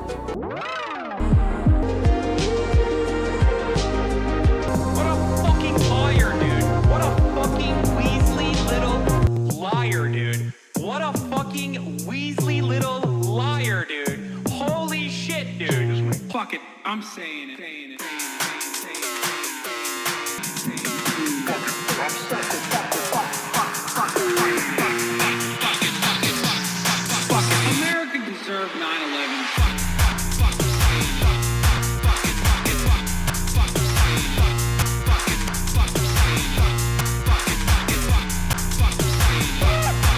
What a fucking liar, dude. What a fucking Weasley little liar, dude. What a fucking Weasley little liar, dude. Holy shit, dude. Fuck it, I'm saying it. America deserved 9/11. Fuck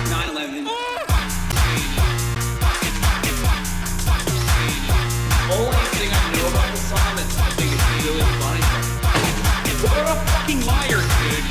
9/11. Only thing I know about the song is I think it's really funny. What a fucking liar, dude.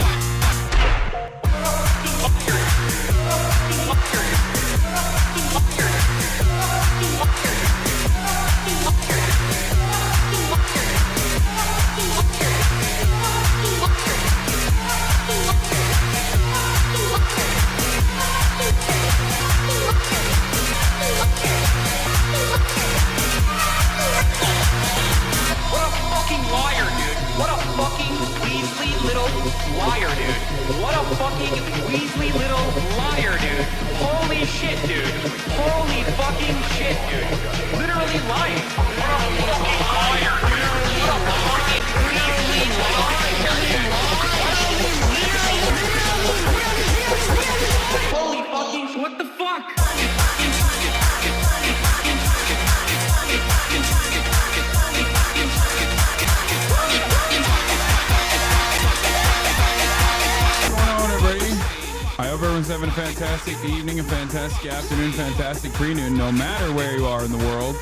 What a fucking liar, dude. What a fucking Weasley little liar, dude. What a fucking Weasley little liar, dude. Holy shit, dude. Holy fucking shit, dude. Literally lying. What a fucking liar, dude. What a fucking Weasley liar, dude. Holy fucking, what the fuck? I hope everyone's having a fantastic evening, a fantastic afternoon, fantastic pre-noon, no matter where you are in the world.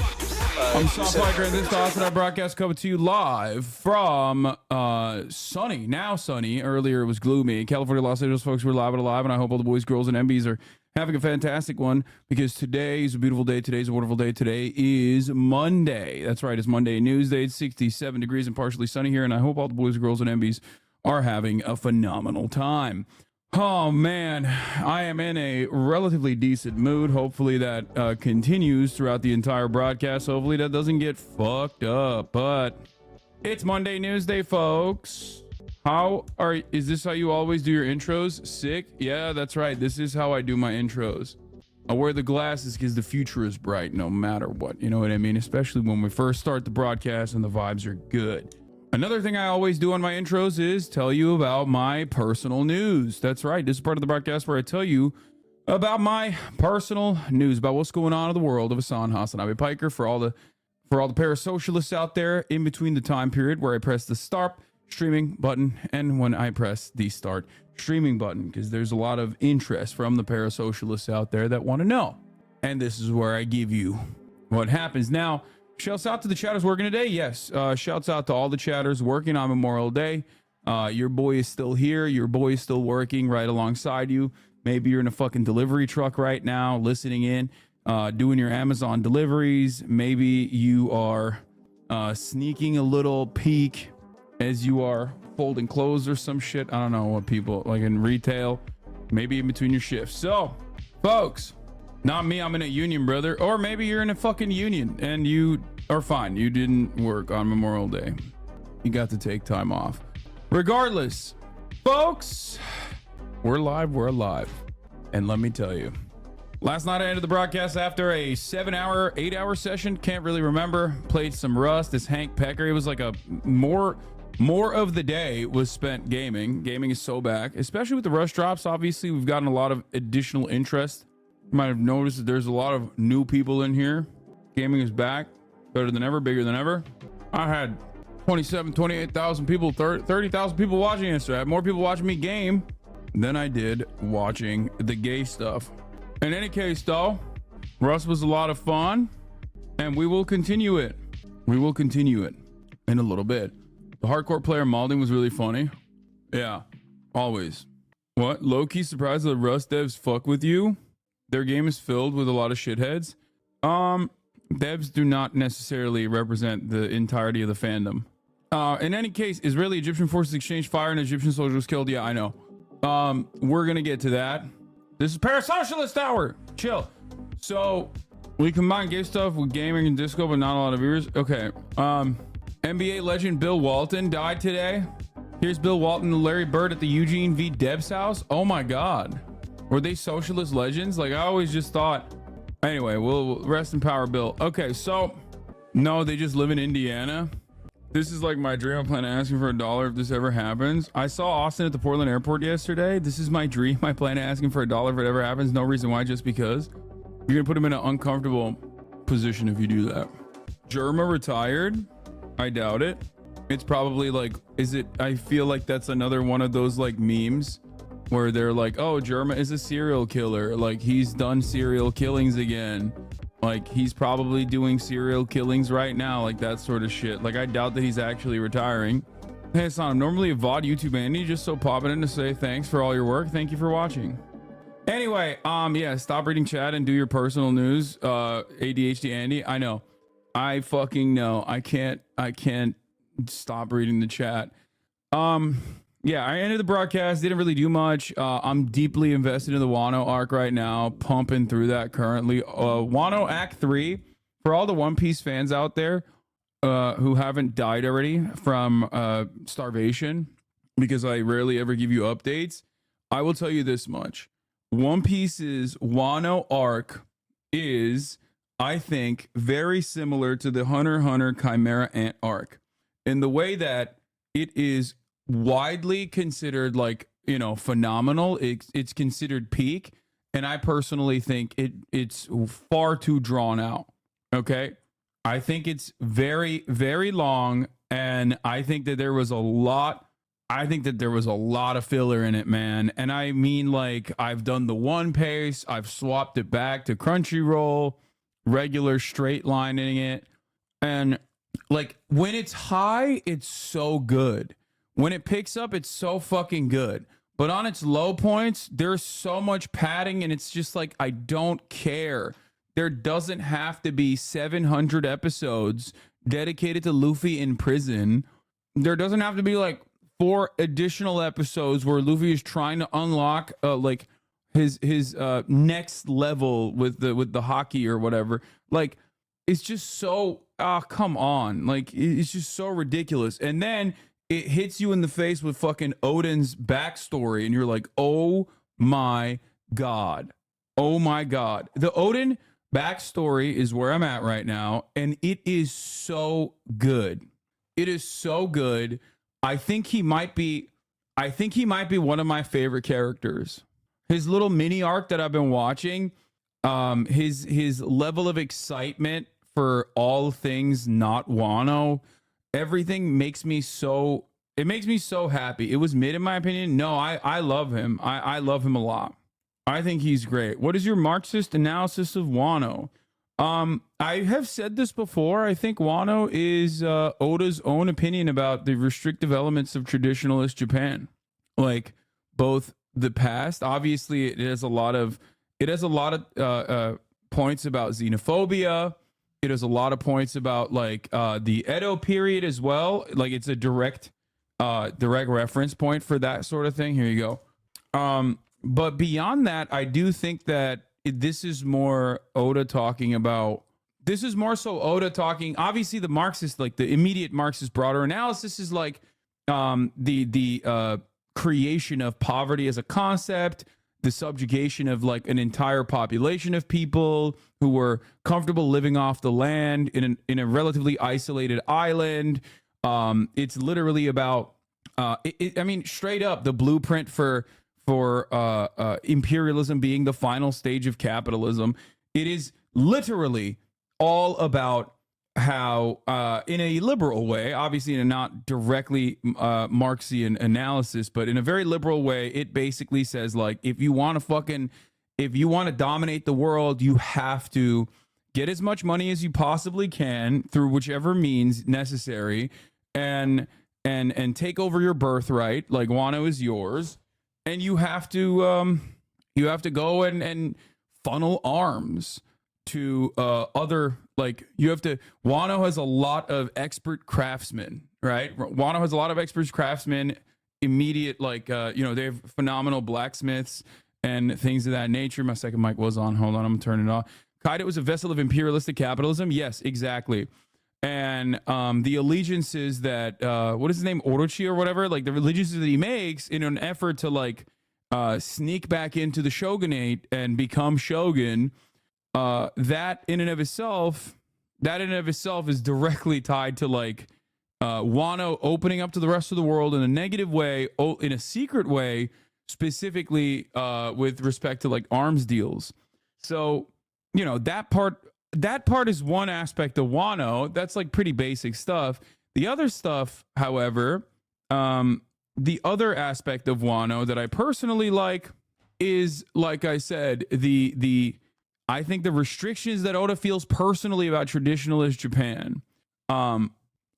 I'm SAFEZONE, and this is HasanAbi broadcast coming to you live from sunny, now sunny. Earlier it was gloomy. California, Los Angeles, folks, we're live and alive, and I hope all the boys, girls, and MBs are having a fantastic one because today is a beautiful day. Today's a wonderful day. Today is Monday. That's right, it's Monday News Day. It's 67 degrees and partially sunny here, and I hope all the boys, girls, and MBs are having a phenomenal time. Oh man, I am in a relatively decent mood. Hopefully that continues throughout the entire broadcast. Hopefully that doesn't get fucked up, but it's Monday News Day, folks. Is this how you always do your intros? Sick? Yeah, that's right. This is how I do my intros. I wear the glasses because the future is bright no matter what. You know what I mean? Especially when we first start the broadcast and the vibes are good. Another thing I always do on my intros is tell you about my personal news. That's right. This is part of the broadcast where I tell you about my personal news, about what's going on in the world of HasanAbi PECKER for all the parasocialists out there in between the time period where I press the start streaming button and when I press the start streaming button, because there's a lot of interest from the parasocialists out there that want to know. And this is where I give you what happens. Now, shouts out to the chatters working today. Yes, shouts out to all the chatters working on Memorial Day. Your boy is still here. Your boy is still working right alongside you. Maybe you're in a fucking delivery truck right now, listening in, doing your Amazon deliveries. Maybe you are sneaking a little peek as you are folding clothes or some shit. I don't know what people like in retail, maybe in between your shifts. So, folks, not me, I'm in a union, brother. Or maybe you're in a fucking union and you are fine. You didn't work on Memorial Day. You got to take time off. Regardless, folks, we're live, we're alive. And let me tell you, last night I ended the broadcast after a 7-hour, 8-hour session. Can't really remember. Played some Rust, this Hank Pecker. It was like a more of the day was spent gaming. Gaming is so back, especially with the Rust drops. Obviously, we've gotten a lot of additional interest. You might have noticed that there's a lot of new people in here. Gaming is back, better than ever, bigger than ever. I had 28,000 people, 30,000 people watching yesterday. I had more people watching me game than I did watching the gay stuff. In any case, though, Rust was a lot of fun, and we will continue it. We will continue it in a little bit. The hardcore player molding was really funny. Yeah, always. What? Low-key surprised that Rust devs fuck with you? Their game is filled with a lot of shitheads. Devs do not necessarily represent the entirety of the fandom. In any case, Israeli Egyptian forces exchanged fire and Egyptian soldier was killed. Yeah, I know. We're gonna get to that. This is Parasocialist Hour. Chill. So We combine gay stuff with gaming and disco, but not a lot of viewers. Okay. NBA legend Bill Walton died today. Here's Bill Walton and Larry Bird at the Eugene V. Debs house. Oh my God. Were they socialist legends? Like, I always just thought. Anyway, we'll rest in power, Bill. Okay, so no, they just live in Indiana. This is like my dream. I plan on asking for $1 if this ever happens. I saw Austin at the Portland airport yesterday. This is my dream. I plan on asking for $1 if it ever happens. No reason why, just because. You're gonna put him in an uncomfortable position if you do that. Germa retired? I doubt it. It's probably like, is it? I feel like that's another one of those like memes where they're like, oh, Germa is a serial killer. Like, he's done serial killings again. Like, he's probably doing serial killings right now. Like, that sort of shit. Like, I doubt that he's actually retiring. Hey, Hasan, I'm normally a VOD YouTube Andy, just so popping in to say thanks for all your work. Thank you for watching. Anyway, yeah, stop reading chat and do your personal news. ADHD Andy, I know. I fucking know. I can't stop reading the chat. Yeah, I ended the broadcast, didn't really do much. I'm deeply invested in the Wano arc right now, pumping through that currently. Wano Act 3, for all the One Piece fans out there who haven't died already from starvation, because I rarely ever give you updates, I will tell you this much. One Piece's Wano arc is, I think, very similar to the Hunter x Hunter Chimera Ant arc in the way that it is widely considered, like, you know, phenomenal. It's considered peak, and I personally think it's far too drawn out. Okay, I think it's very, very long, and I think that there was a lot. I think that there was a lot of filler in it, man. And I mean, like, I've done the One Piece, I've swapped it back to Crunchyroll, regular straight lining it, and like, when it's high, it's so good. When it picks up, it's so fucking good. But on its low points, there's so much padding, and it's just like, I don't care. There doesn't have to be 700 episodes dedicated to Luffy in prison. There doesn't have to be like 4 additional episodes where Luffy is trying to unlock like his next level with the hockey or whatever. Like, it's just so, come on. Like, it's just so ridiculous. And then it hits you in the face with fucking Odin's backstory, and you're like, oh my God. Oh my God. The Odin backstory is where I'm at right now, and it is so good. It is so good. I think he might be one of my favorite characters. His little mini arc that I've been watching, his level of excitement for all things not Wano, everything makes me so happy. It was mid in my opinion. No, I love him. I love him a lot. I think he's great. What is your Marxist analysis of Wano? I have said this before. I think Wano is Oda's own opinion about the restrictive elements of traditionalist Japan. Like, both the past, obviously it has a lot of points about xenophobia. It has a lot of points about like the Edo period as well. Like, it's a direct reference point for that sort of thing. Here you go. But beyond that, I do think that this is more Oda talking about. This is more so Oda talking. Obviously, the Marxist, like the immediate Marxist broader analysis, is like the creation of poverty as a concept, the subjugation of like an entire population of people who were comfortable living off the land in a relatively isolated island. It's literally about, I mean, straight up the blueprint for imperialism being the final stage of capitalism. It is literally all about how, in a liberal way, obviously in a not directly Marxian analysis, but in a very liberal way, it basically says, like, if you want to dominate the world, you have to get as much money as you possibly can through whichever means necessary, and take over your birthright. Like, Wano is yours. And you have to go and funnel arms to other, like, Wano has a lot of expert craftsmen, right? Wano has a lot of expert craftsmen, immediate, like, they have phenomenal blacksmiths and things of that nature. My second mic was on. Hold on, I'm gonna turn it off. Kaido is a vessel of imperialistic capitalism. Yes, exactly. And the allegiances that what is his name, Orochi or whatever, like the allegiances that he makes in an effort to like sneak back into the shogunate and become shogun, that in and of itself is directly tied to like Wano opening up to the rest of the world in a negative way, in a secret way, specifically with respect to like arms deals. So, you know, that part is one aspect of Wano. That's like pretty basic stuff. The other stuff, however, the other aspect of Wano that I personally like is, like I said, I think the restrictions that Oda feels personally about traditionalist Japan.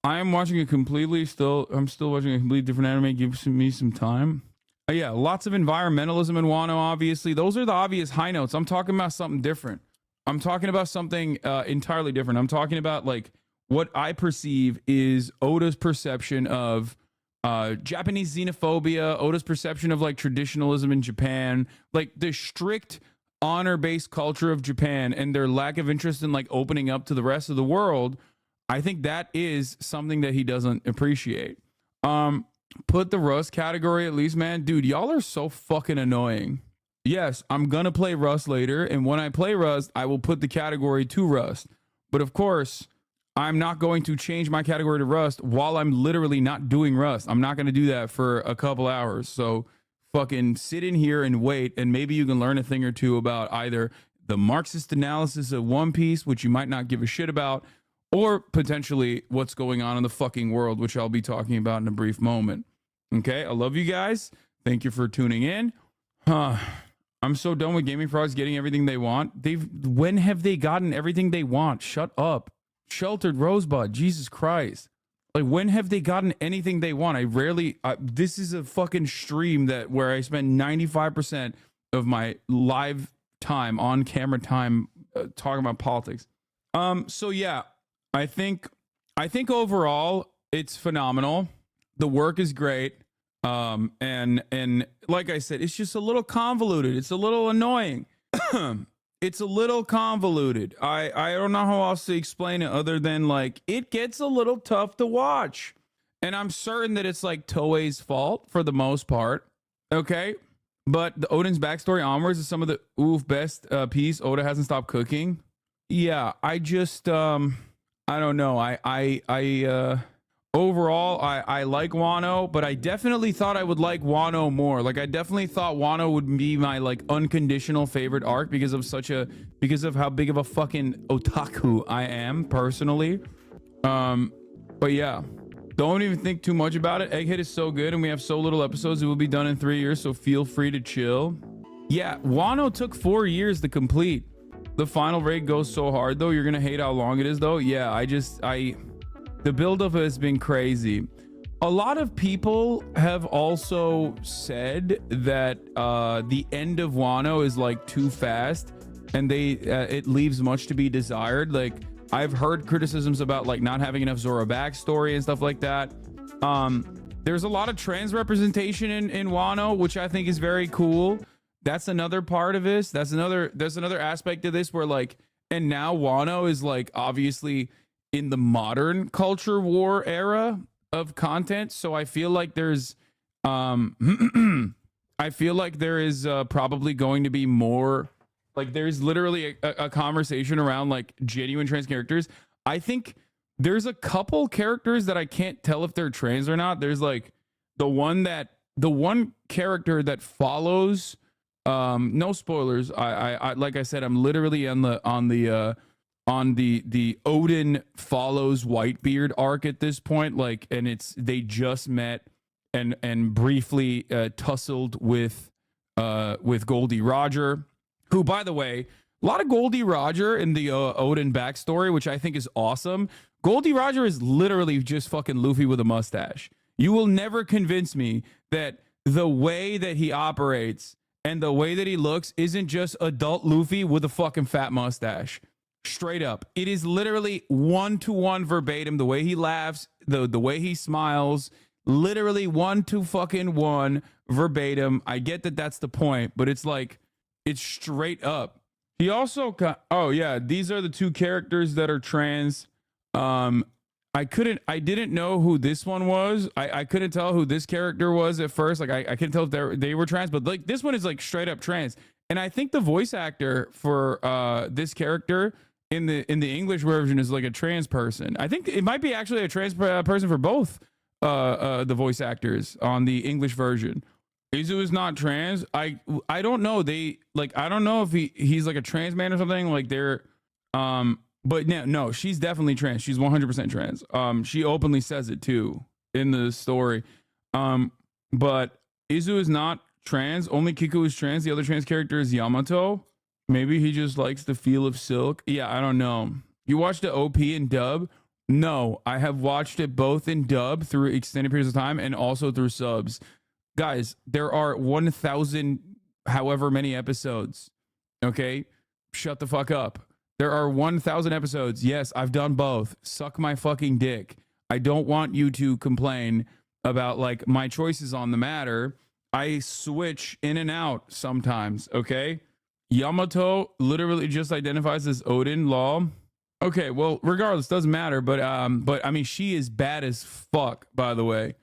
I am watching I'm still watching a completely different anime. Give me some time. Yeah, lots of environmentalism in Wano, obviously. Those are the obvious high notes. I'm talking about something different. I'm talking about something entirely different. I'm talking about like what I perceive is Oda's perception of Japanese xenophobia, Oda's perception of like traditionalism in Japan, like the strict honor-based culture of Japan and their lack of interest in like opening up to the rest of the world. I think that is something that he doesn't appreciate. Put the Rust category at least, man. Dude, y'all are so fucking annoying. Yes, I'm gonna play Rust later, and when I play Rust, I will put the category to Rust. But of course, I'm not going to change my category to Rust while I'm literally not doing Rust. I'm not gonna do that for a couple hours. So fucking sit in here and wait, and maybe you can learn a thing or two about either the Marxist analysis of One Piece, which you might not give a shit about, or potentially what's going on in the fucking world, which I'll be talking about in a brief moment. Okay, I love you guys. Thank you for tuning in. I'm so done with gaming frogs getting everything they want. When have they gotten everything they want? Shut up. Sheltered Rosebud, Jesus Christ. Like, when have they gotten anything they want? This is a fucking stream where I spend 95% of my live time, on camera time, talking about politics. So yeah, I think overall it's phenomenal. The work is great. And like I said, it's just a little convoluted. It's a little annoying. It's a little convoluted. I don't know how else to explain it other than like it gets a little tough to watch. And I'm certain that it's like Toei's fault for the most part. Okay. But the Oden's backstory onwards is some of the best piece. Oda hasn't stopped cooking. Yeah, I just I don't know. Overall, I like Wano, but I definitely thought I would like Wano more. Like, I definitely thought Wano would be my like unconditional favorite arc because of how big of a fucking otaku I am personally. But yeah, don't even think too much about it. Egghead is so good, and we have so little episodes. It will be done in 3 years, so feel free to chill. Yeah, Wano took 4 years to complete. The final raid goes so hard, though. You're gonna hate how long it is, though. Yeah, the buildup has been crazy. A lot of people have also said that the end of Wano is like too fast, and it leaves much to be desired. Like, I've heard criticisms about like not having enough Zoro backstory and stuff like that. There's a lot of trans representation in Wano, which I think is very cool. That's another part of this. There's another aspect of this where like, and now Wano is like obviously in the modern culture war era of content. So I feel like there's probably going to be more, like there's literally a conversation around like genuine trans characters. I think there's a couple characters that I can't tell if they're trans or not. There's like the one character that follows, no spoilers. I like I said, I'm literally on the Oden follows Whitebeard arc at this point, like, and they just met and briefly tussled with Goldie Roger, who, by the way, a lot of Goldie Roger in the Oden backstory, which I think is awesome. Goldie Roger is literally just fucking Luffy with a mustache. You will never convince me that the way that he operates and the way that he looks isn't just adult Luffy with a fucking fat mustache. Straight up. It is literally 1-to-1 verbatim. The way he laughs, the way he smiles, literally 1-to-fucking-1 verbatim. I get that that's the point, but it's like, it's straight up. He also oh yeah, these are the two characters that are trans. I didn't know who this one was. I couldn't tell who this character was at first. Like I couldn't tell if they were trans, but like this one is like straight up trans. And I think the voice actor for this character in the English version is like a trans person. I think it might be actually a trans person for both the voice actors on the English version. Izu is not trans. I don't know. I don't know if he's like a trans man or something. Like they're but no, she's definitely trans. She's 100% trans. She openly says it too in the story. But Izu is not trans. Only Kiku is trans. The other trans character is Yamato. Maybe he just likes the feel of silk. Yeah, I don't know. You watched the OP in dub? No, I have watched it both in dub through extended periods of time and also through subs. Guys, there are 1,000 however many episodes. Okay? Shut the fuck up. There are 1,000 episodes. Yes, I've done both. Suck my fucking dick. I don't want you to complain about like my choices on the matter. I switch in and out sometimes, okay? Yamato literally just identifies as Odin Law. Okay, well, regardless, doesn't matter, but I mean she is bad as fuck, by the way.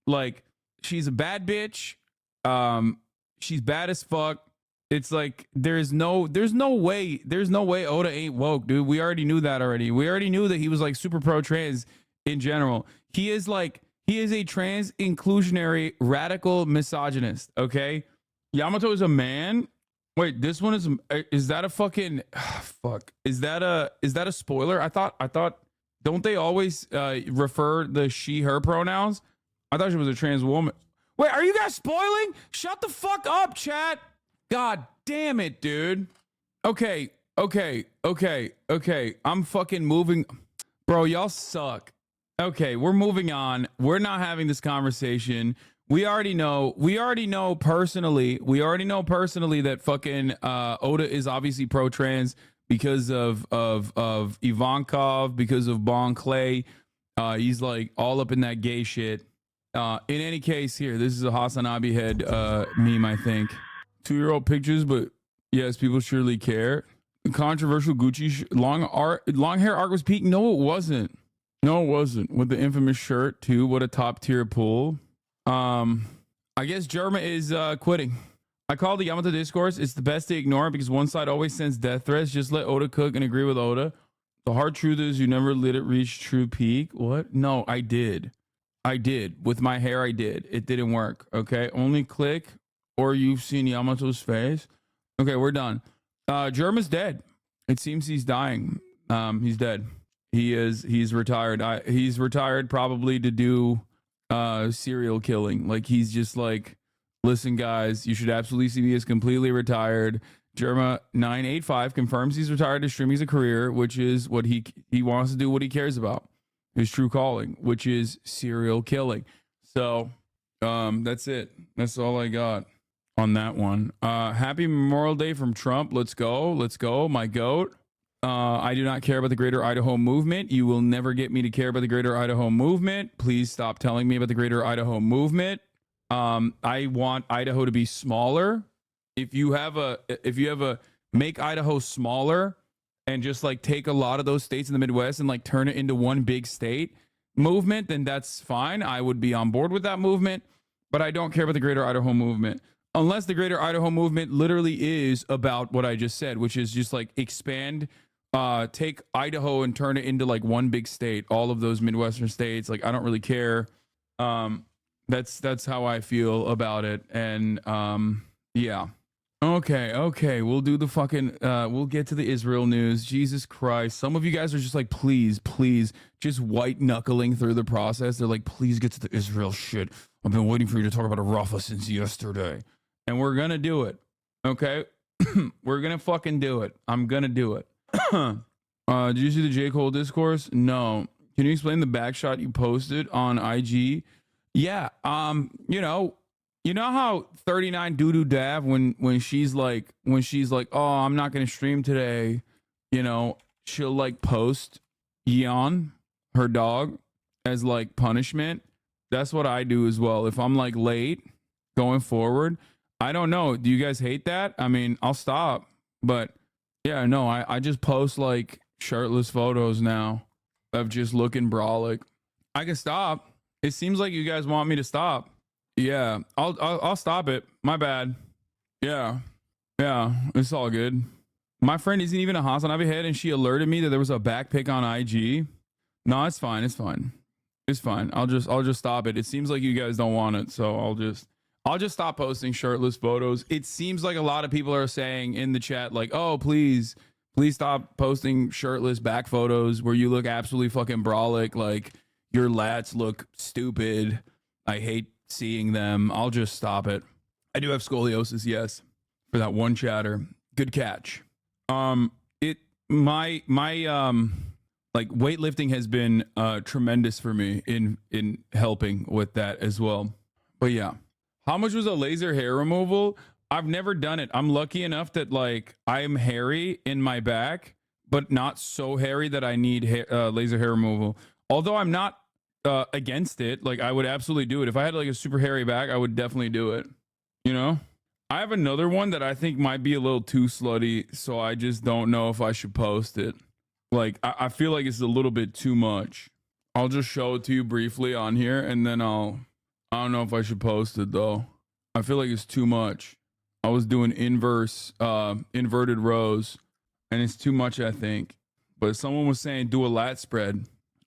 Like she's a bad bitch. She's bad as fuck. It's like there's no way Oda ain't woke, dude. We already knew that already. We already knew that he was like super pro trans in general. He is a trans inclusionary radical misogynist, okay? Yamato is a man. Wait, this one is that a fucking fuck? Is that a spoiler? I thought don't they always refer the she her pronouns? I thought she was a trans woman. Wait, are you guys spoiling? Shut the fuck up, chat. God damn it, dude. Okay. I'm fucking moving. Bro, y'all suck. Okay, we're moving on. We're not having this conversation. We already know personally that fucking Oda is obviously pro-trans because of Ivankov, because of Bon Clay. He's like all up in that gay shit. In any case, here, this is a HasanAbi head meme, I think. 2-year-old pictures, but yes, people surely care. Controversial Gucci long hair arc was peak. No, it wasn't. With the infamous shirt too. What a top tier pull. I guess Germa is quitting. I call the Yamato discourse. It's the best to ignore it because one side always sends death threats. Just let Oda cook and agree with Oda. The hard truth is you never let it reach true peak. What? No, I did. With my hair, I did. It didn't work. Okay. Only click or you've seen Yamato's face. Okay, we're done. Germa's dead. It seems he's dying. He's dead. He's retired. He's retired probably to do serial killing. Like he's just like, listen guys, you should absolutely see me as completely retired. Germa 985 confirms he's retired to streaming as a career, which is what he wants to do, what he cares about, his true calling, which is serial killing. So that's it. That's all I got on that one. Happy Memorial Day from Trump. Let's go, my goat. I do not care about the Greater Idaho Movement. You will never get me to care about the Greater Idaho Movement. Please stop telling me about the Greater Idaho Movement. I want Idaho to be smaller. If you have a make Idaho smaller and just like take a lot of those states in the Midwest and like turn it into one big state movement, then that's fine. I would be on board with that movement, but I don't care about the Greater Idaho Movement. Unless the Greater Idaho Movement literally is about what I just said, which is just like expand, take Idaho and turn it into like one big state, all of those Midwestern states. Like, I don't really care. That's how I feel about it. And yeah. Okay. We'll do the fucking, we'll get to the Israel news. Jesus Christ. Some of you guys are just like, please, just white knuckling through the process. They're like, please get to the Israel shit. I've been waiting for you to talk about a RAFAH since yesterday. And we're going to do it. Okay. We're going to fucking do it. I'm going to do it. Did you see the J. Cole discourse? No. Can you explain the back shot you posted on IG? Yeah. You know how 39 Doodoo Dav when she's like, oh, I'm not gonna stream today, she'll like post Yeon, her dog, as like punishment. That's what I do as well. If I'm like late going forward, I don't know. Do you guys hate that? I mean, I'll stop, but Yeah, no, I just post like shirtless photos now of just looking brolic. I can stop. It seems like you guys want me to stop. Yeah, I'll stop it. My bad. Yeah, yeah, it's all good. My friend isn't even a HasanAbi head, and she alerted me that there was a back pic on IG. No, it's fine. It's fine. It's fine. I'll just stop it. It seems like you guys don't want it, so I'll just stop posting shirtless photos. It seems like a lot of people are saying in the chat, like, oh, please stop posting shirtless back photos where you look absolutely fucking brolic, like your lats look stupid. I hate seeing them. I'll just stop it. I do have scoliosis, yes, for that one chatter. Good catch. My like weightlifting has been tremendous for me in helping with that as well. But yeah. How much was a laser hair removal? I've never done it. I'm lucky enough that like I'm hairy in my back, but not so hairy that I need laser hair removal. Although I'm not against it, like I would absolutely do it. If I had like a super hairy back, I would definitely do it. You know? I have another one that I think might be a little too slutty, so I just don't know if I should post it. Like I feel like it's a little bit too much. I'll just show it to you briefly on here, and then I don't know if I should post it though. I feel like it's too much. I was doing inverted rows, and it's too much, I think. But someone was saying do a lat spread,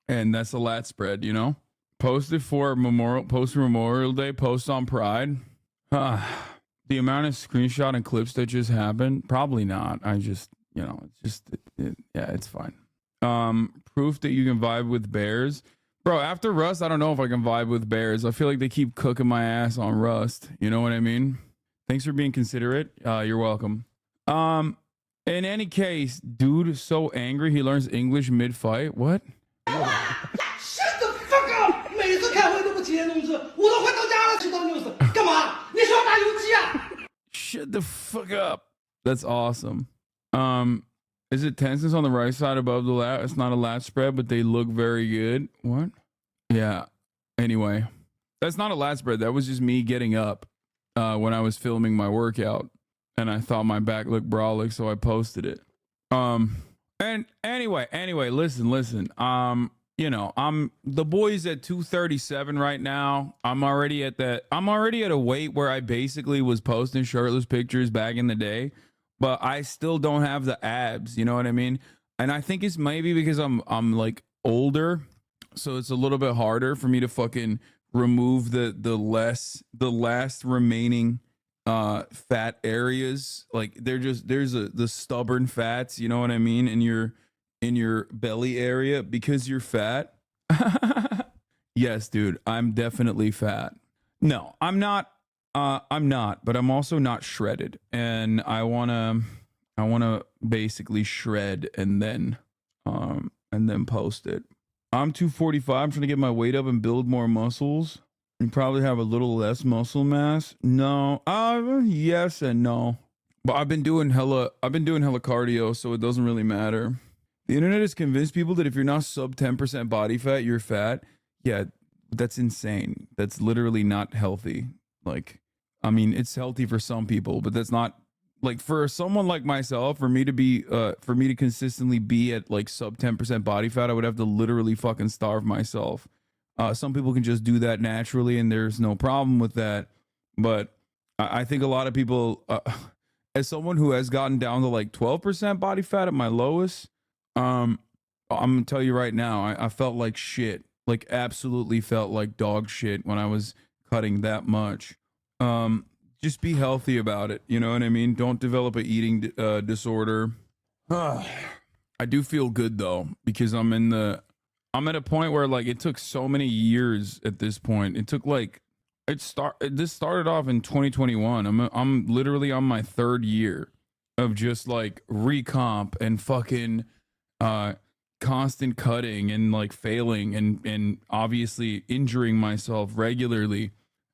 and that's a lat spread, you know? Post it for Memorial Day, post on Pride. The amount of screenshot and clips that just happened, probably not. I just, you know, it's just, yeah, it's fine. Proof that you can vibe with bears. Bro, after Rust, I don't know if I can vibe with bears. I feel like they keep cooking my ass on Rust. You know what I mean? Thanks for being considerate. You're welcome. In any case, dude is so angry he learns English mid-fight. What? Shut the fuck up！每次开会都不提前通知，我都快到家了，去当 news 干嘛？你是要打游击啊 Shut the fuck up. That's awesome. Is it tenses on the right side above the lat? It's not a lat spread, but they look very good. What? Yeah. Anyway, that's not a lat spread. That was just me getting up when I was filming my workout, and I thought my back looked brolic, so I posted it. And anyway, listen. You know, the boy's at 237 right now. I'm already at a weight where I basically was posting shirtless pictures back in the day, but I still don't have the abs, you know what I mean? And I think it's maybe because I'm like older, so it's a little bit harder for me to fucking remove the last remaining fat areas. Like there's the stubborn fats, you know what I mean, in your belly area because you're fat. Yes, dude, I'm definitely fat. No, I'm not, but I'm also not shredded, and I wanna basically shred and then post it. I'm 245. I'm trying to get my weight up and build more muscles and probably have a little less muscle mass. No, yes and no. But I've been doing hella cardio, so it doesn't really matter. The internet has convinced people that if you're not sub 10% body fat, you're fat. Yeah, that's insane. That's literally not healthy. Like, I mean, it's healthy for some people, but that's not, like, for someone like myself, for me to consistently be at like sub 10% body fat, I would have to literally fucking starve myself. Some people can just do that naturally, and there's no problem with that. But I think a lot of people, as someone who has gotten down to like 12% body fat at my lowest, I'm gonna tell you right now, I felt like shit, like absolutely felt like dog shit when I was cutting that much. Just be healthy about it. You know what I mean? Don't develop a eating disorder. I do feel good though, because I'm at a point where like it took so many years at this point. It took like, this started off in 2021. I'm literally on my third year of just like recomp and fucking constant cutting and like failing and obviously injuring myself regularly.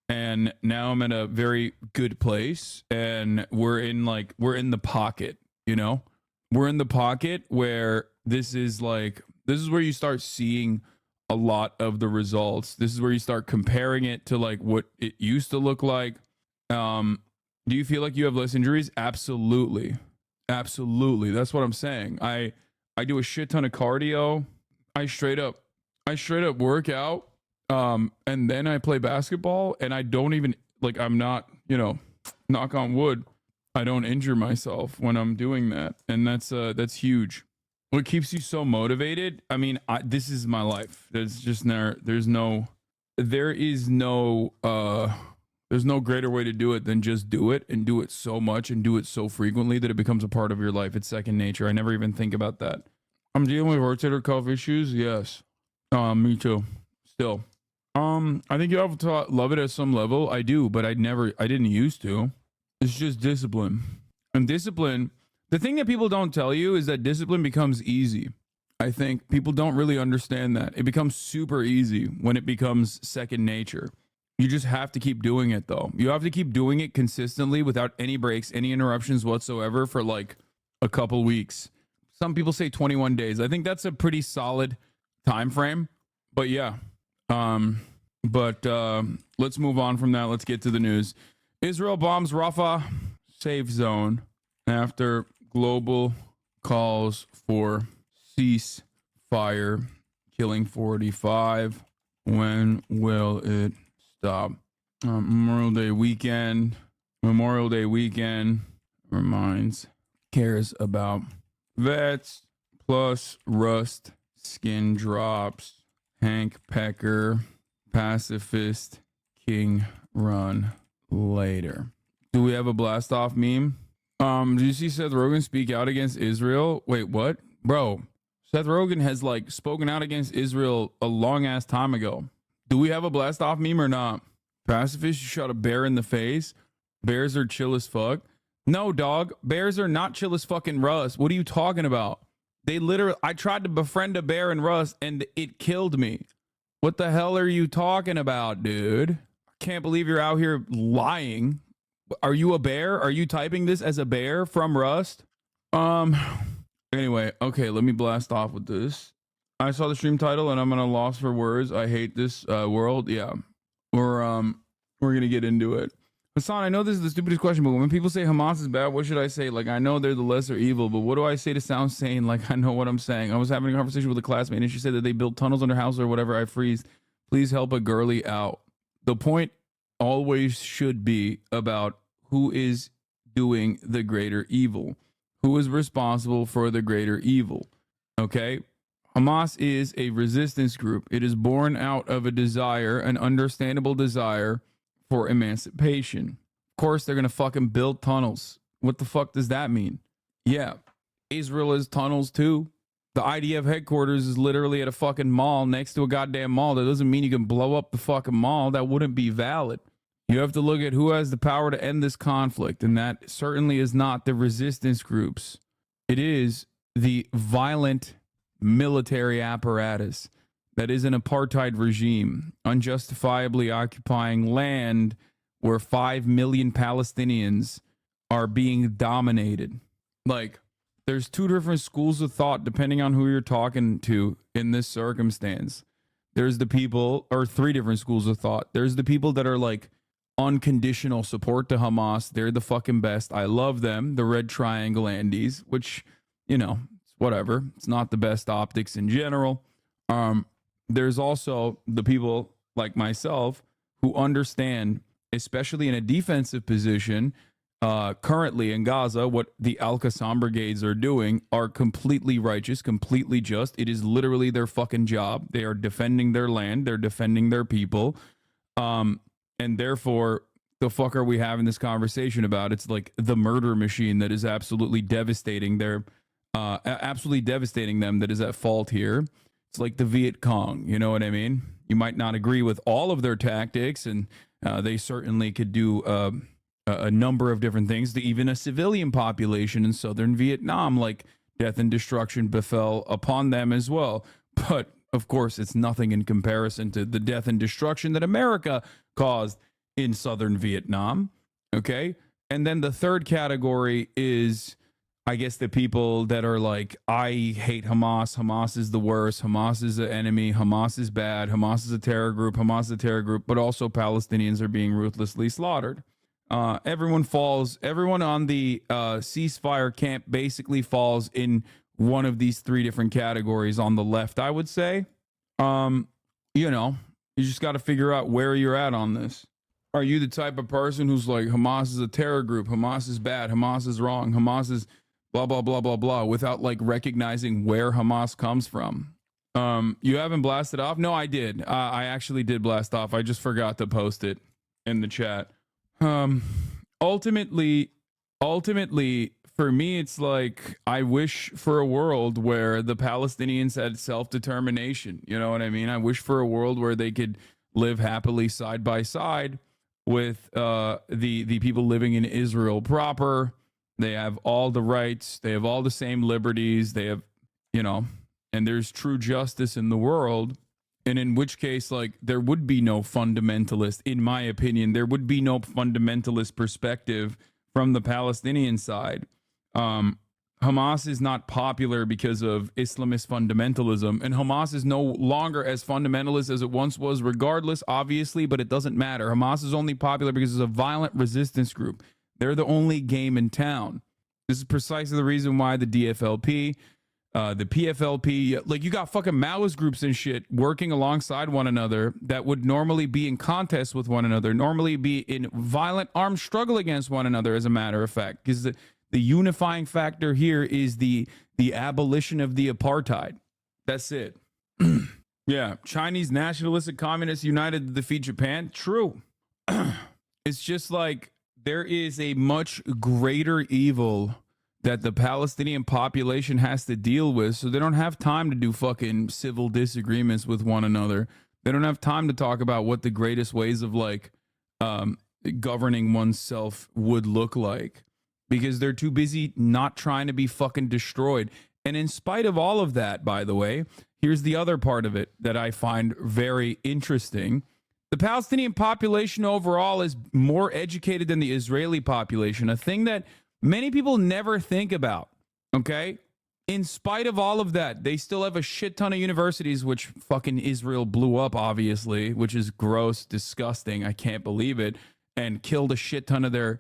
And now I'm at a very good place, and we're in the pocket, you know? We're in the pocket where this is where you start seeing a lot of the results. This is where you start comparing it to like what it used to look like. Do you feel like you have less injuries? Absolutely. Absolutely. That's what I'm saying. I do a shit ton of cardio. I straight up work out. And then I play basketball, and I don't even like, I'm not, you know, knock on wood, I don't injure myself when I'm doing that. And that's huge. What keeps you so motivated? I mean, this is my life. There's no greater way to do it than just do it, and do it so much and do it so frequently that it becomes a part of your life. It's second nature. I never even think about that. I'm dealing with rotator cuff issues. Yes. Me too. Still. I think you have to love it at some level. I do, but I didn't used to. It's just discipline. And discipline, the thing that people don't tell you is that discipline becomes easy. I think people don't really understand that. It becomes super easy when it becomes second nature. You just have to keep doing it, though. You have to keep doing it consistently without any breaks, any interruptions whatsoever for like a couple weeks. Some people say 21 days. I think that's a pretty solid time frame. But yeah. Let's move on from that. Let's get to the news. Israel bombs Rafah safe zone after global calls for ceasefire, killing 45. When will it stop? Memorial Day weekend cares about vets plus rust skin drops. Hank Pecker, pacifist king run later. Do we have a blast off meme? Did you see Seth Rogen speak out against Israel? Wait, what? Bro, Seth Rogen has like spoken out against Israel a long ass time ago. Do we have a blast off meme or not? Pacifist, you shot a bear in the face. Bears are chill as fuck. No, dog. Bears are not chill as fucking Russ. What are you talking about? I tried to befriend a bear in Rust and it killed me. What the hell are you talking about, dude? I can't believe you're out here lying. Are you a bear? Are you typing this as a bear from Rust? Anyway, okay, let me blast off with this. I saw the stream title and I'm gonna lost for words. I hate this world. Yeah. We're gonna get into it. Hasan, I know this is the stupidest question, but when people say Hamas is bad, what should I say? Like, I know they're the lesser evil, but what do I say to sound sane? Like, I know what I'm saying. I was having a conversation with a classmate, and she said that they built tunnels under houses or whatever. I freeze. Please help a girly out. The point always should be about who is doing the greater evil. Who is responsible for the greater evil? Okay? Hamas is a resistance group. It is born out of a desire, an understandable desire for emancipation. Of course, they're going to fucking build tunnels. What the fuck does that mean? Yeah, Israel has tunnels too. The IDF headquarters is literally at a fucking mall next to a goddamn mall. That doesn't mean you can blow up the fucking mall. That wouldn't be valid. You have to look at who has the power to end this conflict, and that certainly is not the resistance groups. It is the violent military apparatus that is an apartheid regime, unjustifiably occupying land where 5 million Palestinians are being dominated. Like, there's two different schools of thought depending on who you're talking to in this circumstance. There's the people, or three different schools of thought. There's the people that are like unconditional support to Hamas. They're the fucking best. I love them. The Red Triangle Andes, which, you know, whatever. It's not the best optics in general. There's also the people like myself who understand, especially in a defensive position, currently in Gaza, what the Al-Qassam brigades are doing are completely righteous, completely just. It is literally their fucking job. They are defending their land. They're defending their people. And therefore, the fuck are we having this conversation about? It's like the murder machine that is absolutely devastating them that is at fault here. It's like the Viet Cong, you know what I mean? You might not agree with all of their tactics, and they certainly could do a number of different things to even a civilian population in southern Vietnam, like death and destruction befell upon them as well. But of course, it's nothing in comparison to the death and destruction that America caused in southern Vietnam. Okay. And then the third category is, I guess, the people that are like, I hate Hamas. Hamas is the worst. Hamas is the enemy. Hamas is bad. Hamas is a terror group. Hamas is a terror group. But also Palestinians are being ruthlessly slaughtered. Everyone on the ceasefire camp basically falls in one of these three different categories on the left, I would say. You know, you just got to figure out where you're at on this. Are you the type of person who's like, Hamas is a terror group, Hamas is bad, Hamas is wrong, Hamas is blah, blah, blah, blah, blah, without like recognizing where Hamas comes from? You haven't blasted off? No, I did. I actually did blast off. I just forgot to post it in the chat. Ultimately, for me, it's like, I wish for a world where the Palestinians had self-determination. You know what I mean? I wish for a world where they could live happily side by side with the people living in Israel proper. They have all the rights. They have all the same liberties. They have, you know, and there's true justice in the world. And in which case, like, there would be no fundamentalist, in my opinion, there would be no fundamentalist perspective from the Palestinian side. Hamas is not popular because of Islamist fundamentalism, and Hamas is no longer as fundamentalist as it once was, regardless, obviously, but it doesn't matter. Hamas is only popular because it's a violent resistance group. They're the only game in town. This is precisely the reason why the DFLP, the PFLP, like, you got fucking Maoist groups and shit working alongside one another that would normally be in contest with one another, normally be in violent armed struggle against one another, as a matter of fact, because the unifying factor here is the abolition of the apartheid. That's it. Yeah, Chinese nationalistic communists united to defeat Japan. True. It's just like, there is a much greater evil that the Palestinian population has to deal with, so they don't have time to do fucking civil disagreements with one another. They don't have time to talk about what the greatest ways of, like, governing oneself would look like, because they're too busy not trying to be fucking destroyed. And in spite of all of that, by the way, here's the other part of it that I find very interesting. The Palestinian population overall is more educated than the Israeli population, a thing that many people never think about, okay? In spite of all of that, they still have a shit ton of universities, which fucking Israel blew up, obviously, which is gross, disgusting. I can't believe it. And killed a shit ton of their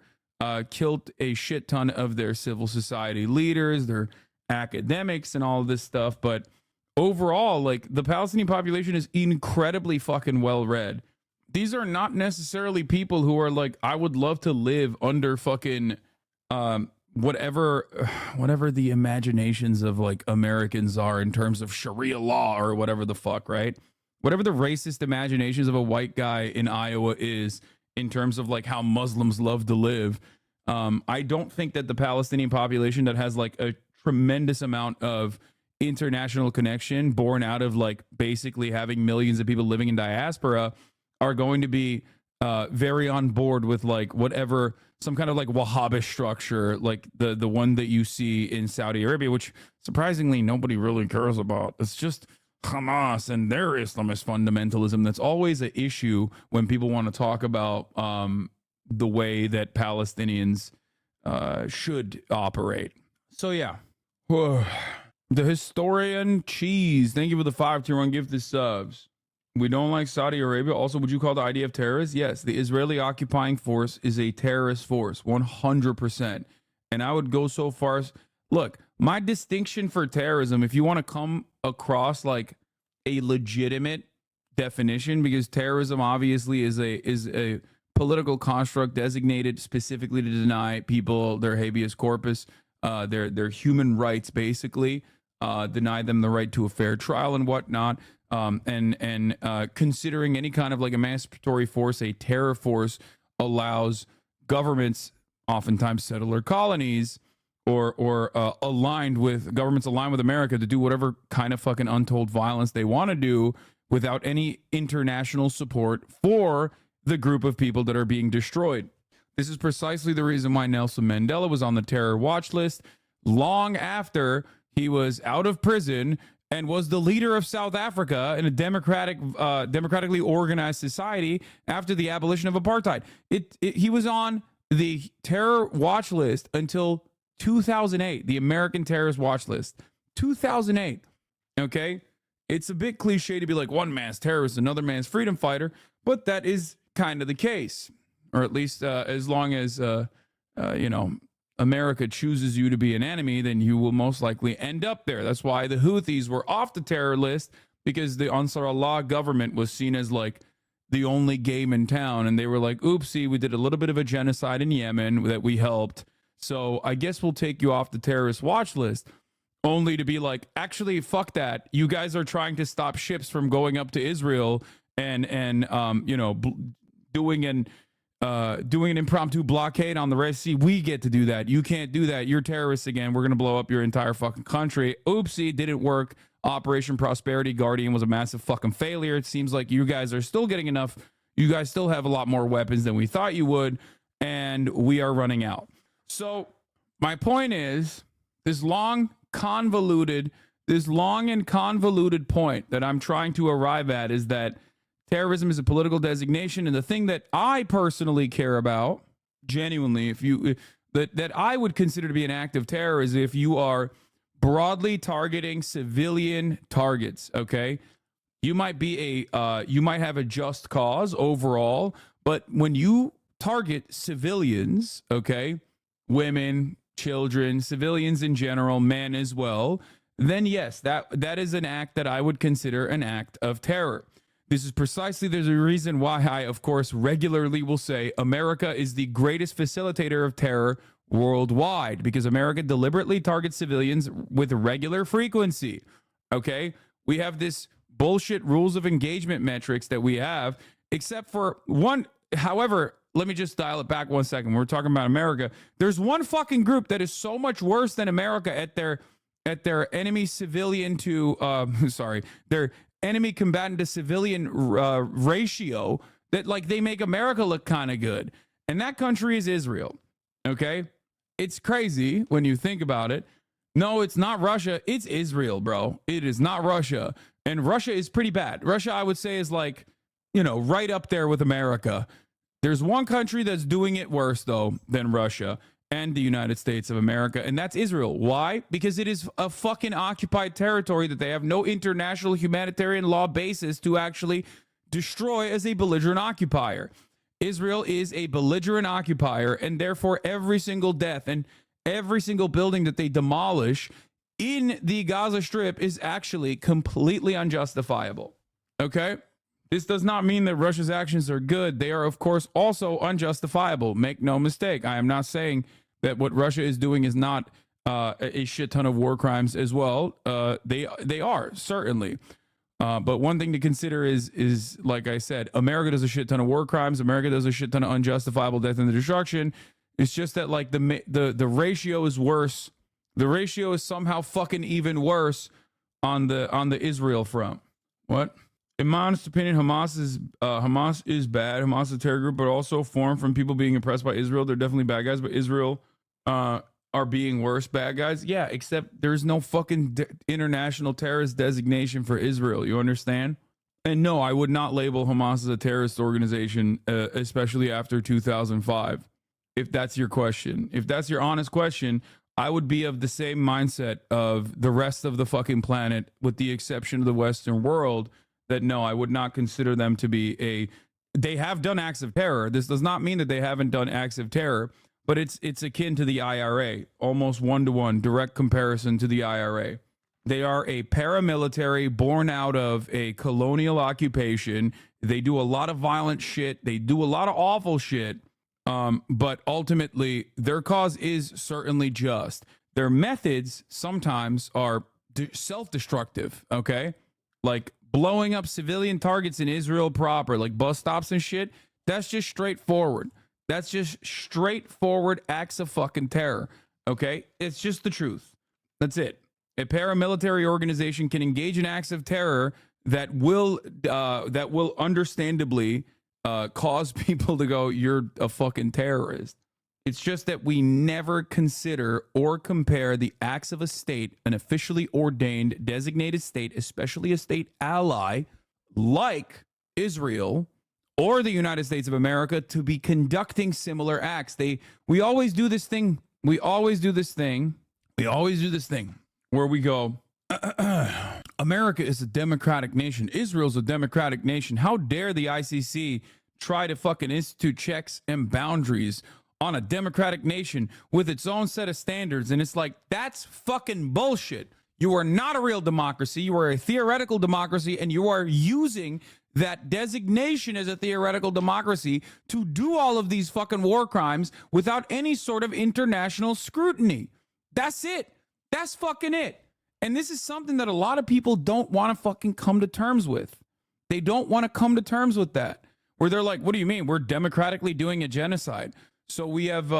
civil society leaders, their academics, and all of this stuff. But overall, like, the Palestinian population is incredibly fucking well read. These are not necessarily people who are like, I would love to live under fucking whatever the imaginations of, like, Americans are in terms of Sharia law or whatever the fuck, right? Whatever the racist imaginations of a white guy in Iowa is in terms of, like, how Muslims love to live. I don't think that the Palestinian population that has, like, a tremendous amount of international connection born out of, like, basically having millions of people living in diaspora are going to be very on board with, like, whatever, some kind of, like, Wahhabish structure, like the one that you see in Saudi Arabia, which surprisingly nobody really cares about. It's just Hamas and their Islamist fundamentalism. That's always an issue when people want to talk about the way that Palestinians should operate. So yeah. The historian Cheese, thank you for the 5-tier-1 gift of subs. We don't like Saudi Arabia. Also, would you call the IDF terrorist? Yes, the Israeli occupying force is a terrorist force, 100%. And I would go so far as, look, my distinction for terrorism, if you want to come across like a legitimate definition, because terrorism obviously is a political construct designated specifically to deny people their habeas corpus, their human rights, basically, deny them the right to a fair trial and whatnot. And considering any kind of, like, emancipatory force a terror force allows governments, oftentimes settler colonies, or aligned with governments aligned with America, to do whatever kind of fucking untold violence they want to do without any international support for the group of people that are being destroyed. This is precisely the reason why Nelson Mandela was on the terror watch list long after he was out of prison and was the leader of South Africa in a democratically organized society after the abolition of apartheid. He was on the terror watch list until 2008, the American terrorist watch list. 2008, okay? It's a bit cliche to be like, one man's terrorist, another man's freedom fighter, but that is kind of the case, or at least as long as you know, America chooses you to be an enemy, then you will most likely end up there. That's why the Houthis were off the terror list, because the Ansar Allah government was seen as like the only game in town, and they were like, oopsie, we did a little bit of a genocide in Yemen that we helped, so I guess we'll take you off the terrorist watch list. Only to be like, actually, fuck that. You guys are trying to stop ships from going up to Israel and you know, doing an impromptu blockade on the Red Sea. We get to do that. You can't do that. You're terrorists again. We're going to blow up your entire fucking country. Oopsie, didn't work. Operation Prosperity Guardian was a massive fucking failure. It seems like you guys are still getting enough. You guys still have a lot more weapons than we thought you would, and we are running out. So my point is, this long and convoluted point that I'm trying to arrive at is that terrorism is a political designation, and the thing that I personally care about, genuinely, that I would consider to be an act of terror, is if you are broadly targeting civilian targets. Okay, you might have a just cause overall, but when you target civilians, okay, women, children, civilians in general, men as well, then yes, that is an act that I would consider an act of terror. This is precisely, there's a reason why I, of course, regularly will say America is the greatest facilitator of terror worldwide, because America deliberately targets civilians with regular frequency. Okay? We have this bullshit rules of engagement metrics that we have, except for one. However, let me just dial it back 1 second. We're talking about America. There's one fucking group that is so much worse than America at their enemy civilian to their enemy combatant to civilian ratio, that like they make America look kind of good. And that country is Israel. Okay? It's crazy when you think about it. No, it's not Russia. It's Israel, bro. It is not Russia. And Russia is pretty bad. Russia, I would say, is like, you know, right up there with America. There's one country that's doing it worse, though, than Russia and the United States of America, and that's Israel. Why? Because it is a fucking occupied territory that they have no international humanitarian law basis to actually destroy as a belligerent occupier. Israel is a belligerent occupier, and therefore every single death and every single building that they demolish in the Gaza Strip is actually completely unjustifiable. Okay? This does not mean that Russia's actions are good. They are, of course, also unjustifiable. Make no mistake. I am not saying that what Russia is doing is not a shit ton of war crimes as well. They are, certainly. But one thing to consider is, like I said, America does a shit ton of war crimes. America does a shit ton of unjustifiable death and destruction. It's just that, like, the ratio is worse. The ratio is somehow fucking even worse on the Israel front. What? In my honest opinion, Hamas is bad. Hamas is a terror group, but also formed from people being oppressed by Israel. They're definitely bad guys, but Israel are being worse bad guys. Yeah, except there's no fucking international terrorist designation for Israel. You understand? And no, I would not label Hamas as a terrorist organization, especially after 2005. If that's your question, if that's your honest question, I would be of the same mindset of the rest of the fucking planet, with the exception of the Western world. That no, I would not consider them to be they have done acts of terror. This does not mean that they haven't done acts of terror, but it's akin to the IRA, almost one-to-one direct comparison to the IRA. They are a paramilitary born out of a colonial occupation. They do a lot of violent shit. They do a lot of awful shit. But ultimately, their cause is certainly just. Their methods sometimes are self-destructive, okay? Like blowing up civilian targets in Israel proper, like bus stops and shit. That's just straightforward. That's just straightforward acts of fucking terror, okay? It's just the truth. That's it. A paramilitary organization can engage in acts of terror that will understandably cause people to go, you're a fucking terrorist. It's just that we never consider or compare the acts of a state, an officially ordained designated state, especially a state ally like Israel or the United States of America, to be conducting similar acts. We always do this thing where we go, America is a democratic nation. Israel's a democratic nation. How dare the ICC try to fucking institute checks and boundaries on a democratic nation with its own set of standards. And it's like, that's fucking bullshit. You are not a real democracy. You are a theoretical democracy, and you are using that designation as a theoretical democracy to do all of these fucking war crimes without any sort of international scrutiny. That's it. That's fucking it. And this is something that a lot of people don't want to fucking come to terms with. They don't want to come to terms with that, where they're like, what do you mean? We're democratically doing a genocide. So we have,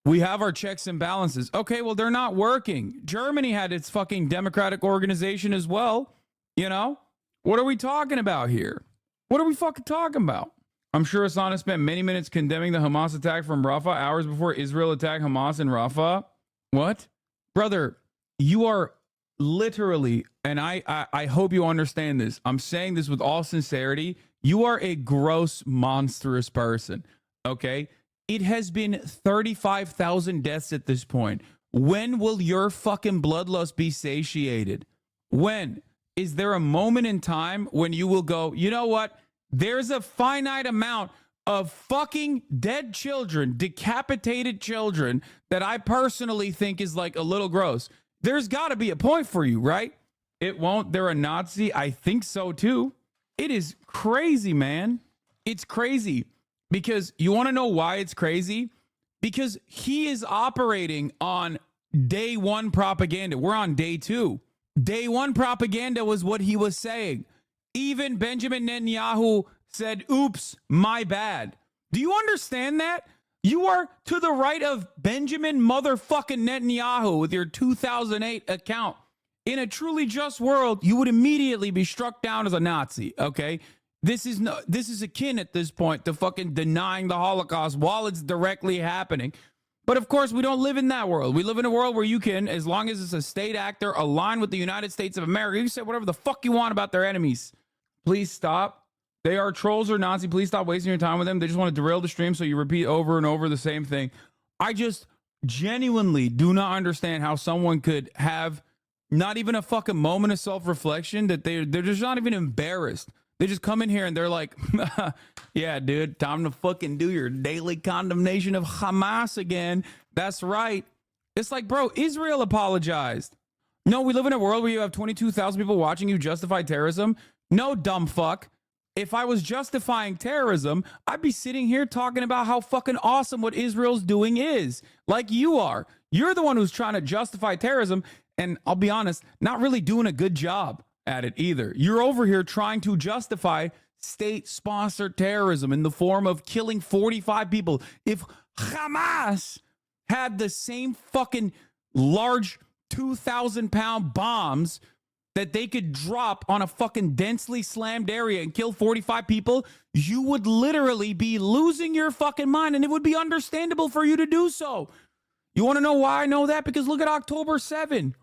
we have our checks and balances. Okay, well, they're not working. Germany had its fucking democratic organization as well. You know, what are we talking about here? What are we fucking talking about? I'm sure Asana spent many minutes condemning the Hamas attack from Rafah hours before Israel attacked Hamas in Rafah. What? Brother, you are literally, and I hope you understand this. I'm saying this with all sincerity. You are a gross, monstrous person. Okay? It has been 35,000 deaths at this point. When will your fucking bloodlust be satiated? When? Is there a moment in time when you will go, you know what? There's a finite amount of fucking dead children, decapitated children, that I personally think is like a little gross. There's got to be a point for you, right? It won't. They're a Nazi. I think so too. It is crazy, man. It's crazy. Because you want to know why it's crazy? Because he is operating on day one propaganda. We're on day two. Day one propaganda was what he was saying. Even Benjamin Netanyahu said, oops, my bad. Do you understand that? You are to the right of Benjamin motherfucking Netanyahu with your 2008 account. In a truly just world, you would immediately be struck down as a Nazi, okay? This is akin at this point to fucking denying the Holocaust while it's directly happening. But of course, we don't live in that world. We live in a world where you can, as long as it's a state actor aligned with the United States of America, you can say whatever the fuck you want about their enemies. Please stop. They are trolls or Nazi. Please stop wasting your time with them. They just want to derail the stream, so you repeat over and over the same thing. I just genuinely do not understand how someone could have not even a fucking moment of self-reflection, that they're just not even embarrassed. They just come in here and they're like, yeah, dude, time to fucking do your daily condemnation of Hamas again. That's right. It's like, bro, Israel apologized. No, we live in a world where you have 22,000 people watching you justify terrorism. No, dumb fuck. If I was justifying terrorism, I'd be sitting here talking about how fucking awesome what Israel's doing is. Like you are. You're the one who's trying to justify terrorism. And I'll be honest, not really doing a good job at it either. You're over here trying to justify state-sponsored terrorism in the form of killing 45 people. If Hamas had the same fucking large 2,000-pound bombs that they could drop on a fucking densely slammed area and kill 45 people, you would literally be losing your fucking mind, and it would be understandable for you to do so. You want to know why I know that? Because look at October 7.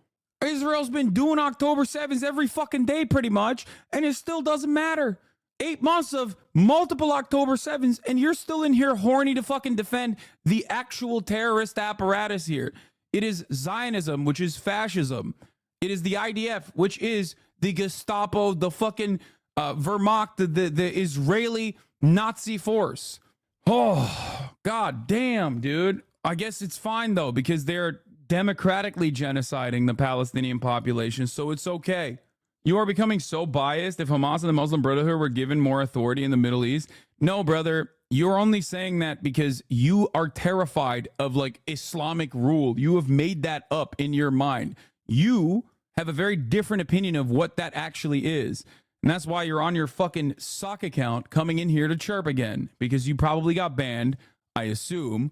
Israel's been doing October 7s every fucking day pretty much, and it still doesn't matter. 8 months of multiple October 7s, and you're still in here horny to fucking defend the actual terrorist apparatus here. It is Zionism, which is fascism. It is the IDF, which is the Gestapo, the fucking Wehrmacht, the Israeli Nazi force. Oh, god damn, dude. I guess it's fine, though, because they're democratically genociding the Palestinian population, so it's okay. You are becoming so biased. If Hamas and the Muslim Brotherhood were given more authority in the Middle East, no, brother, you're only saying that because you are terrified of like Islamic rule. You have made that up in your mind. You have a very different opinion of what that actually is, and that's why you're on your fucking sock account coming in here to chirp again, because you probably got banned, I assume,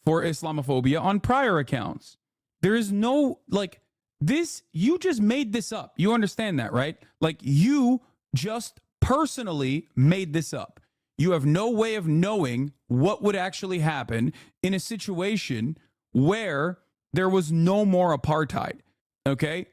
for Islamophobia on prior accounts. There is no, like, this, you just made this up. You understand that, right? Like, you just personally made this up. You have no way of knowing what would actually happen in a situation where there was no more apartheid, okay?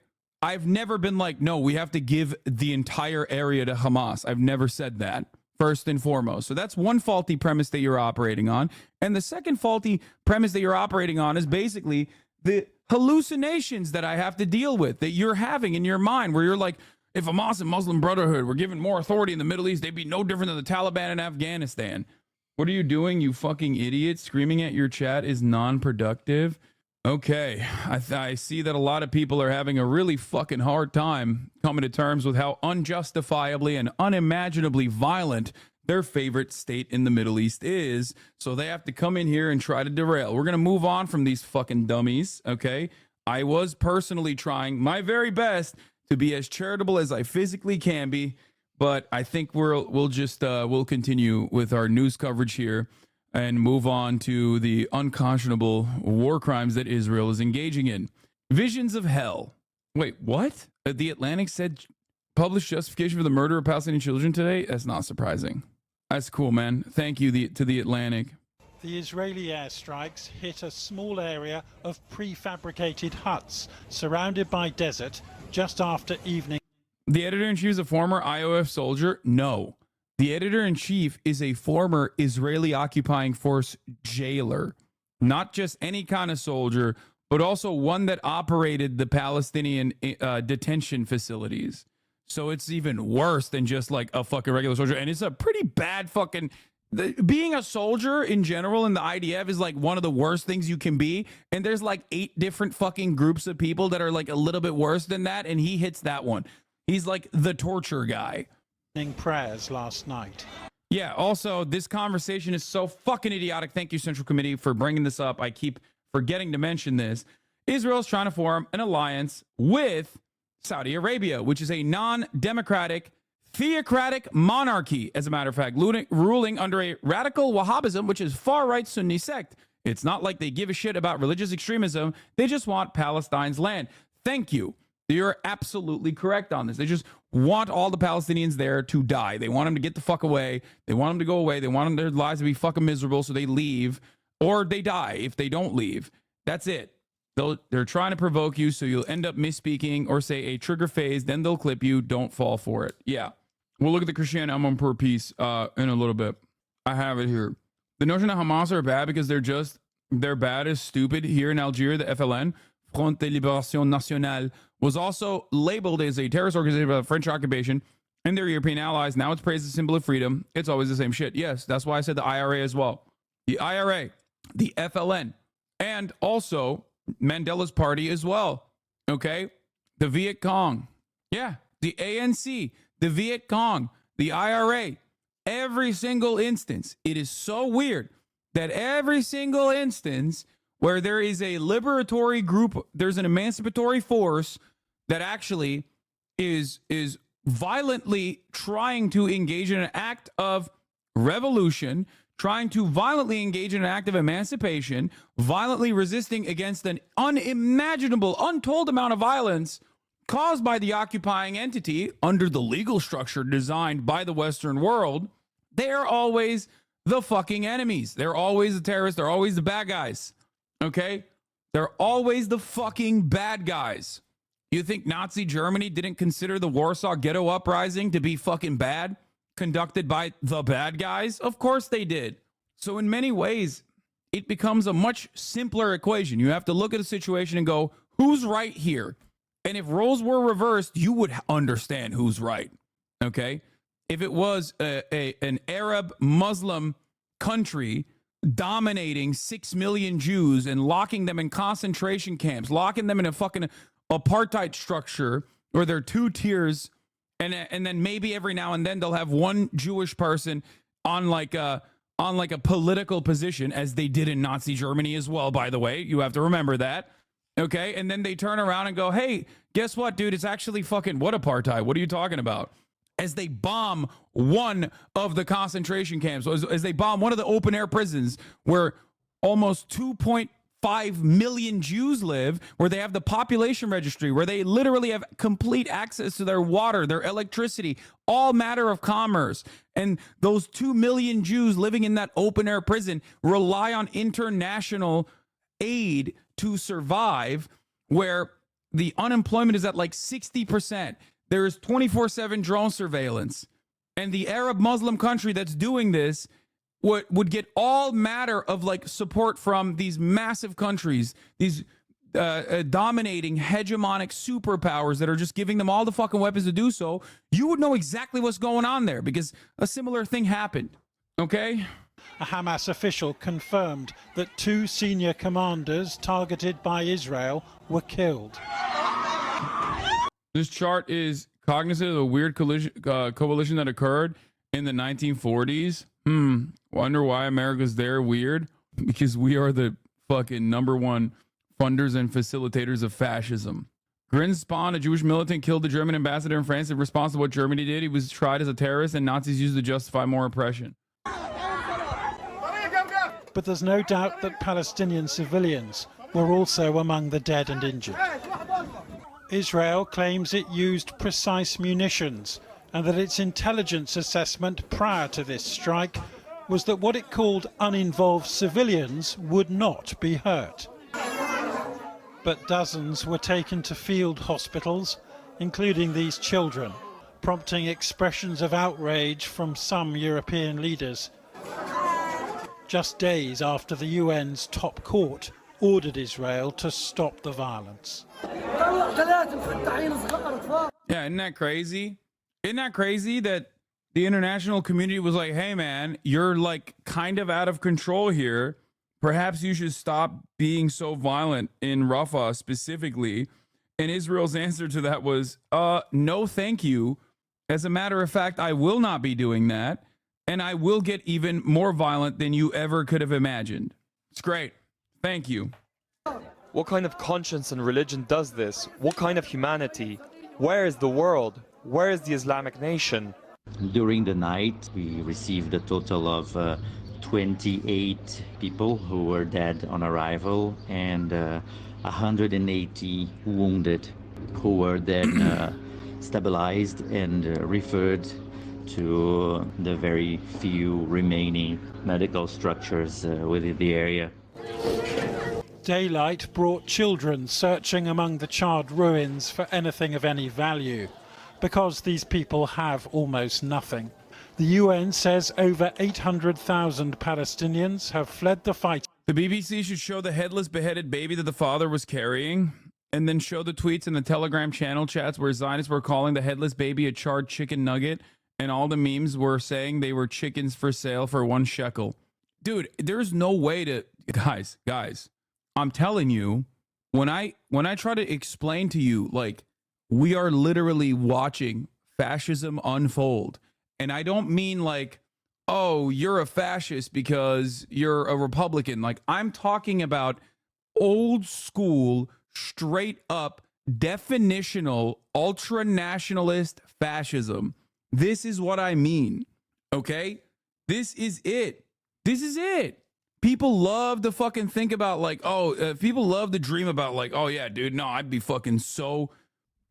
I've never been like, no, we have to give the entire area to Hamas. I've never said that, first and foremost. So that's one faulty premise that you're operating on. And the second faulty premise that you're operating on is basically the hallucinations that I have to deal with, that you're having in your mind, where you're like, If Hamas and Muslim Brotherhood were given more authority in the Middle East, they'd be no different than the Taliban in Afghanistan. What are you doing, you fucking idiot? Screaming at your chat is non-productive. Okay, I see that a lot of people are having a really fucking hard time coming to terms with how unjustifiably and unimaginably violent their favorite state in the Middle East is. So they have to come in here and try to derail. We're going to move on from these fucking dummies, okay? I was personally trying my very best to be as charitable as I physically can be, but I think we'll continue with our news coverage here and move on to the unconscionable war crimes that Israel is engaging in. Visions of hell. Wait, what? The Atlantic said published justification for the murder of Palestinian children today? That's not surprising. That's cool, man. Thank you to the Atlantic. The Israeli airstrikes hit a small area of prefabricated huts surrounded by desert just after evening. The editor-in-chief is a former IOF soldier? No. The editor-in-chief is a former Israeli occupying force jailer. Not just any kind of soldier, but also one that operated the Palestinian detention facilities. So it's even worse than just like a fucking regular soldier. And it's a pretty bad fucking... Being a soldier in general in the IDF is like one of the worst things you can be. And there's like 8 different fucking groups of people that are like a little bit worse than that. And he hits that one. He's like the torture guy. Prayers last night. Yeah, also, this conversation is so fucking idiotic. Thank you, Central Committee, for bringing this up. I keep forgetting to mention this. Israel's trying to form an alliance with Saudi Arabia, which is a non-democratic, theocratic monarchy, as a matter of fact, ruling under a radical Wahhabism, which is far-right Sunni sect. It's not like they give a shit about religious extremism. They just want Palestine's land. Thank you. You're absolutely correct on this. They just want all the Palestinians there to die. They want them to get the fuck away. They want them to go away. They want their lives to be fucking miserable, so they leave, or they die if they don't leave. That's it. They're trying to provoke you, so you'll end up misspeaking or say a trigger phase. Then they'll clip you. Don't fall for it. Yeah. We'll look at the Christian element per piece in a little bit. I have it here. The notion that Hamas are bad because they're bad is stupid. Here in Algeria, the FLN, Front de Libération Nationale, was also labeled as a terrorist organization by the French occupation and their European allies. Now it's praised as a symbol of freedom. It's always the same shit. Yes, that's why I said the IRA as well. The IRA, the FLN, and also Mandela's party as well. Okay? The Viet Cong. Yeah, the ANC, the Viet Cong, the IRA. Every single instance. It is so weird that every single instance where there is a liberatory group, there's an emancipatory force that actually is violently trying to engage in an act of revolution, trying to violently engage in an act of emancipation, violently resisting against an unimaginable, untold amount of violence caused by the occupying entity under the legal structure designed by the Western world. They are always the fucking enemies. They're always the terrorists. They're always the bad guys. Okay? They're always the fucking bad guys. You think Nazi Germany didn't consider the Warsaw Ghetto Uprising to be fucking bad? Conducted by the bad guys? Of course they did. So in many ways, it becomes a much simpler equation. You have to look at a situation and go, who's right here? And if roles were reversed, you would understand who's right. Okay? If it was an Arab Muslim country dominating 6 million Jews and locking them in concentration camps, locking them in a fucking apartheid structure where there are 2 tiers, and then maybe every now and then they'll have one Jewish person on like a political position, as they did in Nazi Germany as well, by the way. You have to remember that. Okay? And then they turn around and go, hey, guess what, dude? It's actually fucking what apartheid? What are you talking about? As they bomb one of the concentration camps, as they bomb one of the open-air prisons where almost 2.5 million Jews live, where they have the population registry, where they literally have complete access to their water, their electricity, all matter of commerce. And those 2 million Jews living in that open-air prison rely on international aid to survive, where the unemployment is at like 60%. There's 24/7 drone surveillance. And the Arab Muslim country that's doing this would get all matter of like support from these massive countries, these dominating hegemonic superpowers that are just giving them all the fucking weapons to do so, you would know exactly what's going on there because a similar thing happened. Okay? A Hamas official confirmed that 2 senior commanders targeted by Israel were killed. This chart is cognizant of the weird coalition that occurred in the 1940s. Wonder why America's there. Weird. Because we are the fucking #1 funders and facilitators of fascism. Grinspan, a Jewish militant, killed the German ambassador in France in response to what Germany did. He was tried as a terrorist, and Nazis used it to justify more oppression. But there's no doubt that Palestinian civilians were also among the dead and injured. Israel claims it used precise munitions and that its intelligence assessment prior to this strike was that what it called uninvolved civilians would not be hurt. But dozens were taken to field hospitals, including these children, prompting expressions of outrage from some European leaders. Just days after the UN's top court ordered Israel to stop the violence. Yeah, isn't that crazy? Isn't that crazy that the international community was like, hey man, you're like kind of out of control here. Perhaps you should stop being so violent in Rafah specifically. And Israel's answer to that was, no, thank you. As a matter of fact, I will not be doing that. And I will get even more violent than you ever could have imagined. It's great. Thank you. What kind of conscience and religion does this? What kind of humanity? Where is the world? Where is the Islamic nation? During the night, we received a total of 28 people who were dead on arrival and 180 wounded who were then stabilized and referred to the very few remaining medical structures within the area. Daylight brought children searching among the charred ruins for anything of any value, because these people have almost nothing. The UN says over 800,000 Palestinians have fled the fight. The BBC should show the headless beheaded baby that the father was carrying, and then show the tweets in the Telegram channel chats where Zionists were calling the headless baby a charred chicken nugget, and all the memes were saying they were chickens for sale for 1 shekel. Dude, there's no way to... Guys, I'm telling you, when I try to explain to you, like, we are literally watching fascism unfold. And I don't mean like, oh, you're a fascist because you're a Republican. Like, I'm talking about old school, straight up, definitional, ultra-nationalist fascism. This is what I mean, okay? This is it. This is it. People love to fucking think about like, people love to dream about like, oh yeah, dude, no, I'd be fucking so...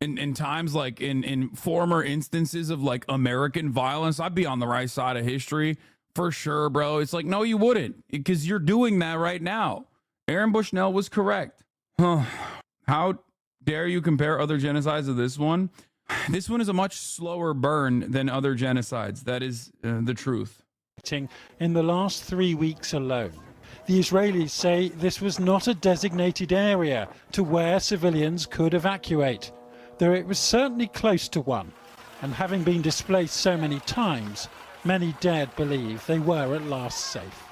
In times like in former instances of like American violence, I'd be on the right side of history for sure, bro. It's like, no, you wouldn't, because you're doing that right now. Aaron Bushnell was correct. How dare you compare other genocides to this one? This one is a much slower burn than other genocides. That is the truth. In the last 3 weeks alone, the Israelis say this was not a designated area to where civilians could evacuate, though it was certainly close to one, and having been displaced so many times, many dared believe they were at last safe.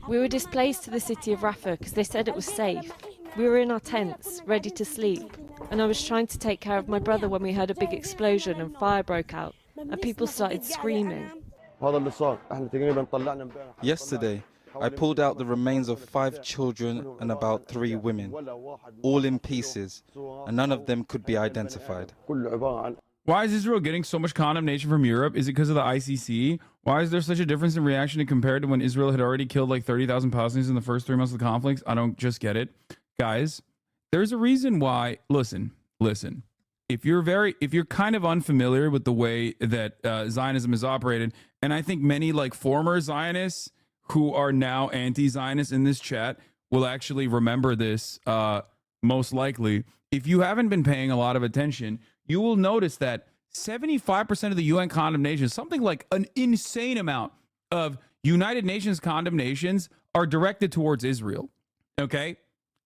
We were displaced to the city of Rafah because they said it was safe. We were in our tents, ready to sleep, and I was trying to take care of my brother when we heard a big explosion and fire broke out, and people started screaming. Yesterday, I pulled out the remains of 5 children and about 3 women, all in pieces, and none of them could be identified. Why is Israel getting so much condemnation from Europe? Is it because of the ICC? Why is there such a difference in reaction compared to when Israel had already killed like 30,000 Palestinians in the first 3 months of the conflict? I don't just get it. Guys, there's a reason why. Listen. If you're kind of unfamiliar with the way that Zionism is operated, and I think many like former Zionists who are now anti-Zionist in this chat will actually remember this most likely. If you haven't been paying a lot of attention, you will notice that 75% of the UN condemnations, something like an insane amount of United Nations condemnations, are directed towards Israel, okay?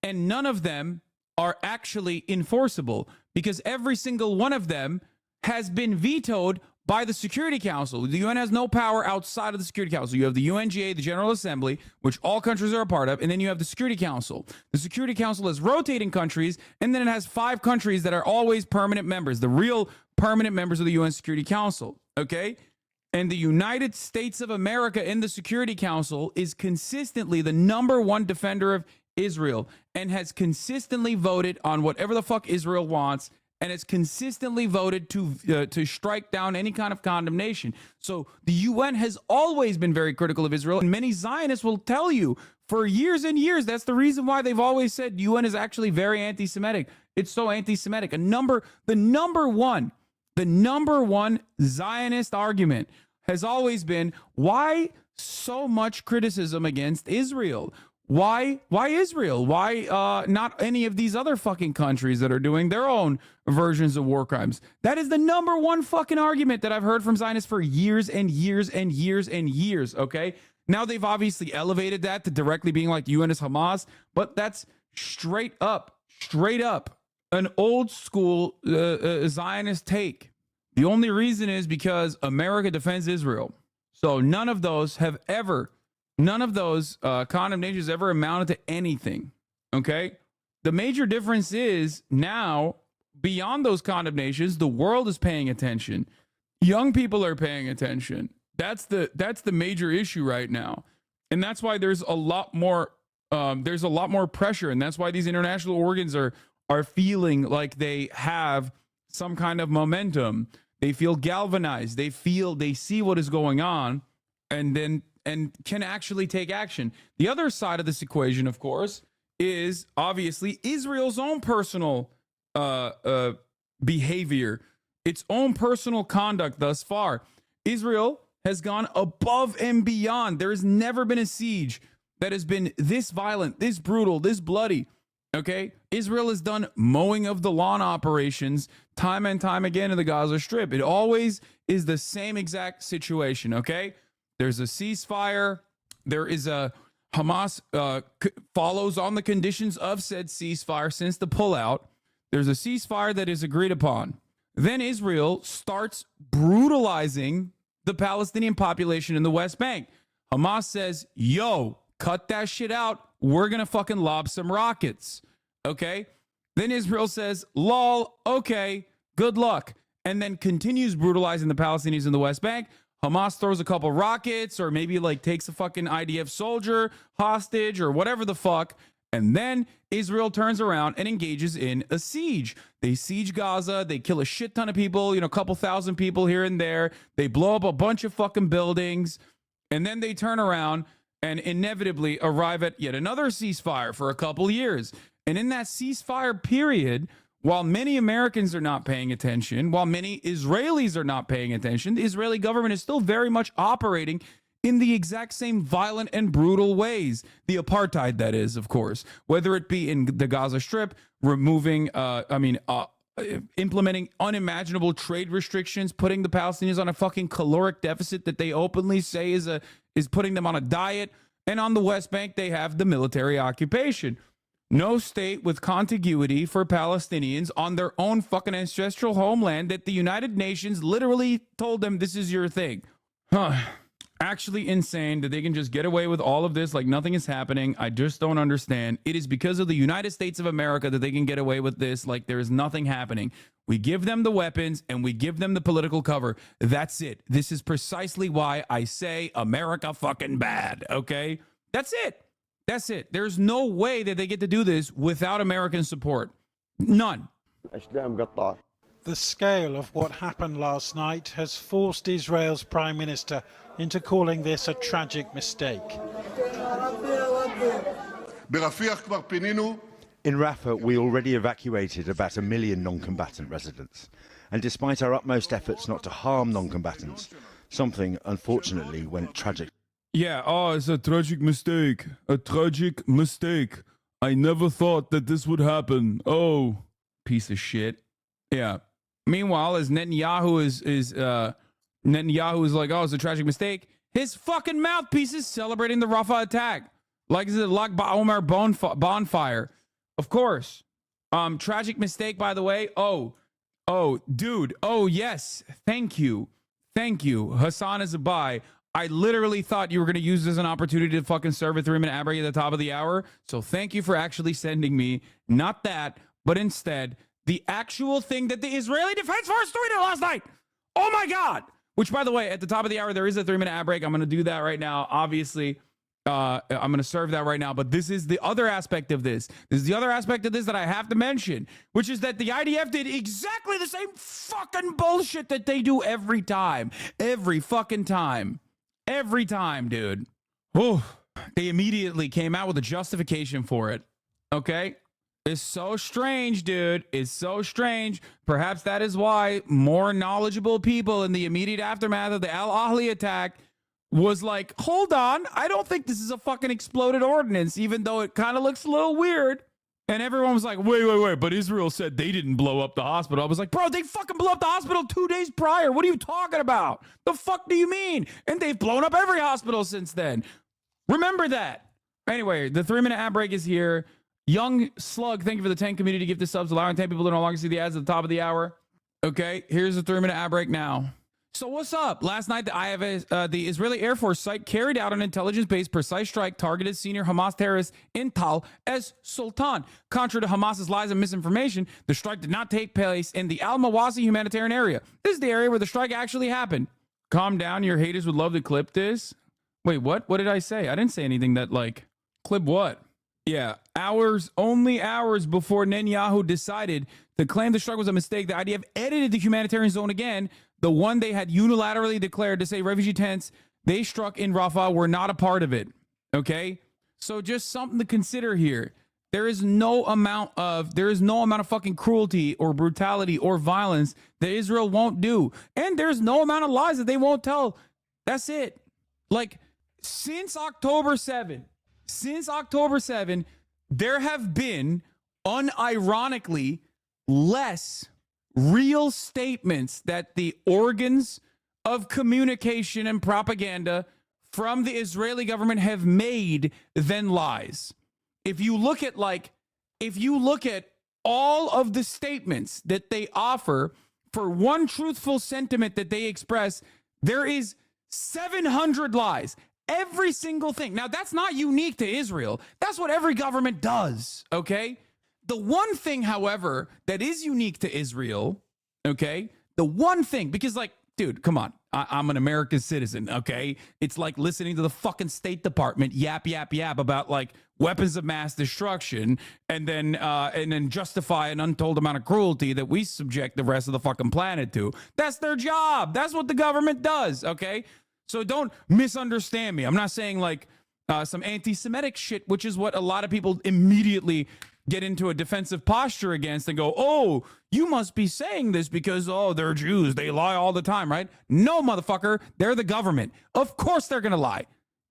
And none of them are actually enforceable because every single one of them has been vetoed by the Security Council. The UN has no power outside of the Security Council. You have the UNGA, the General Assembly, which all countries are a part of, and then you have the Security Council. The Security Council has rotating countries, and then it has 5 countries that are always permanent members, the real permanent members of the UN Security Council, okay? And the United States of America in the Security Council is consistently the #1 defender of Israel and has consistently voted on whatever the fuck Israel wants, and has consistently voted to strike down any kind of condemnation. So the UN has always been very critical of Israel, and many Zionists will tell you for years and years that's the reason why they've always said UN is actually very anti-Semitic. It's so anti-Semitic. The number one Zionist argument has always been, why so much criticism against Israel? Why Israel? Why not any of these other fucking countries that are doing their own versions of war crimes? That is the #1 fucking argument that I've heard from Zionists for years and years and years and years, okay? Now they've obviously elevated that to directly being like UN is Hamas, but that's straight up an old school Zionist take. The only reason is because America defends Israel. So none of those condemnations ever amounted to anything, okay? The major difference is now, beyond those condemnations, the world is paying attention. Young people are paying attention. That's the major issue right now. And that's why there's a lot more pressure, and that's why these international organs are feeling like they have some kind of momentum. They feel galvanized. They see what is going on, and can actually take action. The other side of this equation, of course, is obviously Israel's own personal behavior, its own personal conduct thus far. Israel has gone above and beyond. There has never been a siege that has been this violent, this brutal, this bloody. Okay, Israel has done mowing of the lawn operations time and time again in the Gaza Strip. It always is the same exact situation. Okay, there's a ceasefire. There is a Hamas follows on the conditions of said ceasefire since the pullout. There's a ceasefire that is agreed upon. Then Israel starts brutalizing the Palestinian population in the West Bank. Hamas says, yo, cut that shit out. We're going to fucking lob some rockets. Okay? Then Israel says, lol, okay, good luck. And then continues brutalizing the Palestinians in the West Bank. Hamas throws a couple rockets or maybe like takes a fucking IDF soldier hostage or whatever the fuck. And then Israel turns around and engages in a siege. They siege Gaza. They kill a shit ton of people, a couple thousand people here and there. They blow up a bunch of fucking buildings. And then they turn around and inevitably arrive at yet another ceasefire for a couple years. And in that ceasefire period, while many Americans are not paying attention, while many Israelis are not paying attention, the Israeli government is still very much operating in the exact same violent and brutal ways. The apartheid, that is, of course, whether it be in the Gaza Strip, implementing unimaginable trade restrictions, putting the Palestinians on a fucking caloric deficit that they openly say is putting them on a diet. And on the West Bank, they have the military occupation. No state with contiguity for Palestinians on their own fucking ancestral homeland that the United Nations literally told them this is your thing. Actually insane that they can just get away with all of this like nothing is happening. I just don't understand. It is because of the United States of America that they can get away with this like there is nothing happening. We give them the weapons and we give them the political cover. That's it. This is precisely why I say America fucking bad, okay? That's it. That's it. There's no way that they get to do this without American support. None. The scale of what happened last night has forced Israel's Prime Minister into calling this a tragic mistake. In Rafah, we already evacuated about 1 million non-combatant residents. And despite our utmost efforts not to harm non-combatants, something unfortunately went tragic. Yeah, it's a tragic mistake. A tragic mistake. I never thought that this would happen. Oh, piece of shit. Yeah. Meanwhile, as Netanyahu is like, oh, it's a tragic mistake, his fucking mouthpiece is celebrating the Rafah attack. Like is it Lag Baomer bonfire? Of course. Tragic mistake, by the way. Oh, dude. Oh, yes. Thank you. HasanAbi. I literally thought you were going to use this as an opportunity to fucking serve a 3-minute ad break at the top of the hour. So thank you for actually sending me, not that, but instead, the actual thing that the Israeli Defense Force tweeted last night. Oh my God. Which, by the way, at the top of the hour, there is a 3-minute ad break. I'm going to do that right now. Obviously, I'm going to serve that right now. But this is the other aspect of this. This is the other aspect of this that I have to mention, which is that the IDF did exactly the same fucking bullshit that they do every time. Every fucking time. Every time, dude. Oh, they immediately came out with a justification for it. Okay? It's so strange, dude. It's so strange. Perhaps that is why more knowledgeable people in the immediate aftermath of the Al Ahly attack was like, hold on, I don't think this is a fucking exploded ordnance, even though it kind of looks a little weird. And everyone was like, wait, but Israel said they didn't blow up the hospital. I was like, bro, they fucking blew up the hospital 2 days prior. What are you talking about? The fuck do you mean? And they've blown up every hospital since then. Remember that. Anyway, the 3-minute ad break is here. Young Slug, thank you for the 10 community gift subs, allowing 10 people to no longer see the ads at the top of the hour. Okay, here's the 3-minute ad break now. So what's up? Last night, the Israeli Air Force site carried out an intelligence-based precise strike targeted senior Hamas terrorist Intal as Sultan. Contrary to Hamas's lies and misinformation, the strike did not take place in the Al-Mawasi humanitarian area. This is the area where the strike actually happened. Calm down. Your haters would love to clip this. Wait, what? What did I say? I didn't say anything that, like, clip what? Yeah, only hours before Netanyahu decided to claim the strike was a mistake, the IDF edited the humanitarian zone again. The one they had unilaterally declared to say refugee tents they struck in Rafah were not a part of it. Okay? So just something to consider here. There is no amount of fucking cruelty or brutality or violence that Israel won't do. And there's no amount of lies that they won't tell. That's it. Like, since October 7, there have been, unironically, less real statements that the organs of communication and propaganda from the Israeli government have made than lies. If you look at all of the statements that they offer for one truthful sentiment that they express, there is 700 lies. Every single thing. Now, that's not unique to Israel. That's what every government does, okay? The one thing, however, that is unique to Israel, okay? The one thing, because, like, dude, come on. I'm an American citizen, okay? It's like listening to the fucking State Department yap about, like, weapons of mass destruction and then justify an untold amount of cruelty that we subject the rest of the fucking planet to. That's their job. That's what the government does, okay? So don't misunderstand me. I'm not saying like some anti-Semitic shit, which is what a lot of people immediately get into a defensive posture against and go, oh, you must be saying this because, oh, they're Jews. They lie all the time, right? No, motherfucker. They're the government. Of course they're going to lie.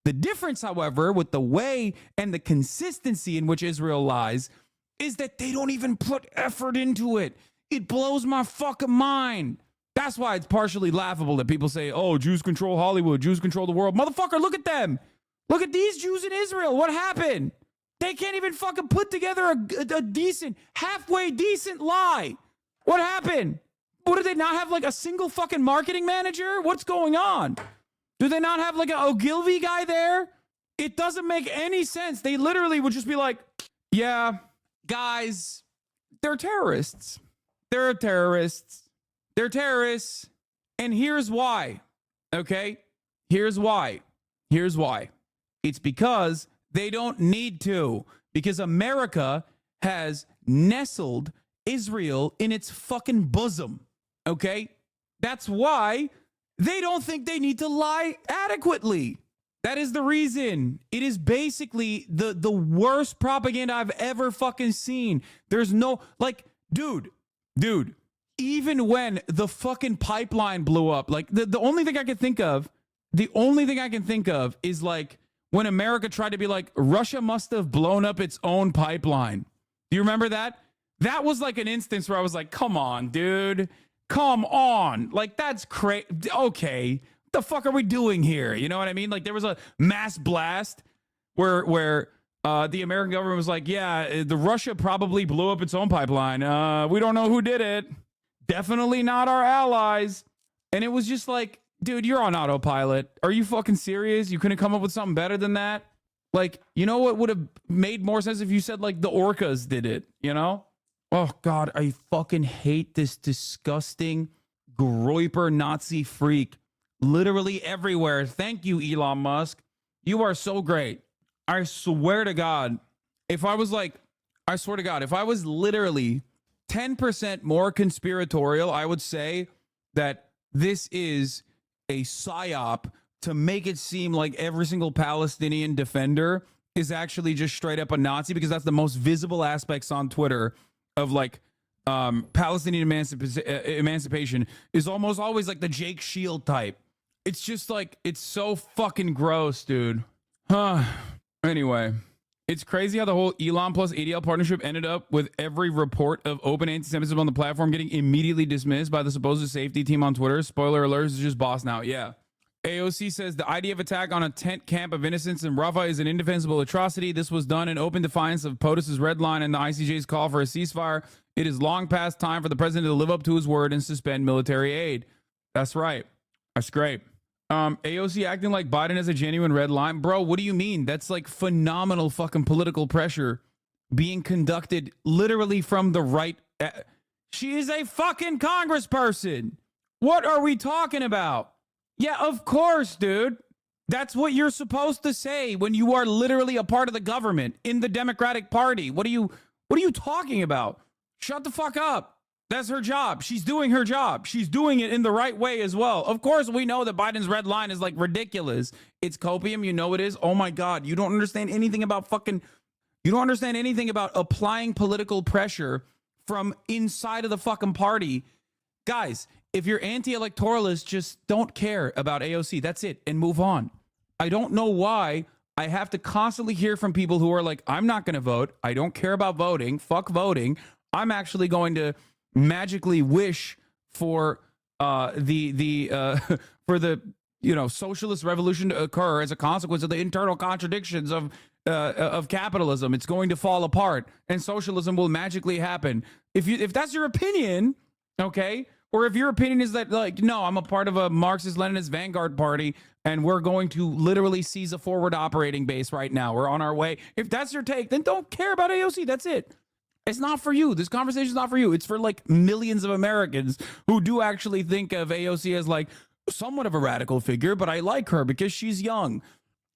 The difference, however, with the way and the consistency in which Israel lies is that they don't even put effort into it. It blows my fucking mind. That's why it's partially laughable that people say, oh, Jews control Hollywood, Jews control the world. Motherfucker, look at them. Look at these Jews in Israel. What happened? They can't even fucking put together a decent, halfway decent lie. What happened? What, do they not have like a single fucking marketing manager? What's going on? Do they not have like an Ogilvy guy there? It doesn't make any sense. They literally would just be like, yeah, guys, they're terrorists. They're terrorists. They're terrorists. And here's why. Okay? Here's why. Here's why. It's because they don't need to. Because America has nestled Israel in its fucking bosom. Okay? That's why they don't think they need to lie adequately. That is the reason. It is basically the worst propaganda I've ever fucking seen. There's no, like, dude, even when the fucking pipeline blew up, like the only thing I can think of is like when America tried to be like, Russia must have blown up its own pipeline. Do you remember that? That was like an instance where I was like, come on, dude. Come on. Like, that's crazy. Okay. What the fuck are we doing here? You know what I mean? Like, there was a mass blast where the American government was like, yeah, the Russia probably blew up its own pipeline. We don't know who did it. Definitely not our allies. And it was just like, dude, you're on autopilot. Are you fucking serious? You couldn't come up with something better than that? Like, you know what would have made more sense if you said, like, the orcas did it, you know? Oh, God, I fucking hate this disgusting groiper Nazi freak literally everywhere. Thank you, Elon Musk. You are so great. I swear to God, if I was like, I swear to God, if I was literally 10% more conspiratorial, I would say that this is a psyop to make it seem like every single Palestinian defender is actually just straight up a Nazi, because that's the most visible aspects on Twitter of like Palestinian emancipation is almost always like the Jake Shield type. It's just like, it's so fucking gross, dude. Anyway, it's crazy how the whole Elon plus ADL partnership ended up with every report of open anti-Semitism on the platform getting immediately dismissed by the supposed safety team on Twitter. Spoiler alert, is just boss now. Yeah. AOC says the IDF attack on a tent camp of innocents in Rafah is an indefensible atrocity. This was done in open defiance of POTUS's red line and the ICJ's call for a ceasefire. It is long past time for the president to live up to his word and suspend military aid. That's right. That's great. AOC acting like Biden has a genuine red line. Bro, what do you mean? That's like phenomenal fucking political pressure being conducted literally from the right. She is a fucking congressperson. What are we talking about? Yeah, of course, dude. That's what you're supposed to say when you are literally a part of the government in the Democratic Party. What are you talking about? Shut the fuck up. That's her job. She's doing her job. She's doing it in the right way as well. Of course, we know that Biden's red line is like ridiculous. It's copium. You know it is. Oh my God. You don't understand anything about you don't understand anything about applying political pressure from inside of the fucking party. Guys, if you're anti-electoralist, just don't care about AOC. That's it. And move on. I don't know why I have to constantly hear from people who are like, I'm not going to vote. I don't care about voting. Fuck voting. I'm actually going to magically wish for for the socialist revolution to occur as a consequence of the internal contradictions of capitalism. It's going to fall apart and socialism will magically happen. If that's your opinion, okay, or if your opinion is that, like, no, I'm a part of a Marxist-Leninist vanguard party and we're going to literally seize a forward operating base right now, we're on our way. If that's your take, then don't care about AOC. That's it. It's not for you. This conversation is not for you. It's for like millions of Americans who do actually think of AOC as like somewhat of a radical figure, but I like her because she's young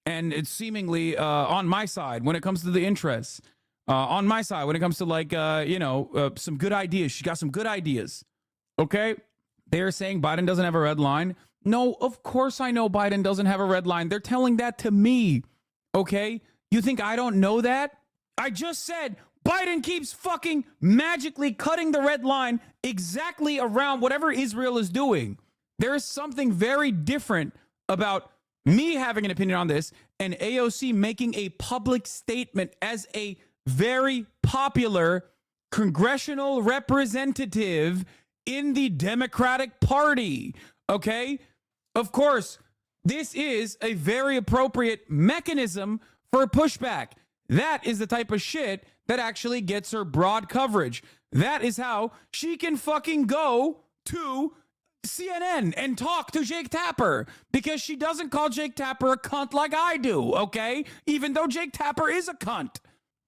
and it's seemingly on my side when it comes to the interests, on my side when it comes to like, some good ideas. She got some good ideas. Okay. They're saying Biden doesn't have a red line. No, of course I know Biden doesn't have a red line. They're telling that to me. Okay. You think I don't know that? I just said Biden keeps fucking magically cutting the red line exactly around whatever Israel is doing. There is something very different about me having an opinion on this and AOC making a public statement as a very popular congressional representative in the Democratic Party. Okay? Of course, this is a very appropriate mechanism for pushback. That is the type of shit that actually gets her broad coverage. That is how she can fucking go to CNN and talk to Jake Tapper, because she doesn't call Jake Tapper a cunt like I do, okay? Even though Jake Tapper is a cunt.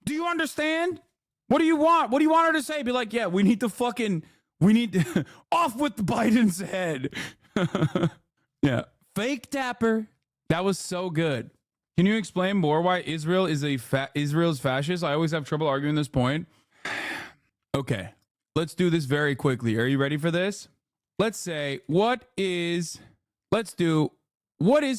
Do you understand? What do you want? What do you want her to say? Be like, yeah, we need to off with Biden's head. Yeah. Fake Tapper. That was so good. Can you explain more why Israel is Israel's fascist? I always have trouble arguing this point. Okay, let's do this very quickly. Are you ready for this? Let's say, what is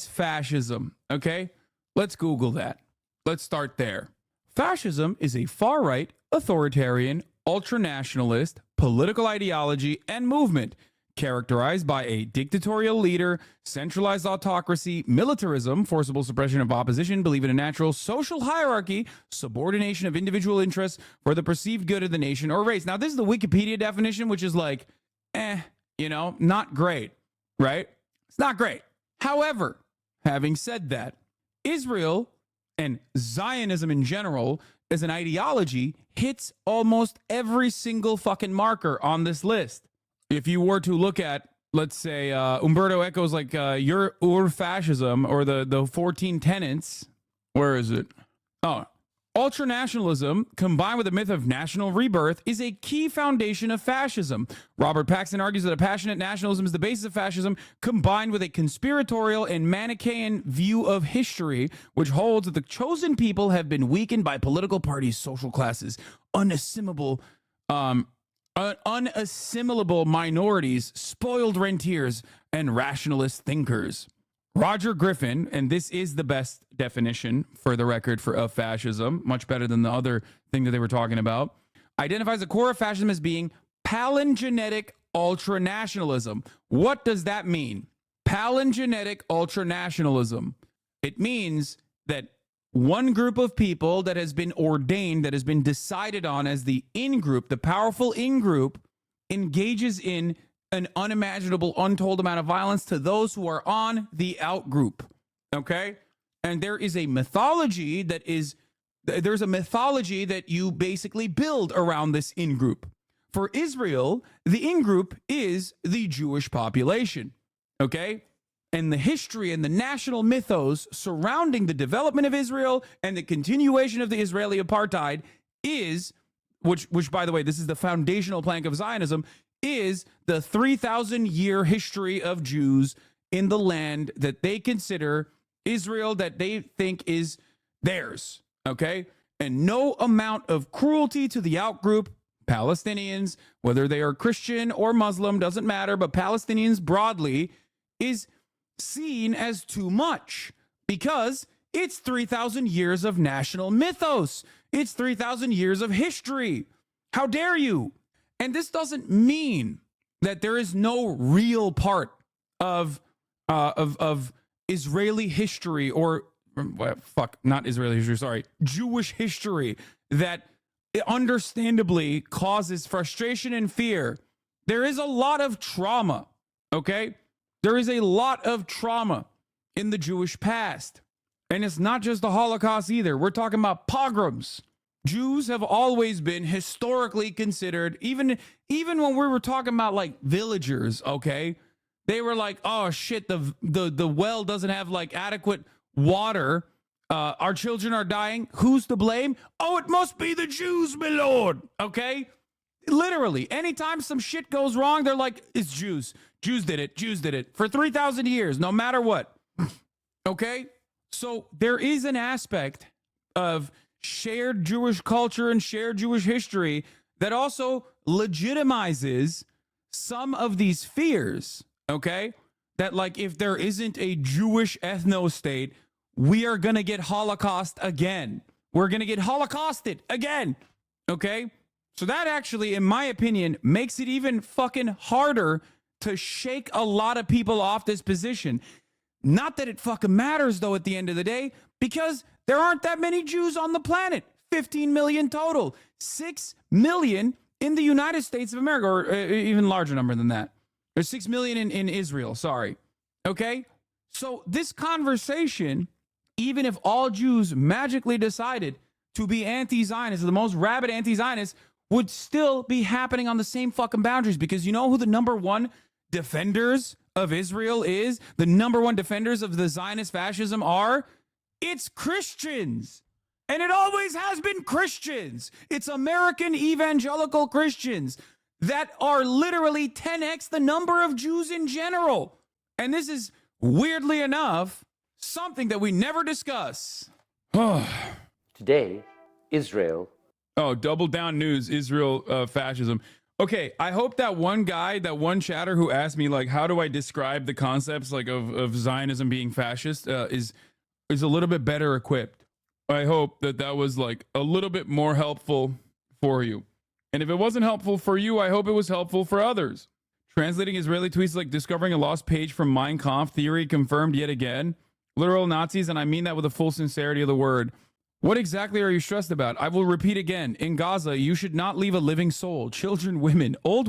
fascism? Okay, let's Google that. Let's start there. Fascism is a far-right, authoritarian, ultranationalist, political ideology and movement characterized by a dictatorial leader, centralized autocracy, militarism, forcible suppression of opposition, belief in a natural social hierarchy, subordination of individual interests for the perceived good of the nation or race. Now, this is the Wikipedia definition, which is like, not great, right? It's not great. However, having said that, Israel and Zionism in general as an ideology hits almost every single fucking marker on this list. If you were to look at, let's say, Umberto Eco's like your fascism or the 14 tenets, where is it? Oh, ultranationalism combined with the myth of national rebirth is a key foundation of fascism. Robert Paxton argues that a passionate nationalism is the basis of fascism, combined with a conspiratorial and Manichaean view of history, which holds that the chosen people have been weakened by political parties, social classes, unassimilable minorities, spoiled rentiers, and rationalist thinkers. Roger Griffin, and this is the best definition for the record of fascism, much better than the other thing that they were talking about, identifies the core of fascism as being palingenetic ultranationalism. What does that mean? Palingenetic ultranationalism. It means that one group of people that has been ordained, that has been decided on as the in-group, the powerful in-group, engages in an unimaginable, untold amount of violence to those who are on the out-group, okay? And there is a mythology that you basically build around this in-group. For Israel, the in-group is the Jewish population, okay? And the history and the national mythos surrounding the development of Israel and the continuation of the Israeli apartheid is, which by the way, this is the foundational plank of Zionism, is the 3,000-year history of Jews in the land that they consider Israel, that they think is theirs, okay? And no amount of cruelty to the outgroup, Palestinians, whether they are Christian or Muslim, doesn't matter, but Palestinians broadly, is seen as too much because it's 3,000 years of national mythos. It's 3,000 years of history. How dare you? And this doesn't mean that there is no real part of Israeli history or not Israeli history, sorry, Jewish history that understandably causes frustration and fear. There is a lot of trauma, okay? There is a lot of trauma in the Jewish past. And it's not just the Holocaust either. We're talking about pogroms. Jews have always been historically considered, even when we were talking about like villagers, okay? They were like, oh shit, the well doesn't have like adequate water. Our children are dying. Who's to blame? Oh, it must be the Jews, my lord. Okay? Literally, anytime some shit goes wrong, they're like, it's Jews. Jews did it. Jews did it. For 3,000 years, no matter what. Okay? So there is an aspect of shared Jewish culture and shared Jewish history that also legitimizes some of these fears, okay? That like if there isn't a Jewish ethno-state, we are going to get Holocaust again. We're going to get Holocausted again, okay? So that actually, in my opinion, makes it even fucking harder to shake a lot of people off this position. Not that it fucking matters, though, at the end of the day, because there aren't that many Jews on the planet. 15 million total. 6 million in the United States of America, or even larger number than that. There's 6 million in Israel, sorry. Okay? So this conversation, even if all Jews magically decided to be anti-Zionists, the most rabid anti-Zionists, would still be happening on the same fucking boundaries, because you know who the number one defenders of Israel is? The number one defenders of the Zionist fascism are? It's Christians. And it always has been Christians. It's American evangelical Christians that are literally 10x the number of Jews in general. And this is, weirdly enough, something that we never discuss. Today, Israel. Oh, double down news, Israel fascism. Okay, I hope that one guy, that one chatter who asked me, like, how do I describe the concepts like of Zionism being fascist is a little bit better equipped. I hope that was like a little bit more helpful for you. And if it wasn't helpful for you, I hope it was helpful for others. Translating Israeli tweets like discovering a lost page from Mein Kampf theory confirmed yet again. Literal Nazis, and I mean that with the full sincerity of the word. What exactly are you stressed about? I will repeat again. In Gaza, you should not leave a living soul. Children, women, old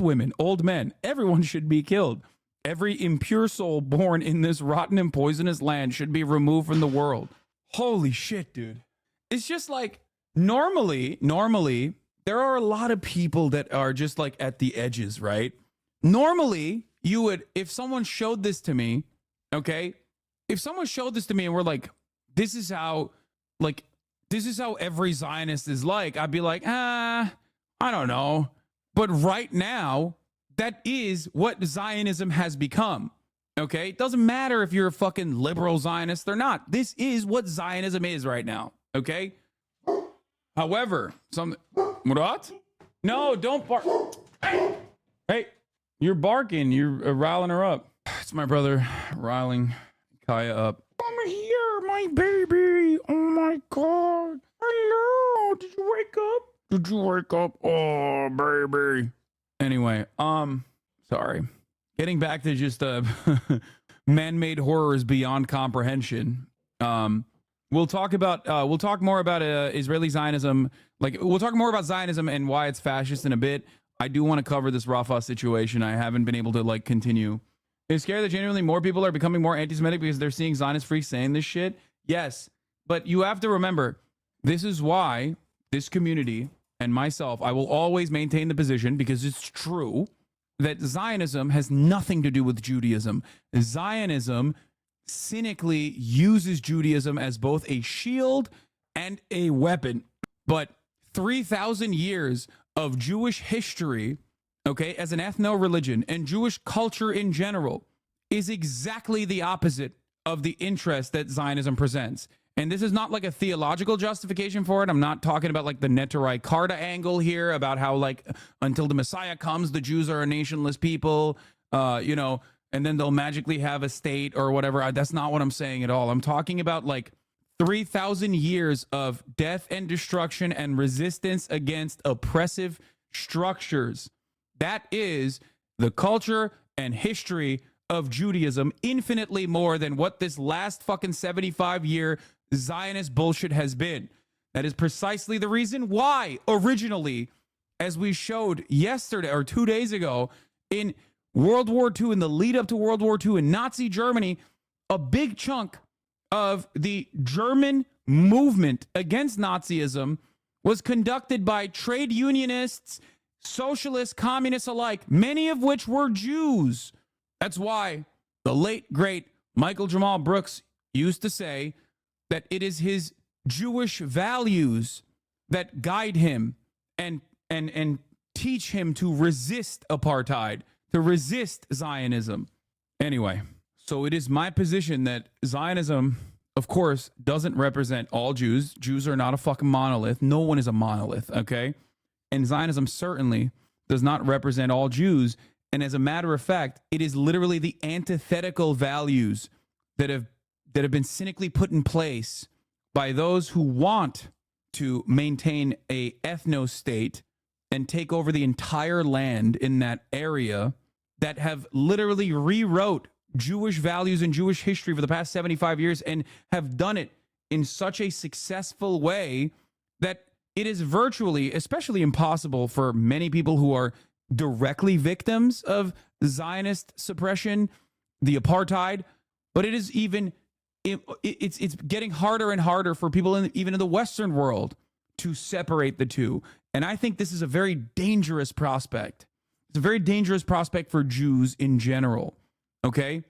men. Everyone should be killed. Every impure soul born in this rotten and poisonous land should be removed from the world. Holy shit, dude. It's just like normally, there are a lot of people that are just like at the edges, right? Normally, you would, if someone showed this to me, okay? If someone showed this to me and we're like, this is how every Zionist is like, I'd be like, I don't know. But right now, that is what Zionism has become. Okay? It doesn't matter if you're a fucking liberal Zionist or not. This is what Zionism is right now. Okay? However, what? No, don't bark. Hey, you're barking. You're riling her up. It's my brother riling Kaya up. I'm here, my baby. Oh my God. Hello. Did you wake up? Did you wake up? Oh, baby. Anyway, sorry. Getting back to just man-made horrors beyond comprehension. We'll talk more about Israeli Zionism. We'll talk more about Zionism and why it's fascist in a bit. I do want to cover this RAFAH situation. I haven't been able to continue. It's scary that genuinely more people are becoming more anti-Semitic because they're seeing Zionist freaks saying this shit. Yes, but you have to remember, this is why this community and myself, I will always maintain the position, because it's true, that Zionism has nothing to do with Judaism. Zionism cynically uses Judaism as both a shield and a weapon. But 3,000 years of Jewish history, okay, as an ethno-religion and Jewish culture in general is exactly the opposite of the interest that Zionism presents. And this is not like a theological justification for it. I'm not talking about the Neturei Karta angle here about how until the Messiah comes, the Jews are a nationless people, and then they'll magically have a state or whatever. That's not what I'm saying at all. I'm talking about 3,000 years of death and destruction and resistance against oppressive structures. That is the culture and history of Judaism, infinitely more than what this last fucking 75-year Zionist bullshit has been. That is precisely the reason why originally, as we showed yesterday or 2 days ago, in World War II, in the lead up to World War II in Nazi Germany, a big chunk of the German movement against Nazism was conducted by trade unionists, socialists, communists alike, many of which were Jews. That's why the late, great Michael Jamal Brooks used to say that it is his Jewish values that guide him and teach him to resist apartheid, to resist Zionism. Anyway, so it is my position that Zionism, of course, doesn't represent all Jews. Jews are not a fucking monolith. No one is a monolith, okay? And Zionism certainly does not represent all Jews. And as a matter of fact, it is literally the antithetical values that have been cynically put in place by those who want to maintain a ethno-state and take over the entire land in that area, that have literally rewrote Jewish values and Jewish history for the past 75 years and have done it in such a successful way that it is virtually, especially impossible for many people who are directly victims of Zionist suppression, the apartheid, but it is even, it's getting harder and harder for people even in the Western world to separate the two. And I think this is a very dangerous prospect. It's a very dangerous prospect for Jews in general, okay?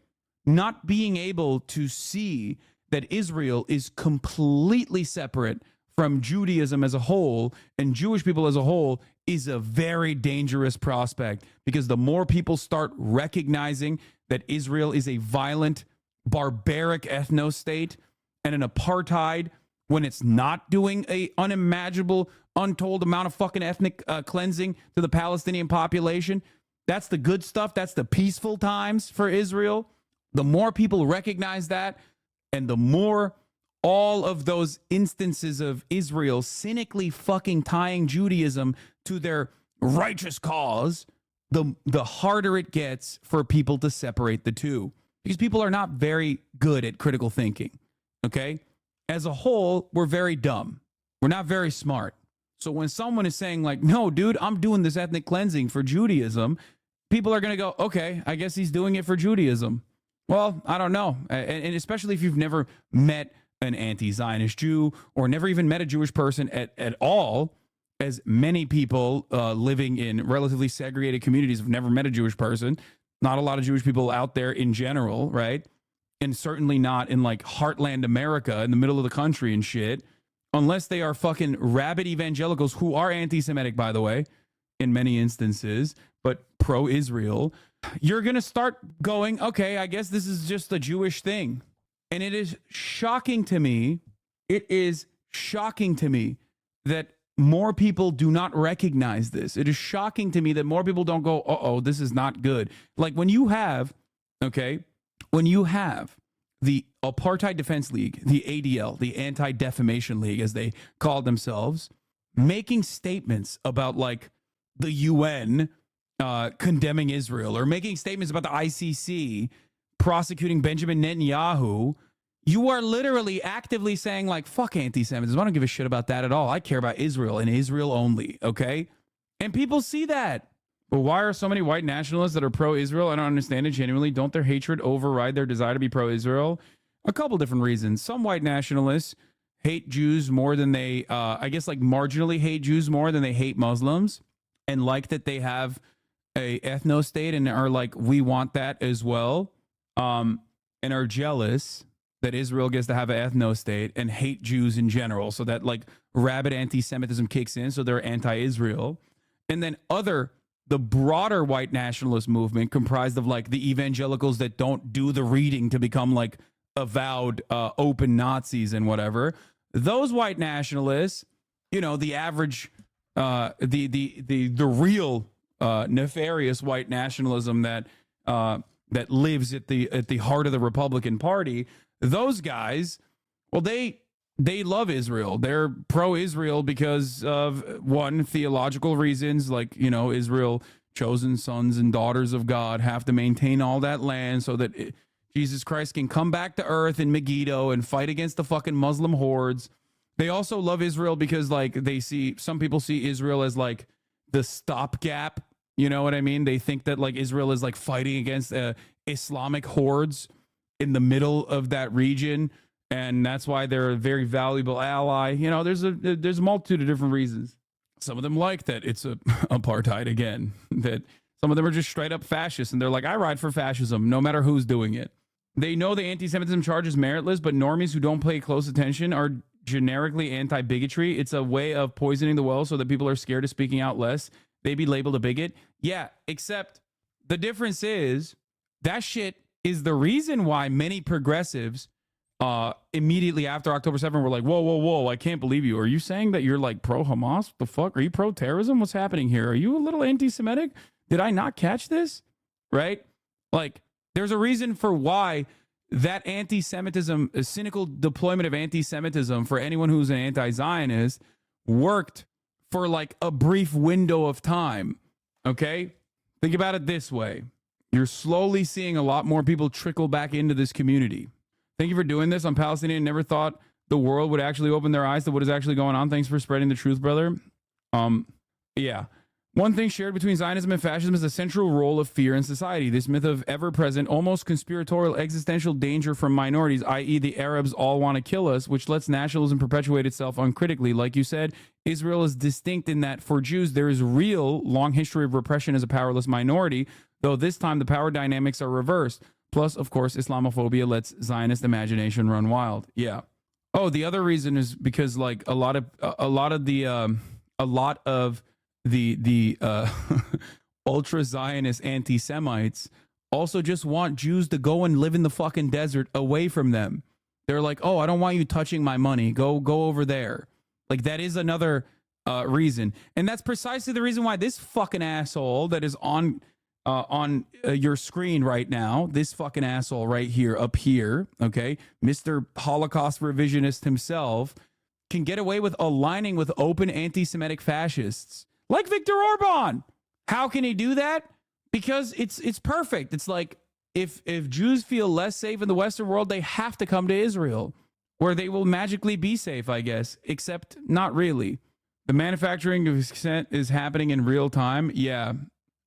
Not being able to see that Israel is completely separate from Judaism as a whole and Jewish people as a whole is a very dangerous prospect, because the more people start recognizing that Israel is a violent, barbaric ethno-state and an apartheid when it's not doing a unimaginable, untold amount of fucking ethnic cleansing to the Palestinian population, that's the good stuff. That's the peaceful times for Israel. The more people recognize that, and the more all of those instances of Israel cynically fucking tying Judaism to their righteous cause, the harder it gets for people to separate the two. Because people are not very good at critical thinking, okay? As a whole, we're very dumb. We're not very smart. So when someone is saying no, dude, I'm doing this ethnic cleansing for Judaism, people are going to go, okay, I guess he's doing it for Judaism. Well, I don't know. And especially if you've never met an anti-Zionist Jew or never even met a Jewish person at all, as many people living in relatively segregated communities have never met a Jewish person. Not a lot of Jewish people out there in general, right? And certainly not in like heartland America in the middle of the country and shit, unless they are fucking rabid evangelicals who are anti-Semitic, by the way, in many instances, but pro-Israel. You're going to start going, okay, I guess this is just a Jewish thing. And it is shocking to me. It is shocking to me that more people do not recognize this. It is shocking to me that more people don't go, uh-oh, this is not good. Like when you have, okay, when you have the Apartheid Defense League, the ADL, the Anti-Defamation League, as they call themselves, making statements about like the UN condemning Israel, or making statements about the ICC prosecuting Benjamin Netanyahu, you are literally actively saying like, fuck anti-Semitism. I don't give a shit about that at all. I care about Israel and Israel only, okay? And people see that. But why are so many white nationalists that are pro-Israel? I don't understand it genuinely. Don't their hatred override their desire to be pro-Israel? A couple different reasons. Some white nationalists hate Jews more than they, I guess like marginally hate Jews more than they hate Muslims, and like that they have a ethno-state and are like, we want that as well, and are jealous that Israel gets to have an ethno-state and hate Jews in general, so that like rabid anti-Semitism kicks in, so they're anti-Israel. And then the broader white nationalist movement, comprised of like the evangelicals that don't do the reading to become like avowed open Nazis and whatever, those white nationalists, you know, the average, the real nefarious white nationalism that lives at the heart of the Republican Party, those guys, well, they love Israel. They're pro-Israel because of, one, theological reasons, like, you know, Israel, chosen sons and daughters of God, have to maintain all that land so that Jesus Christ can come back to earth in Megiddo and fight against the fucking Muslim hordes. They also love Israel because, like, some people see Israel as like the stopgap. You know what I mean? They think that like Israel is like fighting against Islamic hordes in the middle of that region, and that's why they're a very valuable ally. You know, there's a multitude of different reasons. Some of them like that it's a apartheid again. That some of them are just straight up fascists, and they're like, I ride for fascism, no matter who's doing it. They know the anti-Semitism charge is meritless, but normies who don't pay close attention are generically anti-bigotry. It's a way of poisoning the well so that people are scared of speaking out less. They be labeled a bigot. Yeah, except the difference is that shit is the reason why many progressives immediately after October 7th were like, whoa, I can't believe you. Are you saying that you're like pro-Hamas? What the fuck? Are you pro-terrorism? What's happening here? Are you a little anti-Semitic? Did I not catch this? Right? Like, there's a reason for why that anti-Semitism, a cynical deployment of anti-Semitism for anyone who's an anti-Zionist, worked for like a brief window of time. Okay? Think about it this way. You're slowly seeing a lot more people trickle back into this community. Thank you for doing this. I'm Palestinian. Never thought the world would actually open their eyes to what is actually going on. Thanks for spreading the truth, brother. Yeah. One thing shared between Zionism and fascism is the central role of fear in society. This myth of ever-present, almost conspiratorial existential danger from minorities, i.e. the Arabs all want to kill us, which lets nationalism perpetuate itself uncritically. Like you said, Israel is distinct in that for Jews, there is real long history of repression as a powerless minority, though this time the power dynamics are reversed. Plus, of course, Islamophobia lets Zionist imagination run wild. Yeah. Oh, the other reason is because like a lot of the ultra Zionist anti-Semites also just want Jews to go and live in the fucking desert away from them. They're like, oh, I don't want you touching my money. Go over there. Like, that is another reason. And that's precisely the reason why this fucking asshole that is on your screen right now, this fucking asshole right here, up here, okay, Mr. Holocaust revisionist himself, can get away with aligning with open anti-Semitic fascists like Viktor Orban. How can he do that? Because it's perfect. It's like if Jews feel less safe in the Western world, they have to come to Israel, where they will magically be safe, I guess, except not really. The manufacturing of consent is happening in real time. Yeah.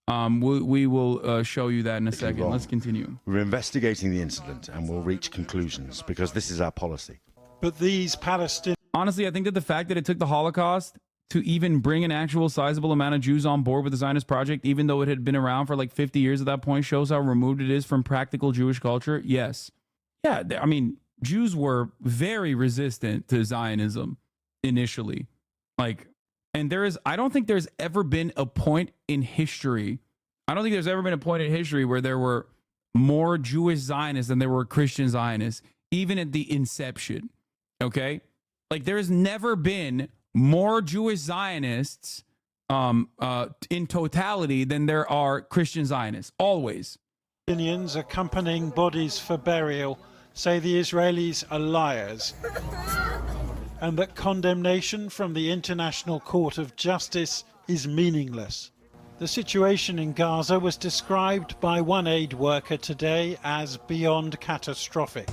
We will show you that in a second. Let's continue. We're investigating the incident and we'll reach conclusions because this is our policy. But these Palestinians... Honestly, I think that the fact that it took the Holocaust to even bring an actual sizable amount of Jews on board with the Zionist project, even though it had been around for like 50 years at that point, shows how removed it is from practical Jewish culture. Yes. Yeah, I mean, Jews were very resistant to Zionism initially. Like, and I don't think there's ever been a point in history. I don't think there's ever been a point in history where there were more Jewish Zionists than there were Christian Zionists, even at the inception. Okay? Like, there's never been more Jewish Zionists in totality than there are Christian Zionists. Always. Palestinians accompanying bodies for burial say the Israelis are liars, and that condemnation from the International Court of Justice is meaningless. The situation in Gaza was described by one aid worker today as beyond catastrophic,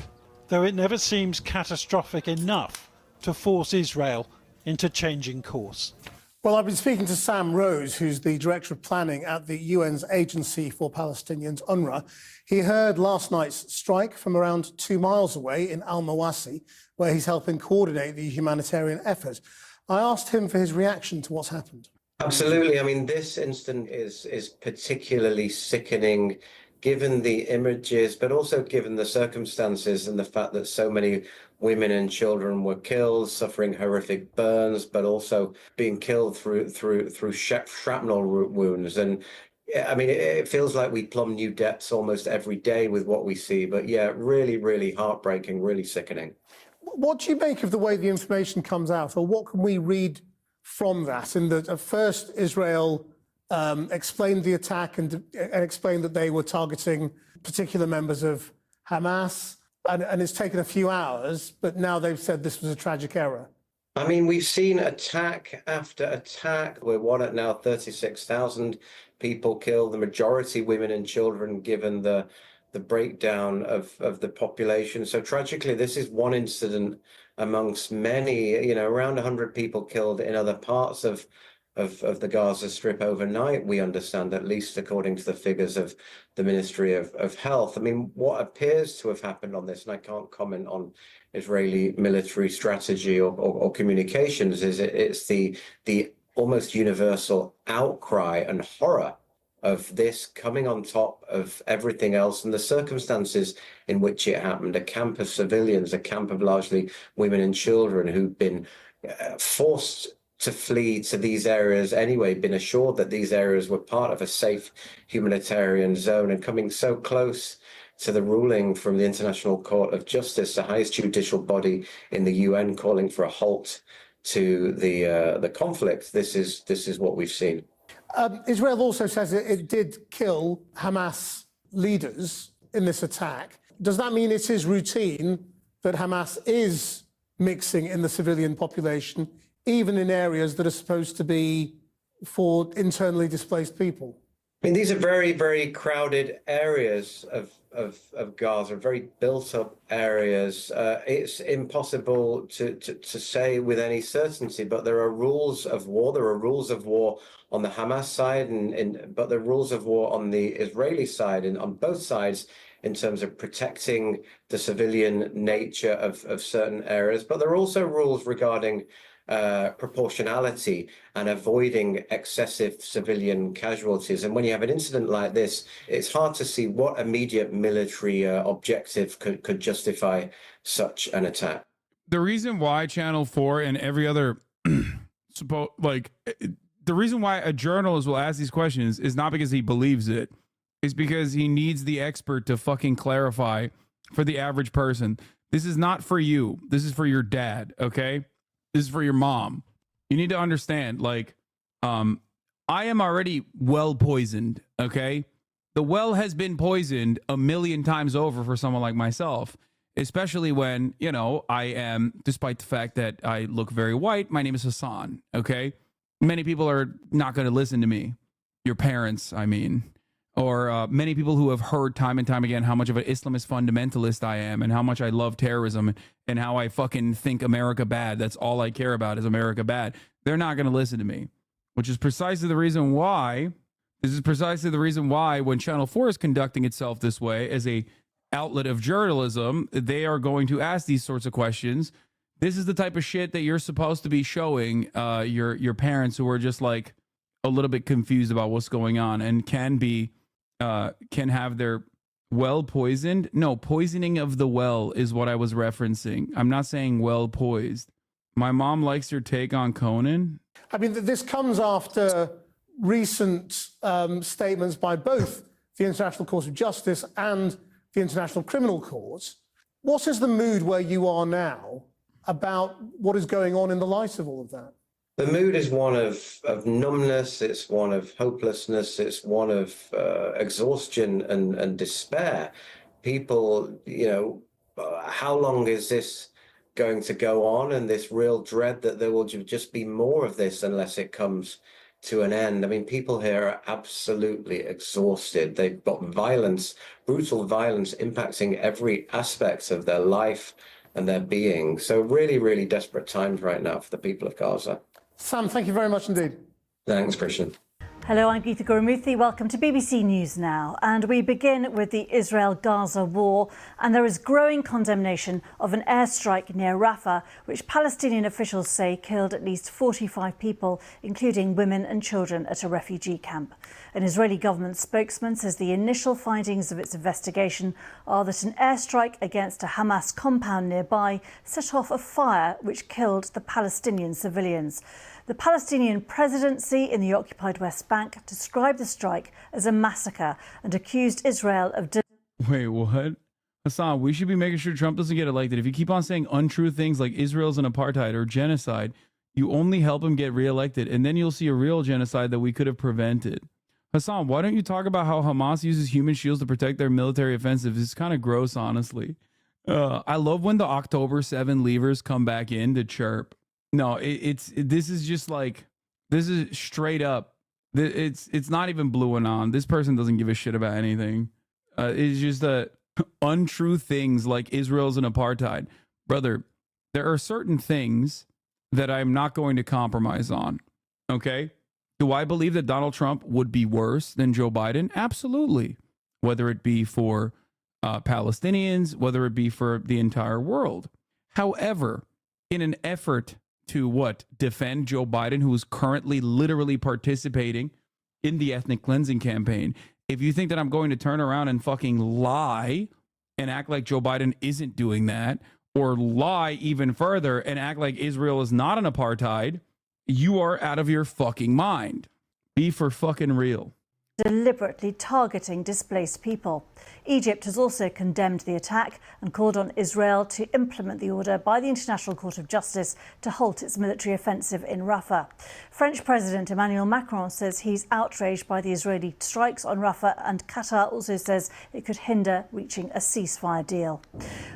though it never seems catastrophic enough to force Israel into changing course. Well, I've been speaking to Sam Rose, who's the Director of Planning at the UN's Agency for Palestinians, UNRWA. He heard last night's strike from around 2 miles away in Al-Mawasi, where he's helping coordinate the humanitarian effort. I asked him for his reaction to what's happened. Absolutely. I mean, this incident is particularly sickening, given the images, but also given the circumstances and the fact that so many women and children were killed, suffering horrific burns, but also being killed through shrapnel wounds. And I mean, it feels like we plumb new depths almost every day with what we see. But yeah, really, really heartbreaking, really sickening. What do you make of the way the information comes out, or what can we read from that? In that, at first, Israel explained the attack and explained that they were targeting particular members of Hamas, and it's taken a few hours, but now they've said this was a tragic error. I mean, we've seen attack after attack. We're at now 36,000 people killed, the majority women and children, given the breakdown of the population. So tragically, this is one incident amongst many, around 100 people killed in other parts of the Gaza Strip overnight, we understand, at least according to the figures of the Ministry of Health. I mean, what appears to have happened on this, and I can't comment on Israeli military strategy or communications, is it's the almost universal outcry and horror of this coming on top of everything else and the circumstances in which it happened. A camp of civilians, a camp of largely women and children who've been forced to flee to these areas anyway, been assured that these areas were part of a safe humanitarian zone, and coming so close to the ruling from the International Court of Justice, the highest judicial body in the UN, calling for a halt to the conflict. This is what we've seen. Israel also says it did kill Hamas leaders in this attack. Does that mean it is routine that Hamas is mixing in the civilian population, even in areas that are supposed to be for internally displaced people? I mean, these are very, very crowded areas of Gaza, very built-up areas. It's impossible to say with any certainty, but there are rules of war. There are rules of war on the Hamas side, but there are rules of war on the Israeli side, and on both sides, in terms of protecting the civilian nature of certain areas. But there are also rules regarding proportionality and avoiding excessive civilian casualties. And when you have an incident like this, it's hard to see what immediate military objective could justify such an attack. The reason why Channel 4 and every other the reason why a journalist will ask these questions is not because he believes it. It's because he needs the expert to fucking clarify for the average person. This is not for you. This is for your dad, okay? This is for your mom. You need to understand, I am already well poisoned, okay? The well has been poisoned 1,000,000 times over for someone like myself, especially when, I am, despite the fact that I look very white, my name is Hasan, okay? Many people are not going to listen to me. Your parents, I mean. Or many people who have heard time and time again how much of an Islamist fundamentalist I am and how much I love terrorism and how I fucking think America bad. That's all I care about is America bad. They're not going to listen to me, which is precisely the reason why. This is precisely the reason why when Channel 4 is conducting itself this way as a outlet of journalism, they are going to ask these sorts of questions This is the type of shit that you're supposed to be showing your parents who are just like a little bit confused about what's going on and can have their well poisoned. No, poisoning of the well is what I was referencing. I'm not saying well poised. My mom likes your take on Conan. I mean, this comes after recent statements by both the International Court of Justice and the International Criminal Court. What is the mood where you are now about what is going on in the light of all of that? The mood is one of numbness, it's one of hopelessness, it's one of exhaustion and despair. People, how long is this going to go on? And this real dread that there will just be more of this unless it comes to an end. I mean, people here are absolutely exhausted. They've got violence, brutal violence impacting every aspect of their life and their being. So really, really desperate times right now for the people of Gaza. Sam, thank you very much indeed. Thanks, Christian. Hello, I'm Geetha Gurumuthy. Welcome to BBC News Now. And we begin with the Israel-Gaza war. And there is growing condemnation of an airstrike near Rafah, which Palestinian officials say killed at least 45 people, including women and children at a refugee camp. An Israeli government spokesman says the initial findings of its investigation are that an airstrike against a Hamas compound nearby set off a fire which killed the Palestinian civilians. The Palestinian presidency in the occupied West Bank described the strike as a massacre and accused Israel of... Wait, what? Hassan, we should be making sure Trump doesn't get elected. If you keep on saying untrue things like Israel's an apartheid or genocide, you only help him get reelected, and then you'll see a real genocide that we could have prevented. Hassan, why don't you talk about how Hamas uses human shields to protect their military offensive? It's kind of gross, honestly. I love when the October 7 leavers come back in to chirp. No, this is just like, this is straight up. It's not even blue and on. This person doesn't give a shit about anything. It's just untrue things like Israel's an apartheid. Brother, there are certain things that I'm not going to compromise on. Okay? Do I believe that Donald Trump would be worse than Joe Biden? Absolutely. Whether it be for Palestinians, whether it be for the entire world. However, in an effort to defend Joe Biden, who is currently literally participating in the ethnic cleansing campaign, if you think that I'm going to turn around and fucking lie and act like Joe Biden isn't doing that, or lie even further and act like Israel is not an apartheid, you are out of your fucking mind. Be for fucking real. Deliberately targeting displaced people. Egypt has also condemned the attack and called on Israel to implement the order by the International Court of Justice to halt its military offensive in Rafah. French President Emmanuel Macron says he's outraged by the Israeli strikes on Rafah, and Qatar also says it could hinder reaching a ceasefire deal.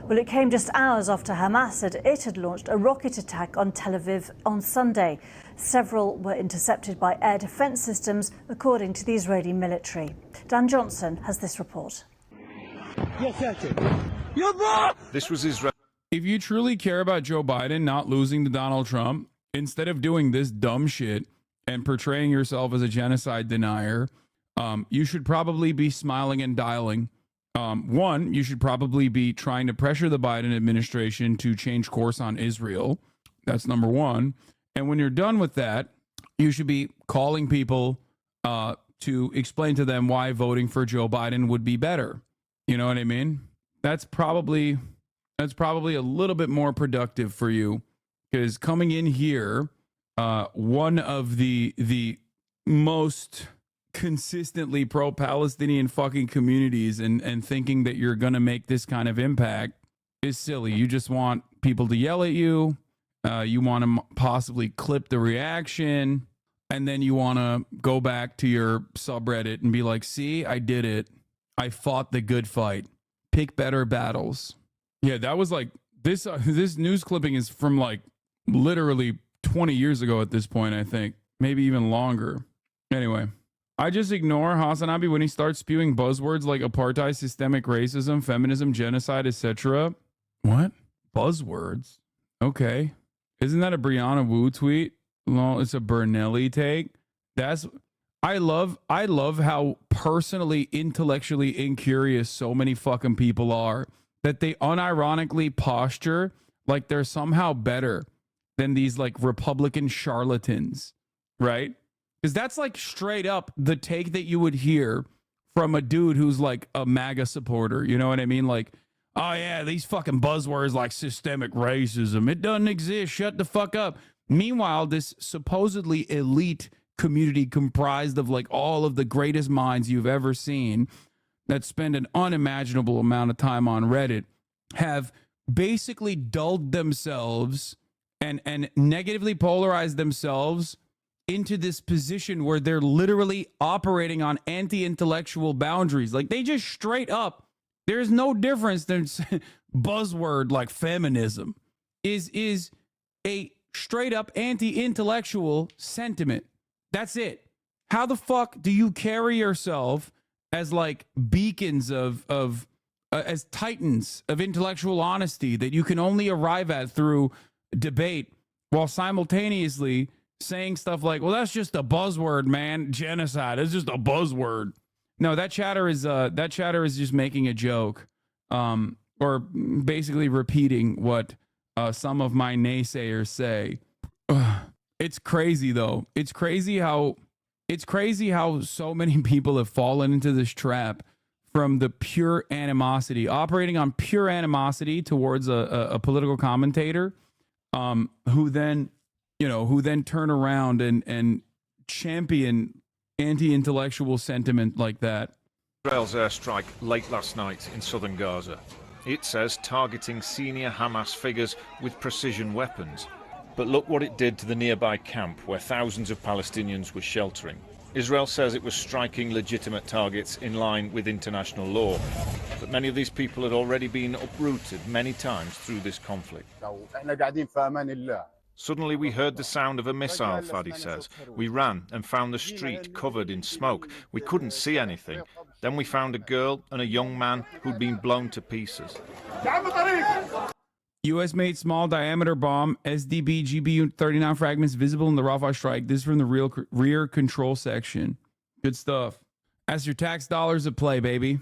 Well, it came just hours after Hamas said it had launched a rocket attack on Tel Aviv on Sunday. Several were intercepted by air defence systems, according to the Israeli military. Dan Johnson has this report. This was Israel. If you truly care about Joe Biden not losing to Donald Trump, instead of doing this dumb shit and portraying yourself as a genocide denier, you should probably be smiling and dialing. One, you should probably be trying to pressure the Biden administration to change course on Israel. That's number one. And when you're done with that, you should be calling people to explain to them why voting for Joe Biden would be better. You know what I mean? That's probably a little bit more productive for you, because coming in here, one of the most consistently pro-Palestinian fucking communities and thinking that you're going to make this kind of impact is silly. You just want people to yell at you. You want to possibly clip the reaction, and then you want to go back to your subreddit and be like, see, I did it. I fought the good fight. Pick better battles. Yeah, that was like, this news clipping is from like literally 20 years ago at this point, I think. Maybe even longer. Anyway, I just ignore HasanAbi when he starts spewing buzzwords like apartheid, systemic racism, feminism, genocide, etc. What? Buzzwords? Okay. Isn't that a Brianna Wu tweet? No, it's a Bernelli take. I love how personally, intellectually incurious so many fucking people are, that they unironically posture like they're somehow better than these like Republican charlatans, right? Because that's like straight up the take that you would hear from a dude who's like a MAGA supporter. You know what I mean? Like, oh yeah, these fucking buzzwords like systemic racism, it doesn't exist. Shut the fuck up. Meanwhile, this supposedly elite community comprised of like all of the greatest minds you've ever seen that spend an unimaginable amount of time on Reddit have basically dulled themselves and negatively polarized themselves into this position where they're literally operating on anti-intellectual boundaries. Like they just straight up, there's no difference than buzzword like feminism is a straight up anti-intellectual sentiment. That's it. How the fuck do you carry yourself as like beacons of as titans of intellectual honesty that you can only arrive at through debate, while simultaneously saying stuff like, well, that's just a buzzword, man. Genocide is just a buzzword. No, that chatter is just making a joke, or basically repeating what some of my naysayers say. It's crazy though. It's crazy how so many people have fallen into this trap from the pure animosity, operating on pure animosity towards a political commentator, who then turn around and champion anti-intellectual sentiment like that. Israel's airstrike late last night in southern Gaza. It says targeting senior Hamas figures with precision weapons. But look what it did to the nearby camp where thousands of Palestinians were sheltering. Israel says it was striking legitimate targets in line with international law. But many of these people had already been uprooted many times through this conflict. Suddenly we heard the sound of a missile, Fadi says. We ran and found the street covered in smoke. We couldn't see anything. Then we found a girl and a young man who'd been blown to pieces. U.S.-made small diameter bomb, SDB GBU 39 fragments visible in the RAFAH strike. This is from the rear control section. Good stuff. That's your tax dollars at play, baby.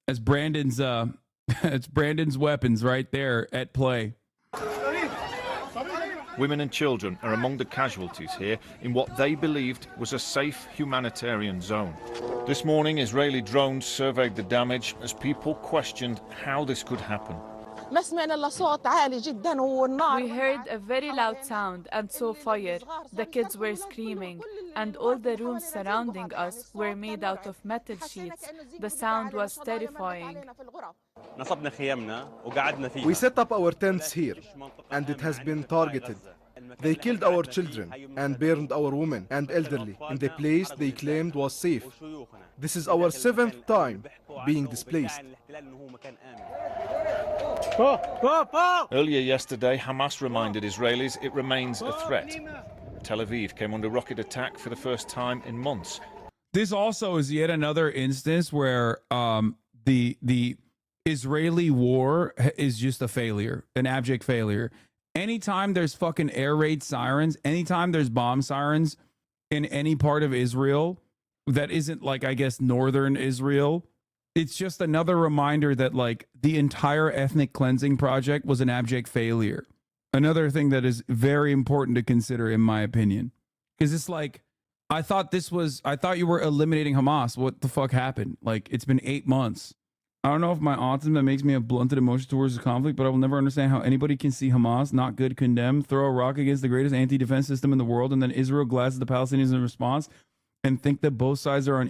That's Brandon's it's Brandon's weapons right there at play. Women and children are among the casualties here in what they believed was a safe humanitarian zone. This morning, Israeli drones surveyed the damage as people questioned how this could happen. We heard a very loud sound and saw fire. The kids were screaming, and all the rooms surrounding us were made out of metal sheets. The sound was terrifying. We set up our tents here, and it has been targeted. They killed our children and burned our women and elderly in the place they claimed was safe. This is our 7th time being displaced. Earlier yesterday, Hamas reminded Israelis it remains a threat. Tel Aviv came under rocket attack for the first time in months. This also is yet another instance where the Israeli war is just a failure, an abject failure. Anytime there's fucking air raid sirens, anytime there's bomb sirens in any part of Israel that isn't like, I guess, northern Israel, it's just another reminder that like the entire ethnic cleansing project was an abject failure. Another thing that is very important to consider, in my opinion, because it's like, I thought you were eliminating Hamas. What the fuck happened? Like, it's been 8 months. I don't know if my autism that makes me have blunted emotions towards the conflict, but I will never understand how anybody can see Hamas, not good, condemn, throw a rock against the greatest anti-defense system in the world, and then Israel glasses the Palestinians in response and think that both sides are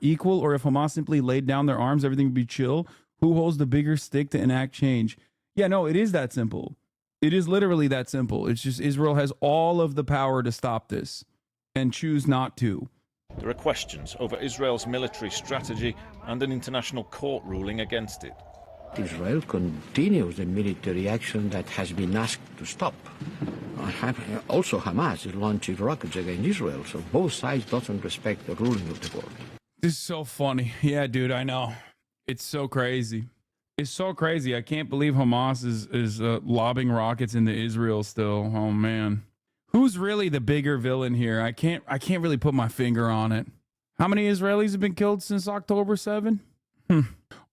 equal, or if Hamas simply laid down their arms, everything would be chill. Who holds the bigger stick to enact change? Yeah, no, it is that simple. It is literally that simple. It's just Israel has all of the power to stop this and choose not to. There are questions over Israel's military strategy and an international court ruling against it. Israel continues the military action that has been asked to stop. Also, Hamas is launching rockets against Israel, so both sides don't respect the ruling of the court. This is so funny. Yeah, dude, I know. It's so crazy. It's so crazy. I can't believe Hamas is lobbing rockets into Israel still. Oh, man. Who's really the bigger villain here? I can't really put my finger on it. How many Israelis have been killed since October 7?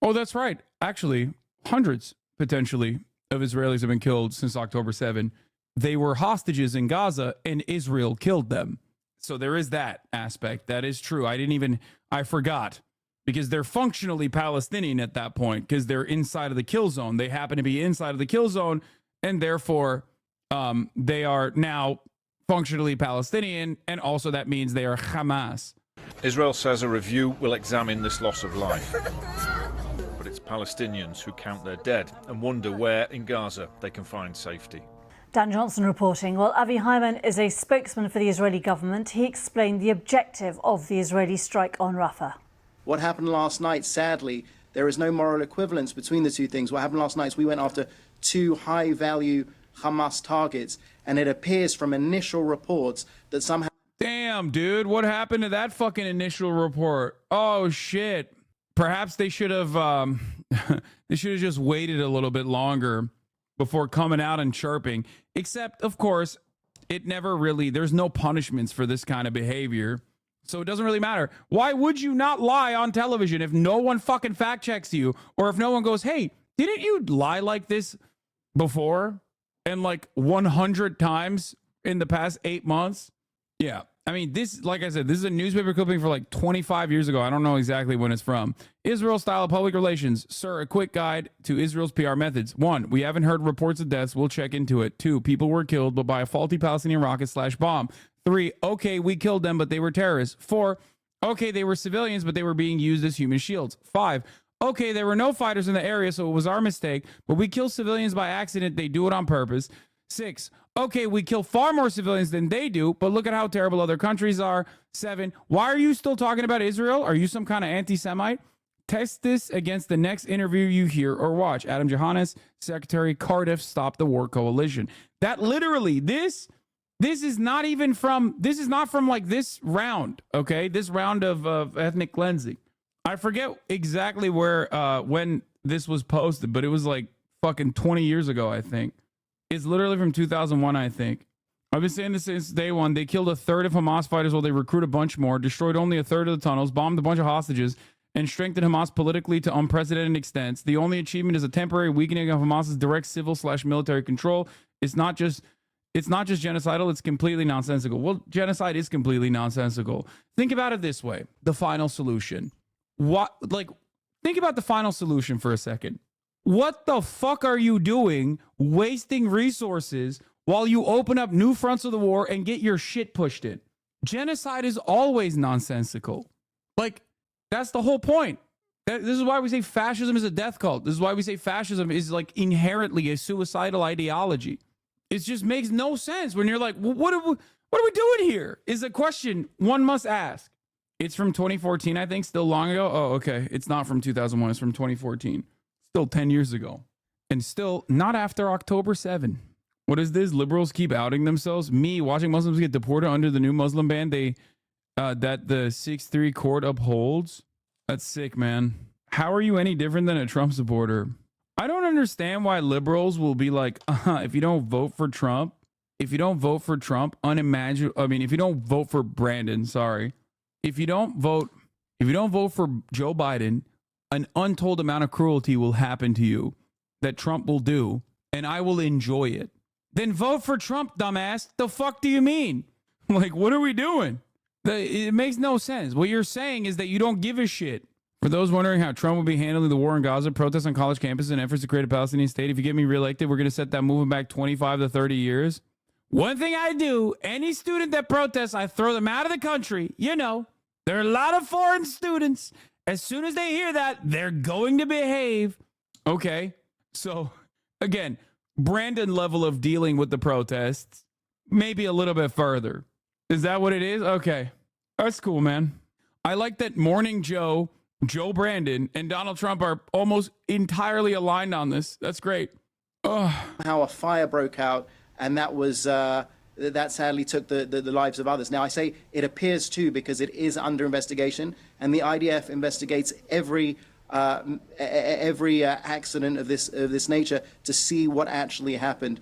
Oh, that's right. Actually, hundreds, potentially. of Israelis have been killed since October 7. They were hostages in Gaza and Israel killed them. So there is that aspect. That is true. I forgot, because they're functionally Palestinian at that point because they're inside of the kill zone. They happen to be inside of the kill zone, and therefore they are now functionally Palestinian, and also that means they are Hamas. Israel says a review will examine this loss of life. But it's Palestinians who count their dead and wonder where in Gaza they can find safety. Dan Johnson reporting. Well, Avi Hyman is a spokesman for the Israeli government. He explained the objective of the Israeli strike on Rafah. What happened last night, sadly, there is no moral equivalence between the two things. What happened last night is we went after two high-value Hamas targets, and it appears from initial reports that somehow... Damn, dude, what happened to that fucking initial report? Oh, shit. Perhaps they should have just waited a little bit longer before coming out and chirping. Except, of course, it never really, there's no punishments for this kind of behavior. So it doesn't really matter. Why would you not lie on television if no one fucking fact checks you? Or if no one goes, hey, didn't you lie like this before? And like 100 times in the past 8 months? Yeah. I mean, this, like I said, this is a newspaper clipping for like 25 years ago. I don't know exactly when it's from. Israel style of public relations. Sir, a quick guide to Israel's PR methods. 1, we haven't heard reports of deaths. We'll check into it. 2, people were killed, but by a faulty Palestinian rocket/bomb. 3, okay, we killed them, but they were terrorists. 4, okay, they were civilians, but they were being used as human shields. 5, okay, there were no fighters in the area, so it was our mistake, but we kill civilians by accident. They do it on purpose. 6, okay, we kill far more civilians than they do, but look at how terrible other countries are. 7, why are you still talking about Israel? Are you some kind of anti-Semite? Test this against the next interview you hear or watch. Adam Johannes, Secretary Cardiff, Stop the War Coalition. That literally, this is not even from, this is not from like this round, okay? This round of ethnic cleansing. I forget exactly where, when this was posted, but it was like fucking 20 years ago, I think. It's literally from 2001, I think. I've been saying this since day one. They killed a third of Hamas fighters while they recruit a bunch more, destroyed only a third of the tunnels, bombed a bunch of hostages, and strengthened Hamas politically to unprecedented extents. The only achievement is a temporary weakening of Hamas's direct civil/military control. It's not just genocidal, it's completely nonsensical. Well, genocide is completely nonsensical. Think about it this way. The final solution. Think about the final solution for a second. What the fuck are you doing wasting resources while you open up new fronts of the war and get your shit pushed in? Genocide is always nonsensical. Like, that's the whole point. This is why we say fascism is a death cult. This is why we say fascism is like inherently a suicidal ideology. It just makes no sense when you're like, well, what are we doing here? Is a question one must ask. It's from 2014, I think, still long ago. Oh, okay. It's not from 2001. It's from 2014. Still 10 years ago. And still not after October 7. What is this? Liberals keep outing themselves. Me watching Muslims get deported under the new Muslim ban that the 6-3 court upholds. That's sick, man. How are you any different than a Trump supporter? I don't understand why liberals will be like, if you don't vote for Trump, if you don't vote for Brandon, sorry. If you don't vote for Joe Biden, an untold amount of cruelty will happen to you that Trump will do, and I will enjoy it. Then vote for Trump, dumbass. The fuck do you mean? Like, what are we doing? It makes no sense. What you're saying is that you don't give a shit. For those wondering how Trump will be handling the war in Gaza, protests on college campuses, and efforts to create a Palestinian state, if you get me reelected, we're going to set that movement back 25 to 30 years. One thing I do, any student that protests, I throw them out of the country. You know, there are a lot of foreign students. As soon as they hear that, they're going to behave. Okay, so again, Brandon level of dealing with the protests, maybe a little bit further. Is that what it is? Okay, that's cool, man. I like that Morning Joe Brandon, and Donald Trump are almost entirely aligned on this. That's great. How a fire broke out, and that was that sadly took the lives of others. Now, I say it appears to because it is under investigation, and the IDF investigates every accident of this nature to see what actually happened.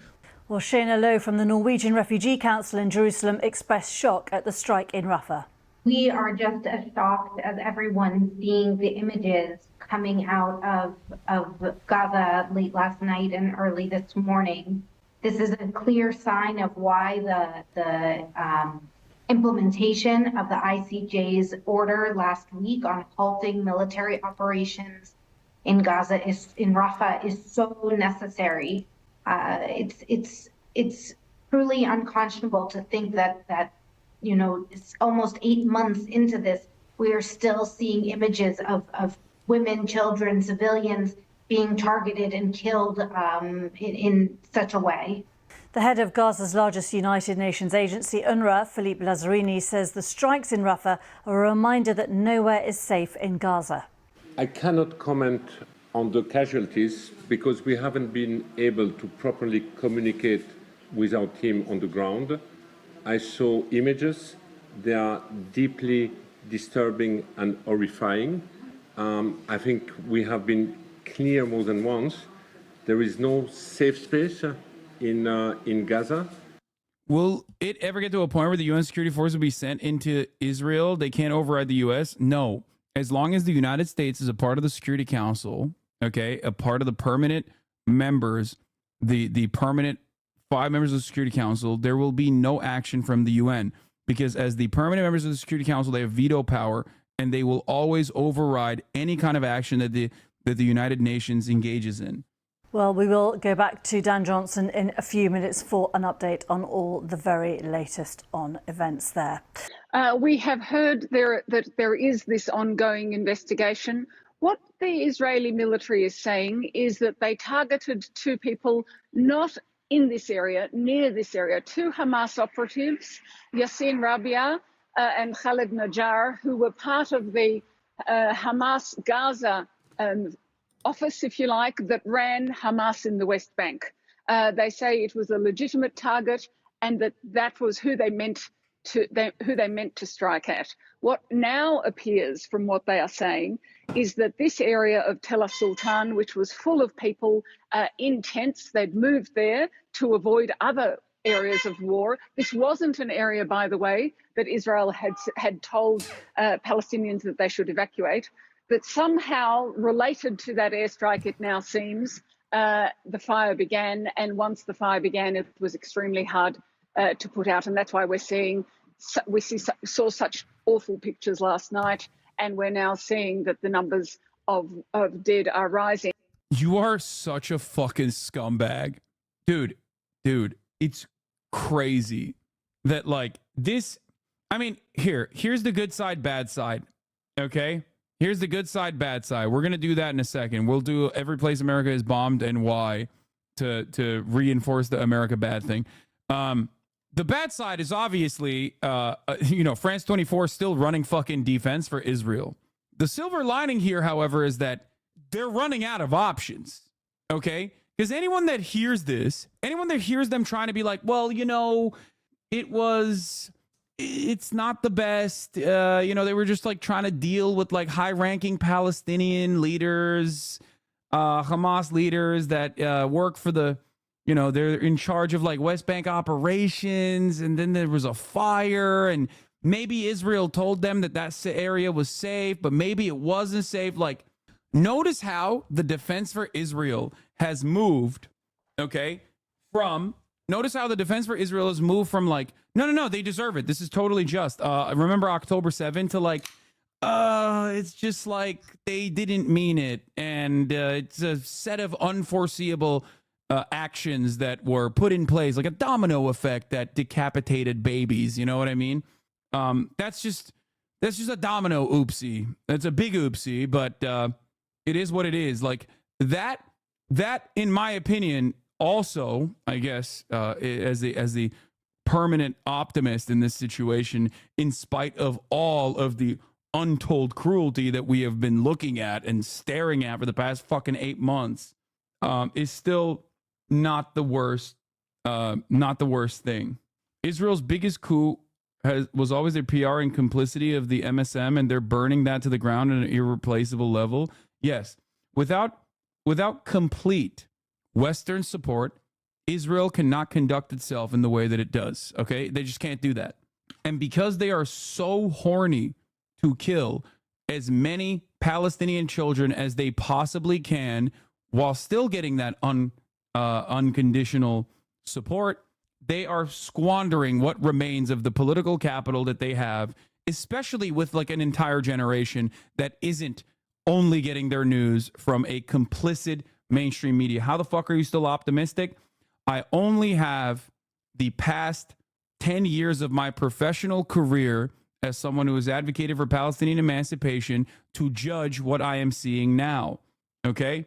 Well, Shayna Lowe from the Norwegian Refugee Council in Jerusalem expressed shock at the strike in Rafah. We are just as shocked as everyone seeing the images coming out of Gaza late last night and early this morning. This is a clear sign of why the implementation of the ICJ's order last week on halting military operations in Gaza in Rafah is so necessary. It's truly unconscionable to think that it's almost 8 months into this, we are still seeing images of women, children, civilians being targeted and killed in such a way. The head of Gaza's largest United Nations agency, UNRWA, Philippe Lazzarini, says the strikes in Rafah are a reminder that nowhere is safe in Gaza. I cannot comment on the casualties because we haven't been able to properly communicate with our team on the ground. I saw images. They are deeply disturbing and horrifying. I think we have been clear more than once. There is no safe space in Gaza. Will it ever get to a point where the UN security force will be sent into Israel? They can't override the U.S.? No. As long as the United States is a part of the Security Council, okay, a part of the permanent members, the permanent 5 members of the Security Council, there will be no action from the UN, because as the permanent members of the Security Council, they have veto power, and they will always override any kind of action that the United Nations engages in. Well, we will go back to Dan Johnson in a few minutes for an update on all the very latest on events there. We have heard that there is this ongoing investigation. What the Israeli military is saying is that they targeted 2 people not in this area, near this area, 2 Hamas operatives, Yassin Rabia and Khaled Najjar, who were part of the Hamas Gaza office, if you like, that ran Hamas in the West Bank. They say it was a legitimate target and that was who they meant to strike at. What now appears from what they are saying is that this area of Tel Sultan, which was full of people in tents, they'd moved there to avoid other areas of war. This wasn't an area, by the way, that Israel had told Palestinians that they should evacuate. But somehow related to that airstrike, it now seems, the fire began. And once the fire began, it was extremely hard to put out. And that's why we saw such awful pictures last night. And we're now seeing that the numbers of dead are rising. You are such a fucking scumbag. Dude, it's crazy that like this. I mean, here's the good side, bad side. Okay? Here's the good side, bad side. We're going to do that in a second. We'll do every place America is bombed and why to reinforce the America bad thing. The bad side is obviously, France 24 still running fucking defense for Israel. The silver lining here, however, is that they're running out of options. Okay? Because anyone that hears this, anyone that hears them trying to be like, well, it's not the best. They were just like trying to deal with like high-ranking Palestinian leaders, Hamas leaders that work for the, they're in charge of like West Bank operations. And then there was a fire and maybe Israel told them that area was safe, but maybe it wasn't safe. Like, notice how the defense for Israel has moved, okay, notice how the defense for Israel has moved from like, no, they deserve it. This is totally just. Remember October 7 to like, it's just like they didn't mean it. And it's a set of unforeseeable actions that were put in place, like a domino effect that decapitated babies. You know what I mean? That's just a domino oopsie. That's a big oopsie, but it is what it is. Like that, in my opinion, also, I guess, as the permanent optimist in this situation, in spite of all of the untold cruelty that we have been looking at and staring at for the past fucking 8 months, is still not the worst thing. Israel's biggest coup was always their PR and complicity of the MSM, and they're burning that to the ground at an irreplaceable level. Yes, without complete Western support, Israel cannot conduct itself in the way that it does. Okay, they just can't do that. And because they are so horny to kill as many Palestinian children as they possibly can while still getting that unconditional support, they are squandering what remains of the political capital that they have, especially with like an entire generation that isn't only getting their news from a complicit mainstream media. How the fuck are you still optimistic? I only have the past 10 years of my professional career as someone who has advocated for Palestinian emancipation to judge what I am seeing now. Okay?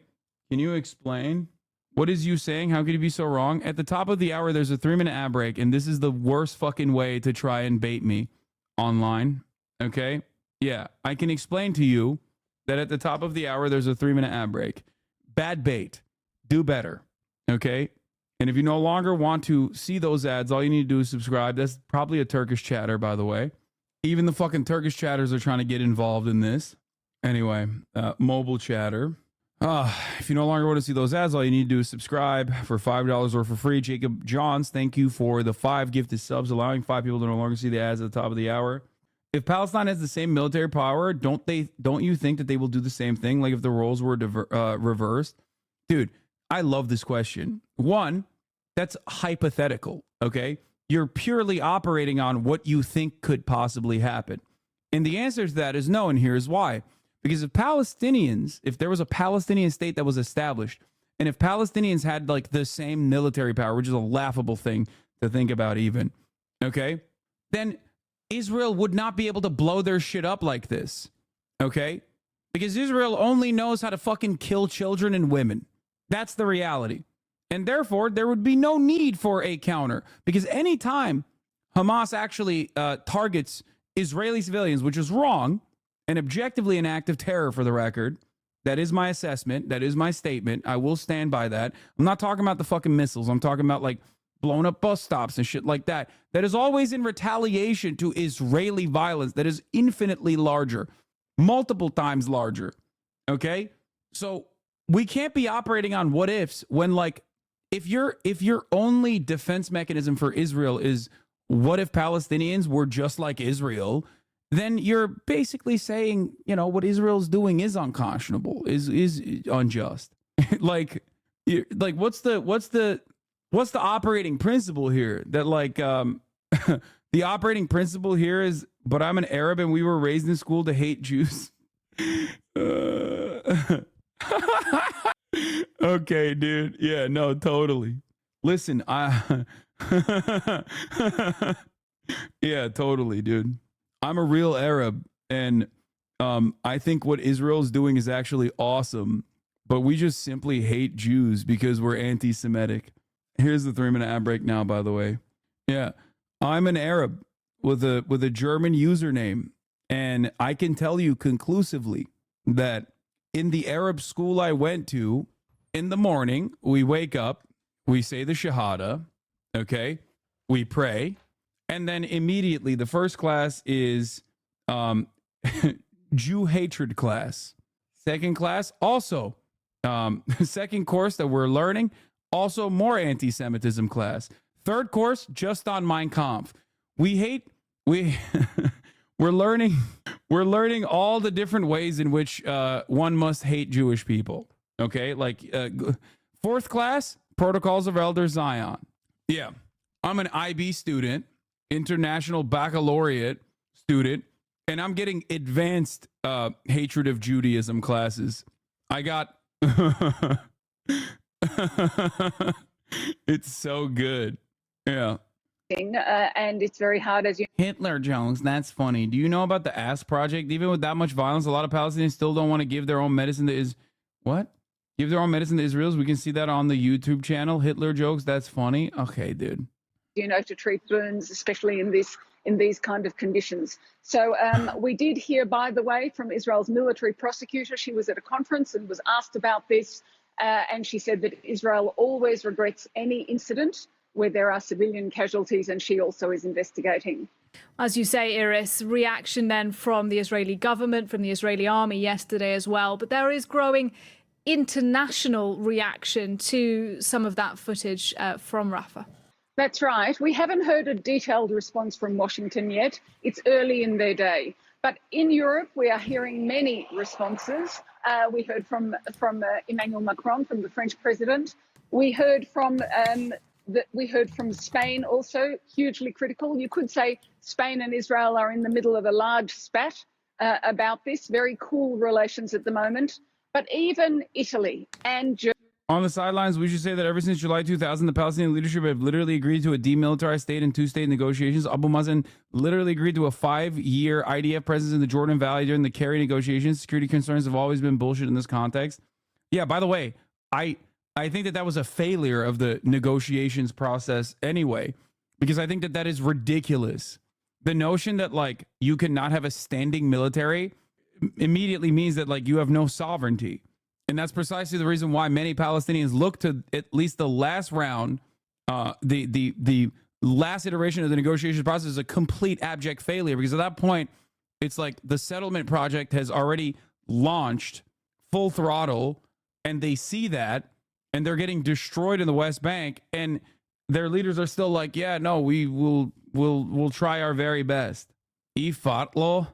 Can you explain? What is you saying? How could you be so wrong? At the top of the hour, there's a 3-minute ad break, and this is the worst fucking way to try and bait me online. Okay? Yeah, I can explain to you that at the top of the hour, there's a 3-minute ad break. Bad bait. Do better. Okay? And if you no longer want to see those ads, all you need to do is subscribe. That's probably a Turkish chatter, by the way. Even the fucking Turkish chatters are trying to get involved in this. Anyway, mobile chatter. If you no longer want to see those ads, all you need to do is subscribe for $5 or for free. Jacob Johns, thank you for the 5 gifted subs, allowing 5 people to no longer see the ads at the top of the hour. If Palestine has the same military power, don't you think that they will do the same thing? Like if the roles were reversed? Dude, I love this question. One, that's hypothetical, okay? You're purely operating on what you think could possibly happen. And the answer to that is no, and here's why. Because if there was a Palestinian state that was established, and if Palestinians had like the same military power, which is a laughable thing to think about even, okay, then Israel would not be able to blow their shit up like this, okay? Because Israel only knows how to fucking kill children and women. That's the reality. And therefore, there would be no need for a counter. Because anytime Hamas actually targets Israeli civilians, which is wrong, and objectively an act of terror for the record, that is my assessment, that is my statement, I will stand by that. I'm not talking about the fucking missiles. I'm talking about like blown up bus stops and shit like that. That is always in retaliation to Israeli violence that is infinitely larger, multiple times larger. Okay? So we can't be operating on what ifs when like if your only defense mechanism for Israel is what if Palestinians were just like Israel, then you're basically saying, you know, what Israel's doing is unconscionable, is unjust. like what's the operating principle here? That like the operating principle here is, but I'm an Arab and we were raised in school to hate Jews. Okay, dude. Yeah, no, totally. Listen, yeah, totally, dude. I'm a real Arab, and I think what Israel's doing is actually awesome, but we just simply hate Jews because we're anti-Semitic. Here's the 3-minute ad break now, by the way. Yeah, I'm an Arab with a German username, and I can tell you conclusively that in the Arab school I went to, in the morning, we wake up, we say the Shahada, okay? We pray, and then immediately the first class is Jew hatred class. Second class, also, second course that we're learning, also more anti-Semitism class. Third course, just on Mein Kampf. We're learning all the different ways in which one must hate Jewish people. Okay, like fourth class, Protocols of Elder Zion. Yeah, I'm an IB student, International Baccalaureate student, and I'm getting advanced hatred of Judaism classes. I got it's so good. Yeah. And it's very hard as you Hitler Jones, that's funny. Do you know about the ASS project? Even with that much violence, a lot of Palestinians still don't want to give their own medicine to give their own medicine to Israelis. We can see that on the YouTube channel. Hitler jokes, that's funny. Okay, dude. to treat burns, especially in these kind of conditions. So we did hear, by the way, from Israel's military prosecutor. She was at a conference and was asked about this, and she said that Israel always regrets any incident where there are civilian casualties, and she also is investigating. As you say, Iris, reaction then from the Israeli government, from the Israeli army yesterday as well. But there is growing international reaction to some of that footage from Rafah. That's right. We haven't heard a detailed response from Washington yet. It's early in their day. But in Europe, we are hearing many responses. We heard from Emmanuel Macron, from the French president. We heard from Spain, also hugely critical. You could say Spain and Israel are in the middle of a large spat about this. Very cool relations at the moment. But even Italy and Germany. On the sidelines, we should say that ever since July 2000, the Palestinian leadership have literally agreed to a demilitarized state and two-state negotiations. Abu Mazen literally agreed to a 5-year IDF presence in the Jordan Valley during the Kerry negotiations. Security concerns have always been bullshit in this context. Yeah, by the way, I think that was a failure of the negotiations process anyway, because I think that is ridiculous. The notion that, like, you cannot have a standing military immediately means that, like, you have no sovereignty. And that's precisely the reason why many Palestinians look to at least the last round, the last iteration of the negotiation process is a complete abject failure, because at that point, it's like the settlement project has already launched full throttle, and they see that, and they're getting destroyed in the West Bank, and their leaders are still like, yeah, no, we'll try our very best. Ifatlo,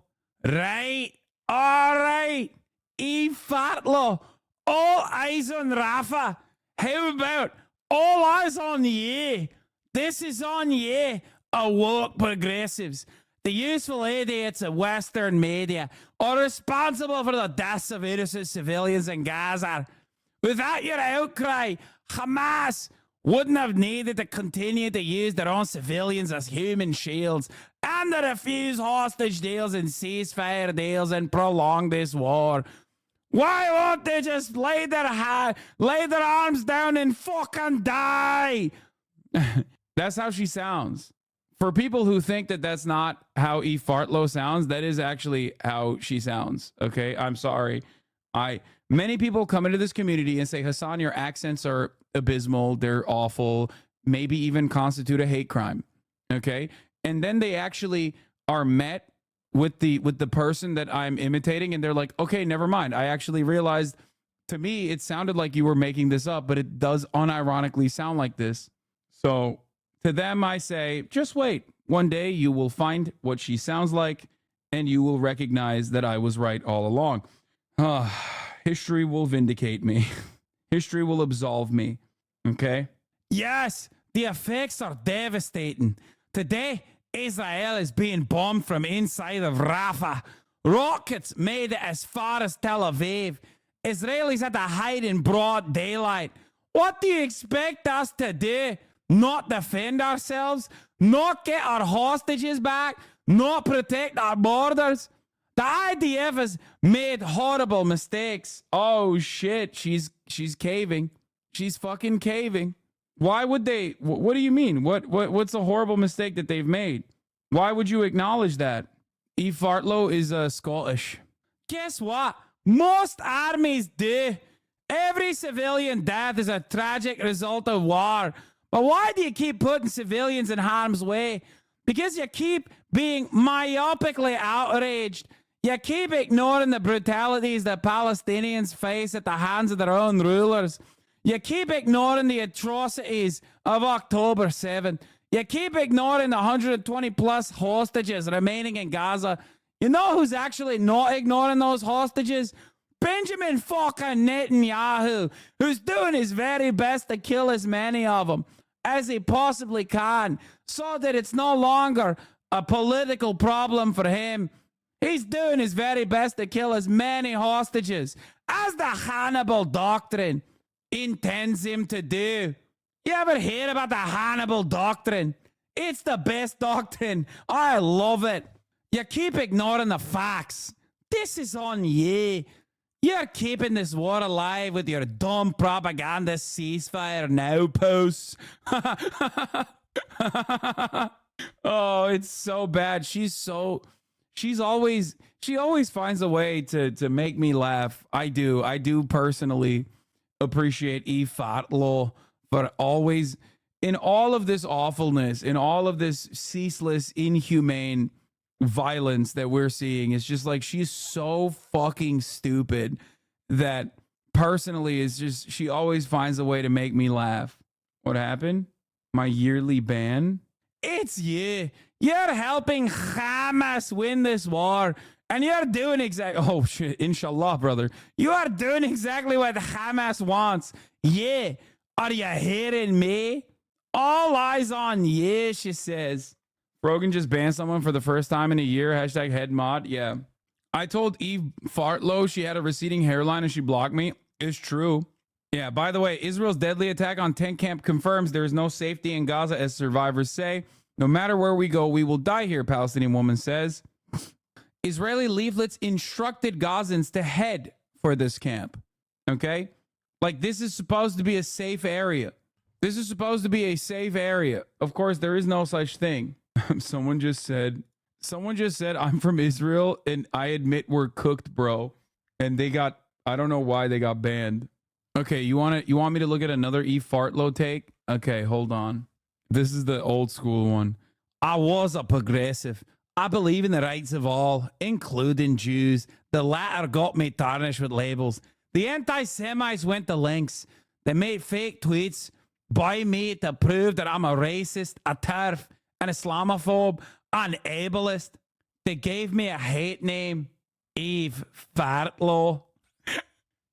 right? All right. Ifatlo. All eyes on RAFAH. How about all eyes on you? This is on you, awoke progressives. The useful idiots of Western media are responsible for the deaths of innocent civilians in Gaza. Without your outcry, Hamas wouldn't have needed to continue to use their own civilians as human shields and to refuse hostage deals and ceasefire deals and prolong this war. Why won't they just lay their arms down and fucking die? That's how she sounds. For people who think that that's not how E. Fartlow sounds, that is actually how she sounds. Okay, I'm sorry. Many people come into this community and say, Hasan, your accents are abysmal. They're awful. Maybe even constitute a hate crime. Okay, and then they actually are met with the person that I'm imitating, and they're like, okay, never mind. I actually realized, to me, it sounded like you were making this up, but it does unironically sound like this. So to them, I say, just wait. One day you will find what she sounds like, and you will recognize that I was right all along. History will vindicate me. History will absolve me. Okay? Yes, the effects are devastating. Today, Israel is being bombed from inside of Rafah. Rockets made it as far as Tel Aviv. Israelis had to hide in broad daylight. What do you expect us to do? Not defend ourselves? Not get our hostages back? Not protect our borders? The IDF has made horrible mistakes. Oh shit, she's caving. She's fucking caving. Why would they? What do you mean? What's the horrible mistake that they've made? Why would you acknowledge that? E. Fartlow is Scottish. Guess what? Most armies do. Every civilian death is a tragic result of war. But why do you keep putting civilians in harm's way? Because you keep being myopically outraged. You keep ignoring the brutalities that Palestinians face at the hands of their own rulers. You keep ignoring the atrocities of October 7th. You keep ignoring the 120 plus hostages remaining in Gaza. You know who's actually not ignoring those hostages? Benjamin fucking Netanyahu, who's doing his very best to kill as many of them as he possibly can, so that it's no longer a political problem for him. He's doing his very best to kill as many hostages as the Hannibal Doctrine intends him to do. You ever hear about the Hannibal Doctrine? It's the best doctrine. I love it. You keep ignoring the facts. This is on you. You're keeping this war alive with your dumb propaganda ceasefire now posts. Oh, it's so bad. She always finds a way to make me laugh. I do personally appreciate E. Fatlo for always, in all of this awfulness, in all of this ceaseless, inhumane violence that we're seeing, it's just like she's so fucking stupid that personally is just, she always finds a way to make me laugh. What happened? My yearly ban? It's you. You're helping Hamas win this war. And you're doing exactly... Oh, shit. Inshallah, brother. You are doing exactly what Hamas wants. Yeah. Are you hearing me? All eyes on you, she says. Rogan just banned someone for the first time in a year. Hashtag head mod. Yeah. I told Eve Fartlow she had a receding hairline and she blocked me. It's true. Yeah, by the way, Israel's deadly attack on tent camp confirms there is no safety in Gaza, as survivors say. No matter where we go, we will die here, Palestinian woman says. Israeli leaflets instructed Gazans to head for this camp. Okay? Like, this is supposed to be a safe area. This is supposed to be a safe area. Of course, there is no such thing. Someone just said, I'm from Israel, and I admit we're cooked, bro. And they got, I don't know why they got banned. Okay, you want me to look at another E Fartlow take? Okay, hold on. This is the old school one. I was a progressive. I believe in the rights of all, including Jews. The latter got me tarnished with labels. The anti-Semites went to lengths. They made fake tweets by me to prove that I'm a racist, a TERF, an Islamophobe, an ableist. They gave me a hate name, Eve Fartlow.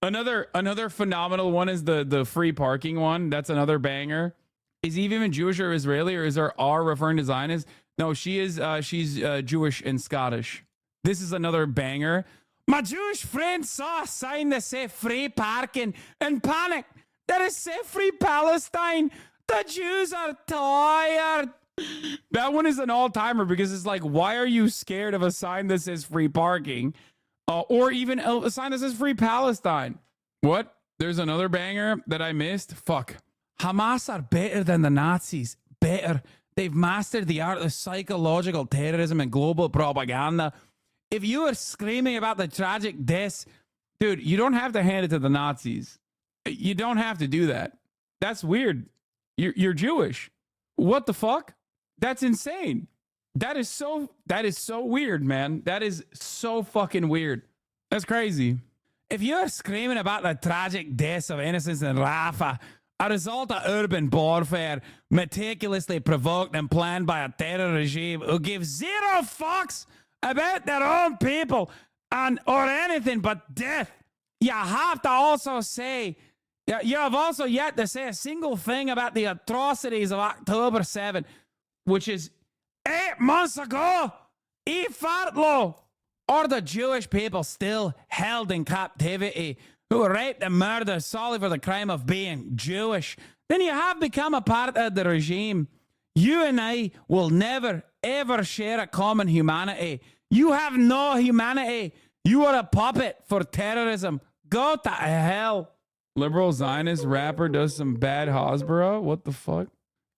Another phenomenal one is the free parking one. That's another banger. Is Eve even Jewish or Israeli, or is her R referring to Zionist? No, she is. She's Jewish and Scottish. This is another banger. My Jewish friend saw a sign that said free parking and panicked. That is say free Palestine. The Jews are tired. That one is an all-timer because it's like, why are you scared of a sign that says free parking? Or even a sign that says free Palestine. What? There's another banger that I missed. Fuck. Hamas are better than the Nazis. Better. They've mastered the art of psychological terrorism and global propaganda. If you are screaming about the tragic deaths, dude, you don't have to hand it to the Nazis. You don't have to do that. That's weird. You're Jewish. What the fuck? That's insane. That is so weird, man. That is so fucking weird. That's crazy. If you're screaming about the tragic deaths of innocents in RAFAH, a result of urban warfare meticulously provoked and planned by a terror regime who gives zero fucks about their own people or anything but death, you have to also say, you have also yet to say a single thing about the atrocities of October 7th, which is 8 months ago. E. Fartlow, or the Jewish people still held in captivity who were raped and murdered solely for the crime of being Jewish, then you have become a part of the regime. You and I will never, ever share a common humanity. You have no humanity. You are a puppet for terrorism. Go to hell. Liberal Zionist rapper does some bad Hasbara? What the fuck?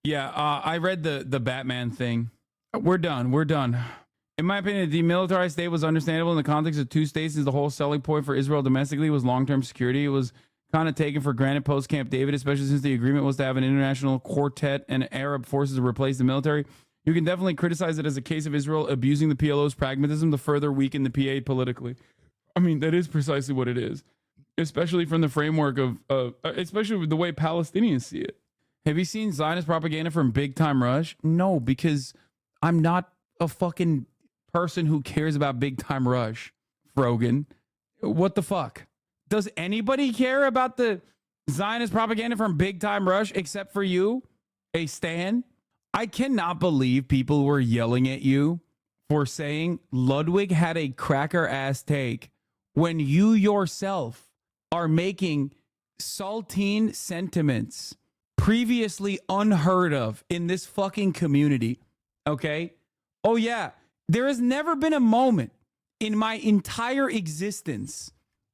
Yeah, I read the Batman thing. We're done. In my opinion, the demilitarized state was understandable in the context of two states, as the whole selling point for Israel domestically was long-term security. It was kind of taken for granted post-Camp David, especially since the agreement was to have an international quartet and Arab forces to replace the military. You can definitely criticize it as a case of Israel abusing the PLO's pragmatism to further weaken the PA politically. I mean, that is precisely what it is, especially from the framework of, especially the way Palestinians see it. Have you seen Zionist propaganda from Big Time Rush? No, because I'm not a fucking person who cares about Big Time Rush, Frogan. What the fuck? Does anybody care about the Zionist propaganda from Big Time Rush except for you, a Stan? I cannot believe people were yelling at you for saying Ludwig had a cracker-ass take when you yourself are making saltine sentiments previously unheard of in this fucking community, okay? Oh yeah, there has never been a moment in my entire existence,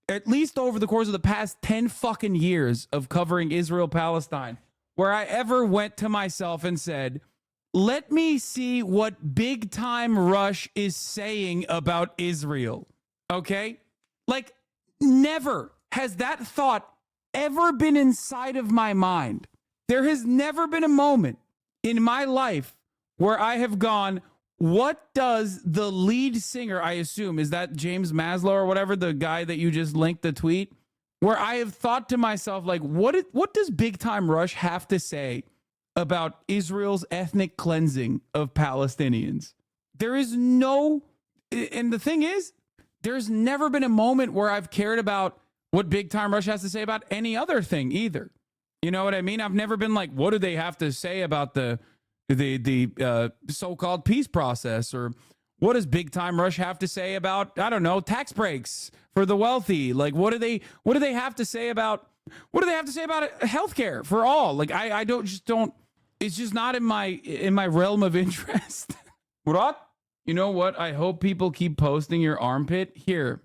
at least over the course of the past 10 fucking years of covering Israel-Palestine, where I ever went to myself and said, let me see what Big Time Rush is saying about Israel, okay? Like, never has that thought ever been inside of my mind. There has never been a moment in my life where I have gone, what does the lead singer, I assume, is that James Maslow or whatever, the guy that you just linked the tweet, where I have thought to myself, like, what does Big Time Rush have to say about Israel's ethnic cleansing of Palestinians. There is no, and the thing is, there's never been a moment where I've cared about what Big Time Rush has to say about any other thing either. You know what I mean? I've never been like, what do they have to say about the so-called peace process, or what does Big Time Rush have to say about, I don't know, tax breaks for the wealthy? Like, what do they have to say about healthcare for all? Like, I don't, it's just not in my realm of interest. What? You know what? I hope people keep posting your armpit here.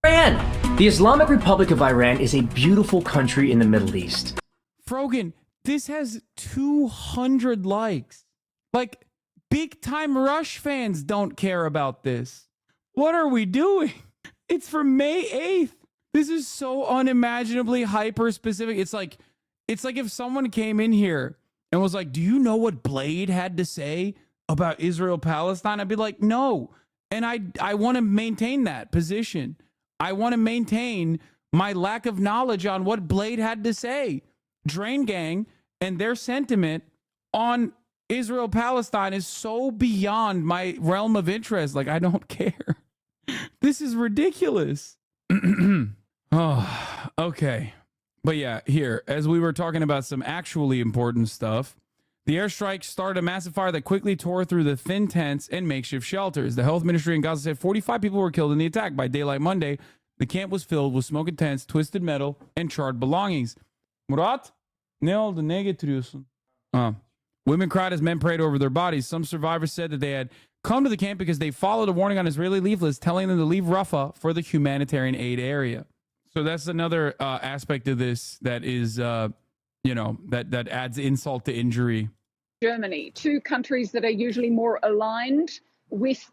Iran. The Islamic Republic of Iran is a beautiful country in the Middle East. Frogan, this has 200 likes. Like, Big Time Rush fans don't care about this. What are we doing? It's from May 8th. This is so unimaginably hyper specific. It's like if someone came in here and was like, do you know what Blade had to say about Israel Palestine? I'd be like, no. And I want to maintain that position. I want to maintain my lack of knowledge on what Blade had to say. Drain Gang and their sentiment on Israel Palestine is so beyond my realm of interest. Like, I don't care. This is ridiculous. Oh, okay. But yeah, here, as we were talking about some actually important stuff, the airstrike started a massive fire that quickly tore through the thin tents and makeshift shelters. The health ministry in Gaza said 45 people were killed in the attack. By daylight Monday, the camp was filled with smoking tents, twisted metal, and charred belongings. Murat? Nailed the negative. Women cried as men prayed over their bodies. Some survivors said that they had come to the camp because they followed a warning on Israeli leaflets telling them to leave Rafah for the humanitarian aid area. So that's another aspect of this that is, that adds insult to injury. Germany, two countries that are usually more aligned with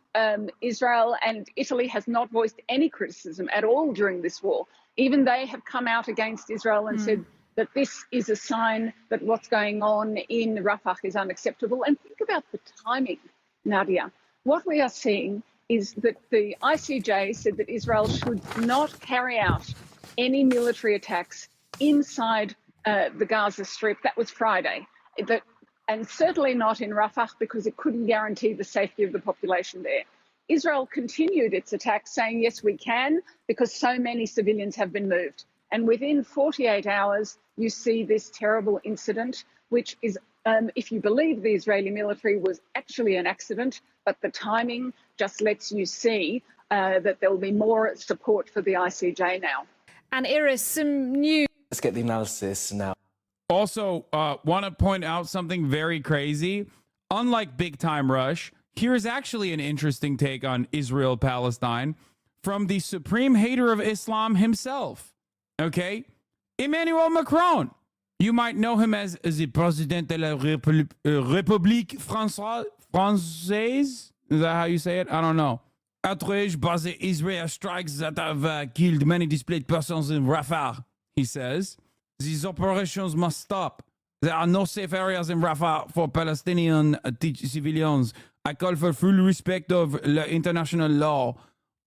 Israel, and Italy has not voiced any criticism at all during this war. Even they have come out against Israel and said that this is a sign that what's going on in Rafah is unacceptable. And think about the timing, Nadia. What we are seeing is that the ICJ said that Israel should not carry out any military attacks inside the Gaza Strip. That was Friday. And certainly not in Rafah, because it couldn't guarantee the safety of the population there. Israel continued its attacks, saying, yes, we can, because so many civilians have been moved. And within 48 hours, you see this terrible incident, which is, if you believe the Israeli military, was actually an accident, but the timing just lets you see that there will be more support for the ICJ now. And Iris, some news. Let's get the analysis now. Also, want to point out something very crazy. Unlike Big Time Rush, here's actually an interesting take on Israel-Palestine from the supreme hater of Islam himself. Okay? Emmanuel Macron. You might know him as the President de la République Française. Is that how you say it? I don't know. Outrage by the Israel strikes that have killed many displaced persons in Rafah, he says. These operations must stop. There are no safe areas in Rafah for Palestinian civilians. I call for full respect of international law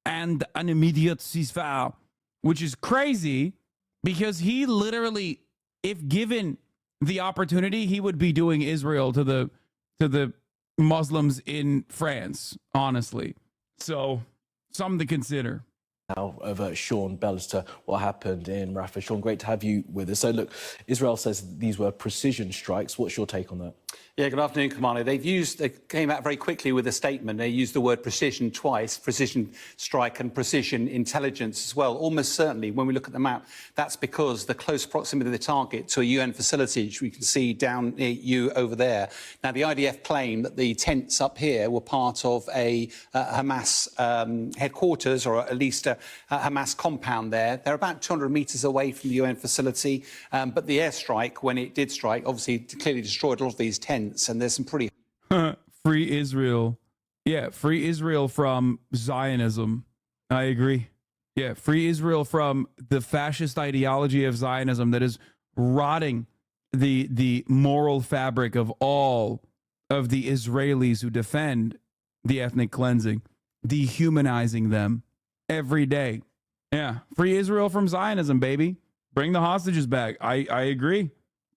and an immediate ceasefire, which is crazy because he literally, if given the opportunity, he would be doing Israel to the Muslims in France, honestly. So, something to consider. Now over Sean Bell as to what happened in Rafah. Sean, great to have you with us. So look, Israel says these were precision strikes. What's your take on that? Yeah, good afternoon, Commander. They came out very quickly with a statement. They used the word precision twice, precision strike and precision intelligence as well. Almost certainly, when we look at the map, that's because the close proximity of the target to a UN facility, which we can see down near you over there. Now, the IDF claim that the tents up here were part of a Hamas headquarters, or at least a Hamas compound there. They're about 200 metres away from the UN facility, but the airstrike, when it did strike, obviously clearly destroyed a lot of these tents. And there's some pretty free Israel. Yeah, free Israel from Zionism. I agree. Yeah, free Israel from the fascist ideology of Zionism that is rotting the moral fabric of all of the Israelis who defend the ethnic cleansing, dehumanizing them every day. Yeah, free Israel from Zionism, baby. Bring the hostages back. I agree.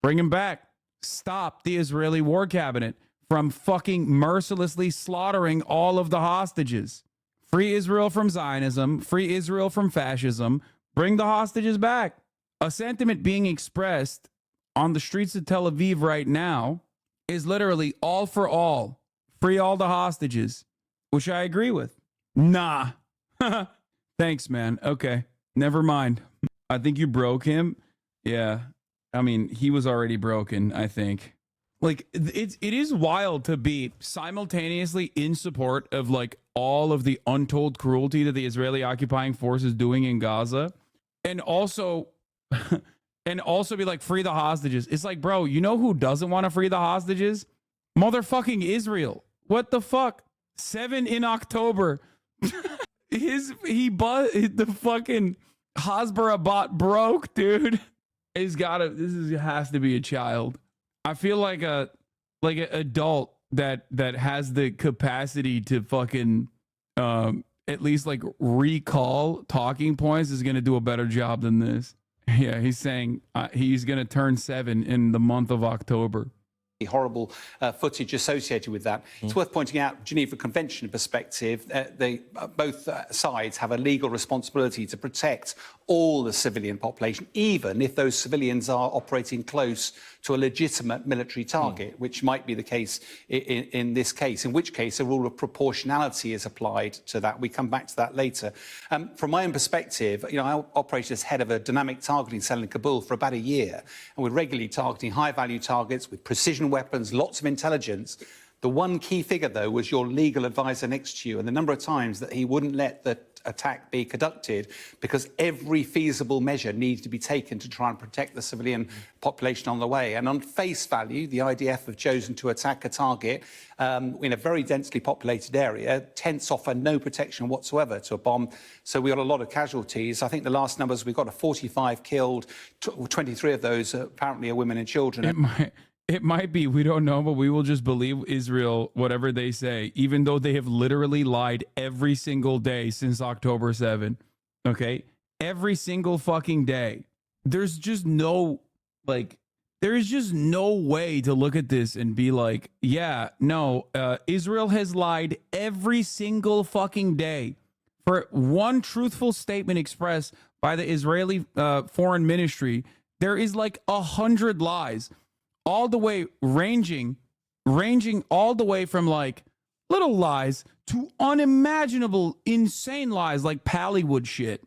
Bring them back. stop the Israeli war cabinet from fucking mercilessly slaughtering all of the hostages. Free Israel from Zionism, free Israel from fascism, bring the hostages back. A sentiment being expressed on the streets of Tel Aviv right now is literally all for all. Free all the hostages, which I agree with. Nah. Thanks, man. Okay. Never mind. I think you broke him. Yeah. I mean, he was already broken, I think. Like, it is wild to be simultaneously in support of, like, all of the untold cruelty that the Israeli occupying force is doing in Gaza, and also be like, free the hostages. It's like, bro, you know who doesn't want to free the hostages? Motherfucking Israel. What the fuck? 7 in October. The fucking Hasbara bot broke, dude. Has to be a child. I feel like an adult that has the capacity to fucking at least like recall talking points is going to do a better job than this. Yeah, he's saying he's going to turn 7 in the month of October. Horrible footage associated with that. It's worth pointing out, Geneva Convention perspective, both sides have a legal responsibility to protect all the civilian population, even if those civilians are operating close to a legitimate military target, which might be the case in this case, in which case a rule of proportionality is applied to that. We come back to that later. From my own perspective, you know, I operated as head of a dynamic targeting cell in Kabul for about a year, and we're regularly targeting high-value targets with precision weapons, lots of intelligence. The one key figure, though, was your legal advisor next to you, and the number of times that he wouldn't let the attack be conducted because every feasible measure needs to be taken to try and protect the civilian population on the way. And on face value, the IDF have chosen to attack a target in a very densely populated area. Tents offer no protection whatsoever to a bomb, so we got a lot of casualties. I think the last numbers, we've got 45 killed, 23 of those apparently are women and children. It might be, we don't know, but we will just believe Israel, whatever they say, even though they have literally lied every single day since October 7. Okay? Every single fucking day. There's just no way to look at this and be like, yeah, no, Israel has lied every single fucking day. For one truthful statement expressed by the Israeli foreign ministry, there is like 100 lies. All the way ranging all the way from like little lies to unimaginable, insane lies like Pallywood shit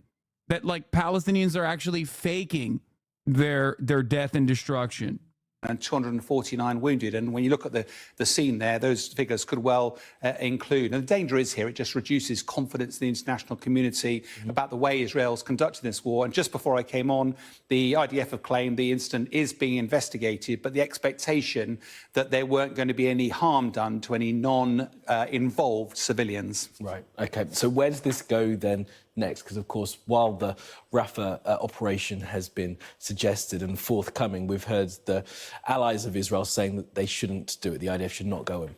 that like Palestinians are actually faking their death and destruction. And 249 wounded. And when you look at the scene there, those figures could well include. And the danger is here, it just reduces confidence in the international community about the way Israel's conducting this war. And just before I came on, the IDF have claimed the incident is being investigated, but the expectation that there weren't going to be any harm done to any non-involved civilians. Right, okay. So where does this go then next? Because, of course, while the RAFAH operation has been suggested and forthcoming, we've heard the allies of Israel saying that they shouldn't do it. The IDF should not go in.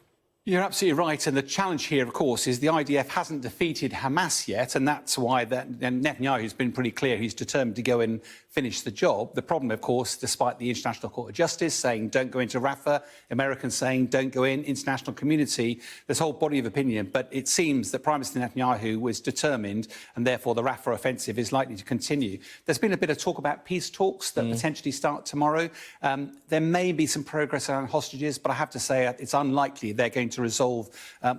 You're absolutely right. And the challenge here, of course, is the IDF hasn't defeated Hamas yet. And that's why Netanyahu's been pretty clear he's determined to go and finish the job. The problem, of course, despite the International Court of Justice saying don't go into RAFAH, Americans saying don't go in, international community, this whole body of opinion. But it seems that Prime Minister Netanyahu was determined, and therefore the RAFAH offensive is likely to continue. There's been a bit of talk about peace talks that potentially start tomorrow. There may be some progress around hostages, but I have to say it's unlikely they're going to resolve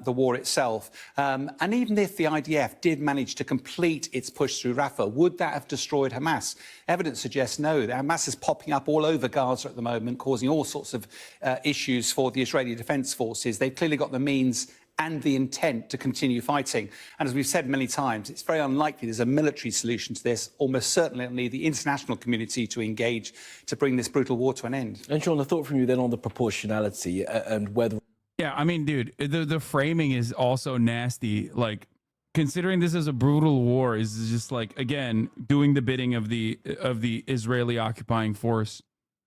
the war itself. And even if the IDF did manage to complete its push through RAFAH, would that have destroyed Hamas? Evidence suggests no. Hamas is popping up all over Gaza at the moment, causing all sorts of issues for the Israeli Defense Forces. They've clearly got the means and the intent to continue fighting. And as we've said many times, it's very unlikely there's a military solution to this. Almost certainly the international community to engage to bring this brutal war to an end. And Sean, a thought from you then on the proportionality and whether... Yeah, I mean, dude, the framing is also nasty. Like, considering this as a brutal war is just like, again, doing the bidding of the Israeli occupying force.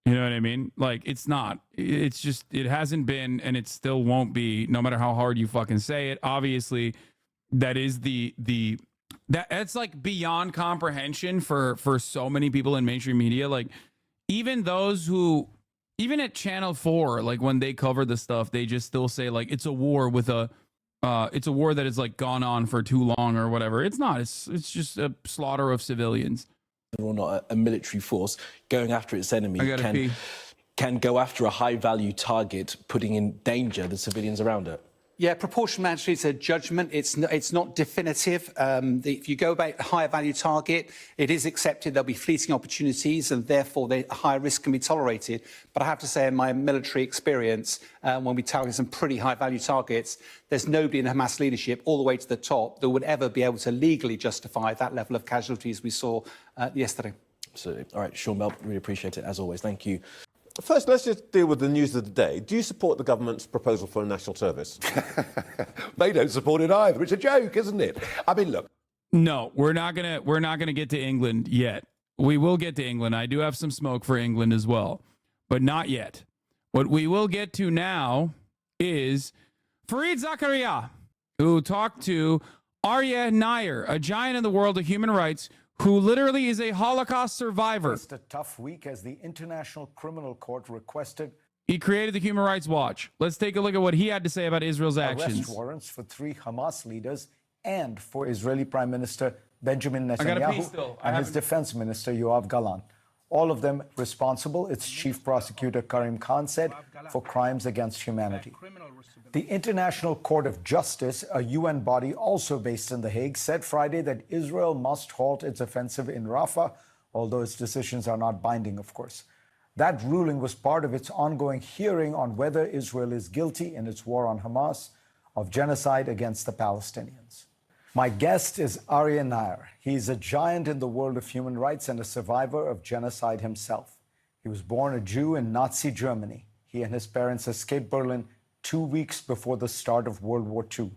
You know what I mean? Like, it's not. It's just, it hasn't been, and it still won't be, no matter how hard you fucking say it. Obviously, that is that's like beyond comprehension for so many people in mainstream media. Like, even those who even at Channel 4, like when they cover the stuff, they just still say like it's a war with it's a war that has like gone on for too long or whatever. It's not. It's just a slaughter of civilians. Or not a military force going after its enemy can go after a high-value target, putting in danger the civilians around it. Yeah, proportionality is a judgment. It's not definitive. If you go about a higher value target, it is accepted there'll be fleeting opportunities and therefore a higher risk can be tolerated. But I have to say, in my military experience, when we target some pretty high value targets, there's nobody in Hamas leadership all the way to the top that would ever be able to legally justify that level of casualties we saw yesterday. Absolutely. All right, Sean Bell, really appreciate it as always. Thank you. First, let's just deal with the news of the day. Do you support the government's proposal for a national service? They don't support it either. It's a joke, isn't it? I mean, look. No, we're not gonna get to England yet. We will get to England. I do have some smoke for England as well, but not yet. What we will get to now is Fareed Zakaria, who talked to Arya Nair, a giant in the world of human rights, who literally is a Holocaust survivor. It's a tough week as the International Criminal Court requested. He created the Human Rights Watch. Let's take a look at what he had to say about Israel's actions. Arrest warrants for 3 Hamas leaders and for Israeli Prime Minister Benjamin I gotta pee Netanyahu still. and his defense minister Yoav Gallant. All of them responsible, its chief prosecutor Karim Khan said, for crimes against humanity. The International Court of Justice, a UN body also based in The Hague, said Friday that Israel must halt its offensive in Rafah, although its decisions are not binding, of course. That ruling was part of its ongoing hearing on whether Israel is guilty in its war on Hamas of genocide against the Palestinians. My guest is Arya Nair. He's a giant in the world of human rights and a survivor of genocide himself. He was born a Jew in Nazi Germany. He and his parents escaped Berlin 2 weeks before the start of World War II.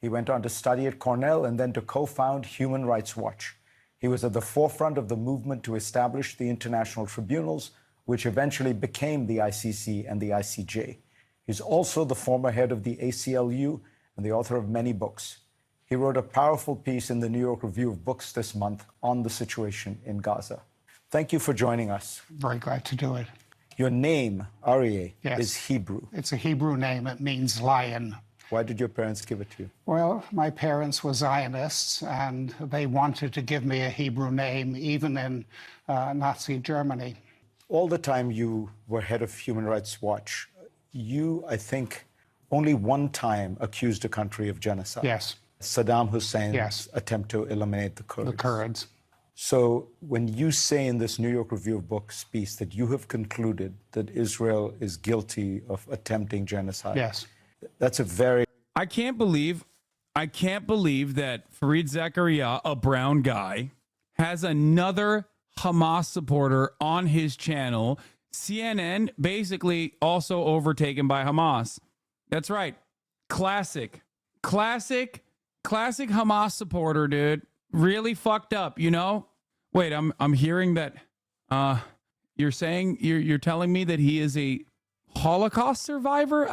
He went on to study at Cornell and then to co-found Human Rights Watch. He was at the forefront of the movement to establish the international tribunals, which eventually became the ICC and the ICJ. He's also the former head of the ACLU and the author of many books. He wrote a powerful piece in the New York Review of Books this month on the situation in Gaza. Thank you for joining us. Very glad to do it. Your name, Aryeh, Yes. is Hebrew. It's a Hebrew name. It means lion. Why did your parents give it to you? Well, my parents were Zionists, and they wanted to give me a Hebrew name, even in Nazi Germany. All the time you were head of Human Rights Watch, you, I think, only one time accused a country of genocide. Yes. Saddam Hussein's Yes. attempt to eliminate the Kurds. The Kurds. So when you say in this New York Review of Books piece that you have concluded that Israel is guilty of attempting genocide, Yes. that's a very... I can't believe that Fareed Zakaria, a brown guy, has another Hamas supporter on his channel. CNN basically also overtaken by Hamas. That's right. Classic Hamas supporter, dude. Really fucked up, you know? Wait, I'm hearing that you're saying you're telling me that he is a Holocaust survivor?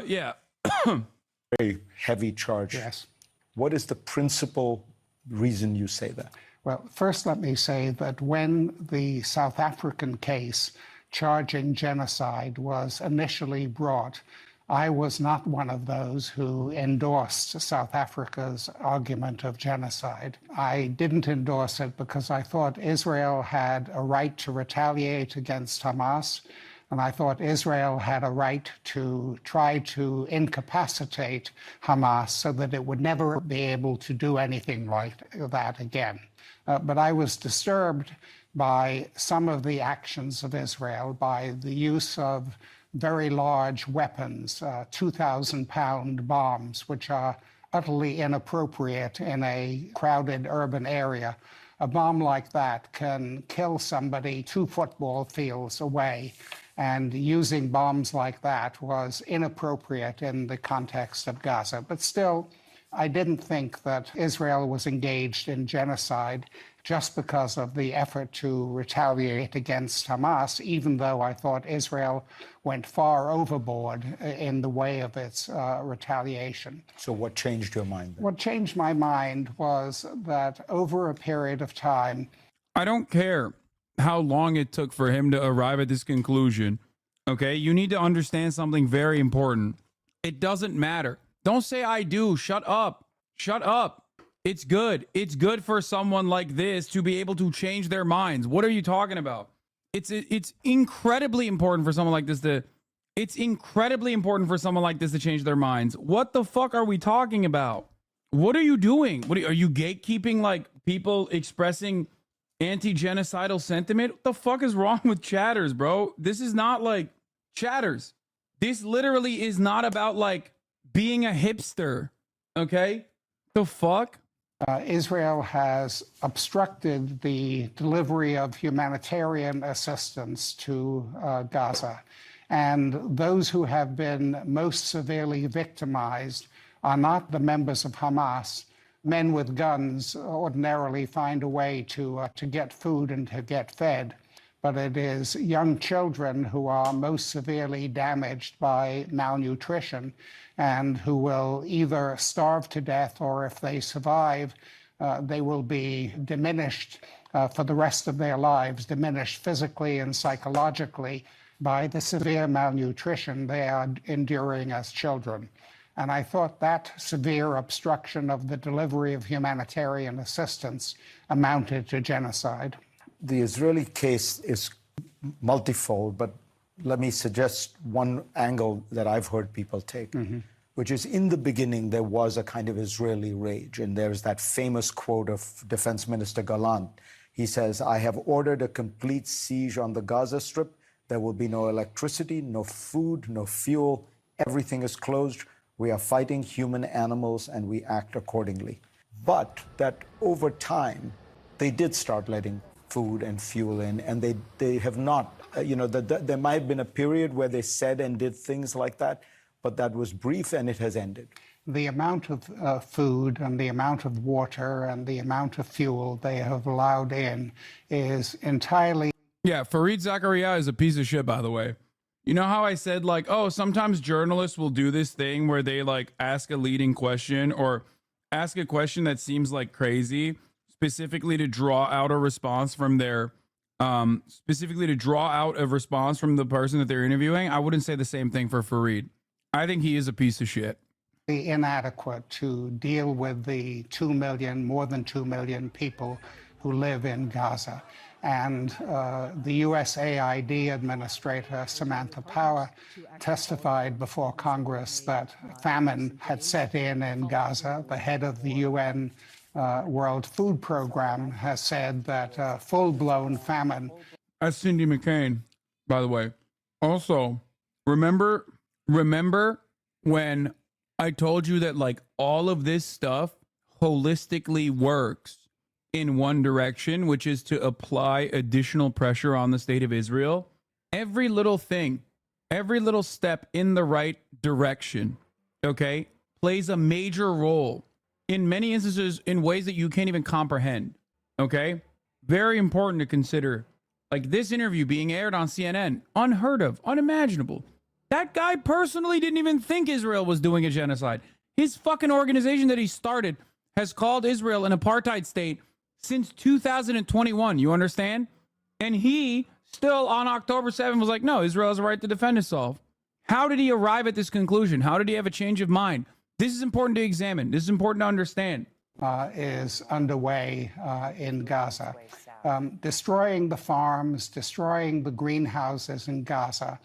Yeah. very heavy charge. Yes. What is the principal reason you say that? Well, first let me say that when the South African case charging genocide was initially brought, I was not one of those who endorsed South Africa's argument of genocide. I didn't endorse it because I thought Israel had a right to retaliate against Hamas, and I thought Israel had a right to try to incapacitate Hamas so that it would never be able to do anything like that again. But I was disturbed by some of the actions of Israel, by the use of very large weapons, 2,000-pound bombs, which are utterly inappropriate in a crowded urban area. A bomb like that can kill somebody 2 football fields away, and using bombs like that was inappropriate in the context of Gaza. But still, I didn't think that Israel was engaged in genocide just because of the effort to retaliate against Hamas, even though I thought Israel went far overboard in the way of its retaliation. So what changed your mind then? What changed my mind was that over a period of time... I don't care how long it took for him to arrive at this conclusion, okay, you need to understand something very important. It doesn't matter. Don't say I do. Shut up. Shut up. It's good. It's good for someone like this to be able to change their minds. What are you talking about? It's incredibly important for someone like this to change their minds. What the fuck are we talking about? What are you doing? Are you gatekeeping like people expressing anti-genocidal sentiment? What the fuck is wrong with chatters, bro? This is not like chatters. This literally is not about like being a hipster. Okay? The fuck? Israel has obstructed the delivery of humanitarian assistance to Gaza. And those who have been most severely victimized are not the members of Hamas. Men with guns ordinarily find a way to get food and to get fed. But it is young children who are most severely damaged by malnutrition and who will either starve to death, or if they survive, they will be diminished for the rest of their lives, diminished physically and psychologically by the severe malnutrition they are enduring as children. And I thought that severe obstruction of the delivery of humanitarian assistance amounted to genocide. The Israeli case is multifold, but let me suggest one angle that I've heard people take, which is in the beginning there was a kind of Israeli rage. And there's that famous quote of Defense Minister Gallant. He says, "I have ordered a complete siege on the Gaza Strip. There will be no electricity, no food, no fuel. Everything is closed. We are fighting human animals and we act accordingly." But that over time, they did start letting food and fuel in, and they have not, there might have been a period where they said and did things like that, but that was brief and it has ended. The amount of food and the amount of water and the amount of fuel they have allowed in is entirely... Yeah, Fareed Zakaria is a piece of shit, by the way. You know how I said, like, oh, sometimes journalists will do this thing where they, like, ask a leading question or ask a question that seems, like, crazy, specifically to draw out a response from the person that they're interviewing? I wouldn't say the same thing for Fareed. I think he is a piece of shit. Inadequate to deal with the more than 2 million people who live in Gaza. And the USAID administrator, Samantha Power, testified before Congress that famine had set in Gaza. The head of the UN World Food Program has said that full-blown famine. That's Cindy McCain, by the way. Also, remember when I told you that like all of this stuff holistically works in one direction, which is to apply additional pressure on the state of Israel? Every little thing, every little step in the right direction, okay, plays a major role in many instances in ways that you can't even comprehend, okay? Very important to consider. Like this interview being aired on CNN, unheard of, unimaginable. That guy personally didn't even think Israel was doing a genocide. His fucking organization that he started has called Israel an apartheid state since 2021, you understand? And he still on October 7th was like, no, Israel has a right to defend itself. How did he arrive at this conclusion? How did he have a change of mind? This is important to examine. This is important to understand. Is underway in Gaza. Destroying the farms, destroying the greenhouses in Gaza,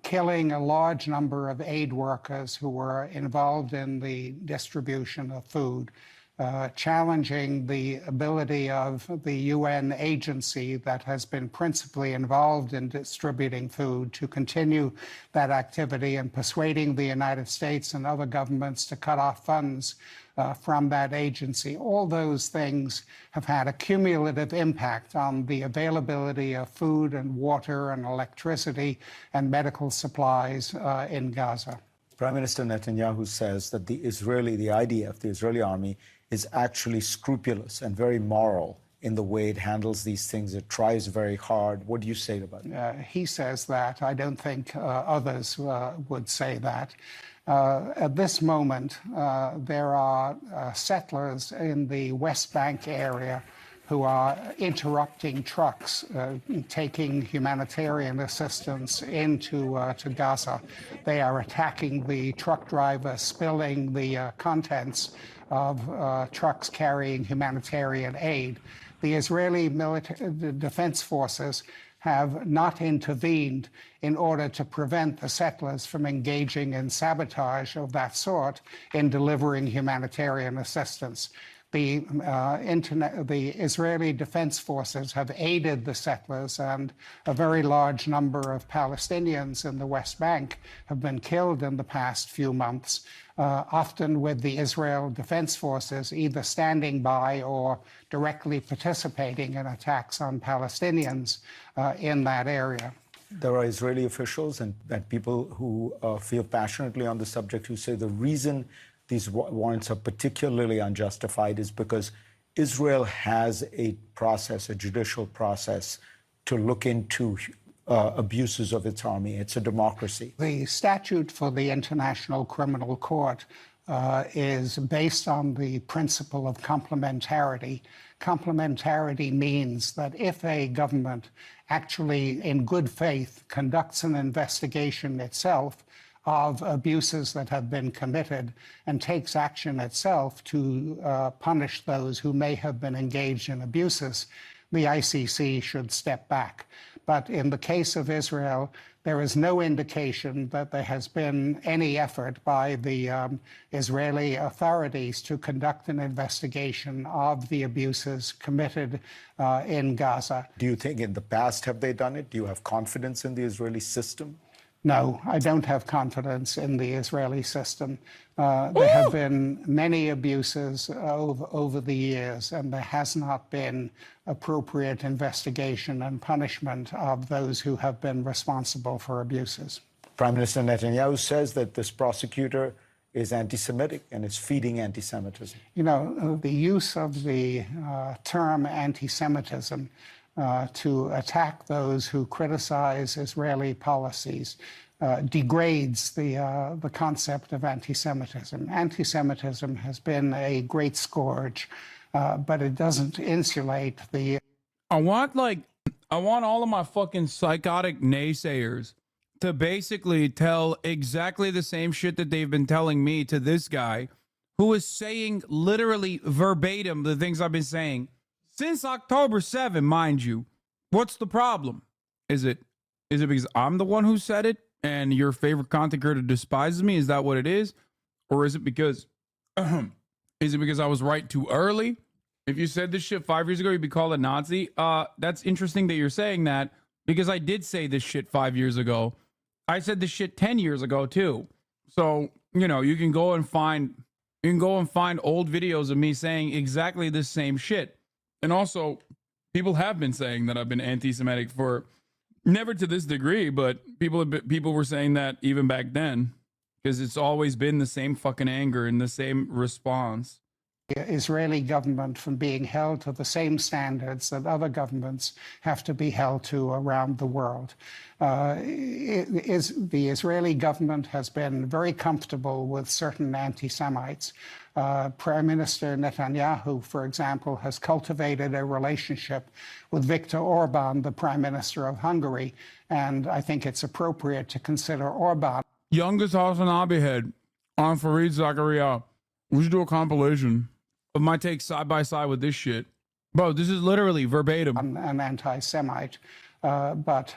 killing a large number of aid workers who were involved in the distribution of food, challenging the ability of the UN agency that has been principally involved in distributing food to continue that activity, and persuading the United States and other governments to cut off funds from that agency. All those things have had a cumulative impact on the availability of food and water and electricity and medical supplies in Gaza. Prime Minister Netanyahu says that the IDF, the Israeli army, is actually scrupulous and very moral in the way it handles these things. It tries very hard. What do you say about that? He says that. I don't think others would say that. At this moment, there are settlers in the West Bank area who are interrupting trucks taking humanitarian assistance into to Gaza. They are attacking the truck driver, spilling the contents of trucks carrying humanitarian aid. The Israeli defense forces have not intervened in order to prevent the settlers from engaging in sabotage of that sort in delivering humanitarian assistance. The Israeli defense forces have aided the settlers, and a very large number of Palestinians in the West Bank have been killed in the past few months, often with the Israel defense forces either standing by or directly participating in attacks on Palestinians in that area. There are Israeli officials and people who feel passionately on the subject who say the reason these warrants are particularly unjustified is because Israel has a process, a judicial process, to look into abuses of its army. It's a democracy. The statute for the International Criminal Court is based on the principle of complementarity. Complementarity means that if a government actually, in good faith, conducts an investigation itself of abuses that have been committed and takes action itself to punish those who may have been engaged in abuses, the ICC should step back. But in the case of Israel, there is no indication that there has been any effort by the Israeli authorities to conduct an investigation of the abuses committed in Gaza. Do you think in the past have they done it? Do you have confidence in the Israeli system? No, I don't have confidence in the Israeli system. There have been many abuses over the years, and there has not been appropriate investigation and punishment of those who have been responsible for abuses. Prime Minister Netanyahu says that this prosecutor is anti-Semitic and is feeding anti-Semitism. You know, the use of the term anti-Semitism to attack those who criticize Israeli policies degrades the concept of anti-Semitism. Anti-Semitism has been a great scourge, but it doesn't insulate the... I want all of my fucking psychotic naysayers to basically tell exactly the same shit that they've been telling me to this guy who is saying literally verbatim the things I've been saying since October 7, mind you. What's the problem? Is it because I'm the one who said it and your favorite content creator despises me? Is that what it is? Or is it because I was right too early? If you said this shit 5 years ago, you'd be called a Nazi. That's interesting that you're saying that, because I did say this shit 5 years ago. I said this shit 10 years ago too. So, you know, you can go and find old videos of me saying exactly the same shit. And also, people have been saying that I've been anti-Semitic for, never to this degree, but people were saying that even back then, because it's always been the same fucking anger and the same response. The Israeli government from being held to the same standards that other governments have to be held to around the world. The Israeli government has been very comfortable with certain anti-Semites. Prime Minister Netanyahu, for example, has cultivated a relationship with Viktor Orban, the Prime Minister of Hungary, and I think it's appropriate to consider Orban. Youngest HasanAbi head on Fareed Zakaria. We should do a compilation of my take side by side with this shit. Bro, this is literally verbatim. An anti-Semite. But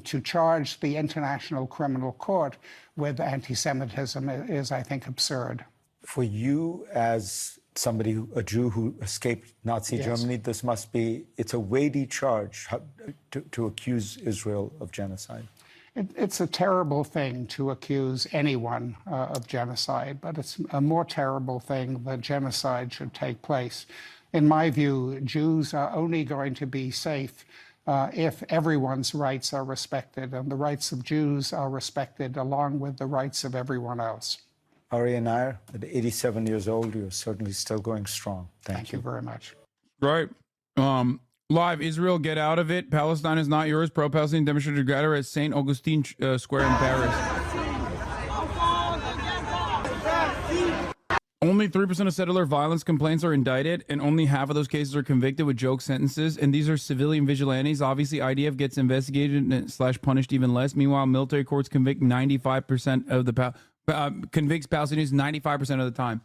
to charge the International Criminal Court with anti-Semitism is, I think, absurd. For you, as somebody, a Jew who escaped Nazi Germany, this must be, it's a weighty charge to accuse Israel of genocide. It's a terrible thing to accuse anyone of genocide, but it's a more terrible thing that genocide should take place. In my view, Jews are only going to be safe if everyone's rights are respected, and the rights of Jews are respected along with the rights of everyone else. Ari Nair, at 87 years old, you're certainly still going strong. Thank you very much. Right. Live, Israel, get out of it. Palestine is not yours. Pro-Palestinian demonstrators gather at St. Augustine Square in Paris. Only 3% of settler violence complaints are indicted, and only half of those cases are convicted with joke sentences. And these are civilian vigilantes. Obviously, IDF gets investigated / punished even less. Meanwhile, military courts convict 95% of the convicts Palestinians 95% of the time.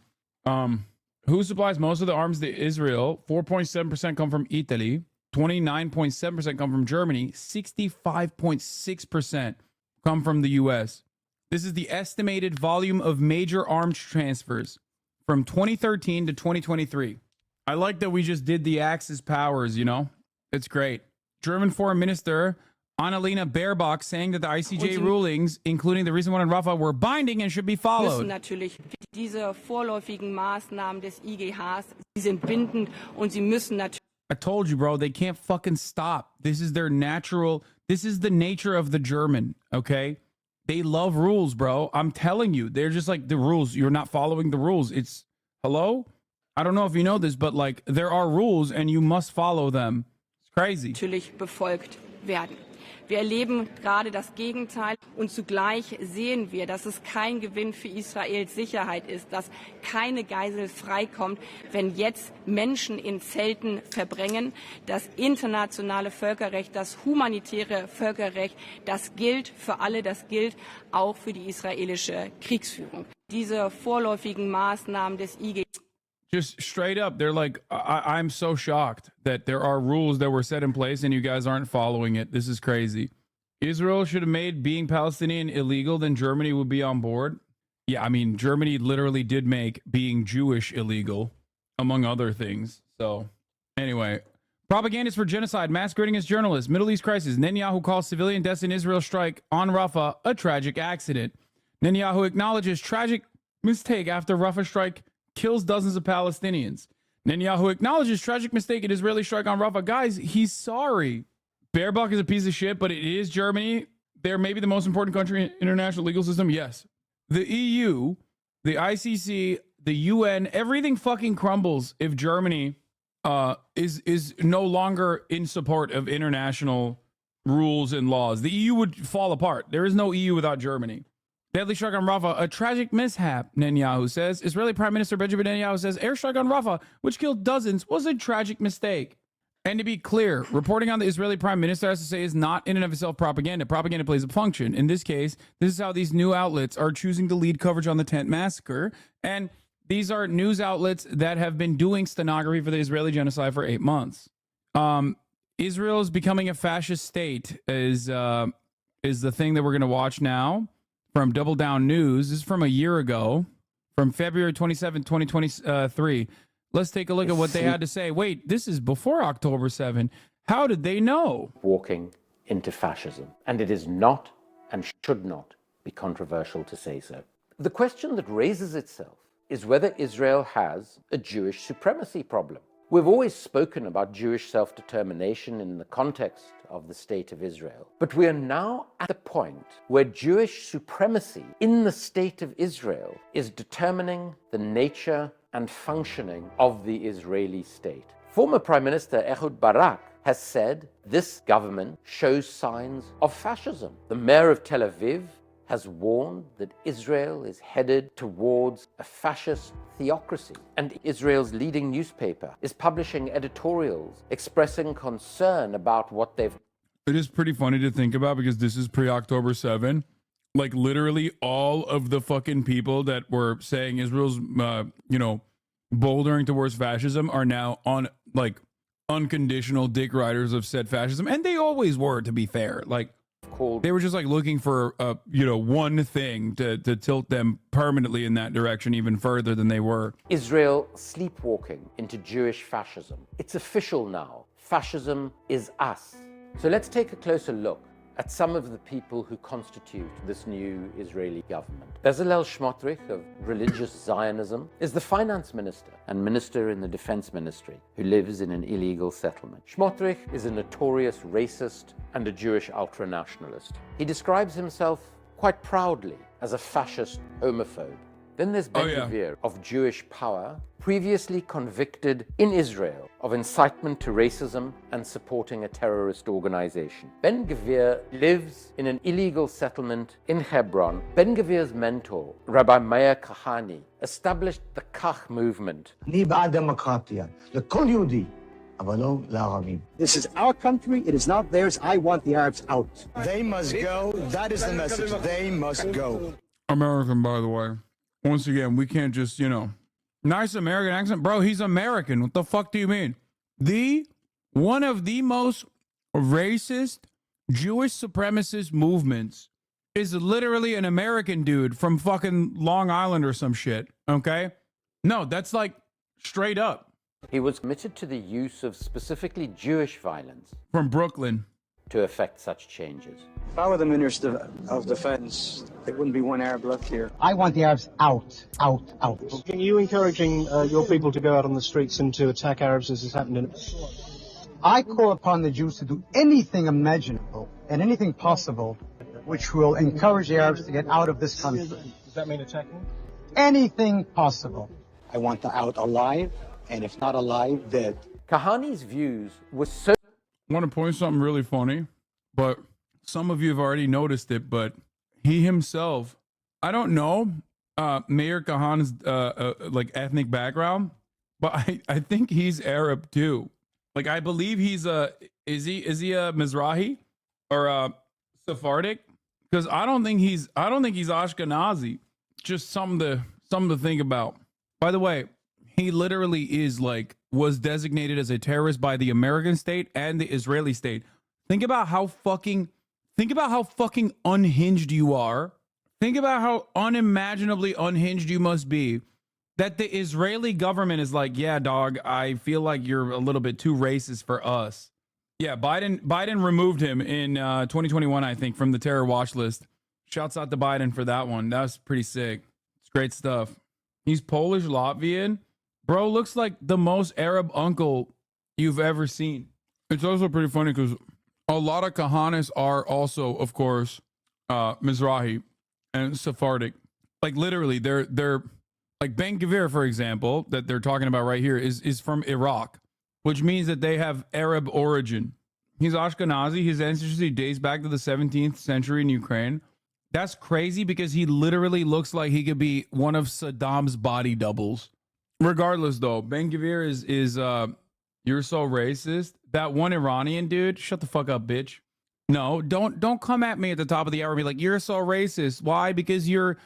Who supplies most of the arms to Israel? 4.7% come from Italy. 29.7% come from Germany. 65.6% come from the U.S. This is the estimated volume of major arms transfers from 2013 to 2023. I like that we just did the Axis powers, you know? It's great. German Foreign Minister Annalena Baerbock saying that the ICJ rulings, including the recent one in Rafah, were binding and should be followed. Natürlich diese vorläufigen Maßnahmen des IGHs, sie sind bindend und sie müssen natürlich. I told you, bro, they can't fucking stop. This is their natural, this is the nature of the German, okay? They love rules, bro. I'm telling you, they're just like the rules. You're not following the rules. It's, hello? I don't know if you know this, but like there are rules and you must follow them. It's crazy. Natürlich befolgt werden. Wir erleben gerade das Gegenteil und zugleich sehen wir, dass es kein Gewinn für Israels Sicherheit ist, dass keine Geisel freikommt, wenn jetzt Menschen in Zelten verbrennen. Das internationale Völkerrecht, das humanitäre Völkerrecht, das gilt für alle, das gilt auch für die israelische Kriegsführung. Diese vorläufigen Maßnahmen des IG. Just straight up, they're like, I'm so shocked that there are rules that were set in place and you guys aren't following it. This is crazy. Israel should have made being Palestinian illegal, then Germany would be on board. Yeah, I mean, Germany literally did make being Jewish illegal, among other things. So, anyway, propagandists for genocide, masquerading as journalists, Middle East crisis. Netanyahu calls civilian deaths in Israel strike on Rafah a tragic accident. Netanyahu acknowledges tragic mistake after Rafah strike kills dozens of Palestinians. Netanyahu acknowledges tragic mistake in Israeli strike on Rafah. Guys, he's sorry. Baerbock is a piece of shit, but it is Germany. They're maybe the most important country in international legal system. Yes. The EU, the ICC, the UN, everything fucking crumbles if Germany is no longer in support of international rules and laws. The EU would fall apart. There is no EU without Germany. Deadly strike on Rafah, a tragic mishap, Netanyahu says. Israeli Prime Minister Benjamin Netanyahu says airstrike on Rafah, which killed dozens, was a tragic mistake. And to be clear, reporting on the Israeli Prime Minister, has to say, is not in and of itself propaganda. Propaganda plays a function. In this case, this is how these new outlets are choosing to lead coverage on the tent massacre. And these are news outlets that have been doing stenography for the Israeli genocide for 8 months. Israel is becoming a fascist state is the thing that we're going to watch now. From Double Down News. This is from a year ago, from February 27, 2023. Let's take a look at what they had to say. Wait, this is before October 7. How did they know? Walking into fascism. And it is not and should not be controversial to say so. The question that raises itself is whether Israel has a Jewish supremacy problem. We've always spoken about Jewish self-determination in the context of the State of Israel. But we are now at the point where Jewish supremacy in the State of Israel is determining the nature and functioning of the Israeli state. Former Prime Minister Ehud Barak has said this government shows signs of fascism. The mayor of Tel Aviv has warned that Israel is headed towards a fascist theocracy. And Israel's leading newspaper is publishing editorials expressing concern about what they've... It is pretty funny to think about because this is pre-October 7. Like literally all of the fucking people that were saying Israel's, bouldering towards fascism are now on like unconditional dick riders of said fascism. And they always were, to be fair. Like, they were just like looking for one thing to tilt them permanently in that direction even further than they were. Israel sleepwalking into Jewish fascism. It's official now. Fascism is us. So let's take a closer look at some of the people who constitute this new Israeli government. Bezalel Smotrich of religious Zionism is the finance minister and minister in the defense ministry who lives in an illegal settlement. Smotrich is a notorious racist and a Jewish ultranationalist. He describes himself quite proudly as a fascist homophobe. Then there's Ben-Gvir of Jewish Power, previously convicted in Israel of incitement to racism and supporting a terrorist organization. Ben-Gvir lives in an illegal settlement in Hebron. Ben-Gvir's mentor, Rabbi Meir Kahane, established the Kach movement. This is our country, it is not theirs. I want the Arabs out. They must go. That is the message. They must go. American, by the way. Once again, we can't just, nice American accent. Bro, he's American. What the fuck do you mean? One of the most racist Jewish supremacist movements is literally an American dude from fucking Long Island or some shit. Okay? No, that's like straight up. He was committed to the use of specifically Jewish violence from Brooklyn to effect such changes. If I were the Minister of Defense, there wouldn't be one Arab left here. I want the Arabs out, out, out. Are you encouraging your people to go out on the streets and to attack Arabs as has happened in... I call upon the Jews to do anything imaginable and anything possible which will encourage the Arabs to get out of this country. Does that mean attacking? Anything possible. I want them out alive, and if not alive, dead. Kahane's views were so... I want to point something really funny, but some of you have already noticed it, but he himself, I don't know Meir Kahane's like ethnic background, but I think he's Arab too. Like I believe he's is he a Mizrahi or a Sephardic? Because I don't think he's Ashkenazi. Just something to think about. By the way, he literally is was designated as a terrorist by the American state and the Israeli state. Think about how fucking unhinged you are. Think about how unimaginably unhinged you must be that the Israeli government is like, yeah, dog, I feel like you're a little bit too racist for us. Yeah, Biden removed him in 2021, I think, from the terror watch list. Shouts out to Biden for that one. That's pretty sick. It's great stuff. He's Polish, Latvian. Bro looks like the most Arab uncle you've ever seen. It's also pretty funny because a lot of Kahanes are also, of course, Mizrahi and Sephardic. Like literally, they're like Ben-Gvir, for example, that they're talking about right here is from Iraq, which means that they have Arab origin. He's Ashkenazi. His ancestry dates back to the 17th century in Ukraine. That's crazy because he literally looks like he could be one of Saddam's body doubles. Regardless, though, Ben-Gvir is you're so racist. That one Iranian dude, shut the fuck up, bitch. No, don't come at me at the top of the hour and be like, you're so racist. Why? Because you're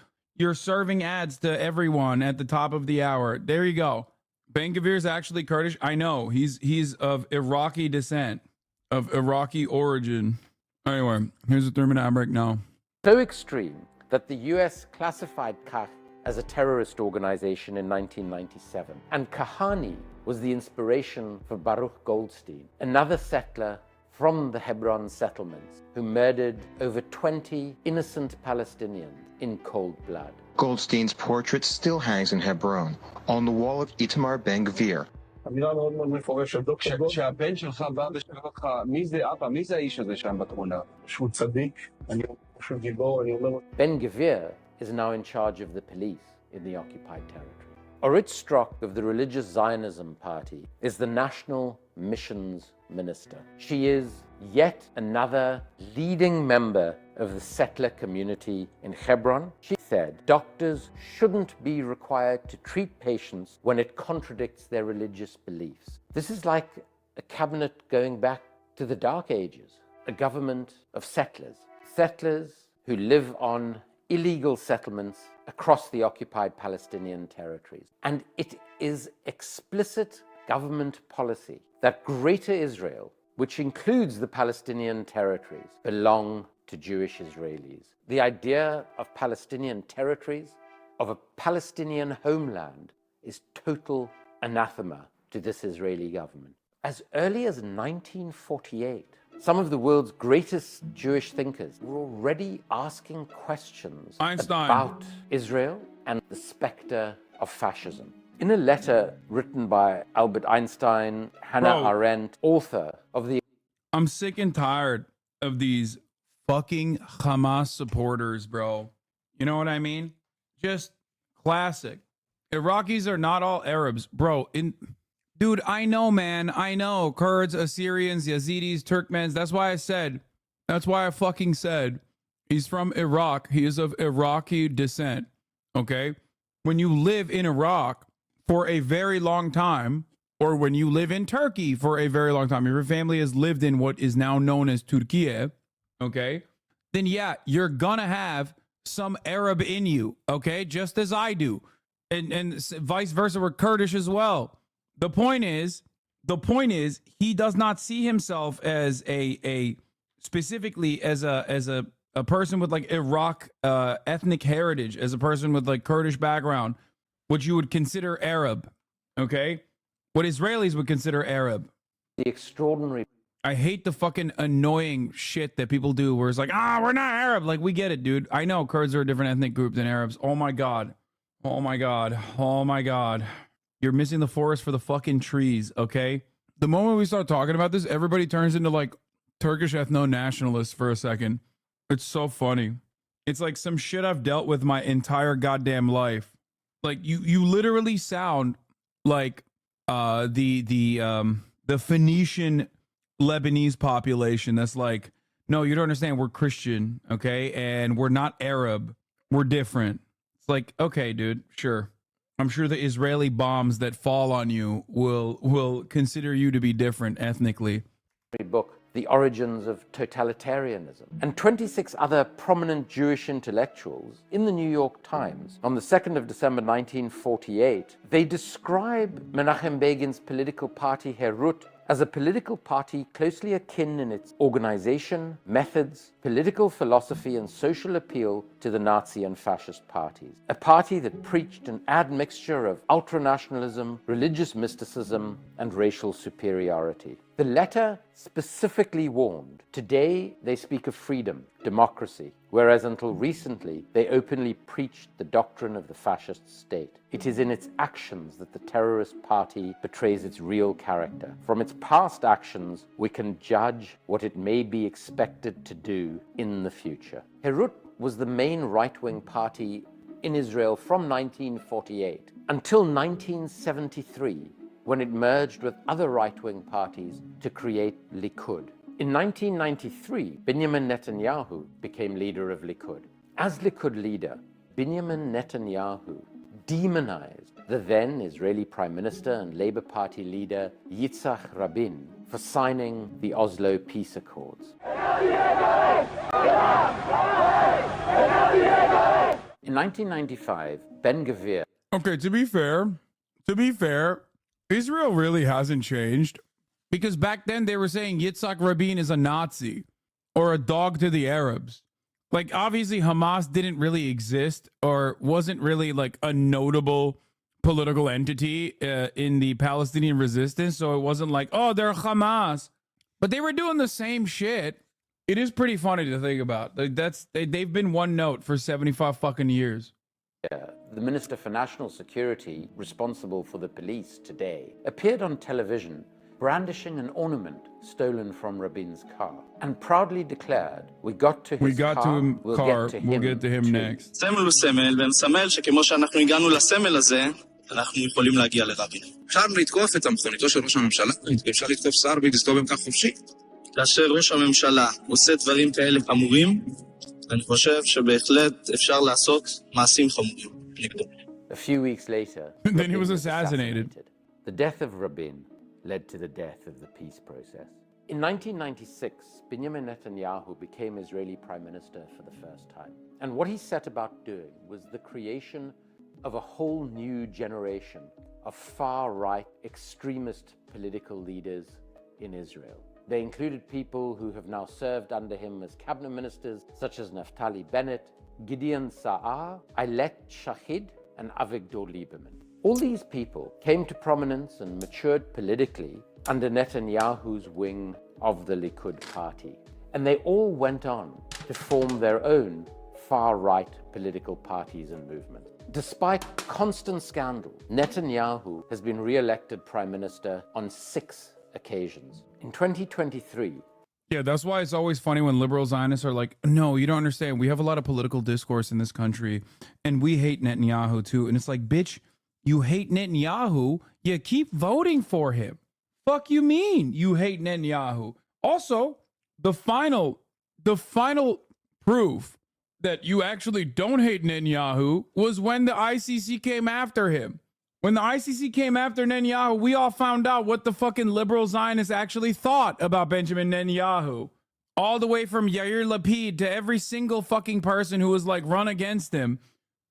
serving ads to everyone at the top of the hour. There you go. Ben-Gvir is actually Kurdish. I know. He's of Iraqi descent, of Iraqi origin. Anyway, here's a 3-minute ad break now. So extreme that the US classified Kach as a terrorist organization in 1997. And Kahane was the inspiration for Baruch Goldstein, another settler from the Hebron settlements who murdered over 20 innocent Palestinians in cold blood. Goldstein's portrait still hangs in Hebron on the wall of Itamar Ben-Gvir. אמירה מאוד מאוד מפורשת. כשהבן שלך בא ושואל אותך, מי זה אבא? מי זה האיש הזה שם בתמונה? שהוא צדיק, אני אומר שהוא גיבור, אני אומר... Ben-Gvir is now in charge of the police in the occupied territory. Orit Strock of the Religious Zionism Party is the National Missions Minister. She is yet another leading member of the settler community in Hebron. She said doctors shouldn't be required to treat patients when it contradicts their religious beliefs. This is like a cabinet going back to the Dark Ages, a government of settlers who live on illegal settlements across the occupied Palestinian territories. And it is explicit government policy that Greater Israel, which includes the Palestinian territories, belong to Jewish Israelis. The idea of Palestinian territories, of a Palestinian homeland, is total anathema to this Israeli government. As early as 1948, some of the world's greatest Jewish thinkers were already asking questions about Israel and the specter of fascism. In a letter written by Albert Einstein, Hannah Arendt, author of the... I'm sick and tired of these fucking Hamas supporters, bro. You know what I mean? Just Classic. Iraqis are not all Arabs. Bro, dude, I know, man. I know. Kurds, Assyrians, Yazidis, Turkmens. That's why I fucking said he's from Iraq. He is of Iraqi descent. Okay? When you live in Iraq for a very long time, or when you live in Turkey for a very long time, if your family has lived in what is now known as Turkey, okay, then yeah, you're gonna have some Arab in you, okay, just as I do, and vice versa. We're Kurdish as well. The point is, he does not see himself as specifically as a person with like Iraq ethnic heritage, as a person with like Kurdish background, which you would consider Arab, okay? What Israelis would consider Arab. The extraordinary. I hate the fucking annoying shit that people do where it's like, we're not Arab. Like, we get it, dude. I know Kurds are a different ethnic group than Arabs. Oh my God. Oh my God. Oh my God. You're missing the forest for the fucking trees, okay? The moment we start talking about this, everybody turns into like Turkish ethno-nationalists for a second. It's so funny. It's like some shit I've dealt with my entire goddamn life. Like, you literally sound like the Phoenician Lebanese population that's like, no, you don't understand, we're Christian, okay, and we're not Arab, we're different. It's like, okay, dude, sure. I'm sure the Israeli bombs that fall on you will consider you to be different ethnically. Book, The Origins of Totalitarianism, and 26 other prominent Jewish intellectuals in the New York Times on the 2nd of December 1948, they describe Menachem Begin's political party Herut as a political party closely akin in its organization, methods, political philosophy, and social appeal to the Nazi and fascist parties. A party that preached an admixture of ultranationalism, religious mysticism, and racial superiority. The letter specifically warned, today they speak of freedom, democracy, whereas until recently they openly preached the doctrine of the fascist state. It is in its actions that the terrorist party betrays its real character. From its past actions, we can judge what it may be expected to do in the future. Herut was the main right-wing party in Israel from 1948 until 1973, when it merged with other right-wing parties to create Likud. In 1993, Benjamin Netanyahu became leader of Likud. As Likud leader, Benjamin Netanyahu demonized the then Israeli Prime Minister and Labour Party leader Yitzhak Rabin for signing the Oslo Peace Accords. In 1995, Ben Gvir. Okay, to be fair, Israel really hasn't changed, because back then they were saying Yitzhak Rabin is a Nazi or a dog to the Arabs. Like, obviously Hamas didn't really exist or wasn't really like a notable political entity in the Palestinian resistance. So it wasn't like, oh, they're Hamas, but they were doing the same shit. It is pretty funny to think about. Like, they've been one note for 75 fucking years. The Minister for National Security, responsible for the police today, appeared on television brandishing an ornament stolen from Rabin's car and proudly declared, we got to his car, we'll get to him next. סמל הוא סמל, ומסמל שכמו שאנחנו הגענו לסמל הזה, אנחנו יכולים להגיע לרבין. אפשר לתקוף את המכוניתו של ראש הממשלה, אפשר לתקוף שר ולהסתובב כך חופשי. כאשר ראש הממשלה עושה דברים כאלה חמורים, אני חושב שבהחלט אפשר לעשות מעשים חמורים נגדו. A few weeks later, then he was assassinated. The death of Rabin led to the death of the peace process. In 1996, Benjamin Netanyahu became Israeli Prime Minister for the first time. And what he set about doing was the creation of a whole new generation of far-right extremist political leaders in Israel. They included people who have now served under him as cabinet ministers, such as Naftali Bennett, Gideon Sa'ar, Ayelet Shahid, and Avigdor Lieberman. All these people came to prominence and matured politically under Netanyahu's wing of the Likud party. And they all went on to form their own far-right political parties and movements. Despite constant scandal, Netanyahu has been re-elected prime minister on 6 occasions. In 2023, Yeah, that's why it's always funny when liberal Zionists are like, no, you don't understand. We have a lot of political discourse in this country, and we hate Netanyahu too. And it's like, bitch, you hate Netanyahu, you keep voting for him. Fuck you mean you hate Netanyahu? Also, the final proof that you actually don't hate Netanyahu was when the ICC came after him. When the ICC came after Netanyahu, we all found out what the fucking liberal Zionists actually thought about Benjamin Netanyahu. All the way from Yair Lapid to every single fucking person who was like run against him,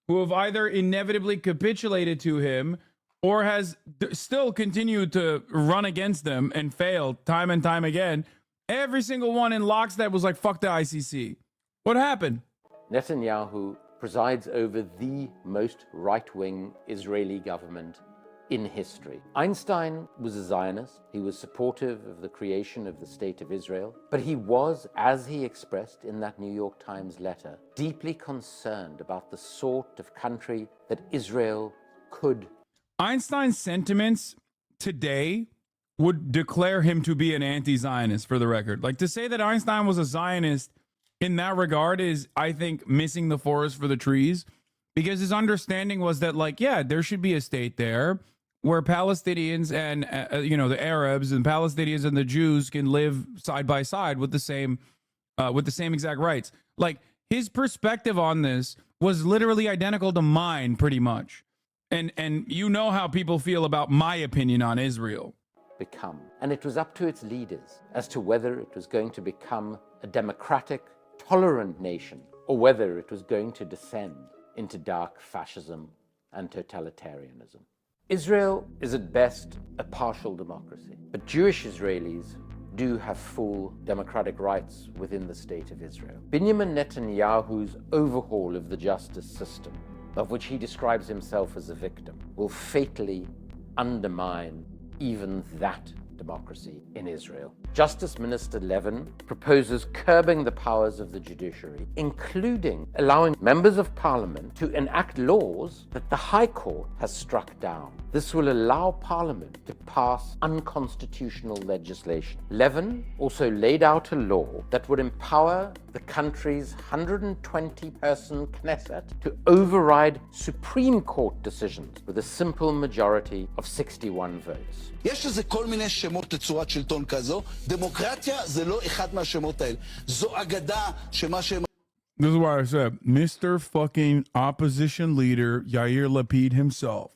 who have either inevitably capitulated to him or has still continued to run against them and failed time and time again. Every single one in lockstep was like, fuck the ICC. What happened? Netanyahu presides over the most right-wing Israeli government in history. Einstein was a Zionist. He was supportive of the creation of the State of Israel, but he was, as he expressed in that New York Times letter, deeply concerned about the sort of country that Israel could. Einstein's sentiments today would declare him to be an anti-Zionist, for the record. Like, to say that Einstein was a Zionist in that regard is, I think, missing the forest for the trees, because his understanding was that, like, yeah, there should be a state there where Palestinians and, the Arabs and Palestinians and the Jews can live side by side with the same exact rights. Like, his perspective on this was literally identical to mine, pretty much. And you know how people feel about my opinion on Israel. Become. And it was up to its leaders as to whether it was going to become a democratic, tolerant nation, or whether it was going to descend into dark fascism and totalitarianism. Israel is at best a partial democracy, but Jewish Israelis do have full democratic rights within the State of Israel. Benjamin Netanyahu's overhaul of the justice system, of which he describes himself as a victim, will fatally undermine even that democracy in Israel. Justice Minister Levin proposes curbing the powers of the judiciary, including allowing members of parliament to enact laws that the High Court has struck down. This will allow parliament to pass unconstitutional legislation. Levin also laid out a law that would empower the country's 120-person Knesset to override Supreme Court decisions with a simple majority of 61 votes. יש לזה כל מיני שמות לצורת שלטון כזו. דמוקרטיה זה לא אחד מהשמות האלה. זו אגדה שמה שהם... This is why I said, Mr. fucking opposition leader Yair Lapid himself,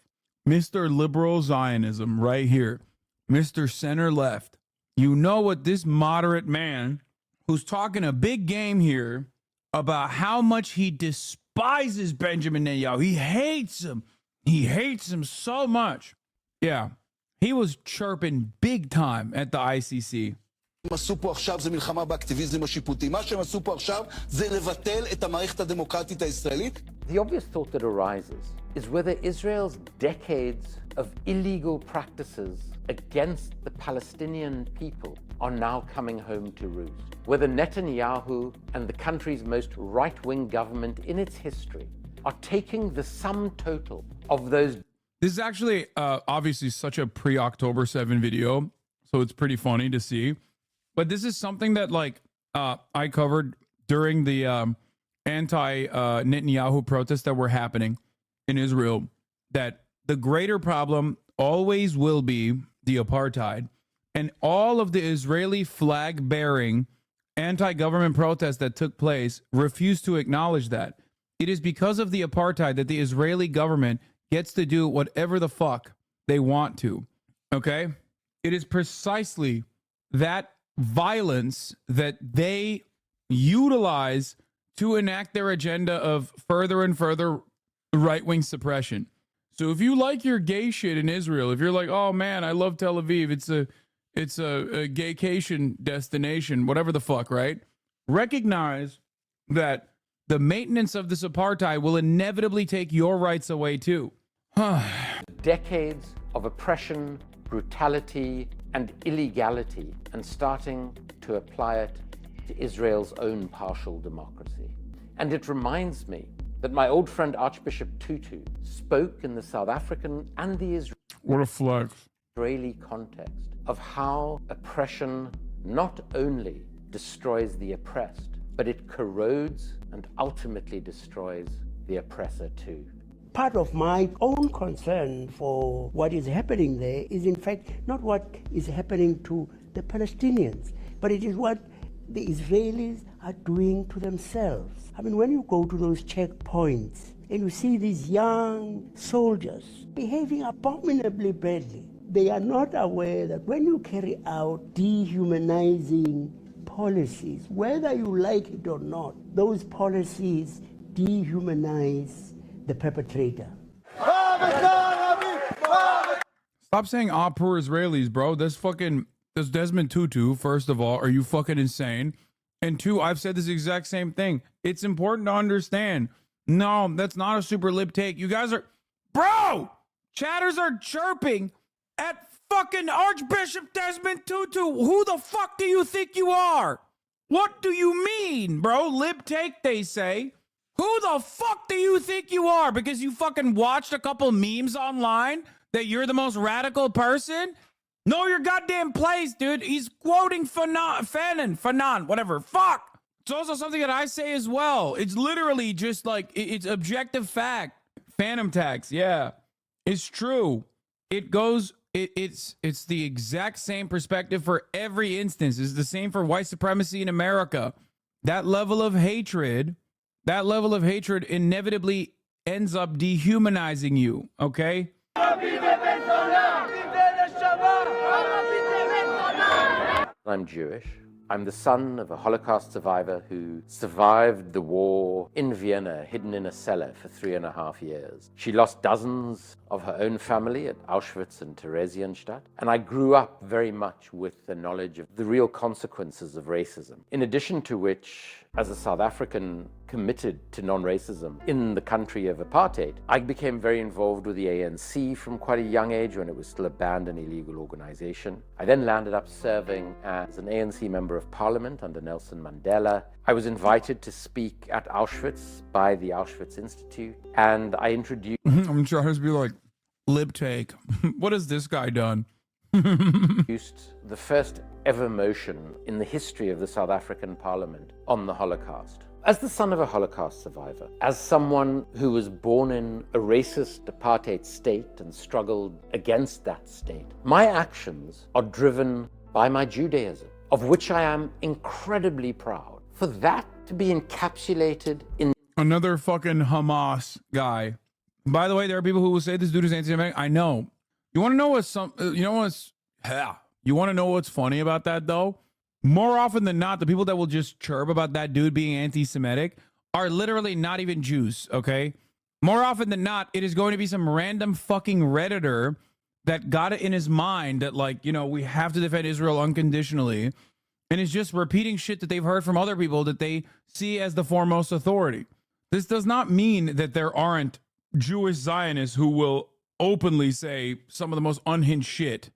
Mr. liberal Zionism right here, Mr. center left. You know what this moderate man who's talking a big game here about how much he despises Benjamin Netanyahu. He hates him. He hates him so much. Yeah. He was chirping big time at the ICC. עשו פה עכשיו זה מלחמה באקטיביזם השיפוטי. מה שהם עשו פה עכשיו זה לבטל את המערכת הדמוקרטית הישראלית. The obvious thought that arises is whether Israel's decades of illegal practices against the Palestinian people are now coming home to roost. Whether Netanyahu and the country's most right-wing government in its history are taking the sum total of those. This is actually obviously such a pre-October 7 video, so it's pretty funny to see. But this is something that I covered during the anti-Netanyahu protests that were happening in Israel, that the greater problem always will be the apartheid. And all of the Israeli flag-bearing anti-government protests that took place refused to acknowledge that. It is because of the apartheid that the Israeli government gets to do whatever the fuck they want to, okay? It is precisely that violence that they utilize to enact their agenda of further and further right-wing suppression. So if you like your gay shit in Israel, if you're like, oh man, I love Tel Aviv, it's a gaycation destination, whatever the fuck, right? Recognize that the maintenance of this apartheid will inevitably take your rights away too. Decades of oppression, brutality, and illegality, and starting to apply it to Israel's own partial democracy. And it reminds me that my old friend Archbishop Tutu spoke in the South African and the Israeli context of how oppression not only destroys the oppressed, but it corrodes and ultimately destroys the oppressor too. Part of my own concern for what is happening there is in fact not what is happening to the Palestinians, but it is what the Israelis are doing to themselves. I mean, when you go to those checkpoints and you see these young soldiers behaving abominably badly, they are not aware that when you carry out dehumanizing policies, whether you like it or not, those policies dehumanize the perpetrator. Stop saying poor Israelis, bro. That's Desmond Tutu, first of all. Are you fucking insane? And two, I've said this exact same thing. It's important to understand. No, that's not a super lib take. You guys are... Bro! Chatters are chirping at fucking Archbishop Desmond Tutu. Who the fuck do you think you are? What do you mean, bro? Lib take, they say. Who the fuck do you think you are? Because you fucking watched a couple memes online that you're the most radical person? Know your goddamn place, dude. He's quoting Fanon, whatever. Fuck. It's also something that I say as well. It's literally just like, it's objective fact. Phantom tax, yeah. It's true. It goes, it's the exact same perspective for every instance. It's the same for white supremacy in America. That level of hatred inevitably ends up dehumanizing you, okay? I'm Jewish. I'm the son of a Holocaust survivor who survived the war in Vienna, hidden in a cellar for 3.5 years. She lost dozens of her own family at Auschwitz and Theresienstadt, and I grew up very much with the knowledge of the real consequences of racism. In addition to which, as a South African committed to non-racism in the country of apartheid, I became very involved with the ANC from quite a young age when it was still a banned and illegal organization. I then landed up serving as an ANC member of parliament under Nelson Mandela. I was invited to speak at Auschwitz by the Auschwitz Institute, and I introduced... I'm trying to be like, lib take. What has this guy done? The first ever motion in the history of the South African Parliament on the Holocaust. As the son of a Holocaust survivor, as someone who was born in a racist apartheid state and struggled against that state, my actions are driven by my Judaism, of which I am incredibly proud. For that to be encapsulated in... Another fucking Hamas guy. By the way, there are people who will say this dude is anti-Semitic. I know. You want to know what's you want to know what's funny about that though? More often than not, the people that will just chirp about that dude being anti-Semitic are literally not even Jews, okay? More often than not, it is going to be some random fucking Redditor that got it in his mind that, like, you know, we have to defend Israel unconditionally, and is just repeating shit that they've heard from other people that they see as the foremost authority. This does not mean that there aren't Jewish Zionists who will openly say some of the most unhinged shit,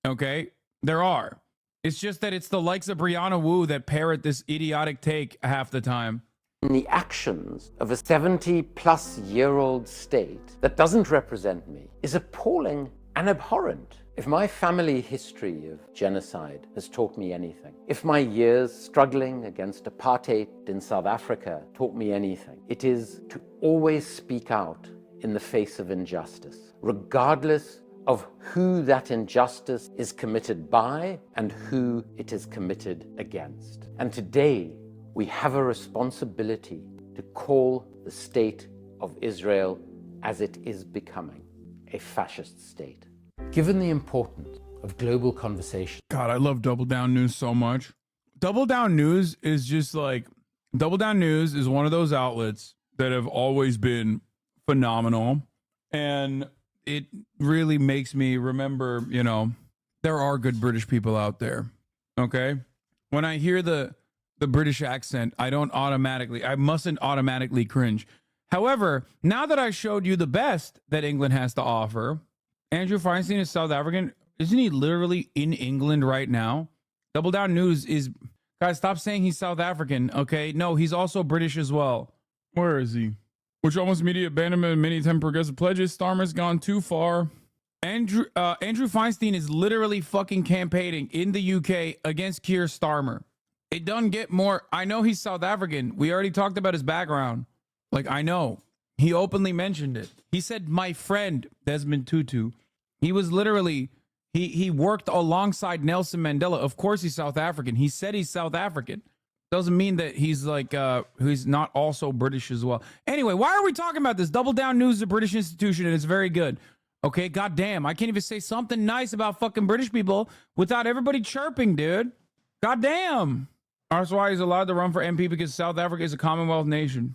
okay? There are. It's just that it's the likes of Brianna Wu that parrot this idiotic take half the time. The actions of a 70-plus-year-old state that doesn't represent me is appalling and abhorrent. If my family history of genocide has taught me anything, if my years struggling against apartheid in South Africa taught me anything, it is to always speak out in the face of injustice, regardless of who that injustice is committed by and who it is committed against. And today, we have a responsibility to call the state of Israel as it is becoming, a fascist state. Given the importance of global conversation. God, I love Double Down News so much. Double Down News is just like, Double Down News is one of those outlets that have always been phenomenal. And it really makes me remember, you know, there are good British people out there. Okay. When I hear the British accent, I mustn't automatically cringe. However, now that I showed you the best that England has to offer, Andrew Feinstein is South African. Isn't he literally in England right now? Double Down News is, guys, stop saying he's South African. Okay. No, he's also British as well. Where is he? Which almost immediate abandonment of many 10 progressive pledges. Starmer's gone too far. Andrew Feinstein is literally fucking campaigning in the UK against Keir Starmer. It doesn't get more. I know he's South African. We already talked about his background. Like, I know. He openly mentioned it. He said, my friend, Desmond Tutu. He was literally, he worked alongside Nelson Mandela. Of course he's South African. He said he's South African. Doesn't mean that he's like, he's not also British as well. Anyway, why are we talking about this? Double Down News is a British institution and it's very good. Okay, goddamn. I can't even say something nice about fucking British people without everybody chirping, dude. Goddamn. That's why he's allowed to run for MP, because South Africa is a Commonwealth nation.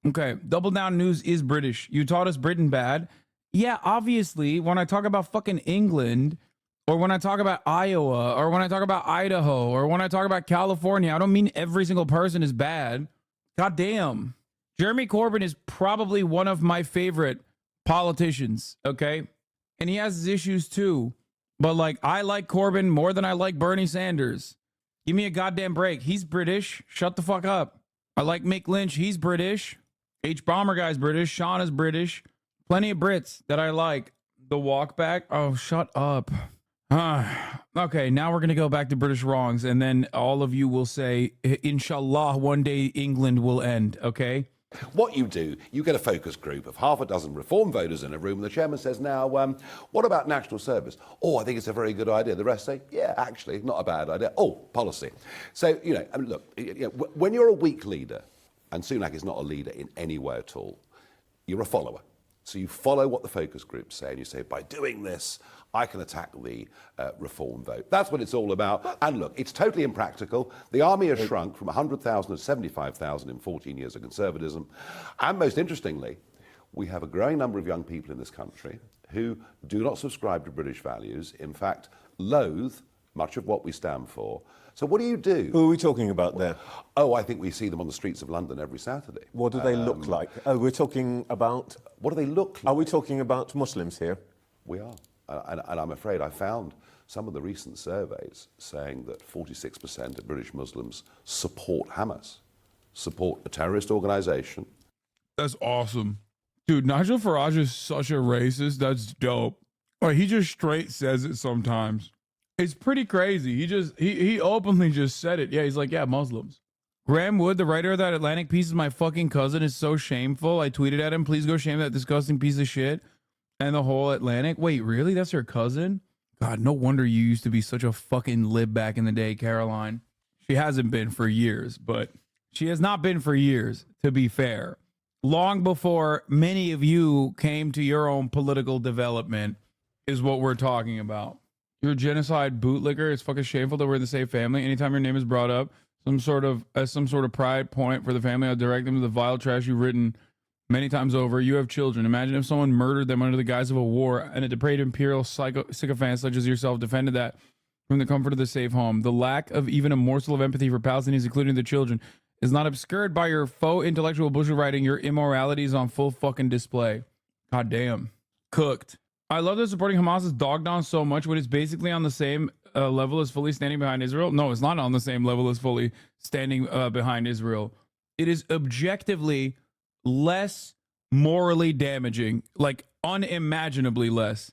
Okay, Double Down News is British. You taught us Britain bad. Yeah, obviously, when I talk about fucking England, or when I talk about Iowa, or when I talk about Idaho, or when I talk about California, I don't mean every single person is bad. God damn. Jeremy Corbyn is probably one of my favorite politicians, okay? And he has his issues too. But like, I like Corbyn more than I like Bernie Sanders. Give me a goddamn break. He's British. Shut the fuck up. I like Mick Lynch. He's British. H. Bomber Guy's British. Sean is British. Plenty of Brits that I like. The walk back. Oh, shut up. Okay, now we're going to go back to British wrongs. And then all of you will say, inshallah, one day England will end. Okay? What you do, you get a focus group of half a dozen reform voters in a room, and the chairman says, now, what about national service? Oh, I think it's a very good idea. The rest say, yeah, actually, not a bad idea. Oh, policy. So, you know, I mean, look, when you're a weak leader, and Sunak is not a leader in any way at all, you're a follower. So you follow what the focus groups say, and you say, by doing this, I can attack the reform vote. That's what it's all about. And look, it's totally impractical. The army has shrunk from 100,000 to 75,000 in 14 years of conservatism. And most interestingly, we have a growing number of young people in this country who do not subscribe to British values, in fact, loathe much of what we stand for. So what do you do? Who are we talking about there? Oh, I think we see them on the streets of London every Saturday. What do they look like? Oh, we're talking about... What do they look like? Are we talking about Muslims here? We are. And I'm afraid I found some of the recent surveys saying that 46% of British Muslims support Hamas, support a terrorist organization. That's awesome. Dude, Nigel Farage is such a racist. That's dope. Like, he just straight says it sometimes. It's pretty crazy. He openly just said it. Yeah, he's like, yeah, Muslims. Graham Wood, the writer of that Atlantic piece, is my fucking cousin. Is so shameful. I tweeted at him, please go shame that disgusting piece of shit. And the whole Atlantic. Wait, really? That's her cousin? God, no wonder you used to be such a fucking lib back in the day, Caroline. She hasn't been for years, but she has not been for years, to be fair. Long before many of you came to your own political development is what we're talking about. You're a genocide bootlicker. It's fucking shameful that we're in the same family. Anytime your name is brought up, some sort of pride point for the family, I'll direct them to the vile trash you've written many times over. You have children. Imagine if someone murdered them under the guise of a war, and a depraved imperial sycophant such as yourself defended that from the comfort of the safe home. The lack of even a morsel of empathy for Palestinians, including the children, is not obscured by your faux intellectual bullshit writing. Your immorality is on full fucking display. God damn. Cooked. I love that supporting Hamas is dogged on so much when it's basically on the same level as fully standing behind Israel. No, it's not on the same level as fully standing behind Israel. It is objectively less morally damaging, like unimaginably less.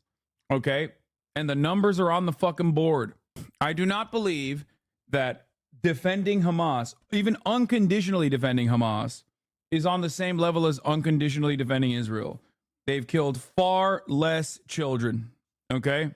Okay? And the numbers are on the fucking board. I do not believe that defending Hamas, even unconditionally defending Hamas, is on the same level as unconditionally defending Israel. They've killed far less children. Okay?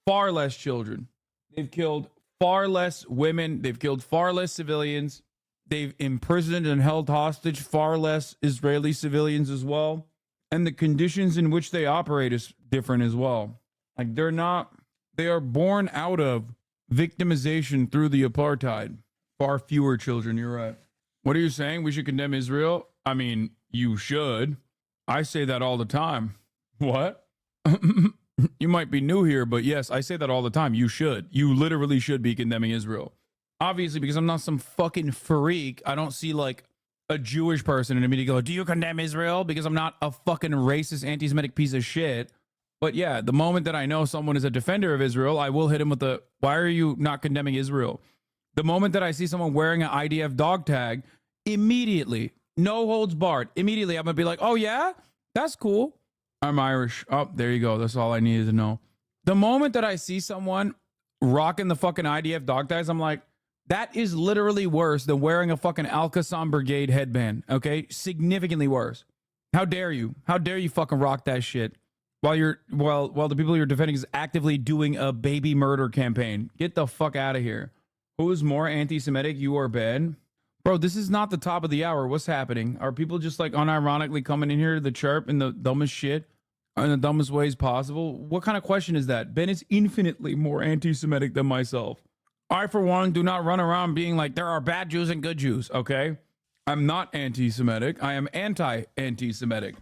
Far less children. They've killed far less women. They've killed far less civilians. They've imprisoned and held hostage far less Israeli civilians as well. And the conditions in which they operate is different as well. Like, they are born out of victimization through the apartheid. Far fewer children, you're right. What are you saying? We should condemn Israel? I mean, you should. I say that all the time. What? You might be new here, but yes, I say that all the time. You should. You literally should be condemning Israel. Obviously, because I'm not some fucking freak, I don't see like a Jewish person and immediately go, do you condemn Israel? Because I'm not a fucking racist, anti-Semitic piece of shit. But yeah, the moment that I know someone is a defender of Israel, I will hit him with the, why are you not condemning Israel? The moment that I see someone wearing an IDF dog tag, immediately, no holds barred, immediately I'm going to be like, oh yeah, that's cool. I'm Irish. Oh, there you go. That's all I needed to know. The moment that I see someone rocking the fucking IDF dog tags, I'm like, That is literally worse than wearing a fucking Al-Qassam Brigade headband, okay? Significantly worse. How dare you? How dare you fucking rock that shit while the people you're defending is actively doing a baby murder campaign? Get the fuck out of here. Who is more anti-Semitic, you or Ben? Bro, this is not the top of the hour. What's happening? Are people just like unironically coming in here to the chirp in the dumbest shit in the dumbest ways possible? What kind of question is that? Ben is infinitely more anti-Semitic than myself. I, for one, do not run around being like, there are bad Jews and good Jews, okay? I'm not anti-Semitic. I am anti-anti-Semitic.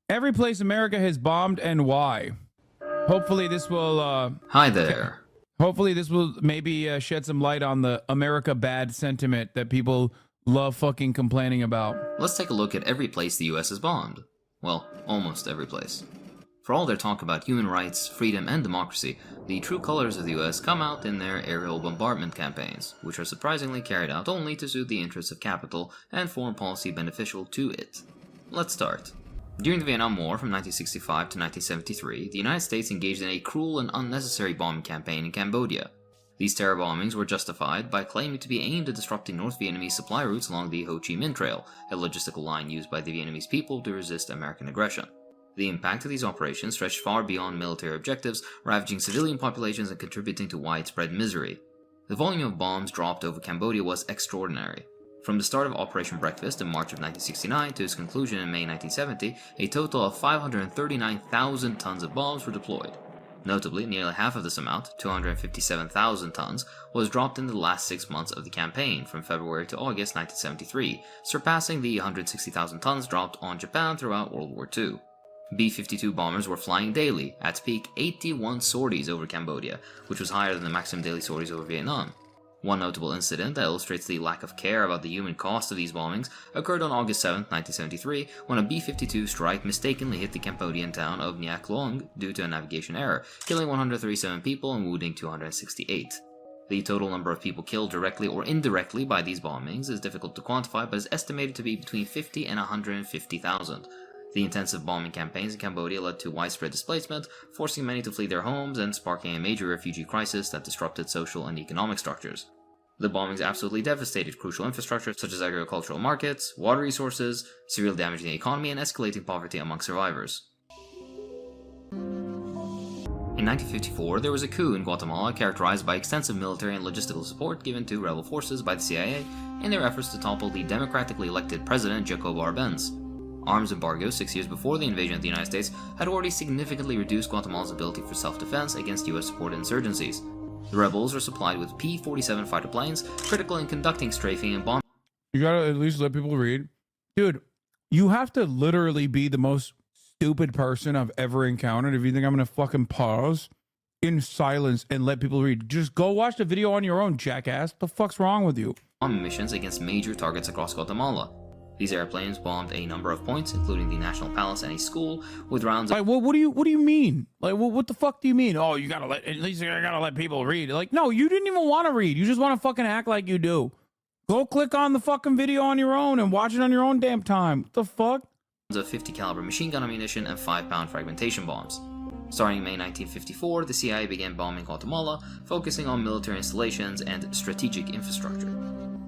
Every place America has bombed and why? Hopefully this will... Hi there. Hopefully this will maybe shed some light on the America bad sentiment that people love fucking complaining about. Let's take a look at every place the US has bombed. Well, almost every place. For all their talk about human rights, freedom, and democracy, the true colors of the US come out in their aerial bombardment campaigns, which are surprisingly carried out only to suit the interests of capital and foreign policy beneficial to it. Let's start. During the Vietnam War from 1965 to 1973, the United States engaged in a cruel and unnecessary bombing campaign in Cambodia. These terror bombings were justified by claiming to be aimed at disrupting North Vietnamese supply routes along the Ho Chi Minh Trail, a logistical line used by the Vietnamese people to resist American aggression. The impact of these operations stretched far beyond military objectives, ravaging civilian populations and contributing to widespread misery. The volume of bombs dropped over Cambodia was extraordinary. From the start of Operation Breakfast in March of 1969 to its conclusion in May 1970, a total of 539,000 tons of bombs were deployed. Notably, nearly half of this amount, 257,000 tons, was dropped in the last 6 months of the campaign, from February to August 1973, surpassing the 160,000 tons dropped on Japan throughout World War II. B-52 bombers were flying daily, at peak 81 sorties over Cambodia, which was higher than the maximum daily sorties over Vietnam. One notable incident that illustrates the lack of care about the human cost of these bombings occurred on August 7, 1973, when a B-52 strike mistakenly hit the Cambodian town of Nha Klong due to a navigation error, killing 137 people and wounding 268. The total number of people killed directly or indirectly by these bombings is difficult to quantify, but is estimated to be between 50 and 150,000. The intensive bombing campaigns in Cambodia led to widespread displacement, forcing many to flee their homes and sparking a major refugee crisis that disrupted social and economic structures. The bombings absolutely devastated crucial infrastructure such as agricultural markets, water resources, severely damaging the economy and escalating poverty among survivors. In 1954, there was a coup in Guatemala characterized by extensive military and logistical support given to rebel forces by the CIA in their efforts to topple the democratically elected president Jacobo Arbenz. Arms embargoes 6 years before the invasion of the United States had already significantly reduced Guatemala's ability for self-defense against US-supported insurgencies. The rebels were supplied with P-47 fighter planes, critical in conducting strafing and bombing. You gotta at least let people read. Dude, you have to literally be the most stupid person I've ever encountered if you think I'm gonna fucking pause in silence and let people read. Just go watch the video on your own, jackass. What the fuck's wrong with you? Bombing missions against major targets across Guatemala. These airplanes bombed a number of points, including the National Palace and a school, with rounds. Like, what do you mean? Like, what the fuck do you mean? Oh, you gotta let people read. Like, no, you didn't even want to read. You just want to fucking act like you do. Go click on the fucking video on your own and watch it on your own damn time. What the fuck? Of 50 caliber machine gun ammunition and 5-pound fragmentation bombs. Starting in May 1954, the CIA began bombing Guatemala, focusing on military installations and strategic infrastructure.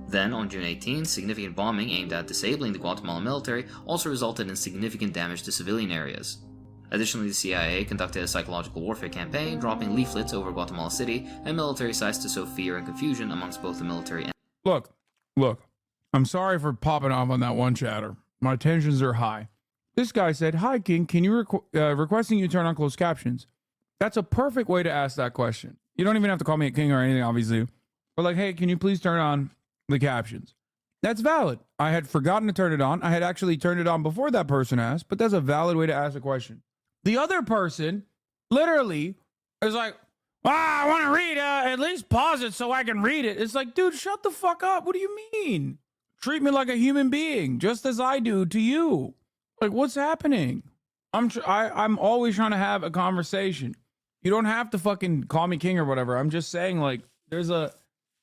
Then, on June 18, significant bombing aimed at disabling the Guatemalan military also resulted in significant damage to civilian areas. Additionally, the CIA conducted a psychological warfare campaign, dropping leaflets over Guatemala City and military sites to sow fear and confusion amongst both the military and... Look, I'm sorry for popping off on that one chatter. My tensions are high. This guy said, "Hi, King, can you requesting you turn on closed captions?" That's a perfect way to ask that question. You don't even have to call me a king or anything, obviously. But like, hey, can you please turn on the captions? That's valid. I had forgotten to turn it on. I had actually turned it on before that person asked, but that's a valid way to ask a question. The other person literally is like, I want to read, at least pause it so I can read it. It's like, dude, shut the fuck up. What do you mean? Treat me like a human being, just as I do to you. Like, what's happening? I'm always trying to have a conversation. You don't have to fucking call me king or whatever. I'm just saying, like, there's a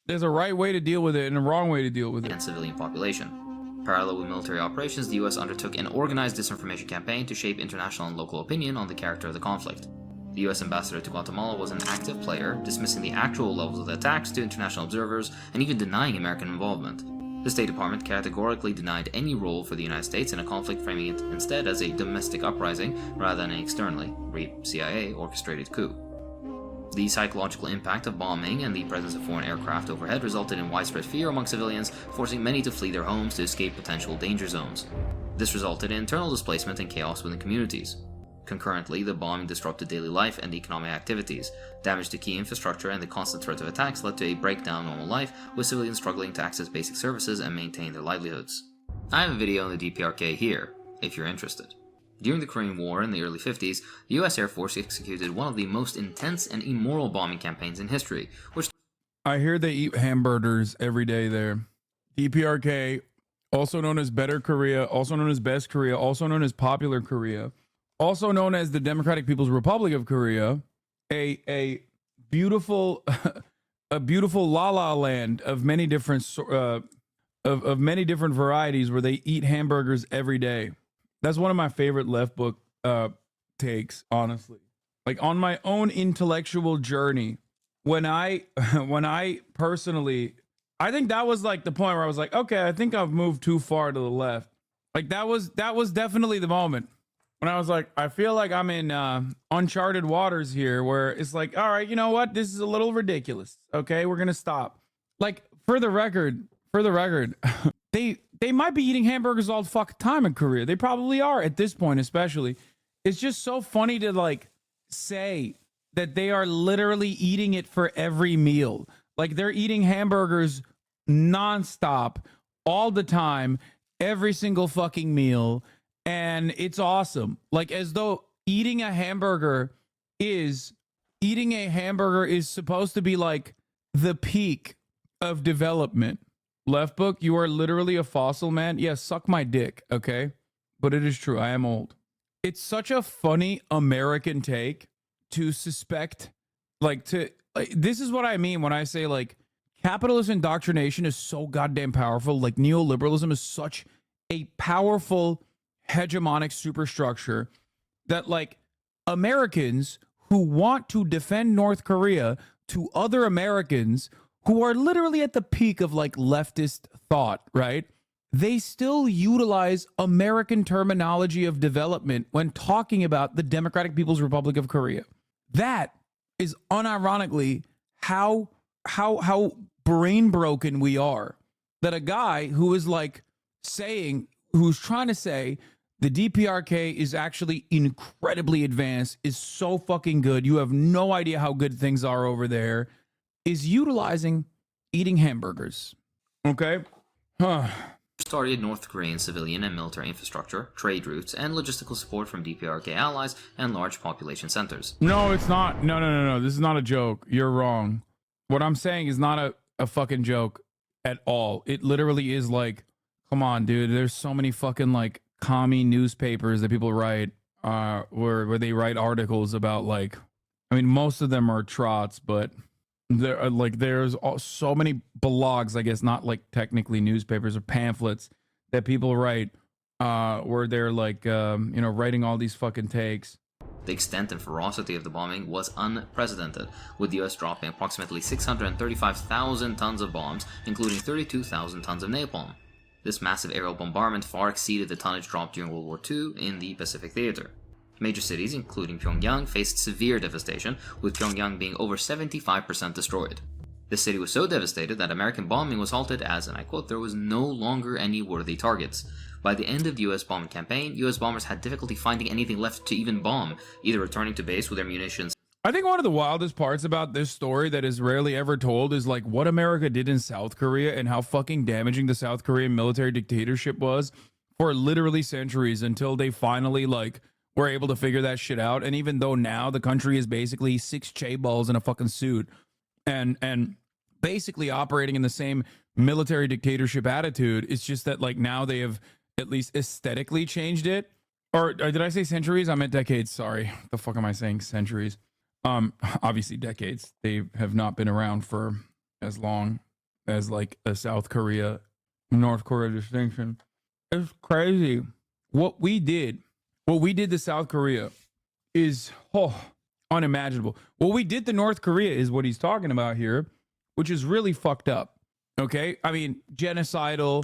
right way to deal with it and a wrong way to deal with it. And civilian population. Parallel with military operations, the US undertook an organized disinformation campaign to shape international and local opinion on the character of the conflict. The The US ambassador to Guatemala was an active player, dismissing the actual levels of the attacks to international observers and even denying American involvement. The State Department categorically denied any role for the United States in a conflict, framing it instead as a domestic uprising rather than an externally, read CIA, orchestrated coup. The psychological impact of bombing and the presence of foreign aircraft overhead resulted in widespread fear among civilians, forcing many to flee their homes to escape potential danger zones. This resulted in internal displacement and chaos within communities. Concurrently, the bombing disrupted daily life and economic activities. Damage to key infrastructure and the constant threat of attacks led to a breakdown in normal life, with civilians struggling to access basic services and maintain their livelihoods. I have a video on the DPRK here, if you're interested. During the Korean War in the early 50s, the US Air Force executed one of the most intense and immoral bombing campaigns in history, which... I hear they eat hamburgers every day there. DPRK, also known as Better Korea, also known as Best Korea, also known as Popular Korea, also known as the Democratic People's Republic of Korea, a beautiful a beautiful la la land of many different of many different varieties where they eat hamburgers every day. That's one of my favorite left book takes, honestly. Like on my own intellectual journey, when I personally, I think that was like the point where I was like, okay, I think I've moved too far to the left. Like that was definitely the moment when I was like, I feel like I'm in uncharted waters here, where it's like, all right, you know what? This is a little ridiculous. Okay, we're gonna stop. Like for the record, they might be eating hamburgers all the fucking time in Korea. They probably are at this point, especially. It's just so funny to like say that they are literally eating it for every meal. Like they're eating hamburgers nonstop all the time, every single fucking meal. And it's awesome. Like as though eating a hamburger is supposed to be like the peak of development. Left book, you are literally a fossil, man. Yeah, suck my dick, okay? But it is true. I am old. It's such a funny American take to suspect, this is what I mean when I say like capitalist indoctrination is so goddamn powerful. Like neoliberalism is such a powerful hegemonic superstructure that like Americans who want to defend North Korea to other Americans who are literally at the peak of like leftist thought, right? They still utilize American terminology of development when talking about the Democratic People's Republic of Korea. That is unironically how brain broken we are. That a guy who is like who's trying to say the DPRK is actually incredibly advanced, is so fucking good, you have no idea how good things are over there, is utilizing eating hamburgers. Okay? Started North Korean civilian and military infrastructure, trade routes, and logistical support from DPRK allies and large population centers. No, it's not. No. This is not a joke. You're wrong. What I'm saying is not a fucking joke at all. It literally is like, come on, dude. There's so many fucking like commie newspapers that people write where they write articles about like, I mean, most of them are trots, but there are like there's so many blogs, I guess, not like technically newspapers or pamphlets that people write where they're like writing all these fucking takes. The extent and ferocity of the bombing was unprecedented, with the US dropping approximately 635,000 tons of bombs, including 32,000 tons of napalm. This massive aerial bombardment far exceeded the tonnage dropped during World War II in the Pacific Theater. Major cities, including Pyongyang, faced severe devastation, with Pyongyang being over 75% destroyed. The city was so devastated that American bombing was halted as, and I quote, there was no longer any worthy targets. By the end of the US bombing campaign, US bombers had difficulty finding anything left to even bomb, either returning to base with their munitions. I think one of the wildest parts about this story that is rarely ever told is like what America did in South Korea and how fucking damaging the South Korean military dictatorship was for literally centuries until they finally like were able to figure that shit out. And even though now the country is basically 6 chaebols in a fucking suit and basically operating in the same military dictatorship attitude, it's just that like now they have at least aesthetically changed it. Or did I say centuries? I meant decades. Sorry. The fuck am I saying? Centuries. Obviously decades. They have not been around for as long as like a South Korea, North Korea distinction. It's crazy. What we did to South Korea is, unimaginable. What we did to North Korea is what he's talking about here, which is really fucked up. Okay, I mean, genocidal.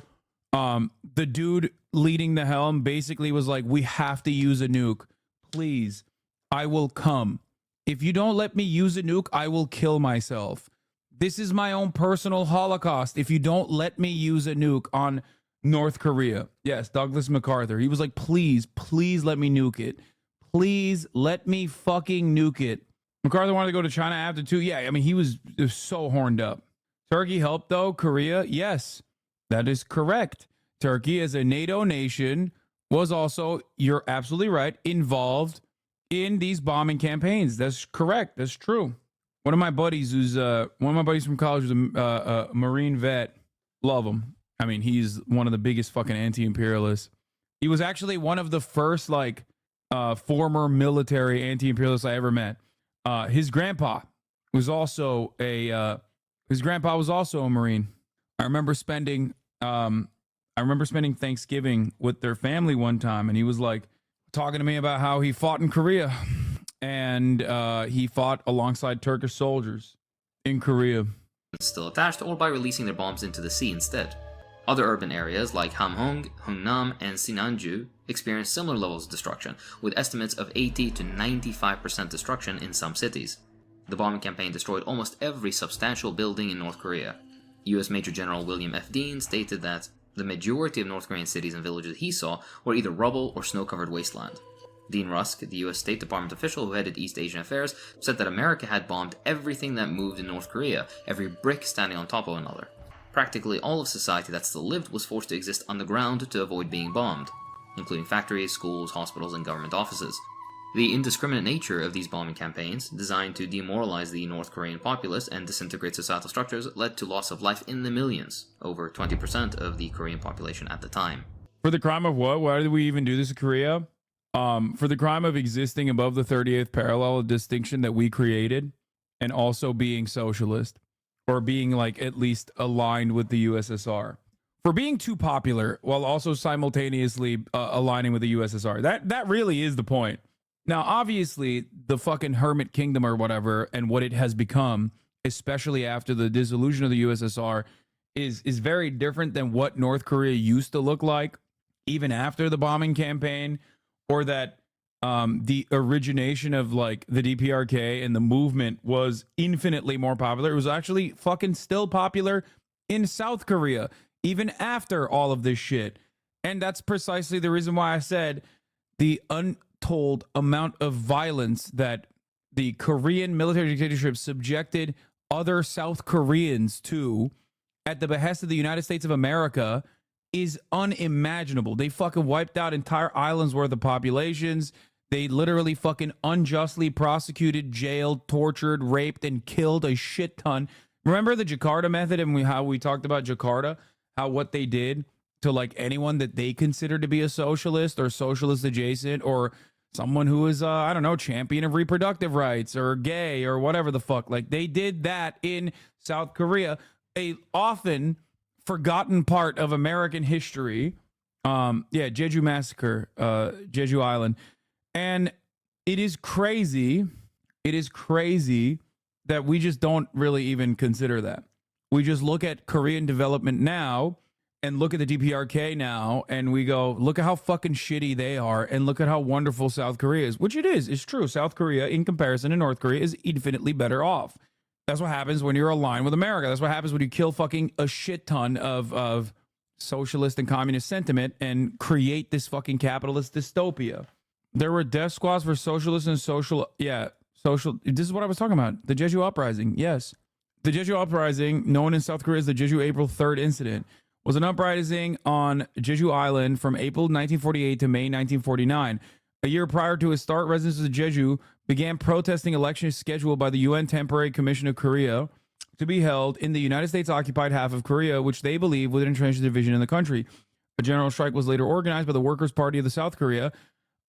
The dude leading the helm basically was like, we have to use a nuke. Please, I will come. If you don't let me use a nuke, I will kill myself. This is my own personal Holocaust. If you don't let me use a nuke on North Korea. Yes, Douglas MacArthur. He was like, please, please let me nuke it. Please let me fucking nuke it. MacArthur wanted to go to China after too. Yeah, I mean, he was so horned up. Turkey helped though. Korea, yes. That is correct. Turkey, as a NATO nation, was also, you're absolutely right, involved in these bombing campaigns. That's correct. That's true. One of my buddies from college was a Marine vet. Love him. I mean, he's one of the biggest fucking anti-imperialists. He was actually one of the first former military anti-imperialists I ever met. His grandpa was also a Marine. I remember spending Thanksgiving with their family one time, and he was like talking to me about how he fought in Korea, and he fought alongside Turkish soldiers in Korea. Still attached, or by releasing their bombs into the sea instead. Other urban areas like Hamhung, Hungnam, and Sinanju experienced similar levels of destruction, with estimates of 80 to 95% destruction in some cities. The bombing campaign destroyed almost every substantial building in North Korea. U.S. Major General William F. Dean stated that the majority of North Korean cities and villages he saw were either rubble or snow-covered wasteland. Dean Rusk, the U.S. State Department official who headed East Asian affairs, said that America had bombed everything that moved in North Korea, every brick standing on top of another. Practically all of society that still lived was forced to exist on the ground to avoid being bombed, including factories, schools, hospitals, and government offices. The indiscriminate nature of these bombing campaigns, designed to demoralize the North Korean populace and disintegrate societal structures, led to loss of life in the millions, over 20% of the Korean population at the time. For the crime of what? Why did we even do this in Korea? For the crime of existing above the 38th parallel, a distinction that we created, and also being socialist, or being at least aligned with the USSR. For being too popular while also simultaneously aligning with the USSR. That really is the point. Now, obviously, the fucking hermit kingdom or whatever, and what it has become, especially after the dissolution of the USSR, is very different than what North Korea used to look like, even after the bombing campaign, or that the origination of the DPRK and the movement was infinitely more popular. It was actually fucking still popular in South Korea, even after all of this shit. And that's precisely the reason why I said the untold amount of violence that the Korean military dictatorship subjected other South Koreans to at the behest of the United States of America is unimaginable. They fucking wiped out entire islands worth of populations. They literally fucking unjustly prosecuted, jailed, tortured, raped, and killed a shit ton. Remember the Jakarta method and how we talked about Jakarta? How what they did to anyone that they consider to be a socialist or socialist adjacent or someone who is, I don't know, champion of reproductive rights or gay or whatever the fuck. They did that in South Korea, a often forgotten part of American history. Jeju Massacre, Jeju Island. And it is crazy. It is crazy that we just don't really even consider that. We just look at Korean development now and look at the DPRK now and we go, look at how fucking shitty they are and look at how wonderful South Korea is, which it is. It's true. South Korea, in comparison to North Korea, is infinitely better off. That's what happens when you're aligned with America. That's what happens when you kill fucking a shit ton of socialist and communist sentiment and create this fucking capitalist dystopia. There were death squads for socialists and social. This is what I was talking about. The Jeju Uprising. Yes. The Jeju Uprising, known in South Korea as the Jeju April 3rd incident, was an uprising on Jeju Island from April 1948 to May 1949. A year prior to its start, residents of Jeju began protesting elections scheduled by the UN Temporary Commission of Korea to be held in the United States-occupied half of Korea, which they believe would entrench the division in the country. A general strike was later organized by the Workers' Party of the South Korea.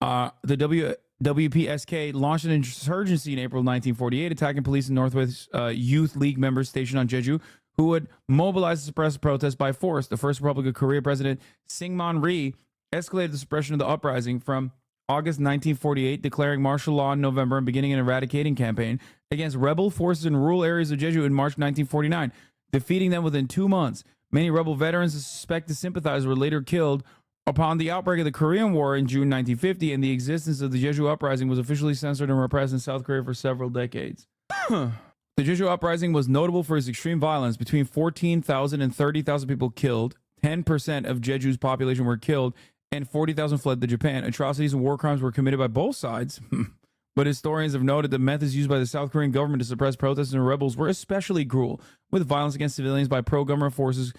The WPSK launched an insurgency in April 1948, attacking police and Northwest Youth League members stationed on Jeju, who would mobilize to suppress the protest by force. The First Republic of Korea President Syngman Rhee escalated the suppression of the uprising from August 1948, declaring martial law in November and beginning an eradicating campaign against rebel forces in rural areas of Jeju in March 1949, defeating them within 2 months. Many rebel veterans and suspected sympathizers were later killed. Upon the outbreak of the Korean War in June 1950, and the existence of the Jeju Uprising was officially censored and repressed in South Korea for several decades. The Jeju Uprising was notable for its extreme violence. Between 14,000 and 30,000 people killed, 10% of Jeju's population were killed, and 40,000 fled to Japan. Atrocities and war crimes were committed by both sides. But historians have noted the methods used by the South Korean government to suppress protests and rebels were especially cruel, with violence against civilians by pro-government forces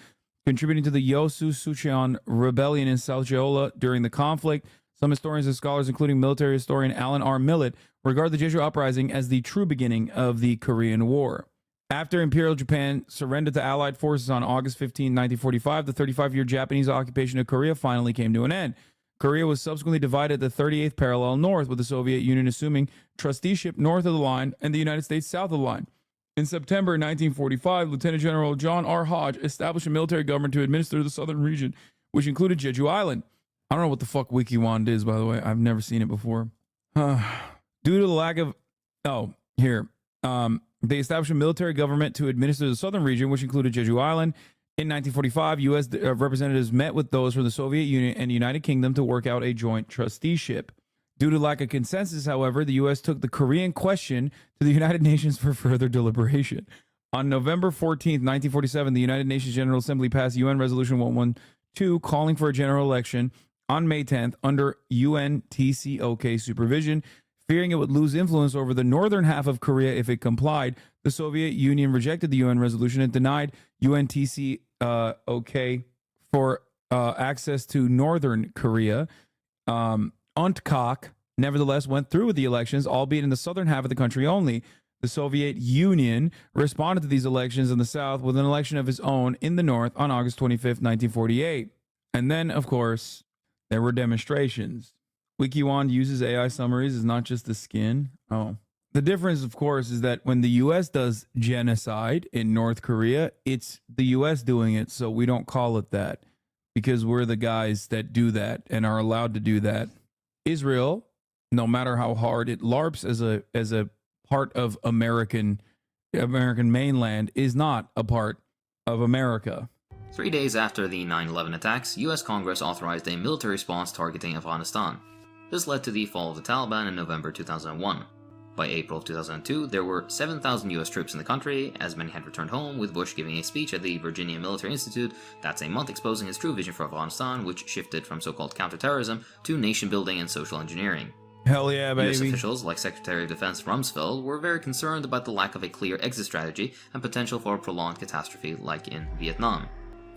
contributing to the Yosu Sucheon rebellion in South Jeolla during the conflict. Some historians and scholars, including military historian Alan R. Millett, regard the Jeju Uprising as the true beginning of the Korean War. After Imperial Japan surrendered to Allied forces on August 15, 1945, the 35-year Japanese occupation of Korea finally came to an end. Korea was subsequently divided at the 38th parallel north, with the Soviet Union assuming trusteeship north of the line and the United States south of the line. In September 1945, Lieutenant General John R. Hodge established a military government to administer the southern region, which included Jeju Island. I don't know what the fuck WikiWand is, by the way. I've never seen it before. Due to the lack of... they established a military government to administer the southern region, which included Jeju Island. In 1945, U.S. representatives met with those from the Soviet Union and United Kingdom to work out a joint trusteeship. Due to lack of consensus, however, the U.S. took the Korean question to the United Nations for further deliberation. On November 14th, 1947, the United Nations General Assembly passed UN Resolution 112, calling for a general election on May 10th under UNTCOK supervision. Fearing it would lose influence over the northern half of Korea if it complied, the Soviet Union rejected the UN resolution and denied UNTCOK for access to northern Korea. UNTCOK nevertheless went through with the elections, albeit in the southern half of the country only. The Soviet Union responded to these elections in the south with an election of its own in the north on August 25th, 1948. And then, of course, there were demonstrations. WikiWand uses AI summaries as not just the skin. The difference, of course, is that when the U.S. does genocide in North Korea, it's the U.S. doing it, so we don't call it that because we're the guys that do that and are allowed to do that. Israel, no matter how hard it LARPs as a part of American mainland, is not a part of America. 3 days after the 9/11 attacks, U.S. Congress authorized a military response targeting Afghanistan. This led to the fall of the Taliban in November 2001. By April of 2002, there were 7,000 U.S. troops in the country, as many had returned home, with Bush giving a speech at the Virginia Military Institute that same month exposing his true vision for Afghanistan, which shifted from so-called counterterrorism to nation-building and social engineering. Hell yeah, baby. U.S. officials, like Secretary of Defense Rumsfeld, were very concerned about the lack of a clear exit strategy and potential for a prolonged catastrophe like in Vietnam.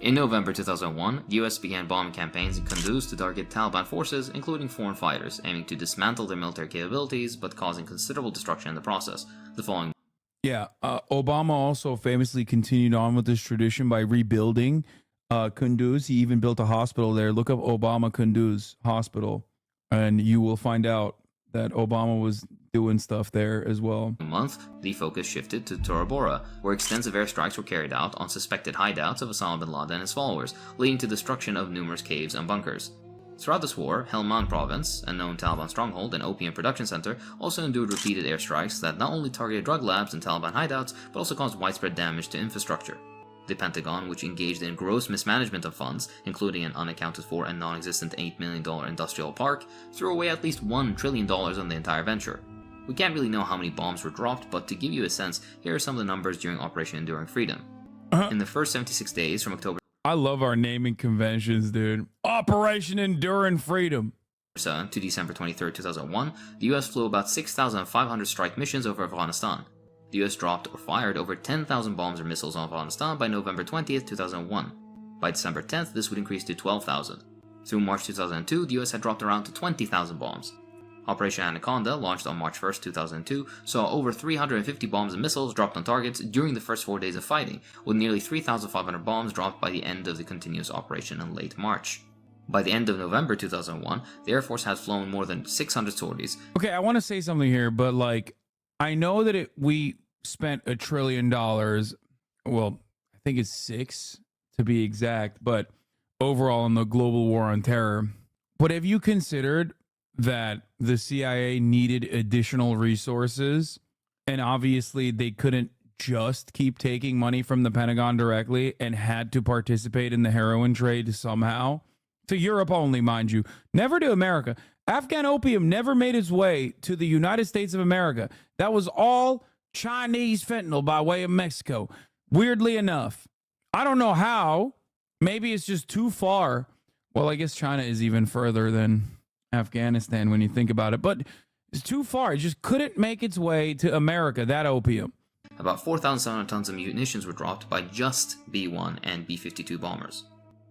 In November 2001, the US began bombing campaigns in Kunduz to target Taliban forces, including foreign fighters, aiming to dismantle their military capabilities, but causing considerable destruction in the process. The following... Obama also famously continued on with this tradition by rebuilding Kunduz. He even built a hospital there. Look up Obama Kunduz Hospital, and you will find out that Obama was doing stuff there as well. Month, the focus shifted to Tora Bora, where extensive airstrikes were carried out on suspected hideouts of Osama bin Laden and his followers, leading to destruction of numerous caves and bunkers. Throughout this war, Helmand province, a known Taliban stronghold and opium production center, also endured repeated airstrikes that not only targeted drug labs and Taliban hideouts, but also caused widespread damage to infrastructure. The Pentagon, which engaged in gross mismanagement of funds, including an unaccounted for and non-existent $8 million industrial park, threw away at least $1 trillion on the entire venture. We can't really know how many bombs were dropped, but to give you a sense, here are some of the numbers during Operation Enduring Freedom. In the first 76 days from October... I love our naming conventions, dude. Operation Enduring Freedom. To December 23, 2001, the US flew about 6,500 strike missions over Afghanistan. The US dropped or fired over 10,000 bombs or missiles on Afghanistan by November 20th, 2001. By December 10th, this would increase to 12,000. Through March 2002, the US had dropped around to 20,000 bombs. Operation Anaconda, launched on March 1st, 2002, saw over 350 bombs and missiles dropped on targets during the first 4 days of fighting, with nearly 3,500 bombs dropped by the end of the continuous operation in late March. By the end of November 2001, the Air Force had flown more than 600 sorties. Okay, I want to say something here, but I know that we spent $1 trillion. Well, I think it's 6 to be exact, but overall in the global war on terror. But have you considered that the CIA needed additional resources, and obviously they couldn't just keep taking money from the Pentagon directly and had to participate in the heroin trade somehow. To Europe only, mind you. Never to America. Afghan opium never made its way to the United States of America. That was all Chinese fentanyl by way of Mexico. Weirdly enough. I don't know how. Maybe it's just too far. Well, I guess China is even further than Afghanistan when you think about it. But it's too far. It just couldn't make its way to America, that opium. About 4,700 tons of munitions were dropped by just B-1 and B-52 bombers.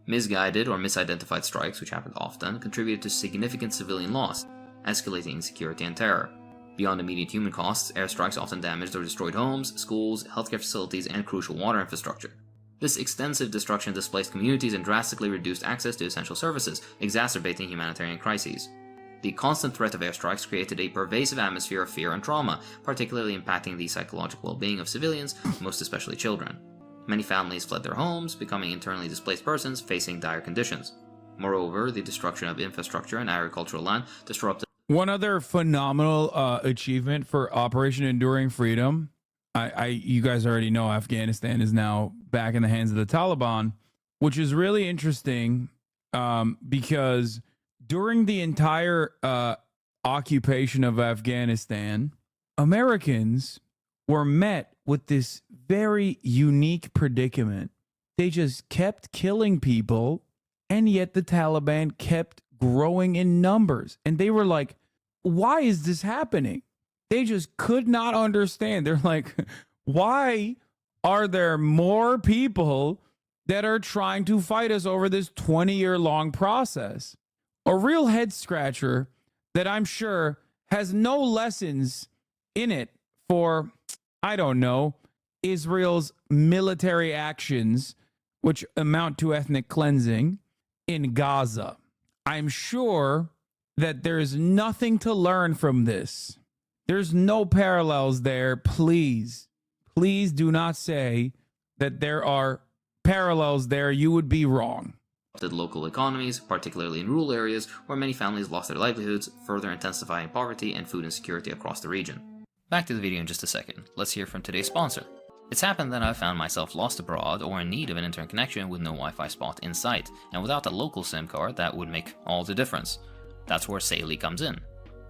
Misguided or misidentified strikes, which happened often, contributed to significant civilian loss, escalating insecurity and terror. Beyond immediate human costs, airstrikes often damaged or destroyed homes, schools, healthcare facilities, and crucial water infrastructure. This extensive destruction displaced communities and drastically reduced access to essential services, exacerbating humanitarian crises. The constant threat of airstrikes created a pervasive atmosphere of fear and trauma, particularly impacting the psychological well-being of civilians, most especially children. Many families fled their homes, becoming internally displaced persons facing dire conditions. Moreover, the destruction of infrastructure and agricultural land disrupted. One other phenomenal achievement for Operation Enduring Freedom. You guys already know Afghanistan is now back in the hands of the Taliban, which is really interesting because during the entire occupation of Afghanistan, Americans were met with this very unique predicament. They just kept killing people, and yet the Taliban kept growing in numbers. And they were like, why is this happening? They just could not understand. They're like, why are there more people that are trying to fight us over this 20-year-long process? A real head scratcher that I'm sure has no lessons in it for, I don't know, Israel's military actions, which amount to ethnic cleansing in Gaza. I'm sure that there's nothing to learn from this. There's no parallels there. Please do not say that there are parallels there. You would be wrong. Local economies, particularly in rural areas where many families lost their livelihoods, further intensifying poverty and food insecurity across the region. Back to the video in just a second. Let's hear from today's sponsor. It's happened that I've found myself lost abroad or in need of an internet connection with no Wi-Fi spot in sight, and without a local SIM card that would make all the difference. That's where Saley comes in.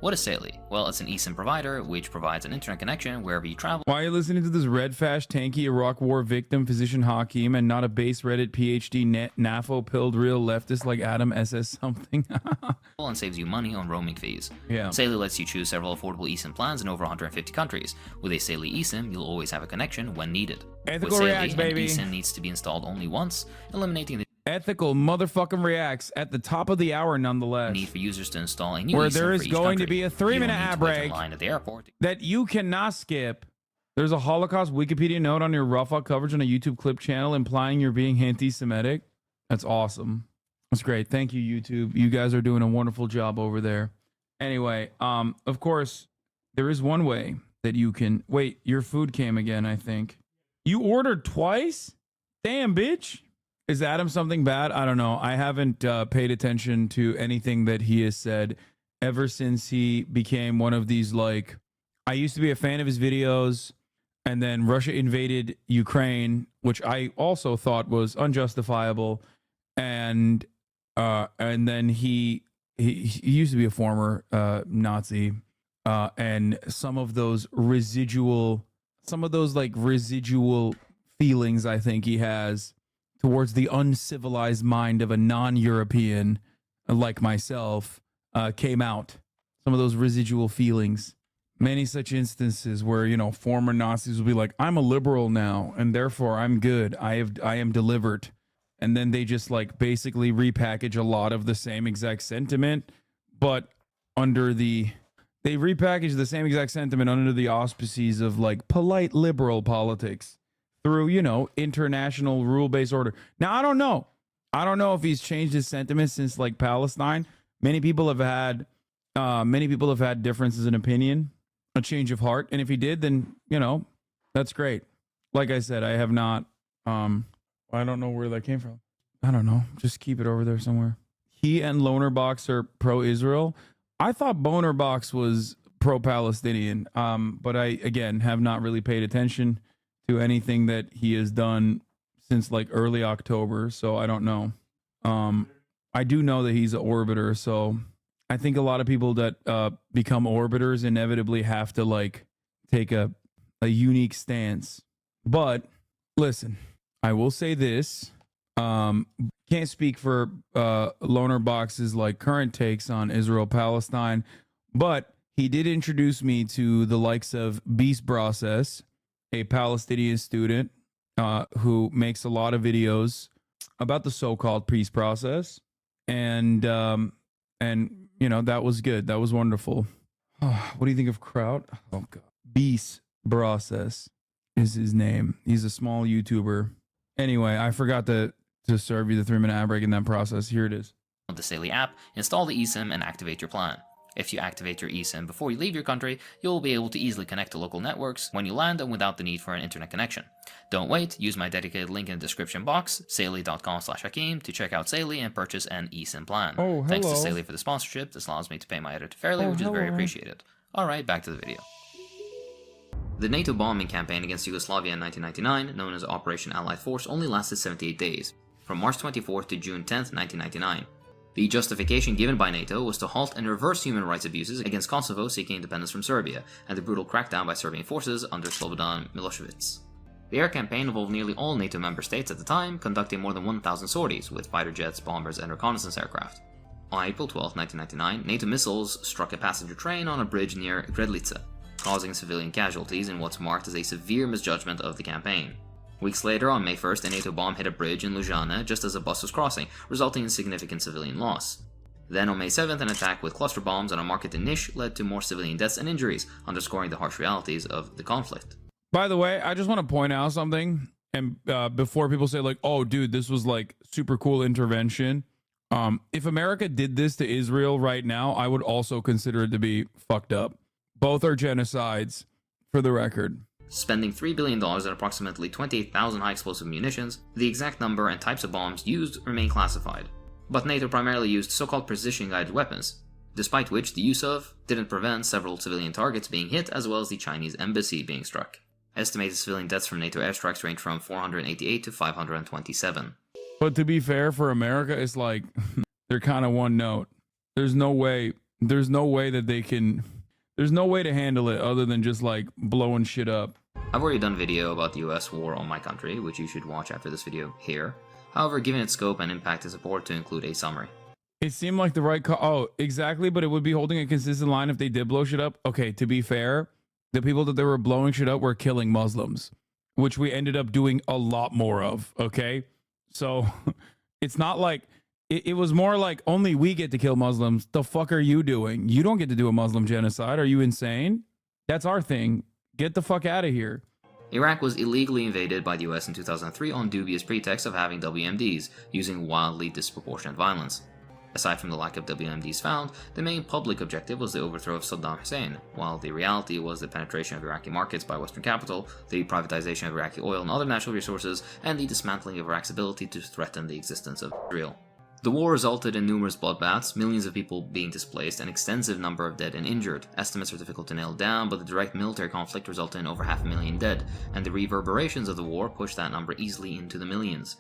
What is Saley? Well, it's an eSIM provider which provides an internet connection wherever you travel. Why are you listening to this red fash tanky Iraq war victim physician Hakeem and not a base Reddit PhD NAFO pilled real leftist like Adam SS something? And saves you money on roaming fees. Yeah. Saley lets you choose several affordable eSIM plans in over 150 countries. With a Saley eSIM, you'll always have a connection when needed. Ethical With Saley, reacts, baby. An eSIM needs to be installed only once, eliminating the Ethical motherfucking reacts at the top of the hour nonetheless. Need for users to install a new where eSIM there for is each going country. to be a 3-minute ad break line at the airport. that you cannot skip. There's a Holocaust Wikipedia note on your RAFAH coverage on a YouTube clip channel implying you're being anti-Semitic. That's awesome. That's great. Thank you, YouTube. You guys are doing a wonderful job over there. Anyway, of course, there is one way that you can... Wait, your food came again, I think. You ordered twice? Damn, bitch. Is Adam something bad? I don't know. I haven't paid attention to anything that he has said ever since he became one of these, like... I used to be a fan of his videos, and then Russia invaded Ukraine, which I also thought was unjustifiable, and then he used to be a former Nazi, and some of those residual feelings I think he has towards the uncivilized mind of a non-European like myself came out. Some of those residual feelings. Many such instances where, you know, former Nazis will be like, I'm a liberal now, and therefore I'm good. I am delivered. And then they just like basically repackage a lot of the same exact sentiment, but they repackage the same exact sentiment under the auspices of like polite liberal politics through, you know, international rule-based order. Now, I don't know if he's changed his sentiment since like Palestine. Many people have had differences in opinion, a change of heart. And if he did, then, you know, that's great. Like I said, I have not, I don't know where that came from. I don't know. Just keep it over there somewhere. He and Loner Box are pro-Israel. I thought Boner Box was pro-Palestinian, but I, again, have not really paid attention to anything that he has done since like early October, so I don't know. I do know that he's an orbiter, so I think a lot of people that become orbiters inevitably have to like take a unique stance. But listen, I will say this. Can't speak for Loner Box's like current takes on Israel-Palestine, but he did introduce me to the likes of Beast Process, a Palestinian student who makes a lot of videos about the so-called peace process, and you know, that was good. That was wonderful. Oh, what do you think of Kraut? Oh God, Beast Process is his name. He's a small YouTuber. Anyway, I forgot to serve you the 3-minute ad break in that process. Here it is. On the Saley app, install the eSIM and activate your plan. If you activate your eSIM before you leave your country, you'll be able to easily connect to local networks when you land and without the need for an internet connection. Don't wait, use my dedicated link in the description box, saley.com/Hakeem, to check out Saley and purchase an eSIM plan. Oh, Thanks to hello. Saley for the sponsorship. This allows me to pay my editor fairly, which is very appreciated. Alright, back to the video. The NATO bombing campaign against Yugoslavia in 1999, known as Operation Allied Force, only lasted 78 days, from March 24th to June 10th, 1999. The justification given by NATO was to halt and reverse human rights abuses against Kosovo seeking independence from Serbia, and the brutal crackdown by Serbian forces under Slobodan Milosevic. The air campaign involved nearly all NATO member states at the time, conducting more than 1,000 sorties with fighter jets, bombers, and reconnaissance aircraft. On April 12, 1999, NATO missiles struck a passenger train on a bridge near Gredlice, causing civilian casualties in what's marked as a severe misjudgment of the campaign. Weeks later, on May 1st, a NATO bomb hit a bridge in Ljubljana just as a bus was crossing, resulting in significant civilian loss. Then on May 7th, an attack with cluster bombs on a market in Niš led to more civilian deaths and injuries, underscoring the harsh realities of the conflict. By the way, I just want to point out something, and before people say like, "Oh, dude, this was like super cool intervention." If America did this to Israel right now, I would also consider it to be fucked up. Both are genocides, for the record. Spending $3 billion on approximately 28,000 high-explosive munitions, the exact number and types of bombs used remain classified. But NATO primarily used so-called precision-guided weapons, despite which the use of didn't prevent several civilian targets being hit, as well as the Chinese embassy being struck. Estimated civilian deaths from NATO airstrikes range from 488 to 527. But to be fair, for America, it's like they're kind of one note. There's no way that they can. There's no way to handle it other than just like blowing shit up. I've already done a video about the US war on my country, which you should watch after this video here. However, given its scope and impact, it's important to include a summary. It seemed like the right call. Oh, exactly, but it would be holding a consistent line if they did blow shit up. Okay, to be fair, the people that they were blowing shit up were killing Muslims, which we ended up doing a lot more of, okay? So it's not like, it was more like only we get to kill Muslims. The fuck are you doing? You don't get to do a Muslim genocide. Are you insane? That's our thing. Get the fuck out of here. Iraq was illegally invaded by the US in 2003 on dubious pretext of having WMDs, using wildly disproportionate violence. Aside from the lack of WMDs found, the main public objective was the overthrow of Saddam Hussein, while the reality was the penetration of Iraqi markets by Western capital, the privatization of Iraqi oil and other natural resources, and the dismantling of Iraq's ability to threaten the existence of Israel. The war resulted in numerous bloodbaths, millions of people being displaced, and an extensive number of dead and injured. Estimates are difficult to nail down, but the direct military conflict resulted in over 500,000 dead, and the reverberations of the war pushed that number easily into the millions.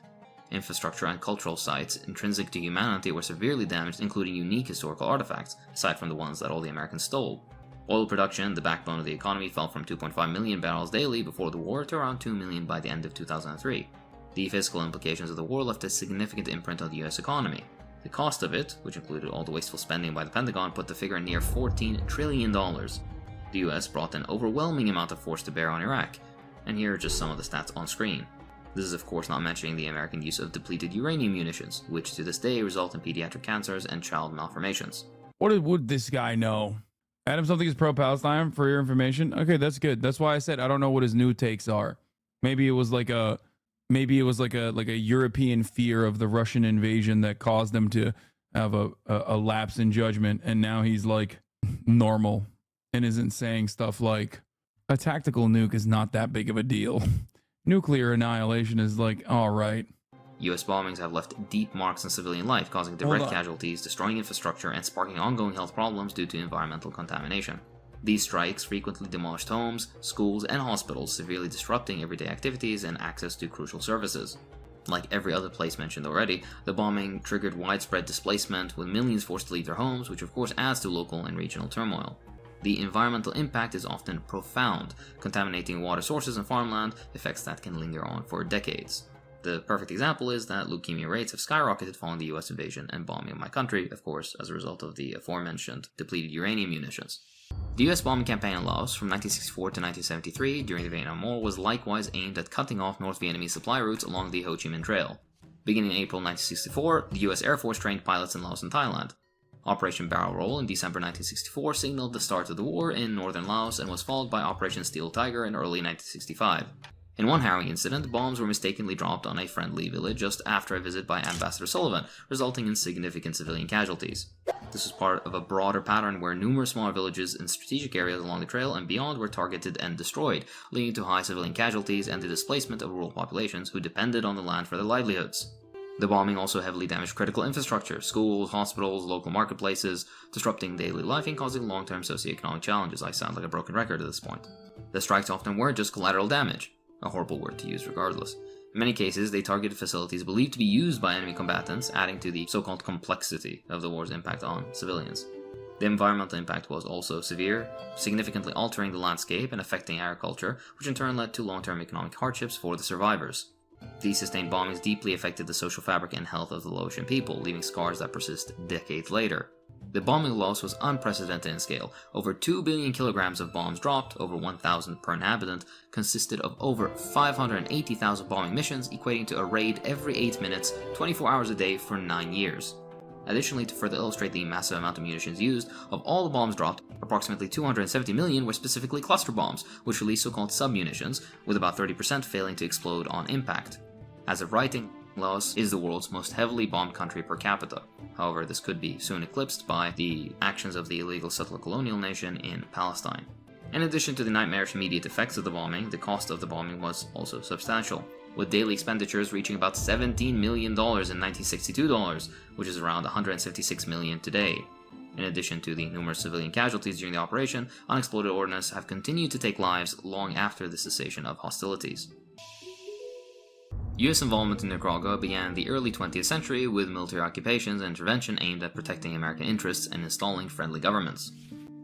Infrastructure and cultural sites intrinsic to humanity were severely damaged, including unique historical artifacts, aside from the ones that all the Americans stole. Oil production, the backbone of the economy, fell from 2.5 million barrels daily before the war to around 2 million by the end of 2003. The fiscal implications of the war left a significant imprint on the US economy. The cost of it, which included all the wasteful spending by the Pentagon, put the figure near $14 trillion. The US brought an overwhelming amount of force to bear on Iraq, and here are just some of the stats on screen. This is of course not mentioning the American use of depleted uranium munitions, which to this day result in pediatric cancers and child malformations. What would this guy know? Adam something is pro-Palestine, for your information. Okay, that's good. That's why I said I don't know what his new takes are. Maybe it was like a European fear of the Russian invasion that caused them to have a lapse in judgment, and now he's like normal and isn't saying stuff like a tactical nuke is not that big of a deal. Nuclear annihilation is like, all right. US bombings have left deep marks on civilian life, causing direct casualties, destroying infrastructure, and sparking ongoing health problems due to environmental contamination. These strikes frequently demolished homes, schools, and hospitals, severely disrupting everyday activities and access to crucial services. Like every other place mentioned already, the bombing triggered widespread displacement, with millions forced to leave their homes, which of course adds to local and regional turmoil. The environmental impact is often profound, contaminating water sources and farmland, effects that can linger on for decades. The perfect example is that leukemia rates have skyrocketed following the US invasion and bombing of my country, of course, as a result of the aforementioned depleted uranium munitions. The US bombing campaign in Laos from 1964 to 1973 during the Vietnam War was likewise aimed at cutting off North Vietnamese supply routes along the Ho Chi Minh Trail. Beginning in April 1964, the US Air Force trained pilots in Laos and Thailand. Operation Barrel Roll in December 1964 signaled the start of the war in northern Laos and was followed by Operation Steel Tiger in early 1965. In one harrowing incident, bombs were mistakenly dropped on a friendly village just after a visit by Ambassador Sullivan, resulting in significant civilian casualties. This was part of a broader pattern where numerous smaller villages in strategic areas along the trail and beyond were targeted and destroyed, leading to high civilian casualties and the displacement of rural populations who depended on the land for their livelihoods. The bombing also heavily damaged critical infrastructure, schools, hospitals, local marketplaces, disrupting daily life and causing long-term socioeconomic challenges. I sound like a broken record at this point. The strikes often weren't just collateral damage, a horrible word to use regardless. In many cases, they targeted facilities believed to be used by enemy combatants, adding to the so-called complexity of the war's impact on civilians. The environmental impact was also severe, significantly altering the landscape and affecting agriculture, which in turn led to long-term economic hardships for the survivors. These sustained bombings deeply affected the social fabric and health of the Laotian people, leaving scars that persist decades later. The bombing loss was unprecedented in scale. Over 2 billion kilograms of bombs dropped, over 1,000 per inhabitant, consisted of over 580,000 bombing missions, equating to a raid every 8 minutes, 24 hours a day for 9 years. Additionally, to further illustrate the massive amount of munitions used, of all the bombs dropped, approximately 270 million were specifically cluster bombs, which release so-called sub-munitions, with about 30% failing to explode on impact. As of writing, Laos is the world's most heavily bombed country per capita. However, this could be soon eclipsed by the actions of the illegal settler colonial nation in Palestine. In addition to the nightmarish immediate effects of the bombing, the cost of the bombing was also substantial, with daily expenditures reaching about $17 million in 1962 dollars, which is around $176 million today. In addition to the numerous civilian casualties during the operation, unexploded ordnance have continued to take lives long after the cessation of hostilities. US involvement in Nicaragua began in the early 20th century with military occupations and intervention aimed at protecting American interests and installing friendly governments.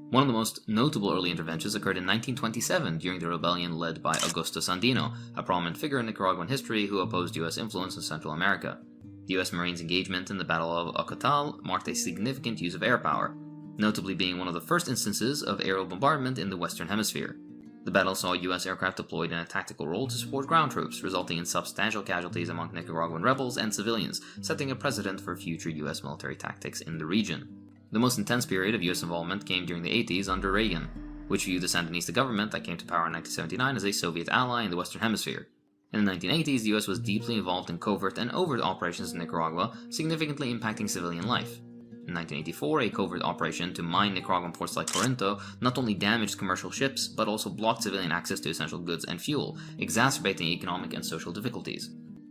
One of the most notable early interventions occurred in 1927 during the rebellion led by Augusto Sandino, a prominent figure in Nicaraguan history who opposed US influence in Central America. The US Marines' engagement in the Battle of Ocotal marked a significant use of air power, notably being one of the first instances of aerial bombardment in the Western Hemisphere. The battle saw US aircraft deployed in a tactical role to support ground troops, resulting in substantial casualties among Nicaraguan rebels and civilians, setting a precedent for future US military tactics in the region. The most intense period of US involvement came during the 80s under Reagan, which viewed the Sandinista government that came to power in 1979 as a Soviet ally in the Western Hemisphere. In the 1980s, the US was deeply involved in covert and overt operations in Nicaragua, significantly impacting civilian life. In 1984, a covert operation to mine Nicaraguan ports like Corinto not only damaged commercial ships, but also blocked civilian access to essential goods and fuel, exacerbating economic and social difficulties.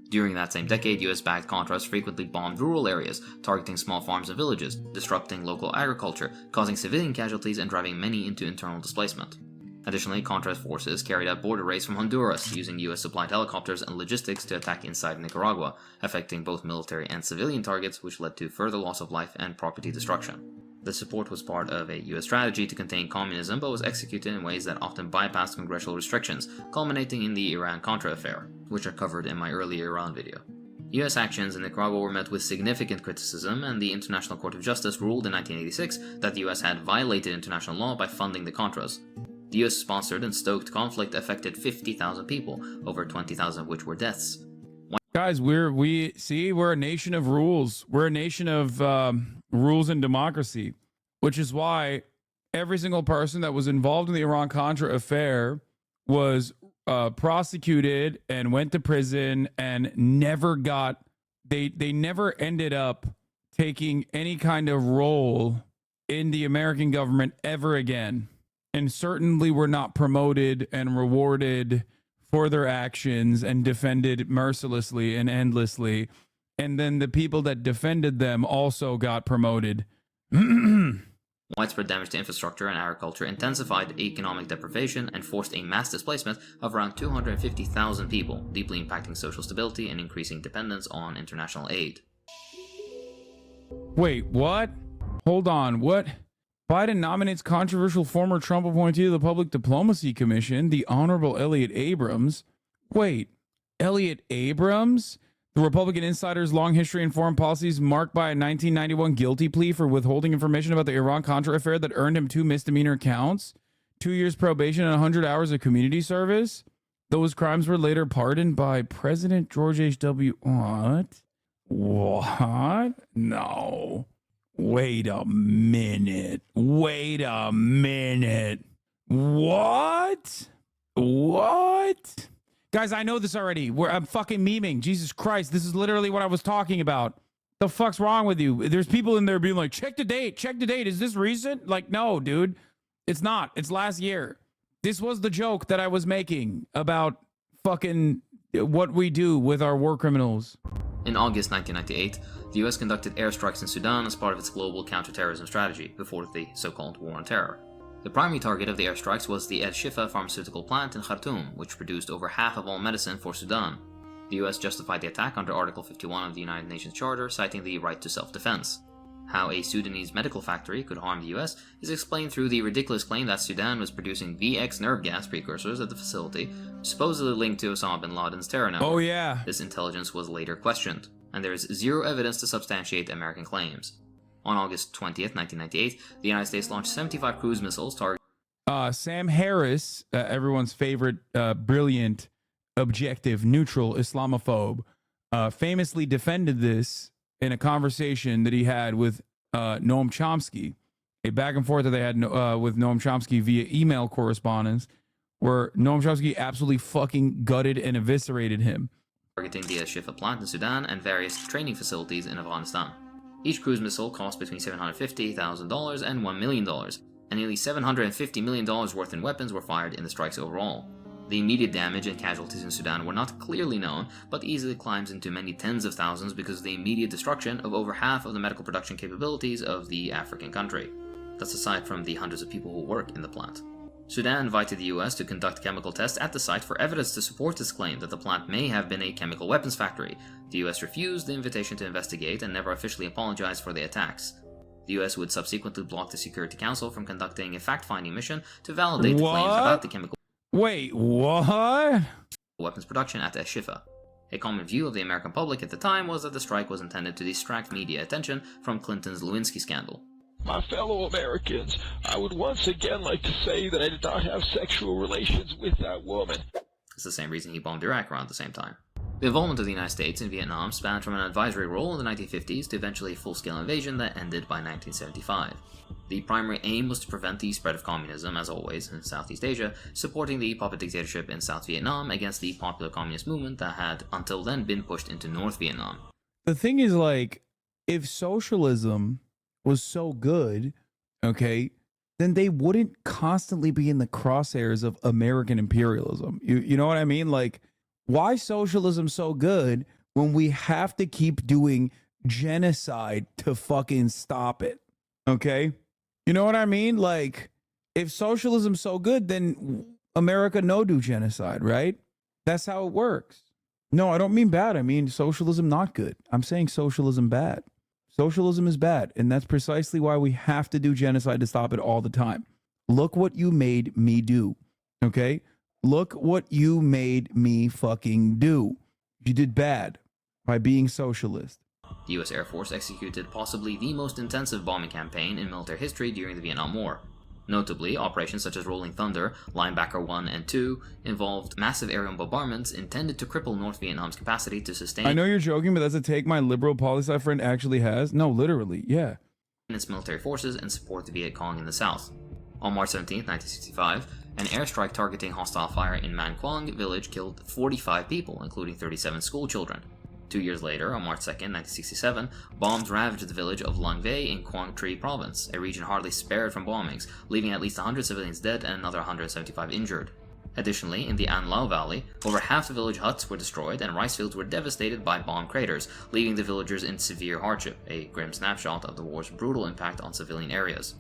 During that same decade, US-backed Contras frequently bombed rural areas, targeting small farms and villages, disrupting local agriculture, causing civilian casualties and driving many into internal displacement. Additionally, Contras forces carried out border raids from Honduras, using US-supplied helicopters and logistics to attack inside Nicaragua, affecting both military and civilian targets, which led to further loss of life and property destruction. The support was part of a US strategy to contain communism, but was executed in ways that often bypassed congressional restrictions, culminating in the Iran-Contra affair, which I covered in my earlier Iran video. US actions in Nicaragua were met with significant criticism, and the International Court of Justice ruled in 1986 that the US had violated international law by funding the Contras. The US sponsored and stoked conflict affected 50,000 people, over 20,000 of which were deaths. Guys, we're a nation of rules. We're a nation of rules and democracy, which is why every single person that was involved in the Iran-Contra affair was prosecuted and went to prison and never got, they never ended up taking any kind of role in the American government ever again. And certainly were not promoted and rewarded for their actions and defended mercilessly and endlessly. And then the people that defended them also got promoted. Widespread damage to infrastructure and agriculture intensified economic deprivation and forced a mass displacement of around 250,000 people, deeply impacting social stability and increasing dependence on international aid. Wait, what? Hold on, what? Biden nominates controversial former Trump appointee to the Public Diplomacy Commission, the Honorable Elliott Abrams. Wait, Elliott Abrams? The Republican insider's long history in foreign policy is marked by a 1991 guilty plea for withholding information about the Iran-Contra affair that earned him 2 misdemeanor counts, 2 years probation, and 100 hours of community service. Those crimes were later pardoned by President George H.W. What? What? No. Wait a minute. Wait a minute. What? What? Guys, I know this already. I'm fucking memeing. Jesus Christ, this is literally what I was talking about. The fuck's wrong with you? There's people in there being like, check the date, check the date. Is this recent? Like, no, dude. It's not. It's last year. This was the joke that I was making about fucking what we do with our war criminals. In August 1998, the US conducted airstrikes in Sudan as part of its global counterterrorism strategy before the so-called War on Terror. The primary target of the airstrikes was the Al-Shifa pharmaceutical plant in Khartoum, which produced over half of all medicine for Sudan. The US justified the attack under Article 51 of the United Nations Charter, citing the right to self-defense. How a Sudanese medical factory could harm the US is explained through the ridiculous claim that Sudan was producing VX nerve gas precursors at the facility, supposedly linked to Osama bin Laden's terror network. Oh yeah. This intelligence was later questioned, and there is zero evidence to substantiate American claims. On August 20th, 1998, the United States launched 75 cruise missiles targeting Sam Harris, everyone's favorite brilliant, objective, neutral Islamophobe, famously defended this in a conversation that he had with Noam Chomsky, a back and forth that they had with Noam Chomsky via email correspondence, where Noam Chomsky absolutely fucking gutted and eviscerated him. Targeting the Al-Shifa plant in Sudan and various training facilities in Afghanistan. Each cruise missile cost between $750,000 and $1 million, and nearly $750 million worth in weapons were fired in the strikes overall. The immediate damage and casualties in Sudan were not clearly known, but easily climbs into many tens of thousands because of the immediate destruction of over half of the medical production capabilities of the African country. That's aside from the hundreds of people who work in the plant. Sudan invited the US to conduct chemical tests at the site for evidence to support its claim that the plant may have been a chemical weapons factory. The US refused the invitation to investigate and never officially apologized for the attacks. The US would subsequently block the Security Council from conducting a fact-finding mission to validate the claims about the chemical weapons production at Al-Shifa. A common view of the American public at the time was that the strike was intended to distract media attention from Clinton's Lewinsky scandal. My fellow Americans, I would once again like to say that I did not have sexual relations with that woman. It's the same reason he bombed Iraq around the same time. The involvement of the United States in Vietnam spanned from an advisory role in the 1950s to eventually a full-scale invasion that ended by 1975. The primary aim was to prevent the spread of communism, as always, in Southeast Asia, supporting the puppet dictatorship in South Vietnam against the popular communist movement that had until then been pushed into North Vietnam. The thing is, like, if socialism was so good, okay, then they wouldn't constantly be in the crosshairs of American imperialism. You know what I mean? Like, why socialism so good when we have to keep doing genocide to fucking stop it? Okay? You know what I mean? Like, if socialism's so good, then America no do genocide, right? That's how it works. No, I don't mean bad. I mean socialism not good. I'm saying socialism bad. Socialism is bad, and that's precisely why we have to do genocide to stop it all the time. Look what you made me do, okay? Look what you made me fucking do. You did bad by being socialist. The US Air Force executed possibly the most intensive bombing campaign in military history during the Vietnam War. Notably, operations such as Rolling Thunder, Linebacker 1 and 2 involved massive aerial bombardments intended to cripple North Vietnam's capacity to sustain... I know you're joking, but that's a take my liberal poli-sci friend actually has. No, literally, yeah. ...its military forces and support the Viet Cong in the south. On March 17, 1965, an airstrike targeting hostile fire in Man Quang village killed 45 people, including 37 school children. 2 years later, on March 2, 1967, bombs ravaged the village of Lang Vei in Quang Tri province, a region hardly spared from bombings, leaving at least 100 civilians dead and another 175 injured. Additionally, in the An Lao Valley, over half the village huts were destroyed and rice fields were devastated by bomb craters, leaving the villagers in severe hardship, a grim snapshot of the war's brutal impact on civilian areas.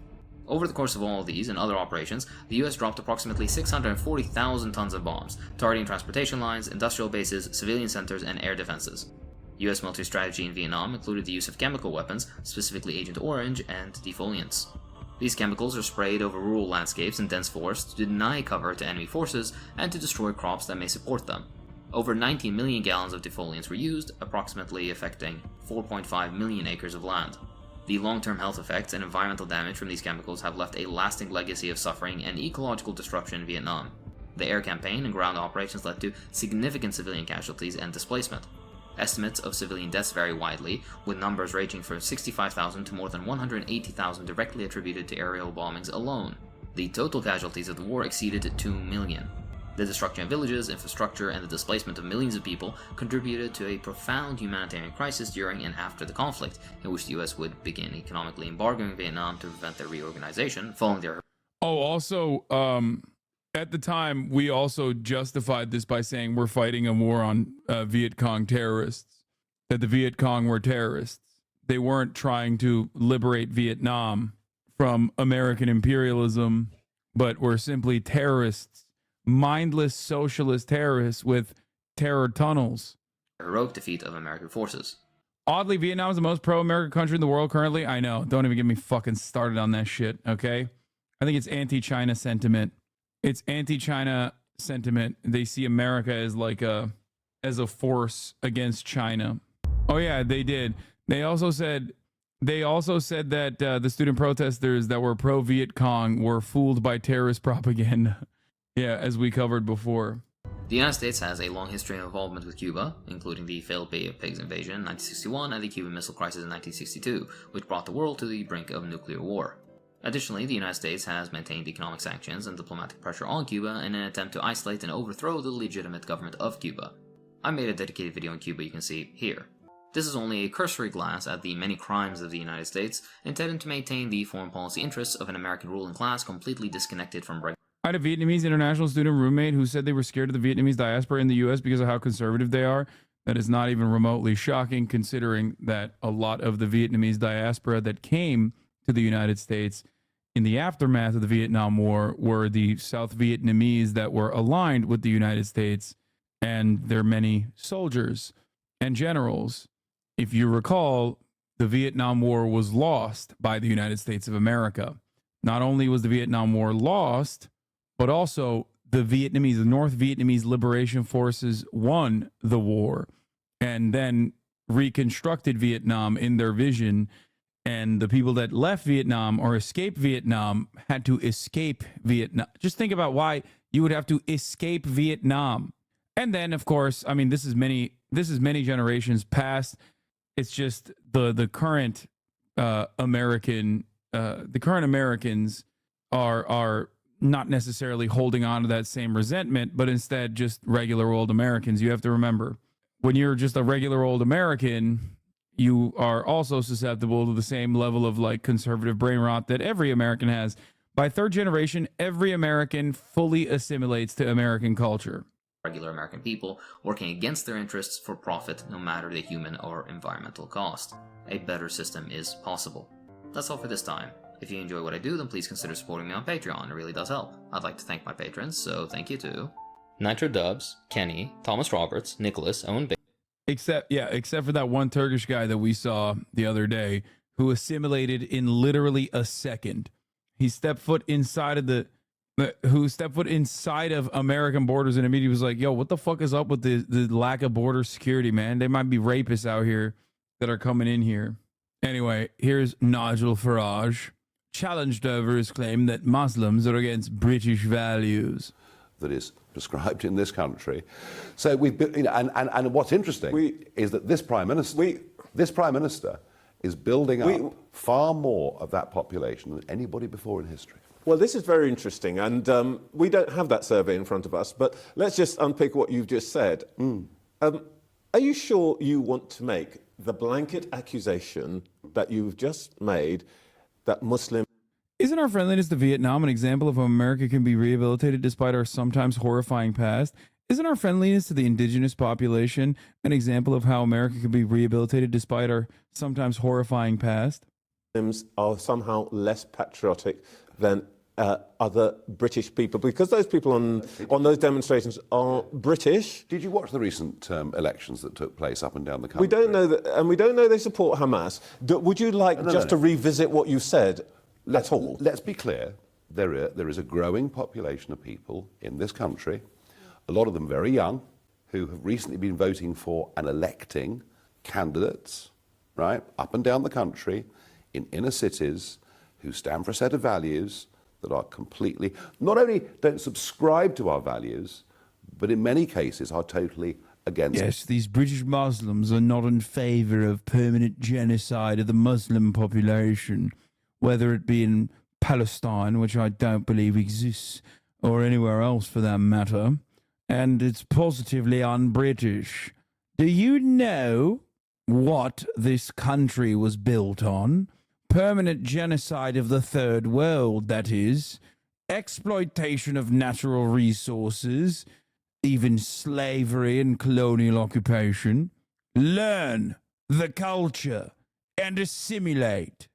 Over the course of all of these and other operations, the US dropped approximately 640,000 tons of bombs, targeting transportation lines, industrial bases, civilian centers, and air defenses. US military strategy in Vietnam included the use of chemical weapons, specifically Agent Orange and defoliants. These chemicals are sprayed over rural landscapes and dense forests to deny cover to enemy forces and to destroy crops that may support them. Over 19 million gallons of defoliants were used, approximately affecting 4.5 million acres of land. The long-term health effects and environmental damage from these chemicals have left a lasting legacy of suffering and ecological disruption in Vietnam. The air campaign and ground operations led to significant civilian casualties and displacement. Estimates of civilian deaths vary widely, with numbers ranging from 65,000 to more than 180,000 directly attributed to aerial bombings alone. The total casualties of the war exceeded 2 million. The destruction of villages, infrastructure, and the displacement of millions of people contributed to a profound humanitarian crisis during and after the conflict, in which the US would begin economically embargoing Vietnam to prevent their reorganization following their... Oh, also, at the time, we also justified this by saying we're fighting a war on Viet Cong terrorists, that the Viet Cong were terrorists. They weren't trying to liberate Vietnam from American imperialism, but were simply terrorists, mindless socialist terrorists with terror tunnels. Heroic defeat of American forces. Oddly, Vietnam is the most pro-American country in the world currently. I know. Don't even get me fucking started on that shit, okay? I think it's anti-China sentiment. It's anti-China sentiment. They see America as like as a force against China. Oh yeah, they did. They also said that the student protesters that were pro-Viet Cong were fooled by terrorist propaganda. Yeah, as we covered before. The United States has a long history of involvement with Cuba, including the failed Bay of Pigs invasion in 1961 and the Cuban Missile Crisis in 1962, which brought the world to the brink of nuclear war. Additionally, the United States has maintained economic sanctions and diplomatic pressure on Cuba in an attempt to isolate and overthrow the legitimate government of Cuba. I made a dedicated video on Cuba you can see here. This is only a cursory glance at the many crimes of the United States, intended to maintain the foreign policy interests of an American ruling class completely disconnected from regular. I had a Vietnamese international student roommate who said they were scared of the Vietnamese diaspora in the U.S. because of how conservative they are. That is not even remotely shocking, considering that a lot of the Vietnamese diaspora that came to the United States in the aftermath of the Vietnam War were the South Vietnamese that were aligned with the United States and their many soldiers and generals. If you recall, the Vietnam War was lost by the United States of America. Not only was the Vietnam War lost, but also the North Vietnamese Liberation Forces won the war and then reconstructed Vietnam in their vision. And the people that left Vietnam or escaped Vietnam had to escape Vietnam. Just think about why you would have to escape Vietnam. And then, of course, I mean, this is many generations past. It's just the current Americans are not necessarily holding on to that same resentment, but instead just regular old Americans. You have to remember, when you're just a regular old American, you are also susceptible to the same level of like conservative brain rot that every American has. By third generation, every American fully assimilates to American culture. Regular American people working against their interests for profit, no matter the human or environmental cost. A better system is possible. That's all for this time. If you enjoy what I do, then please consider supporting me on Patreon. It really does help. I'd like to thank my patrons, so thank you to Nitro Dubs, Kenny, Thomas Roberts, Nicholas, Owen Bates. Except for that one Turkish guy that we saw the other day who assimilated in literally a second. He stepped foot inside of American borders and immediately was like, yo, what the fuck is up with the lack of border security, man? There might be rapists out here that are coming in here. Anyway, here's Nigel Farage, challenged over his claim that Muslims are against British values. That is prescribed in this country. So we've been, and what's interesting is that this Prime Minister is building up far more of that population than anybody before in history. Well, this is very interesting, and we don't have that survey in front of us, but let's just unpick what you've just said. Are you sure you want to make the blanket accusation that you've just made that Muslims... Isn't our friendliness to Vietnam an example of how America can be rehabilitated despite our sometimes horrifying past? Isn't our friendliness to the indigenous population an example of how America can be rehabilitated despite our sometimes horrifying past? Are somehow less patriotic than other British people, because those people on those demonstrations are British. Did you watch the recent elections that took place up and down the country? We don't know that, and we don't know they support Hamas. Would you like to revisit what you said at all? Let's be clear. There is a growing population of people in this country, a lot of them very young, who have recently been voting for and electing candidates, right, up and down the country, in inner cities, who stand for a set of values that are completely, not only don't subscribe to our values, but in many cases are totally against. Yes, these British Muslims are not in favour of permanent genocide of the Muslim population, whether it be in Palestine, which I don't believe exists, or anywhere else for that matter, and it's positively un-British. Do you know what this country was built on? Permanent genocide of the third world, that is, exploitation of natural resources, even slavery and colonial occupation. Learn the culture and assimilate.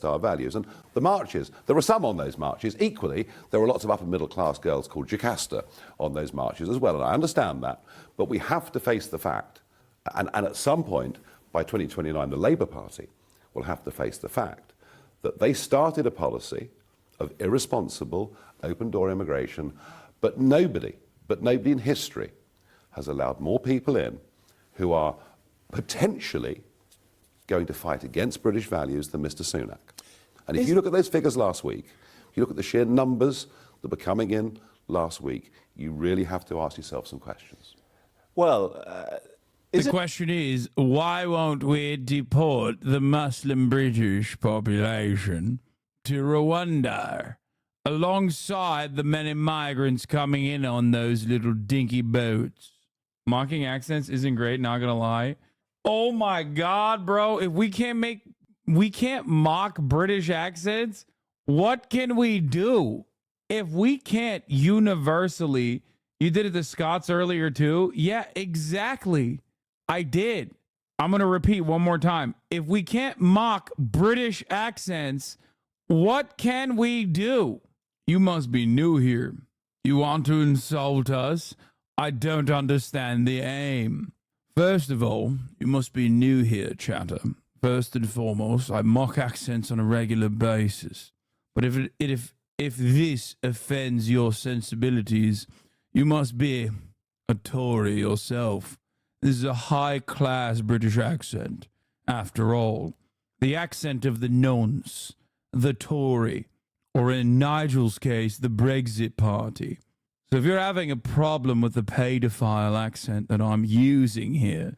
Our values. And the marches, there were some on those marches. Equally, there were lots of upper middle class girls called Jocasta on those marches as well. And I understand that, but we have to face the fact, and at some point by 2029, the Labour Party will have to face the fact that they started a policy of irresponsible, open-door immigration, but nobody in history has allowed more people in who are potentially going to fight against British values than Mr. Sunak. And if you look at those figures last week, if you look at the sheer numbers that were coming in last week, you really have to ask yourself some questions. Well, the question is, why won't we deport the Muslim British population to Rwanda alongside the many migrants coming in on those little dinky boats? Mocking accents isn't great, not gonna lie. Oh my God, bro. If we can't mock British accents, what can we do? If we can't universally, you did it to Scots earlier too. Yeah, exactly. I did. I'm going to repeat one more time. If we can't mock British accents, what can we do? You must be new here. You want to insult us? I don't understand the aim. First of all, you must be new here, chatter. First and foremost, I mock accents on a regular basis. But if this offends your sensibilities, you must be a Tory yourself. This is a high-class British accent. After all, the accent of the nonce, the Tory, or in Nigel's case, the Brexit Party. So if you're having a problem with the paedophile accent that I'm using here,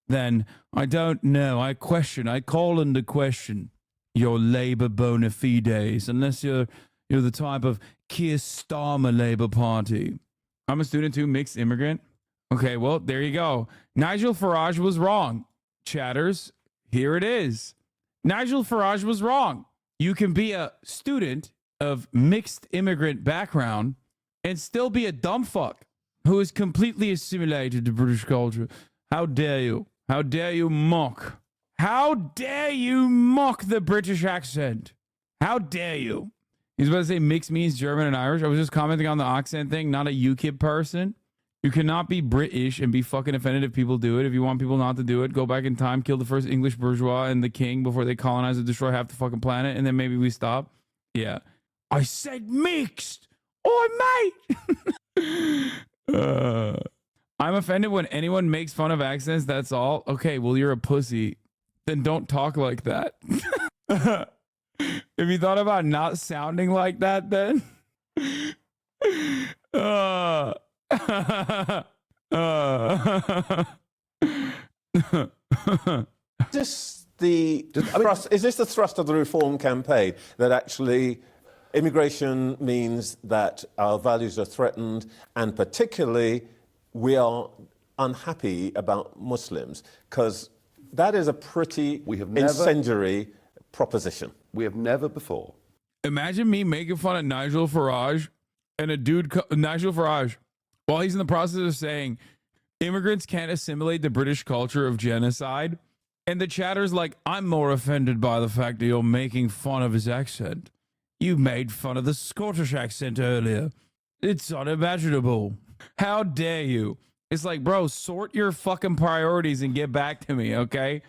then I don't know. I call into question your Labour bona fides, unless you're the type of Keir Starmer Labour Party. I'm a student too, mixed immigrant. Okay, well, there you go. Nigel Farage was wrong. Chatters, here it is. Nigel Farage was wrong. You can be a student of mixed immigrant background and still be a dumb fuck who is completely assimilated to British culture. How dare you? How dare you mock? How dare you mock the British accent? How dare you? He's about to say mixed means German and Irish. I was just commenting on the accent thing, not a UKIP person. You cannot be British and be fucking offended if people do it. If you want people not to do it, go back in time, kill the first English bourgeois and the king before they colonize and destroy half the fucking planet, and then maybe we stop. Yeah. I said mixed. Oh, mate. I'm offended when anyone makes fun of accents, that's all. Okay, well, you're a pussy. Then don't talk like that. If you thought about not sounding like that, then... Is this the thrust of the reform campaign, that actually immigration means that our values are threatened, and particularly we are unhappy about Muslims? Because that is a pretty incendiary proposition. We have never before Imagine me making fun of Nigel Farage and a dude, Nigel Farage, while he's in the process of saying immigrants can't assimilate the British culture of genocide. And the chatter's like, I'm more offended by the fact that you're making fun of his accent. You made fun of the Scottish accent earlier. It's unimaginable. How dare you? It's like, bro, sort your fucking priorities and get back to me, okay?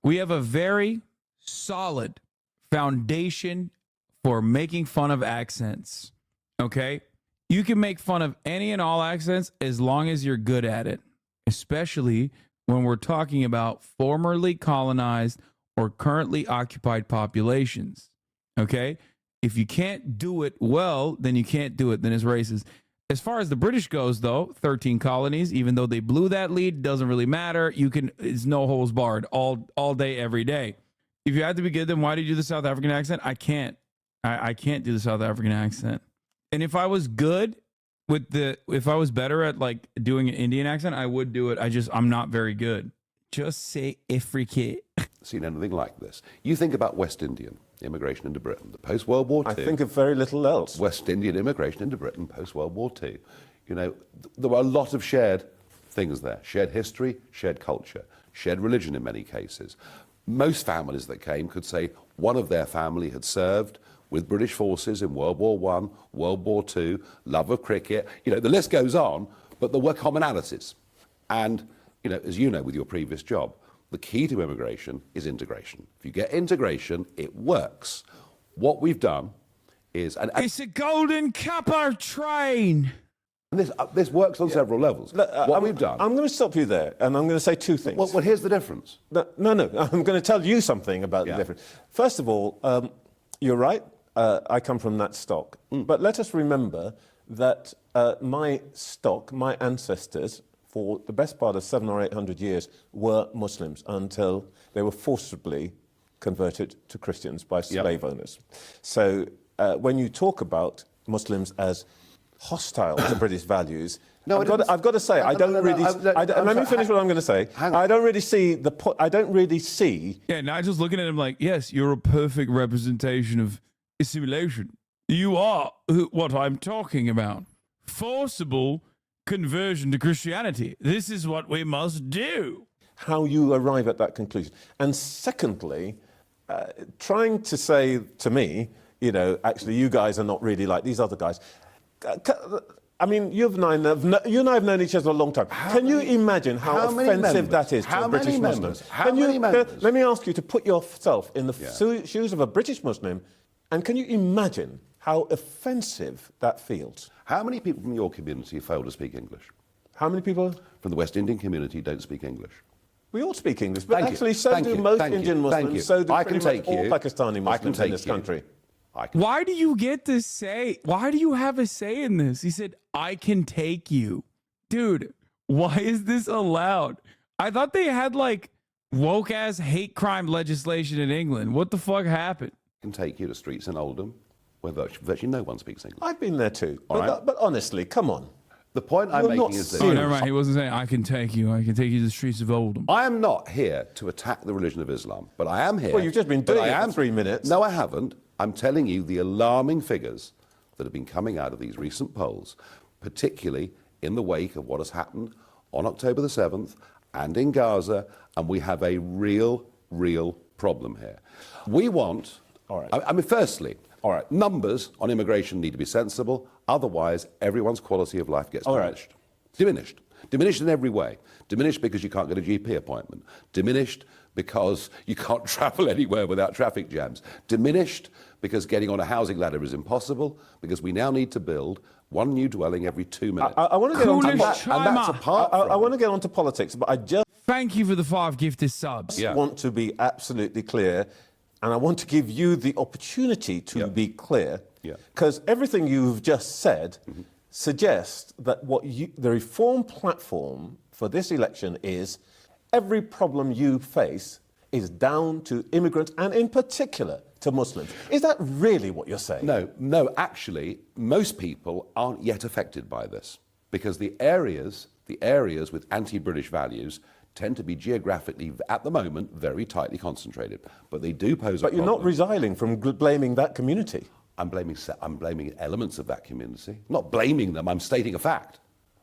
We have a very solid foundation for making fun of accents, okay? You can make fun of any and all accents as long as you're good at it, especially when we're talking about formerly colonized or currently occupied populations, okay? If you can't do it well, then you can't do it, then it's racist. As far as the British goes, though, 13 colonies, even though they blew that lead, doesn't really matter. It's no holes barred all day, every day. If you had to be good, then why did you do the South African accent? I can't. I can't do the South African accent. And if I was good if I was better at like doing an Indian accent, I would do it. I'm not very good. Just say African. Seen anything like this? You think about West Indian immigration into Britain, the post-World War II. I think of very little else. West Indian immigration into Britain post-World War II. You know, there were a lot of shared things there. Shared history, shared culture, shared religion in many cases. Most families that came could say one of their family had served with British forces in World War I, World War II, love of cricket. You know, the list goes on, but there were commonalities. And, you know, as you know with your previous job, the key to immigration is integration. If you get integration, it works. What we've done is... It's a golden copper train. And this works on several levels. We've done... I'm going to stop you there, and I'm going to say two things. Well, here's the difference. No. I'm going to tell you something about the difference. First of all, you're right. I come from that stock. But let us remember that my stock, my ancestors, for the best part of 700 or 800 years, were Muslims until they were forcibly converted to Christians by slave owners. So when you talk about Muslims as hostile to British values, I've got to say, I don't really... Let me finish what I'm going to say. I don't really see I don't really see... Yeah, Nigel's looking at him like, yes, you're a perfect representation of assimilation. You are what I'm talking about. Forcible conversion to Christianity. This is what we must do. How you arrive at that conclusion. And secondly, trying to say to me, you know, actually you guys are not really like these other guys. I mean, you and I have known each other a long time. Can you imagine how offensive that is to a British Muslim? Let me ask you to put yourself in the shoes of a British Muslim, and can you imagine how offensive that feels? How many people from your community fail to speak English? How many people? From the West Indian community don't speak English. We all speak English, but actually so do most Indian Muslims, so do pretty much all Pakistani Muslims in this country. Why do you get to say, why do you have a say in this? He said, I can take you. Dude, why is this allowed? I thought they had like woke ass hate crime legislation in England. What the fuck happened? I can take you to streets in Oldham where virtually no one speaks English. I've been there too. But honestly, come on. The point I'm making is this. Oh, never mind. He wasn't saying, I can take you. I can take you to the streets of Oldham. I am not here to attack the religion of Islam, but I am here... Well, you've just been doing it for 3 minutes. No, I haven't. I'm telling you the alarming figures that have been coming out of these recent polls, particularly in the wake of what has happened on October the 7th and in Gaza, and we have a real problem here. We want... All right. I mean, firstly, all right, numbers on immigration need to be sensible, otherwise everyone's quality of life gets diminished. Diminished in every way. Diminished because you can't get a GP appointment. Diminished because you can't travel anywhere without traffic jams. Diminished because getting on a housing ladder is impossible, because we now need to build one new dwelling every 2 minutes. I want to get on to that's apart from... I want to get on to politics, but I just... Thank you for the 5 gifted subs. I want to be absolutely clear, and I want to give you the opportunity to be clear, because everything you've just said suggests that the Reform platform for this election is every problem you face is down to immigrants and in particular to Muslims. Is that really what you're saying? No, actually, most people aren't yet affected by this, because the areas with anti-British values tend to be geographically, at the moment, very tightly concentrated. But they do pose a problem. But you're not resiling from blaming that community. I'm blaming elements of that community. not blaming them, I'm stating a fact.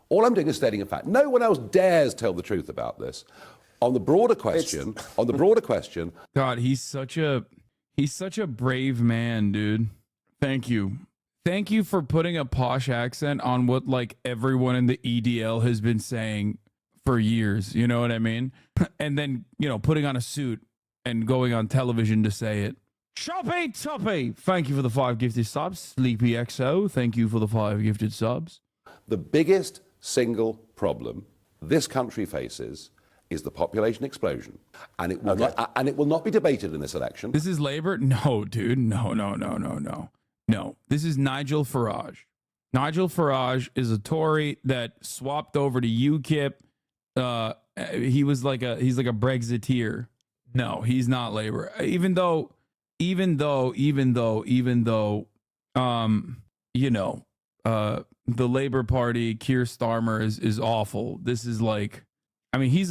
All I'm doing is stating a fact. No one else dares tell the truth about this. On the broader question, God, he's such a brave man, dude. Thank you. Thank you for putting a posh accent on what like everyone in the EDL has been saying for years. You know what I mean? And then, you know, putting on a suit and going on television to say it. Choppy Toppy, thank you for the 5 gifted subs. Sleepy XO, thank you for the 5 gifted subs. The biggest single problem this country faces is the population explosion, and it will not be debated in this election. This is Labour? No, dude. No. This is Nigel Farage. Nigel Farage is a Tory that swapped over to UKIP. He's like a Brexiteer. No, he's not Labour. Even though, the Labour Party, Keir Starmer is awful. This is like, I mean, he's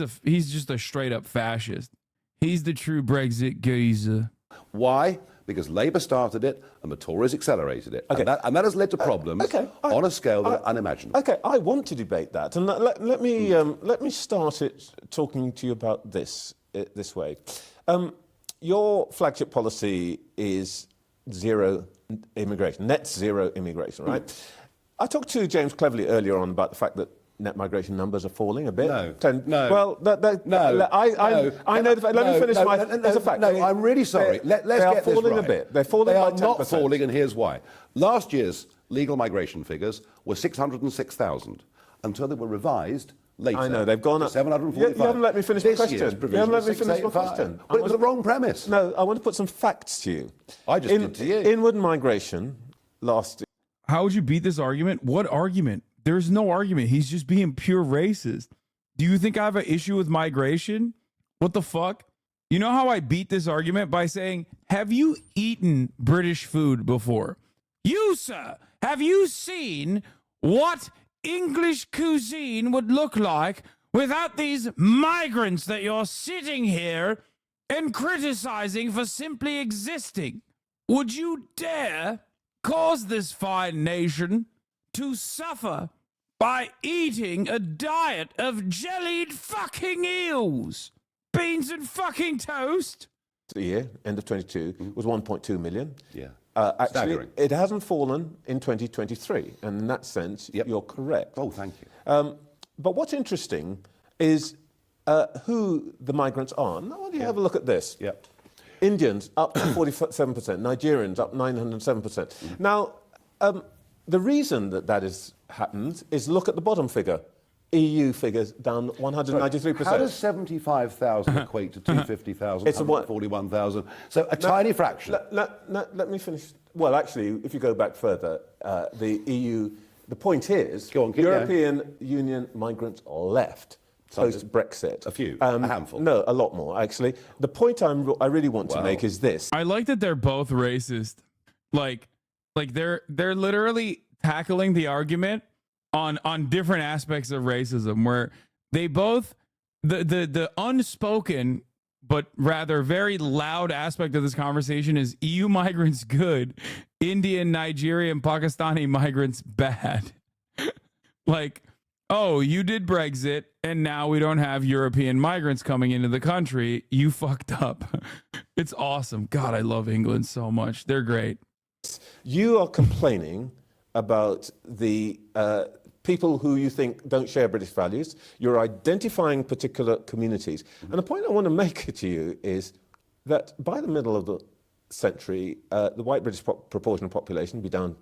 just a straight up fascist. He's the true Brexit geezer. Why? Because Labour started it and the Tories accelerated it. Okay. And that has led to problems on a scale that are unimaginable. Okay, I want to debate that. And let me start it talking to you about this way. Your flagship policy is zero immigration, net zero immigration, right? I talked to James Cleverly earlier on about the fact that net migration numbers are falling a bit. No. Well, I know the fact. Let me finish my. There's a fact. No, I'm really sorry. Let's get this right. They're falling a bit. They're falling by 10%. They are not falling, and here's why. Last year's legal migration figures were 606,000 until they were revised later. I know, they've gone up. 745. You haven't let me finish my question. You haven't let me finish my question. But it was the wrong premise. No, I want to put some facts to you. I just did to you. Inward migration last. How would you beat this argument? What argument? There's no argument. He's just being pure racist. Do you think I have an issue with migration? What the fuck? You know how I beat this argument? By saying, have you eaten British food before? You, sir, have you seen what English cuisine would look like without these migrants that you're sitting here and criticizing for simply existing? Would you dare cause this fine nation to suffer by eating a diet of jellied fucking eels, beans and fucking toast? The year, end of 22, was 1.2 million. Yeah. Actually, Staggering. it hasn't fallen in 2023, and in that sense, you're correct. Oh, thank you. But what's interesting is who the migrants are. Now, why don't you have a look at this? Yep. Indians up 47%, Nigerians up 907%. Now, the reason that has happened is look at the bottom figure. EU figures down 193%. How does 75,000 equate to 250,000, 141,000? So a tiny fraction. Let me finish. Well, actually, if you go back further, the EU, the point is, European Union migrants left post-Brexit. A few, a handful. No, a lot more, actually. The point I really want to make is this. I like that they're both racist. Like they're literally tackling the argument on different aspects of racism, where they both the unspoken but rather very loud aspect of this conversation is EU migrants good, Indian, Nigerian, Pakistani migrants bad. Like, oh, you did Brexit and now we don't have European migrants coming into the country. You fucked up. It's awesome. God, I love England so much. They're great. You are complaining about the people who you think don't share British values. You're identifying particular communities. And the point I want to make to you is that by the middle of the century, the white British proportion of population will be down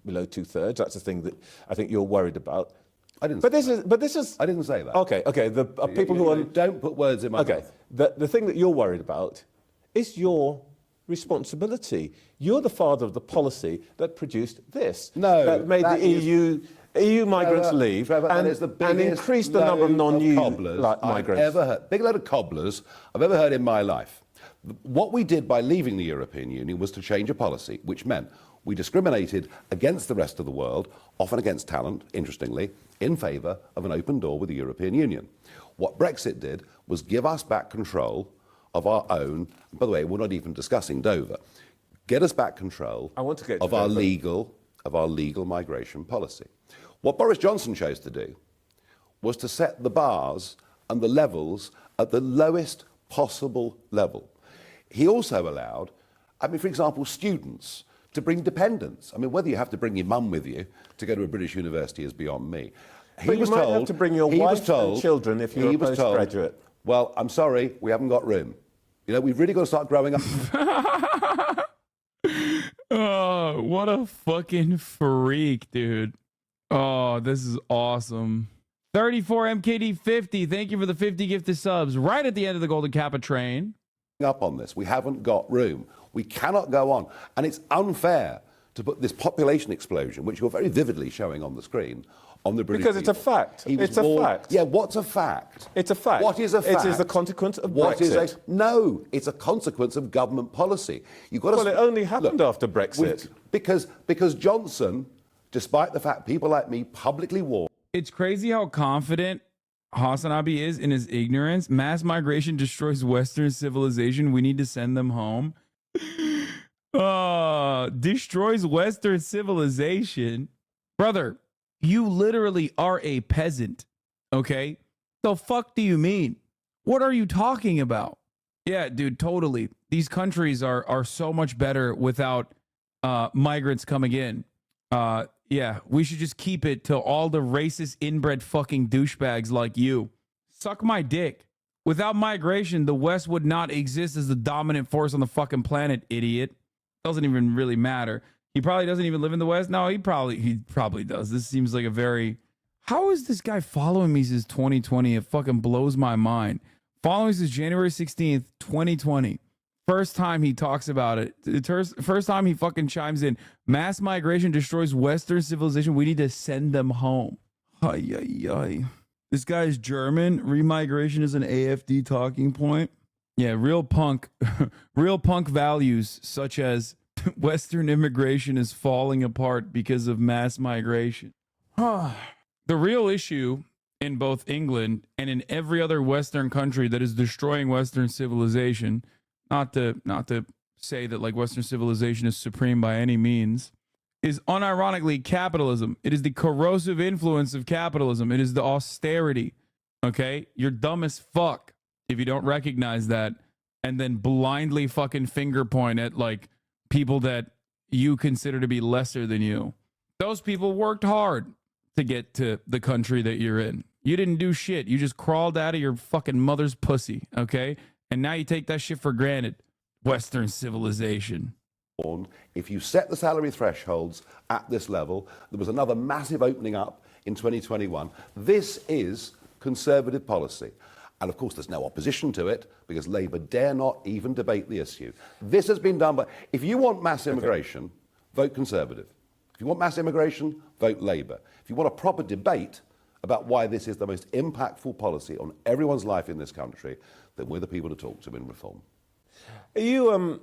below 2/3. That's the thing that I think you're worried about. I didn't. But this is. I didn't say that. Okay. The people who are don't put words in my mouth. The thing that you're worried about is your responsibility. You're the father of the policy that produced this. No, that made the EU migrants leave and increased the number of non-EU migrants. Big load of cobblers I've ever heard in my life. What we did by leaving the European Union was to change a policy, which meant we discriminated against the rest of the world, often against talent, interestingly, in favour of an open door with the European Union. What Brexit did was give us back control of our own, by the way, we're not even discussing Dover, get us back control of our legal migration policy. What Boris Johnson chose to do was to set the bars and the levels at the lowest possible level. He also allowed, I mean, for example, students to bring dependents. I mean, whether you have to bring your mum with you to go to a British university is beyond me. But you might have to bring your wife and children if you're a postgraduate. Well, I'm sorry, we haven't got room. You know, we've really got to start growing up. Oh, what a fucking freak, dude. Oh, this is awesome. 34 MKD 50. Thank you for the 50 gifted subs. Right at the end of the Golden Kappa train. Up on this. We haven't got room. We cannot go on. And it's unfair to put this population explosion, which you're very vividly showing on the screen, on the British Because it's a fact. It's a fact. Yeah, what's a fact? It's a fact. What is a fact? It is the consequence of Brexit. No, it's a consequence of government policy. You've got to. Well, it only happened after Brexit. Because Johnson, despite the fact people like me publicly warned. It's crazy how confident HasanAbi is in his ignorance. Mass migration destroys Western civilization. We need to send them home. Destroys Western civilization. Brother, you literally are a peasant. Okay? The fuck do you mean? What are you talking about? Yeah, dude, totally. These countries are so much better without migrants coming in. Yeah, we should just keep it till all the racist inbred fucking douchebags like you. Suck my dick. Without migration, the West would not exist as the dominant force on the fucking planet, idiot. Doesn't even really matter. He probably doesn't even live in the West. No, he probably does. This seems like a very... How is this guy following me since 2020? It fucking blows my mind. Following since January 16th, 2020. First time he talks about it. First time he fucking chimes in. Mass migration destroys Western civilization. We need to send them home. Ay, ay, ay. This guy is German. Remigration is an AFD talking point. Yeah, real punk values such as Western immigration is falling apart because of mass migration. The real issue in both England and in every other Western country that is destroying Western civilization, not to say that like Western civilization is supreme by any means, is unironically capitalism. It is the corrosive influence of capitalism. It is the austerity. Okay? You're dumb as fuck if you don't recognize that and then blindly fucking finger point at like people that you consider to be lesser than you. Those people worked hard to get to the country that you're in. You didn't do shit. You just crawled out of your fucking mother's pussy, okay? And now you take that shit for granted. Western civilization. If you set the salary thresholds at this level, there was another massive opening up in 2021. This is conservative policy. And of course, there's no opposition to it because Labour dare not even debate the issue. This has been done by, if you want mass immigration, vote Conservative. If you want mass immigration, vote Labour. If you want a proper debate about why this is the most impactful policy on everyone's life in this country, then we're the people to talk to in reform. Are you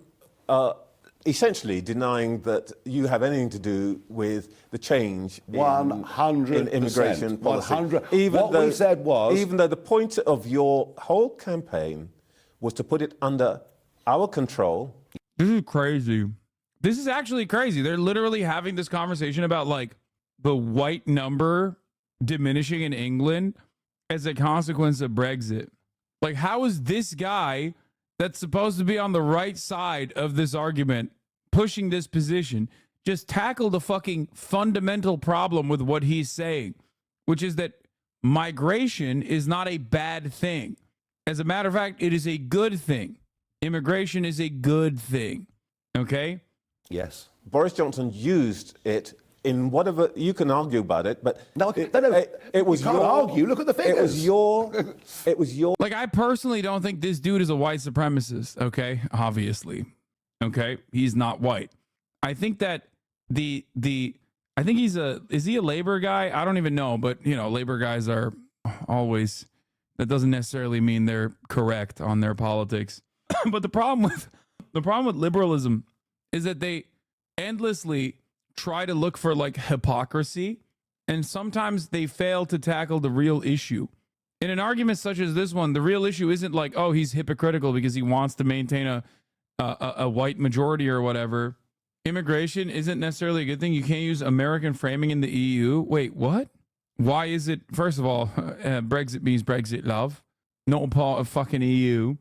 essentially denying that you have anything to do with the change in immigration policy? 100%. What we said was... Even though the point of your whole campaign was to put it under our control. This is crazy. This is actually crazy. They're literally having this conversation about like the white number diminishing in England as a consequence of Brexit. Like, how is this guy that's supposed to be on the right side of this argument pushing this position just tackle the fucking fundamental problem with what he's saying, which is that migration is not a bad thing. As a matter of fact, it is a good thing. Immigration is a good thing. Okay? Yes. Boris Johnson used it in whatever, you can argue about it, but it was can't argue. Look at the figures. It was your. Like, I personally don't think this dude is a white supremacist. Okay, obviously, okay, he's not white. I think that I think is he a labor guy? I don't even know, but you know, labor guys are always. That doesn't necessarily mean they're correct on their politics. But the problem with liberalism is that they endlessly try to look for like hypocrisy, and sometimes they fail to tackle the real issue. In an argument such as this one, the real issue isn't like, oh, he's hypocritical because he wants to maintain a white majority or whatever, immigration isn't necessarily a good thing. You can't use American framing in the EU. Wait, what? Why is it? First of all, Brexit means Brexit, love, not a part of fucking EU.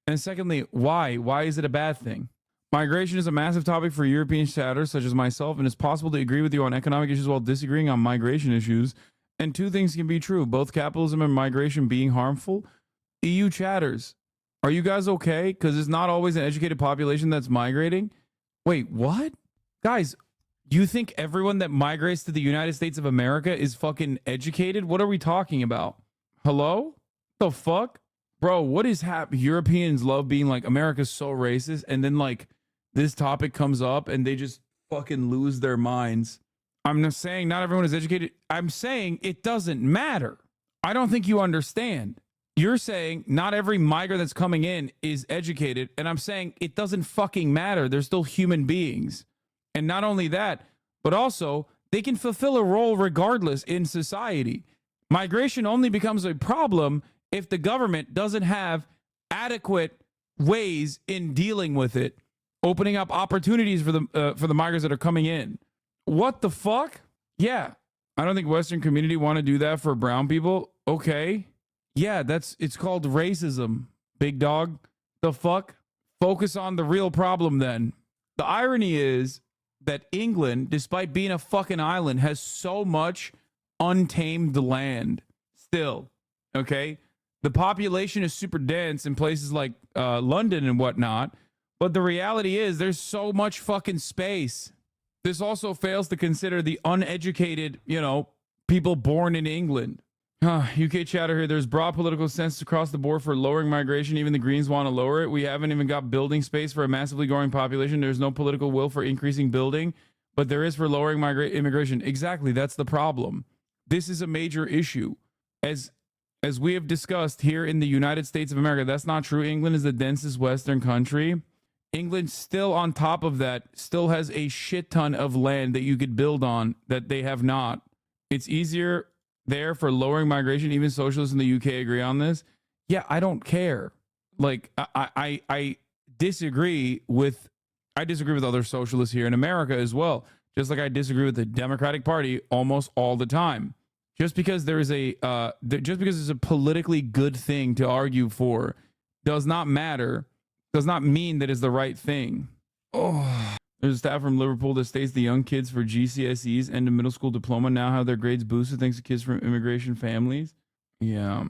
And secondly, why? Why is it a bad thing? Migration is a massive topic for European chatters such as myself, and it's possible to agree with you on economic issues while disagreeing on migration issues. And two things can be true, both capitalism and migration being harmful. EU chatters, are you guys okay? Because it's not always an educated population that's migrating. Wait, what? Guys, you think everyone that migrates to the United States of America is fucking educated? What are we talking about? Hello? The fuck? Bro, what is happening? Europeans love being like, America's so racist, and then like this topic comes up and they just fucking lose their minds. I'm not saying not everyone is educated. I'm saying it doesn't matter. I don't think you understand. You're saying not every migrant that's coming in is educated, and I'm saying it doesn't fucking matter. They're still human beings. And not only that, but also they can fulfill a role regardless in society. Migration only becomes a problem if the government doesn't have adequate ways in dealing with it, opening up opportunities for the migrants that are coming in. What the fuck? Yeah, I don't think Western community want to do that for brown people. Okay. Yeah, it's called racism, big dog. The fuck? Focus on the real problem then. The irony is that England, despite being a fucking island, has so much untamed land still. Okay? The population is super dense in places like London and whatnot, but the reality is there's so much fucking space. This also fails to consider the uneducated, people born in England. UK chatter here. There's broad political consensus across the board for lowering migration. Even the Greens want to lower it. We haven't even got building space for a massively growing population. There's no political will for increasing building, but there is for lowering immigration. Exactly. That's the problem. This is a major issue. As we have discussed here in the United States of America, that's not true. England is the densest Western country. England still on top of that still has a shit ton of land that you could build on that they have not. It's easier there for lowering migration. Even socialists in the UK agree on this. Yeah, I don't care. Like I disagree with other socialists here in America as well. Just like I disagree with the Democratic Party almost all the time. Just because there's a politically good thing to argue for does not mean that it's the right thing. Oh, there's a stat from Liverpool that states the young kids for GCSEs and a middle school diploma now have their grades boosted thanks to kids from immigration families. Yeah.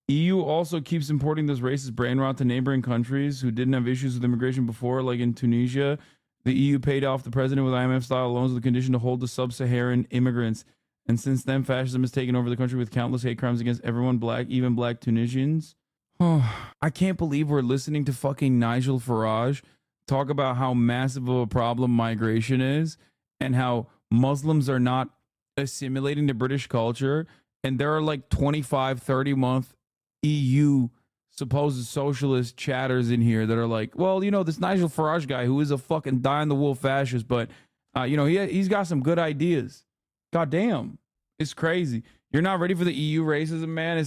EU also keeps importing this racist brain rot to neighboring countries who didn't have issues with immigration before, like in Tunisia. The EU paid off the president with IMF-style loans with the condition to hold the sub-Saharan immigrants. And since then, fascism has taken over the country with countless hate crimes against everyone black, even black Tunisians. Oh, I can't believe we're listening to fucking Nigel Farage talk about how massive of a problem migration is and how Muslims are not assimilating to British culture. And there are like 25, 30-month EU supposed socialist chatters in here that are like, well, this Nigel Farage guy who is a fucking die-on-the-wool fascist, but, he's got some good ideas. God damn. It's crazy. You're not ready for the EU racism, man.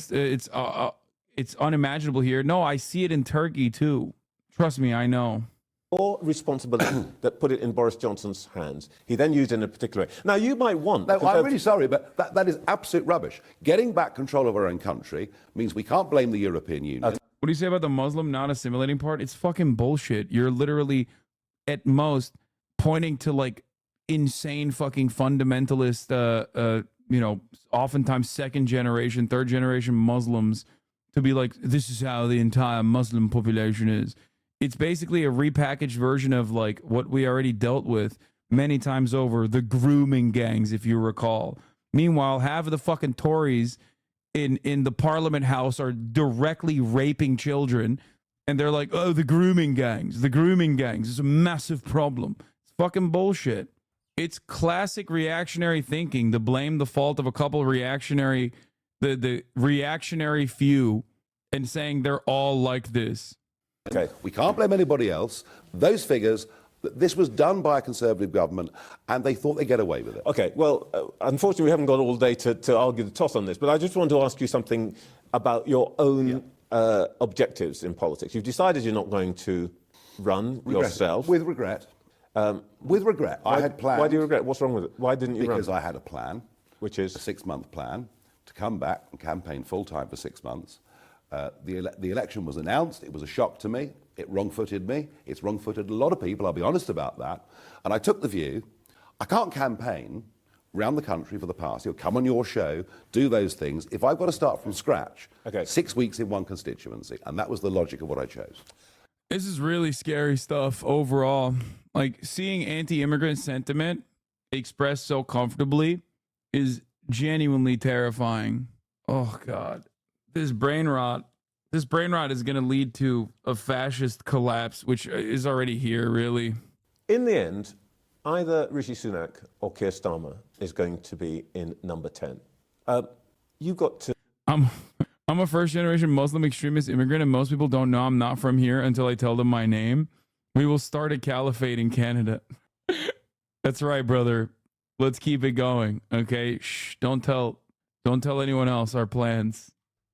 It's unimaginable here. No, I see it in Turkey too. Trust me, I know. Or responsibility that put it in Boris Johnson's hands. He then used it in a particular way. Now, you might want... No, I'm really sorry, but that is absolute rubbish. Getting back control of our own country means we can't blame the European Union. What do you say about the Muslim not assimilating part? It's fucking bullshit. You're literally, at most, pointing to, like, insane fucking fundamentalist, oftentimes second generation, third generation Muslims to be like, this is how the entire Muslim population is. It's basically a repackaged version of like what we already dealt with many times over, the grooming gangs, if you recall. Meanwhile, half of the fucking Tories in the Parliament House are directly raping children, and they're like, oh, the grooming gangs. It's a massive problem. It's fucking bullshit. It's classic reactionary thinking to blame the fault of a couple reactionary, the reactionary few, and saying they're all like this. Okay, we can't blame anybody else. Those figures, this was done by a Conservative government, and they thought they'd get away with it. Okay, well, unfortunately, we haven't got all day to argue the toss on this, but I just want to ask you something about your own objectives in politics. You've decided you're not going to run yourself. With regret. With regret. I had planned. Why do you regret? What's wrong with it? Why didn't you run? Because I had a plan. Which is? A 6-month plan to come back and campaign full-time for 6 months. The election was announced. It was a shock to me. It wrong-footed me. It's wrong-footed a lot of people, I'll be honest about that. And I took the view, I can't campaign around the country for the party, or come on your show, do those things, if I've got to start from scratch, 6 weeks in one constituency. And that was the logic of what I chose. This is really scary stuff overall. Like, seeing anti-immigrant sentiment expressed so comfortably is genuinely terrifying. Oh, God. This brain rot is going to lead to a fascist collapse, which is already here, really. In the end, either Rishi Sunak or Keir Starmer is going to be in number 10. You've got to... I'm a first-generation Muslim extremist immigrant, and most people don't know I'm not from here until I tell them my name. We will start a caliphate in Canada. That's right, brother. Let's keep it going, okay? Shh, don't tell anyone else our plans,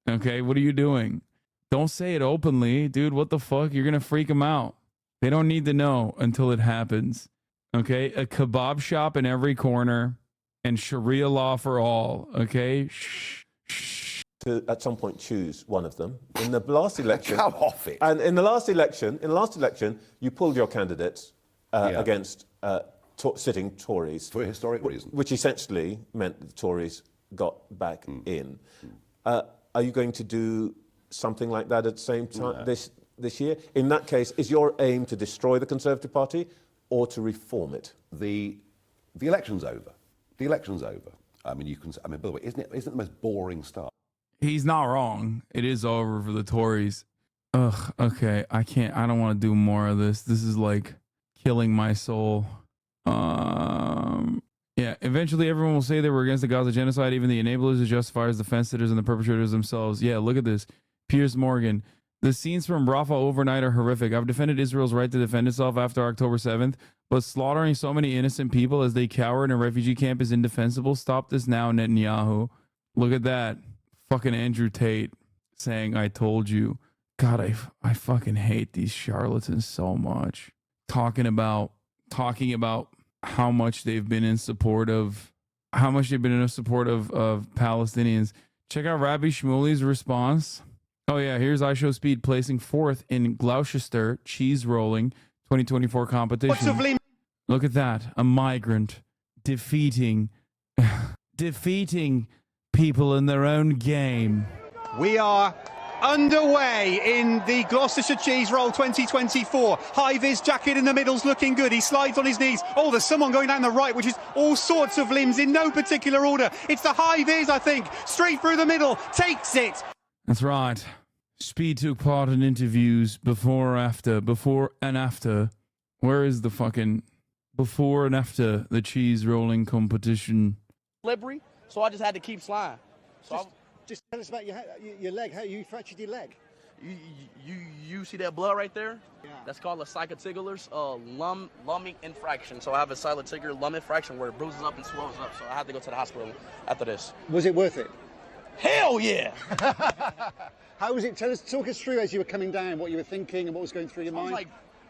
okay? What are you doing? Don't say it openly, dude. What the fuck? You're gonna freak them out. They don't need to know until it happens, okay? A kebab shop in every corner and Sharia law for all, okay? Shh. To at some point choose one of them. In the last election, come off it. And in the last election, you pulled your candidates against sitting Tories for a historic reason, which essentially meant the Tories got back in. Are you going to do something like that at the same time this year? In that case, is your aim to destroy the Conservative Party or to reform it? The election's over. The election's over. I mean, by the way, isn't it the most boring start? He's not wrong. It is over for the Tories. Ugh, okay. I don't want to do more of this. This is like killing my soul. Yeah, eventually everyone will say they were against the Gaza genocide, even the enablers, the justifiers, the fence sitters, and the perpetrators themselves. Yeah, look at this. Piers Morgan. The scenes from RAFAH overnight are horrific. I've defended Israel's right to defend itself after October 7th, but slaughtering so many innocent people as they cower in a refugee camp is indefensible. Stop this now, Netanyahu. Look at that. Fucking Andrew Tate saying, I told you. God, I fucking hate these charlatans so much. Talking about how much they've been in support of Palestinians. Check out Rabbi Shmuley's response. Oh yeah, here's iShowSpeed placing 4th in Gloucester cheese rolling 2024 competition. Look at that. A migrant defeating people in their own game. We are underway in the Gloucestershire Cheese Roll 2024. High-vis jacket in the middle's looking good. He slides on his knees. Oh, there's someone going down the right, which is all sorts of limbs in no particular order. It's the high-vis, I think. Straight through the middle. Takes it. That's right. Speed took part in interviews before and after. Where is the fucking before and after the cheese rolling competition? Slippery, so I just had to keep sliding. So just tell us about your leg, how you fractured your leg. You see that blood right there? Yeah. That's called a cycloticular lumbing infraction. So I have a cycloticular lum infraction where it bruises up and swells up. So I had to go to the hospital after this. Was it worth it? Hell yeah! How was it? Talk us through as you were coming down, what you were thinking and what was going through your mind.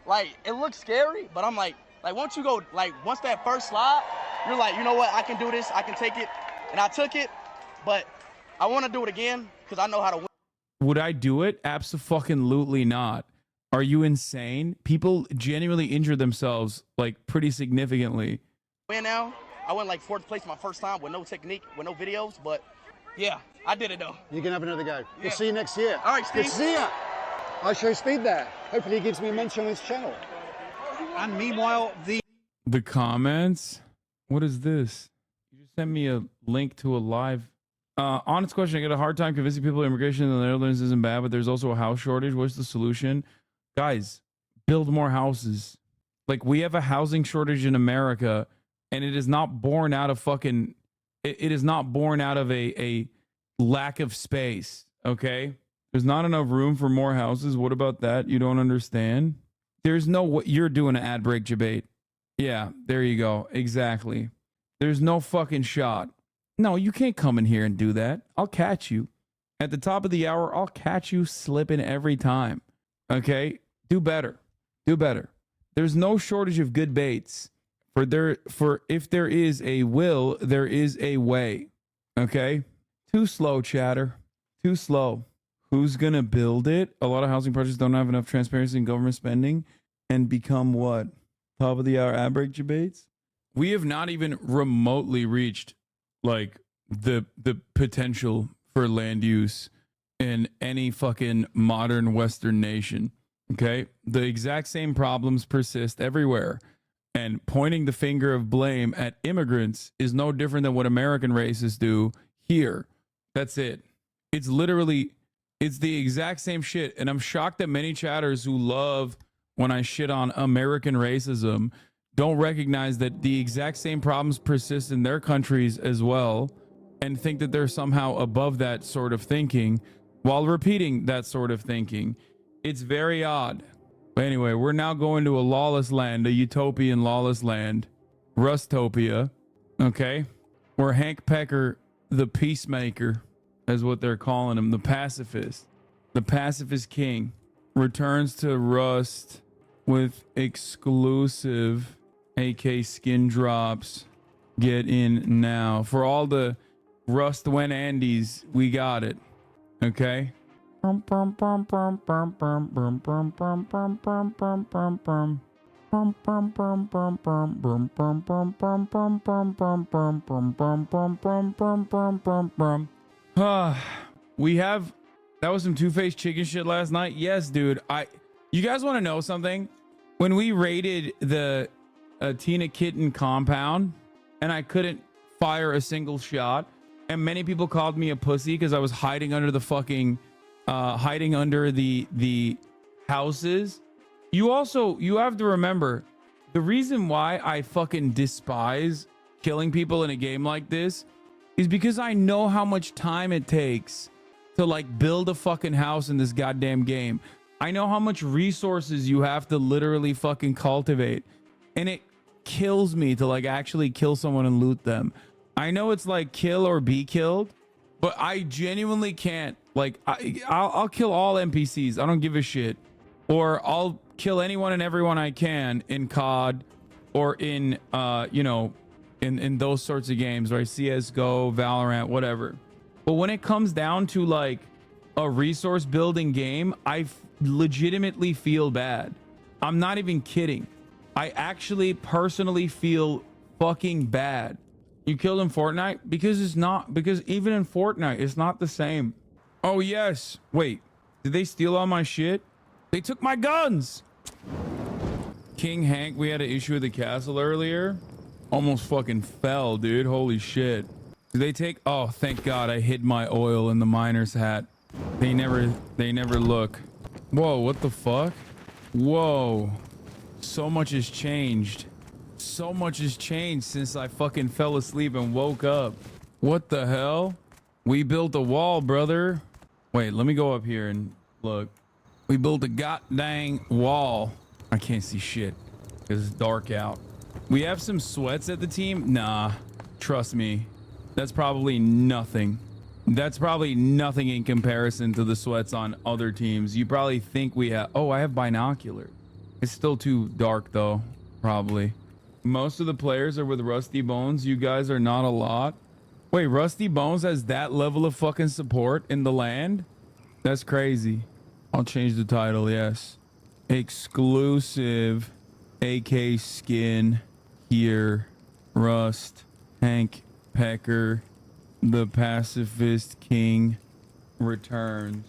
Like it looks scary, but I'm like once you go, once that first slide, you're like, you know what? I can do this. I can take it, and I took it, but I want to do it again because I know how to win. Would I do it? Abso-fucking-lutely not. Are you insane? People genuinely injure themselves pretty significantly. Win now. I went 4th place my first time with no technique, with no videos, but yeah, I did it though. You can have another go. Yeah. We'll see you next year. All right, Steve. Good to see ya. I show Speed there. Hopefully he gives me a mention on his channel. And meanwhile, the comments. What is this? You just sent me a link to a live. Honest question. I get a hard time convincing people immigration in the Netherlands isn't bad, but there's also a house shortage. What's the solution? Guys, build more houses. We have a housing shortage in America, and it is not born out of it is not born out of a lack of space, okay? There's not enough room for more houses. What about that? You don't understand? There's no what you're doing an ad break debate. Yeah, there you go. Exactly. There's no fucking shot. No, you can't come in here and do that. I'll catch you. At the top of the hour, I'll catch you slipping every time. Okay? Do better. Do better. There's no shortage of good baits. For if there is a will, there is a way. Okay? Too slow, chatter. Too slow. Who's gonna build it? A lot of housing projects don't have enough transparency in government spending and become what? Top of the hour average debates? We have not even remotely reached like the potential for land use in any fucking modern Western nation. Okay? The exact same problems persist everywhere. And pointing the finger of blame at immigrants is no different than what American racists do here. That's it. It's literally, it's the exact same shit. And I'm shocked that many chatters who love when I shit on American racism don't recognize that the exact same problems persist in their countries as well and think that they're somehow above that sort of thinking while repeating that sort of thinking. It's very odd. But anyway, we're now going to a lawless land, a utopian lawless land, Rustopia, okay? Where Hank Pecker, the peacemaker, is what they're calling him, the pacifist king, returns to Rust with exclusive AK skin drops. Get in now. For all the Rust when Andes, we got it, okay? We have, that was some two-faced chicken shit last night. Yes, dude. You guys want to know something? When we raided the Tina Kitten compound and I couldn't fire a single shot, and many people called me a pussy because I was hiding under the fucking hiding under the houses. You have to remember, the reason why I fucking despise killing people in a game like this is because I know how much time it takes to like build a fucking house in this goddamn game. I know how much resources you have to literally fucking cultivate, and it kills me to like actually kill someone and loot them. I know it's like kill or be killed, but I genuinely can't. Like, I'll kill all NPCs. I don't give a shit. Or I'll kill anyone and everyone I can in COD or in, in those sorts of games, right? CSGO, Valorant, whatever. But when it comes down to like a resource building game, I legitimately feel bad. I'm not even kidding. I actually personally feel fucking bad. You killed in Fortnite? Because even in Fortnite, it's not the same. Oh, yes. Wait, did they steal all my shit? They took my guns. King Hank, we had an issue with the castle earlier. Almost fucking fell, dude. Holy shit. Did they take? Oh, thank God I hid my oil in the miner's hat. They never look. Whoa, what the fuck? Whoa. So much has changed. So much has changed since I fucking fell asleep and woke up. What the hell? We built a wall, brother. Wait, let me go up here and look. We built a goddamn wall. I can't see shit because it's dark out. We have some sweats at the team. Nah, trust me. That's probably nothing. That's probably nothing in comparison to the sweats on other teams. You probably think we have... Oh, I have binoculars. It's still too dark though, probably. Most of the players are with Rusty Bones. You guys are not a lot. Wait, Rusty Bones has that level of fucking support in the land? That's crazy. I'll change the title, yes. Exclusive AK skin here. Rust. Hank Pecker. The pacifist king returns.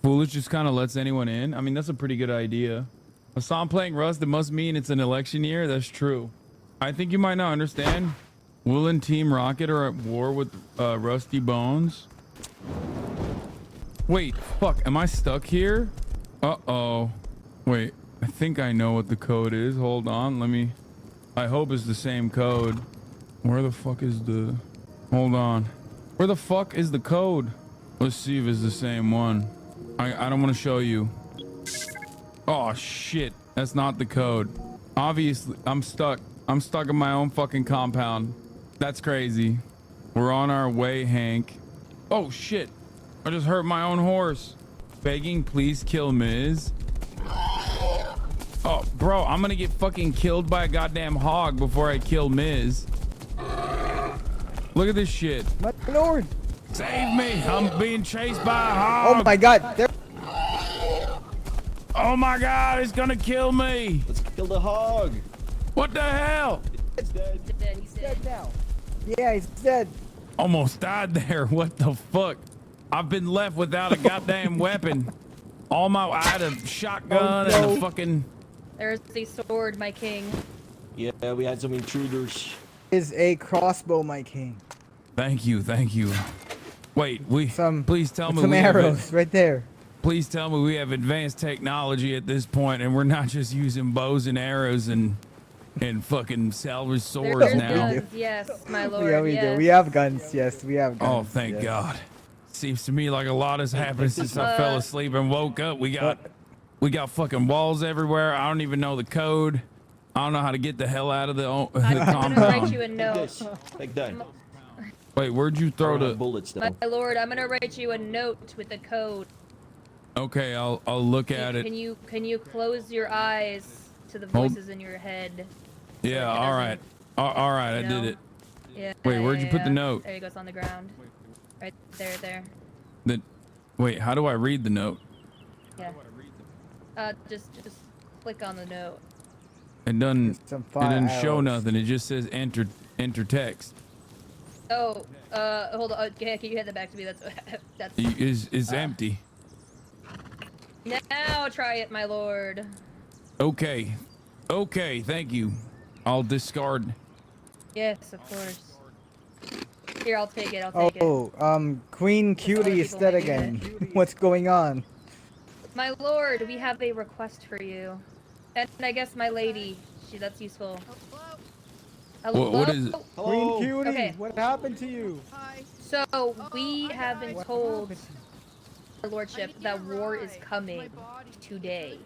Foolish just kind of lets anyone in. I mean, that's a pretty good idea. Hasan playing Rust, it must mean it's an election year. That's true. I think you might not understand. Will and Team Rocket are at war with Rusty Bones. Wait, fuck, am I stuck here? Uh-oh. Wait, I think I know what the code is. Hold on, let me... I hope it's the same code. Where the fuck is the... Hold on. Where the fuck is the code? Let's see if it's the same one. I don't want to show you. Oh, shit. That's not the code. Obviously, I'm stuck. I'm stuck in my own fucking compound. That's crazy. We're on our way, Hank. Oh, shit. I just hurt my own horse. Begging, please kill Miz. Oh, Bro, I'm gonna get fucking killed by a goddamn hog before I kill Miz. Look at this shit. My lord. Save me. I'm being chased by a hog. Oh my god. There. Oh my god, it's gonna kill me. Let's kill the hog. What the hell? He's dead. He's dead now. Yeah, he's dead. Almost died there. What the fuck? I've been left without a goddamn weapon. I had a shotgun and a fucking... There's the sword, my king. Yeah, we had some intruders. Is a crossbow, my king. Thank you. Wait, please tell me some we arrows right there. Please tell me we have advanced technology at this point and we're not just using bows and arrows and fucking salvage swords now. Guns, yes, my lord. Yeah, we do. We have guns. Yes, we have guns. Oh, thank God. Seems to me like a lot has happened since I fell asleep and woke up. We got fucking walls everywhere. I don't even know the code. I don't know how to get the hell out of the I'm compound. gonna write you a note. Take that. Wait, where'd you throw the bullets? My lord, I'm gonna write you a note with the code. Okay, I'll look at it. Can you close your eyes to the voices in your head? Yeah, all right. All right, I did it. Yeah. Wait, where'd you put the note? There you go, it's on the ground. Right there. Wait, how do I read the note? Yeah. Just click on the note. It doesn't show arrows. nothing. It just says enter text. Oh, hold on. Can you hand that back to me? That's It's empty. Now try it, my lord. Okay, thank you. I'll discard. Yes, of course. Here, I'll take it. I'll take it. Oh, Queen Cutie is dead again. What's going on? My lord, we have a request for you. And I guess my lady, that's useful. Hello? What is it? Queen Cutie, Okay. what happened to you? So, we have been told, Your Lordship, that war is coming today.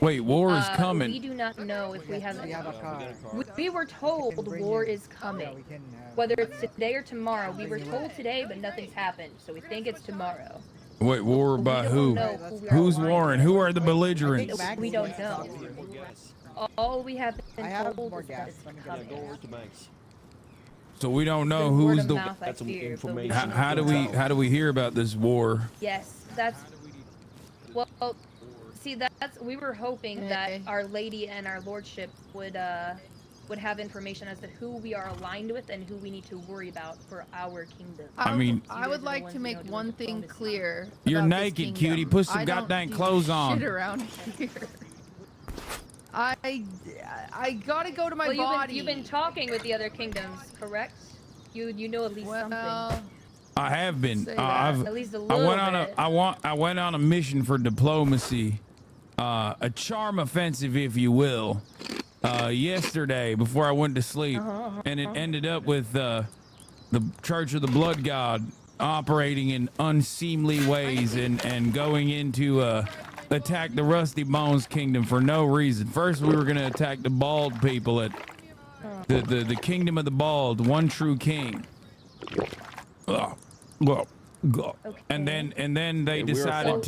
Wait, war is We coming. do not know if we have we were told war is coming. Whether it's today or tomorrow. We were told today, but nothing's happened. So we think it's tomorrow. Wait, war by who? Who's warring? Who are the belligerents? We don't know. All we have been told is that it's coming. So we don't know who's word of the. mouth, I fear, but we How do we hear about this war? Yes, well, see, we were hoping that Our Lady and Our Lordship would have information as to who we are aligned with and who we need to worry about for our kingdom. I would like to make one thing clear. You're about this naked, kingdom. cutie. Put some I don't goddamn do clothes on. Shit around here. I gotta go to my body. You've been talking with the other kingdoms, correct? You know at least something. I have been. Say I've. that. At least a I little went on bit. I went on a mission for diplomacy, a charm offensive, if you will, yesterday before I went to sleep, and it ended up with the Church of the Blood God operating in unseemly ways and going into attack the Rusty Bones Kingdom for no reason. First, we were gonna attack the Bald people at the Kingdom of the Bald, one true king. And then they decided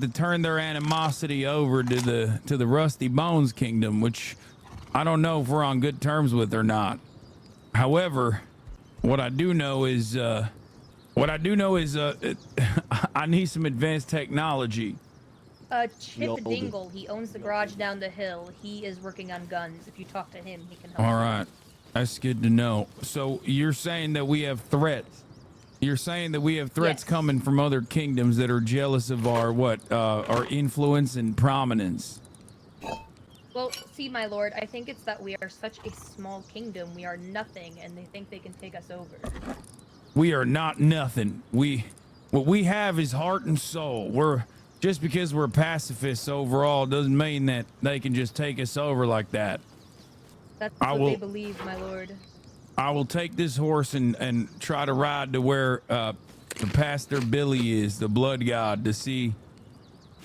to turn their animosity over to the Rusty Bones Kingdom, which I don't know if we're on good terms with or not. However, what I do know is I need some advanced technology. Chip Dingle, he owns the garage down the hill. He is working on guns. If you talk to him, he can help. All right. That's good to know. So you're saying that we have threats. You're saying that we have threats coming from other kingdoms that are jealous of our influence and prominence. Well, see, my lord, I think it's that we are such a small kingdom. We are nothing, and they think they can take us over. We are not nothing. What we have is heart and soul. Just because we're pacifists overall doesn't mean that they can just take us over like that. That's what they believe, my lord. I will take this horse and try to ride to where the Pastor Billy is, the blood god, to see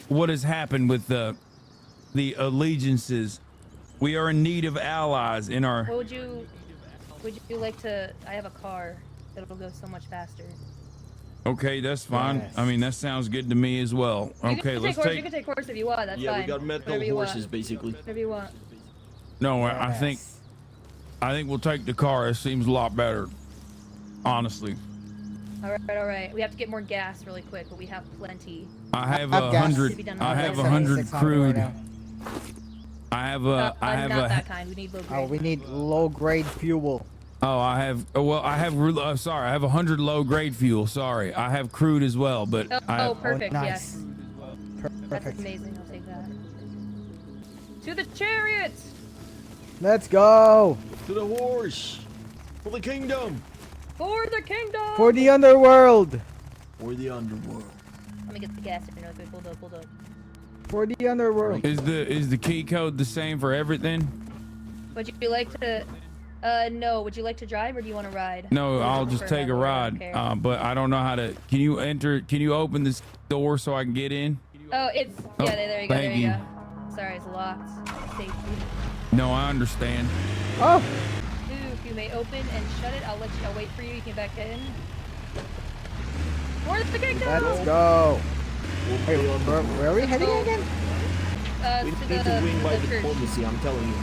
what has happened with the allegiances. We are in need of allies in our... Would you like to... I have a car. It'll go so much faster. Okay, that's fine. Yes. I mean, that sounds good to me as well. Okay, let's You take. can take horse if you want. That's Yeah, fine. we got medical Whatever you horses, want. basically. Whatever you want. No, I think we'll take the car. It seems a lot better, honestly. All right. We have to get more gas really quick, but we have plenty. I have I've gas. 100. I have 100 crude. I have not that kind. We need low grade. Oh, we need low grade fuel. Oh, I have. Well, I have. Sorry, I have 100 low grade fuel. Sorry, I have crude as well, but Perfect. nice. Yes. Perfect. That's amazing. I'll take that. To the chariots. Let's go. To the horse. For the kingdom. For the kingdom. For the underworld. For the underworld. Let me get the gas in real quick. Hold up. For the underworld. Is the key code the same for everything? Would you like to? No. Would you like to drive or do you want to ride? No, I'll just take a ride. But I don't know how to. Can you enter? Can you open this door so I can get in? Oh, it's Oh, there you go. thank There you you. go. Sorry, it's locked. Safety. No, I understand. Oh. You may open and shut it. I'll wait for you. You can back in. Where's the kingdom? Let's go. Wait, where are we heading again? We To need to win by the church. diplomacy, I'm telling you.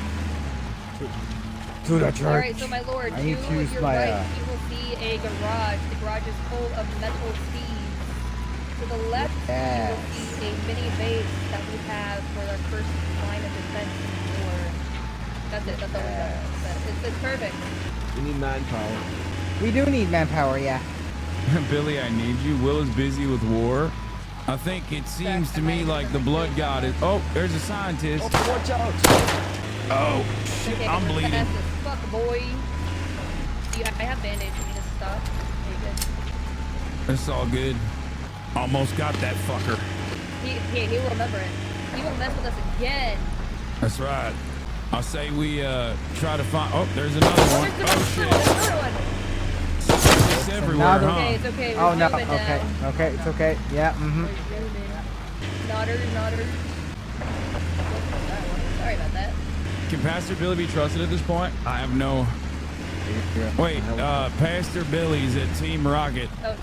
To the church. All right, so my lord, I need to use your my, right, you will see a garage. The garage is full of metal steeds. To the left, you will see a mini base that we have for our first line of defense in the war. That's it. That's all we got. It's perfect. We need manpower. We do need manpower, yeah. Billy, I need you. Will is busy with war. I think it seems to me like the blood god is. Oh, there's a scientist. Oh, watch out! Oh, shit, Okay, I'm bleeding. fast as fuck, boy. I have bandage. You need to stop. It's all good. Almost got that fucker. He will remember it. He won't mess with us again. That's right. I say we try to find. Oh, there's another one. Oh shit. It's everywhere, Another- huh? It's okay. Oh no. We're Okay. Okay. It's okay. Yeah. Nodder. Sorry about that. Can Pastor Billy be trusted at this point? I have no. Wait, Pastor Billy's at Team Rocket. Oh.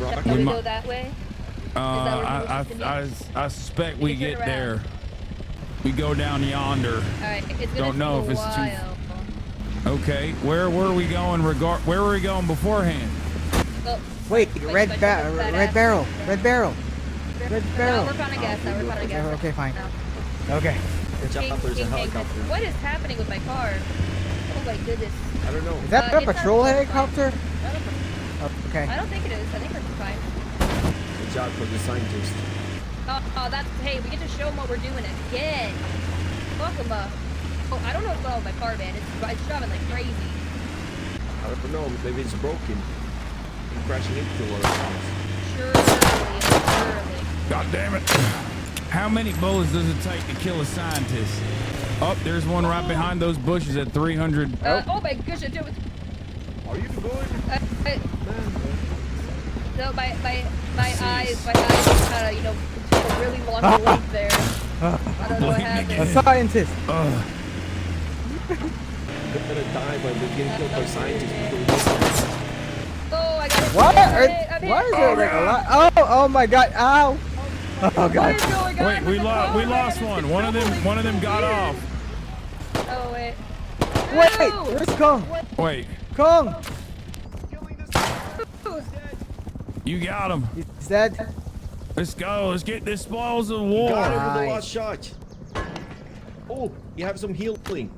Rocket. Shall we We go mi- that way? I suspect we can get turn there. We go down yonder. All right. It's gonna Don't know take if a it's too. while. Okay, where were we going? Where were we going beforehand? Oh, Wait, red barrel. No, Red barrel. we're fine, I guess. Okay, fine. Okay. What is happening with my car? Oh my goodness. I don't know. Is that a it's patrol not- helicopter? Oh, okay. I don't think it is. I think we're fine. Good job for the scientist. Oh, that's hey. We get to show them what we're doing again. Fuck them up. Oh, I don't know what's wrong with my car, man. It's driving like crazy. I don't know. Maybe it's broken. You're crashing into us. Surely. God damn it. How many bullets does it take to kill a scientist? Oh, there's one right behind those bushes at 300. Oh my gosh, it was. Are you good? No, my eyes kind of, took a really long blink there. I don't know what happened. A scientist. They're gonna die by getting killed by scientists. Oh, I got it. What? I'm hit. Why is there like a lot? Oh my god. Ow. Oh god. Wait, we lost one. One of them got off. Oh wait. Wait, where's Kong? Wait, Kong. you got him. He's dead. Let's go. Let's get this spoils of war. Got him with the last shot. Oh, you have some healing.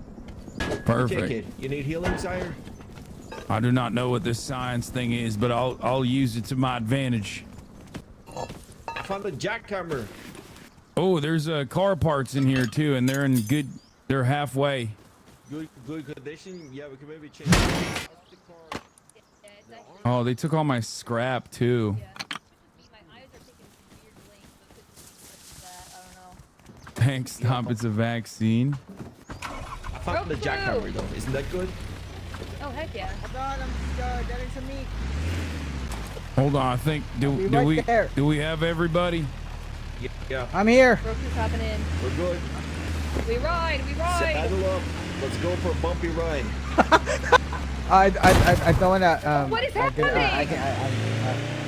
Perfect. Take it. You need healing, sire? I do not know what this science thing is, but I'll use it to my advantage. I found a jackhammer. Oh, there's car parts in here too, and they're in good. They're halfway. Good condition. Yeah, we can maybe change it. Oh, they took all my scrap too. Thanks, stop. It's a vaccine. I found the jackhammer though. Isn't that good? Oh heck yeah. Hold on, I'm getting some meat. Hold on, I think do we have everybody? Yeah. I'm here. Roku's hopping in. We're good. We ride. Saddle up. Let's go for a bumpy ride. I don't wanna. What is happening?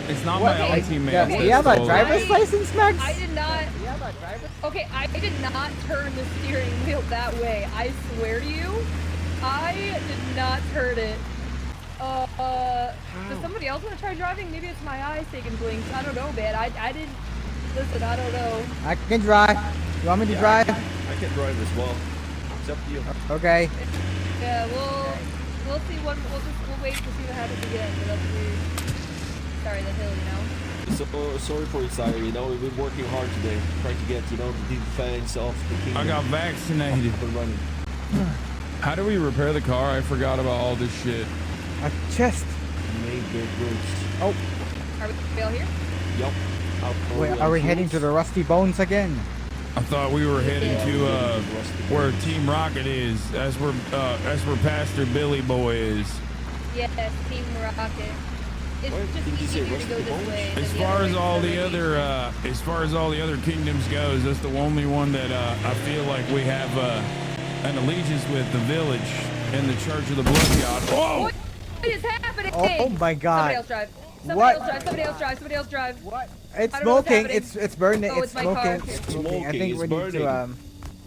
It's not What? my own teammate. Do you have a driver's license, Max? I did not. Okay, I did not turn the steering wheel that way. I swear to you, I did not turn it. Does somebody else want to try driving? Maybe it's my eyes taking blinks. I don't know, man. I didn't. Listen, I don't know. I can drive. You want me to drive? I can drive as well. It's up to you. Okay. Yeah, we'll see what we'll wait to see what happens again. But that's weird. Sorry, the hill, you know. So sorry for you, sire. You know, we've been working hard today, trying to get, you know, the defense of the kingdom. I got vaccinated. How do we repair the car? I forgot about all this shit. A chest. Made good routes. Oh. Are we all here? Yup. Wait, are we heading to the Rusty Bones again? I thought we were heading to where Team Rocket is. That's where Pastor Billy Boy is. Yes, Team Rocket. It's just easier to go this way. As far as all the other kingdoms goes, that's the only one that I feel like we have an allegiance with, the village and the Church of the Blood God. Whoa! What is happening? Oh my God! Somebody else drive. What? It's smoking. It's burning. Oh, it's my smoking. car. It's smoking. I think we need to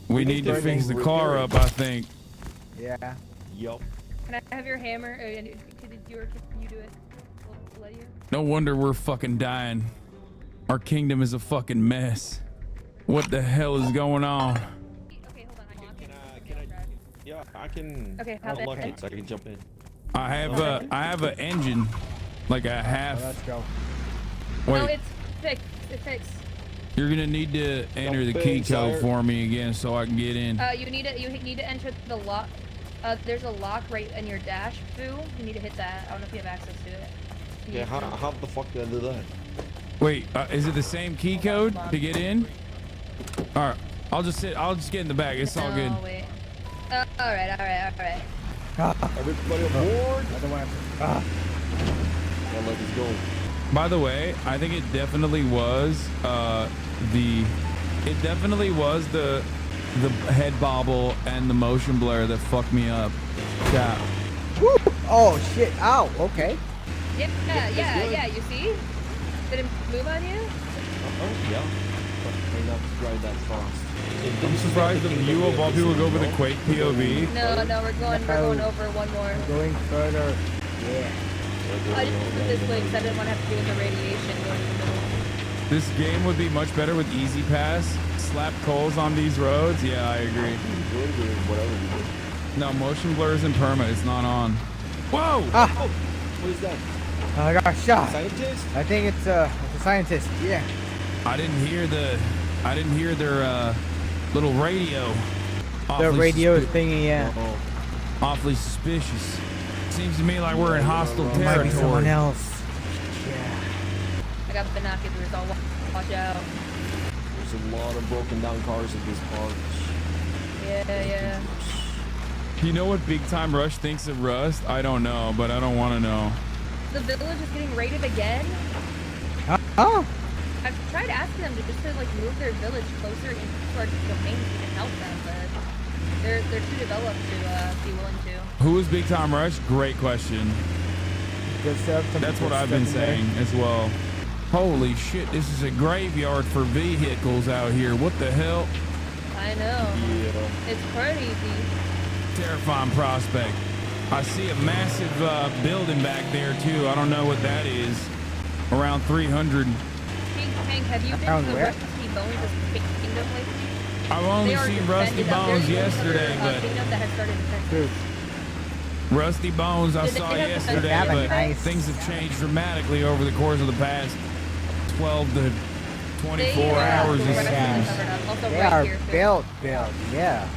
We need to fix the car up, I think. Yeah. Yup. Can I have your hammer? Can you do it? We'll let you. No wonder we're fucking dying. Our kingdom is a fucking mess. What the hell is going on? Yeah, I can. Okay, unlock it so I can jump in. I have an engine, like a half. Let's go. Wait, No, it's fixed. It's fixed. you're gonna need to enter the key code for me again so I can get in. You need to enter the lock. There's a lock right in your dash, Boo. You need to hit that. I don't know if you have access to it. Yeah, how the fuck do I do that? Wait, is it the same key code to get in? All right, I'll just get in the back. It's all good. Oh wait. All right. Everybody aboard. I don't want to. Yeah, let us go. By the way, I think it definitely was the head bobble and the motion blur that fucked me up. Yeah. Woo! Oh shit! Ow! Okay. Yeah. You see? Did it move on you? Yeah. But not drive that fast. I'm surprised that you of all people go for the Quake POV. No, we're going over one more. Going further. Yeah. I just put this way because I didn't want to have to deal with the radiation going in the middle. This game would be much better with Easy Pass. Slap coals on these roads. Yeah, I agree. No, motion blur isn't perma. It's not on. Whoa! Oh, what is that? I got shot. Scientist? I think it's a scientist. Yeah. I didn't hear their little radio. The radio thingy, yeah. Awfully suspicious. Seems to me like we're in hostile territory. Might be someone else. Yeah. I got binoculars. I'll watch out. There's a lot of broken down cars in these parks. Yeah. You know what Big Time Rush thinks of Rust? I don't know, but I don't want to know. The village is getting raided again. Oh. I've tried asking them to move their village closer into our domain so we can help them, but they're too developed to be willing to. Who is Big Time Rush? Great question. That's what I've been saying as well. Holy shit, this is a graveyard for vehicles out here. What the hell? I know. Yeah. It's crazy. Terrifying prospect. I see a massive building back there too. I don't know what that is. Around 300. Hank, have you been to the Rusty Bones Kingdom lately? I've only seen Rusty Bones yesterday, but kingdom that has started defenses. Rusty Bones I saw yesterday, but things have changed dramatically over the course of the past 12 to 24 hours. It seems. They are built, yeah.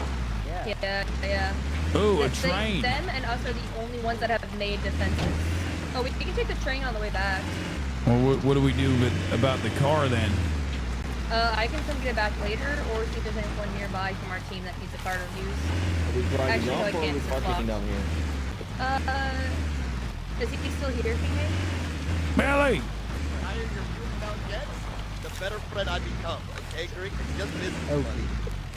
Ooh, a train. Them and us are the only ones that have made defenses. Oh, we can take the train on the way back. Well, what do we do about the car then? I can come get it back later, or see if there's anyone nearby from our team that needs a car to use. Are we driving Actually, up I or are can't we parking down here? Is he still here, King? Billy! The better friend I become, okay, Greek? It's just business, buddy.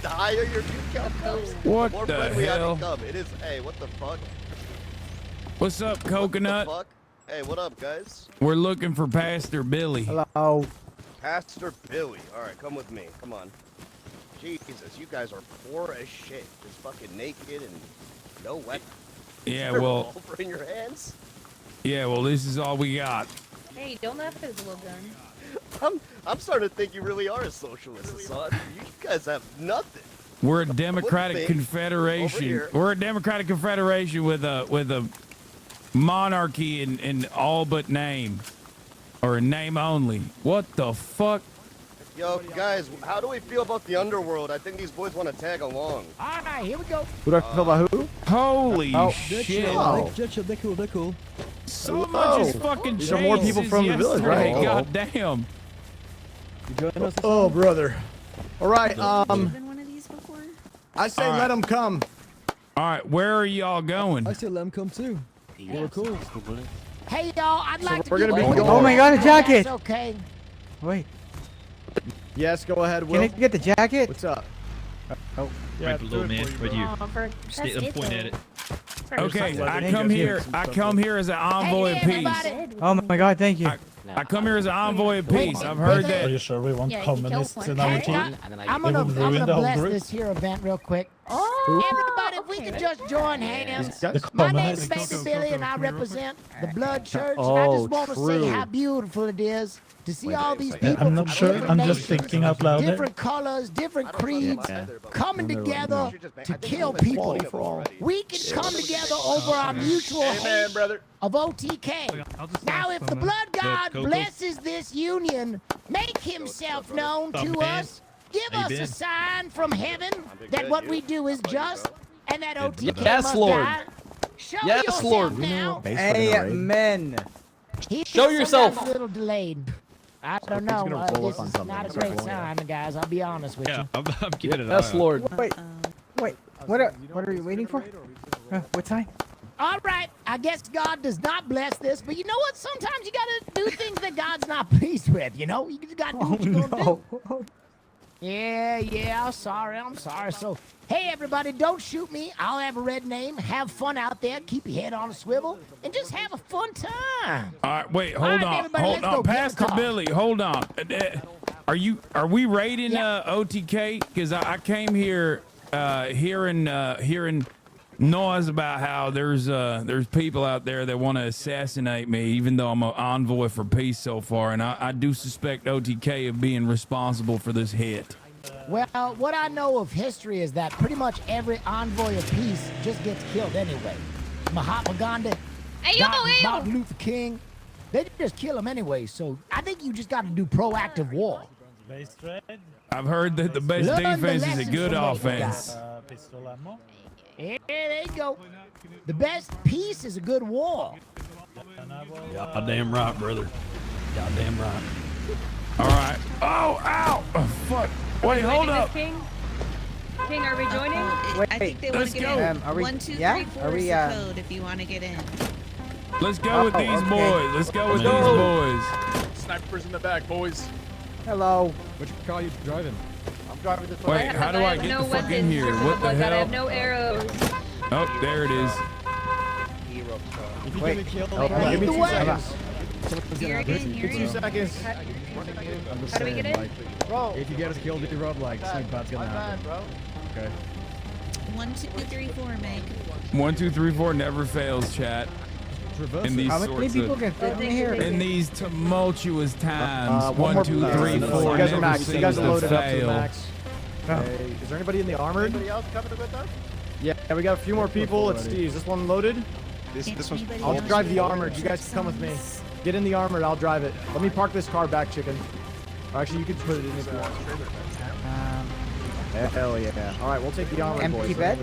The higher your view count goes, What the more the friend we have hell? become. It is, hey, what the fuck? What's up, Coconut? Fuck? Hey, what up, guys? We're looking for Pastor Billy. Hello. Pastor Billy. All right, come with me. Come on. Jesus, you guys are poor as shit. Just fucking naked and no weapon. Yeah, Is there a well. revolver in your hands? Yeah, well, this is all we got. Hey, don't laugh at his little gun. I'm starting to think you really are a socialist, Hassan. You guys have nothing. We're a democratic Over confederation. here. We're a democratic confederation with a monarchy in all but name, or in name only. What the fuck? Yo, guys, how do we feel about the underworld? I think these boys want to tag along. All right, here we go. Who do I feel about who? Holy shit. They're cool, they're cool. So much is fucking These are more changed people since from the village, right? yesterday. God damn. You join us? Oh, brother. All right, One of these before? I say All right. let them come. All right, where are y'all going? I say let them come too. They were cool. Hey, y'all, I'd like to we're give gonna be you going- a Oh my God, a that's jacket. okay. Wait. Yes, go ahead, Will. Can I get the jacket? What's up? Oh, Right below, man. Right here. Stay and point at it. Okay, I come here as an envoy of peace. Oh my God, thank you. I come here as an envoy of peace. I've heard that. Are you sure we want Yeah, you communists killed in one. our Hey, team? I'm They gonna would ruin the whole bless group. this here event real quick. Everybody, if we could just join hands. My name's Baby Billy, and I represent the Blood Church. And I just want to say how beautiful it is to see all these people I'm not from sure. different I'm just nations, thinking out loud. different colors, different creeds, coming together to kill people. We can come together over our mutual hate of OTK. Now, if the Blood God blesses this union, make himself known to us, give us a sign from heaven that what we do is just, and that OTK Yes, must Lord. die. Show Yes, yourself Lord. now. Amen. Show yourself. A little delayed. I don't know. This is not a great sign, guys. I'll be honest with you. I'm keeping it Yes, Lord. Wait, what are you waiting for? What time? All right, I guess God does not bless this, but you know what? Sometimes you gotta do things that God's not pleased with, you know? You just gotta do what you're gonna do. Yeah, I'm sorry. So, hey, everybody, don't shoot me. I'll have a red name. Have fun out there. Keep your head on a swivel, and just have a fun time. All right, wait, All hold right, on, everybody, hold let's go on, get a Pastor car. Billy, hold on. Are we raiding OTK? Because I came here hearing noise about how there's people out there that want to assassinate me, even though I'm an envoy for peace so far, and I do suspect OTK of being responsible for this hit. Well, what I know of history is that pretty much every envoy of peace just gets killed anyway. Mahatma Gandhi, Martin Luther King, they just kill them anyway. So I think you just got to do proactive war. I've heard that the best Learn the defense is a lessons good from what you offense. Yeah, there you go. The best peace is a good war. Goddamn right, brother. Goddamn right. All right. Oh, ow! Oh, fuck. Wait, hold up. King, are we joining? I think they want let's to get go. in. Are we- 1, 2, 3, yeah? 4 Are we, is the code if you want to get in. Let's go with these okay. boys. Let's go with these boys. Snipers in the back, boys. Hello. Which car are you driving? I'm driving this Wait, how do I have get no the fuck in weapons. here? What the I hell? have no arrows. Oh, there it is. If you Wait. get me killed, Give me 2 seconds. someone's You're gonna getting have here. 2 seconds. I'm just How do we saying, get in? like, Bro. if you get us killed, you rub like something bad's gonna happen. bro. Okay. 1, 2, 3, 4, Meg. 1, 2, 3, 4 never fails, chat. Reverse In it. these How many sorts people of, can fit in here? in these tumultuous times, One 1, more 2, 3, place. 4 You guys are never max. You guys seems are to loaded up to the fail. max. Okay. Is there anybody in the armored? Anybody else coming with us? Yeah, we got a few more people. Let's see. Is this one loaded? This one's I'll drive the armored. You guys can come with me. Get in the armored. I'll drive it. Let me park this car back, chicken. Or actually, you could put it in if you want. Hell yeah. All right, we'll take the armored, boys. Empty bed?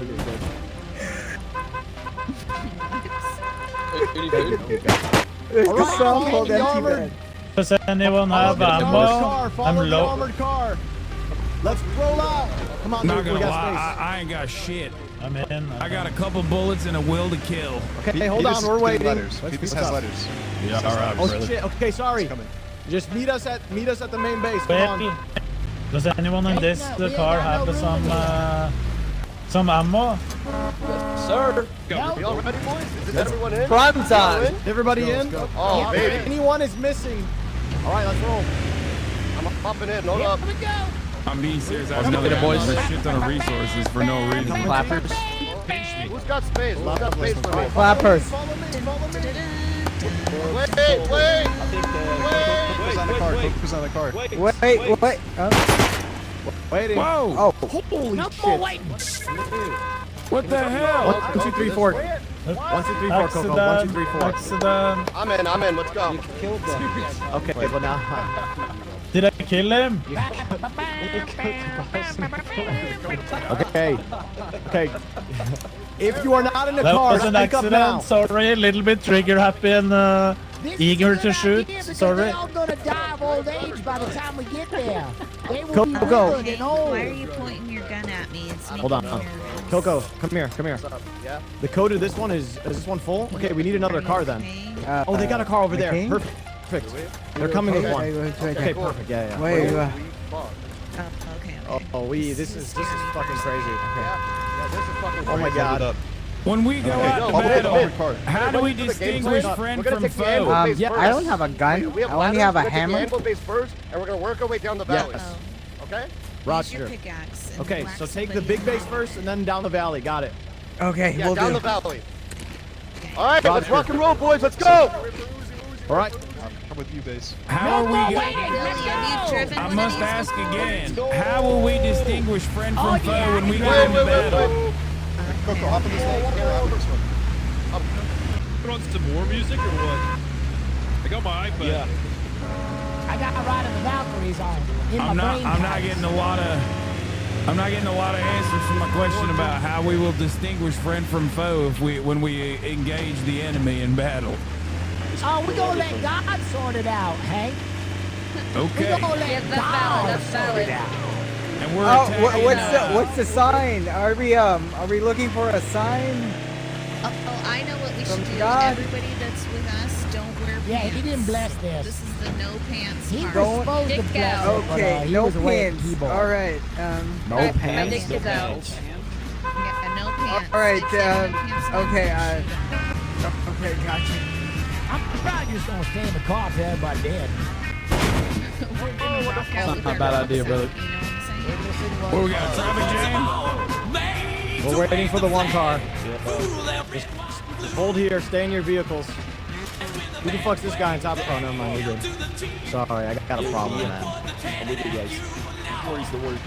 All right, so the armored. Does anyone have Follow the ammo? armored car. Follow I'm the low. armored car. Let's roll out. Come on, Not dude. We gonna got lie, space. I ain't got shit. I'm in. I got a couple bullets and a will to kill. Okay, hold on. We're waiting. Peters has letters. Yeah, all right, Oh brother. shit. Okay, sorry. Just meet us at the main base. Come on. Does anyone in this we ain't car got no have room some Some ammo? Sir. Y'all ready, boys? Is everyone in? Prime time. Everybody in? Oh, Yeah, baby. Anyone is missing. All right, let's roll. I'm popping in. Hold up. Here we go. I'm being serious. I have another shit ton of resources for no reason. Clappers. Who's got space? Who's got space for me? Clappers. Follow me. Follow me. Wait. Focus on the card. Wait. Waiting. Whoa! Oh, Holy No shit. more waiting. What the hell? 1, 2, 3, 4. 1, 2, 3, 4, Coco. 1, 2, 3, 4. Accident. I'm in. Let's go. Killed them. Okay, but now. Did I kill him? Okay. If you are not in the That car, was an speak up now. accident. Sorry, a little bit trigger happy and eager to shoot. Sorry. They're all gonna die of old age by the time we get there. They will be Coco. withered and old. Why are you pointing your gun at me? It's Hold on. making me nervous. Coco, come here. Yeah. The code of this one is this one full? Okay, we need another car then. Oh, they got a car over there. okay. Perfect. They're coming with one. Okay, perfect. Yeah. Wait. This is fucking crazy. Okay. Yeah, this is fucking Oh my god. When we go out to battle, how do we distinguish friend from foe? I don't have a gun. I only have a hammer. We're gonna take the anvil base first, and we're gonna work our way down the valley. Yes. Okay? Use your Roger. pickaxe and Okay, whack so take the somebody big base first and then down the valley. Got it. Okay, Yeah, we'll down do. the valley. All right, let's rock and roll, boys. Let's go. All right. I'm with you, base. How are we? You've driven I one must of these ask before. again. How will we distinguish friend from foe when we go Wait. into battle? Coco, hop in this one. Hop in this one. Put on some more music or what? I got my iPad. Yeah. I got a ride of the Valkyries on in my I'm brain. not getting a lot of answers from my question about how we will distinguish friend from foe when we engage the enemy in battle. Oh, we gonna let God sort it out, Hank. Okay. We gonna let God sort it out. And we're Oh, attacking, what's the sign? Are we looking for a sign? Oh, I know what we should do. God. Everybody that's with us, don't wear pants. Yeah, he didn't bless this. This is the no pants He part. was supposed to Dick bless out. it, but, Okay, he no was away at pants. keyboard. All right. No My pants. dick is out. Yeah, no pants. All right. Dick said no pants, no Okay. pants. Okay. Gotcha. I'm probably just gonna stay in the car till everybody dead. We're gonna rock out with Not a our bad guns idea, out, brother. You know what I'm saying? What we got? Traffic jam? We're waiting for the one car. Just hold here. Stay in your vehicles. Who the fuck's this guy on top of? Oh, never mind. We're good. Sorry, I got a problem, man. I'm with you guys. Worries the words.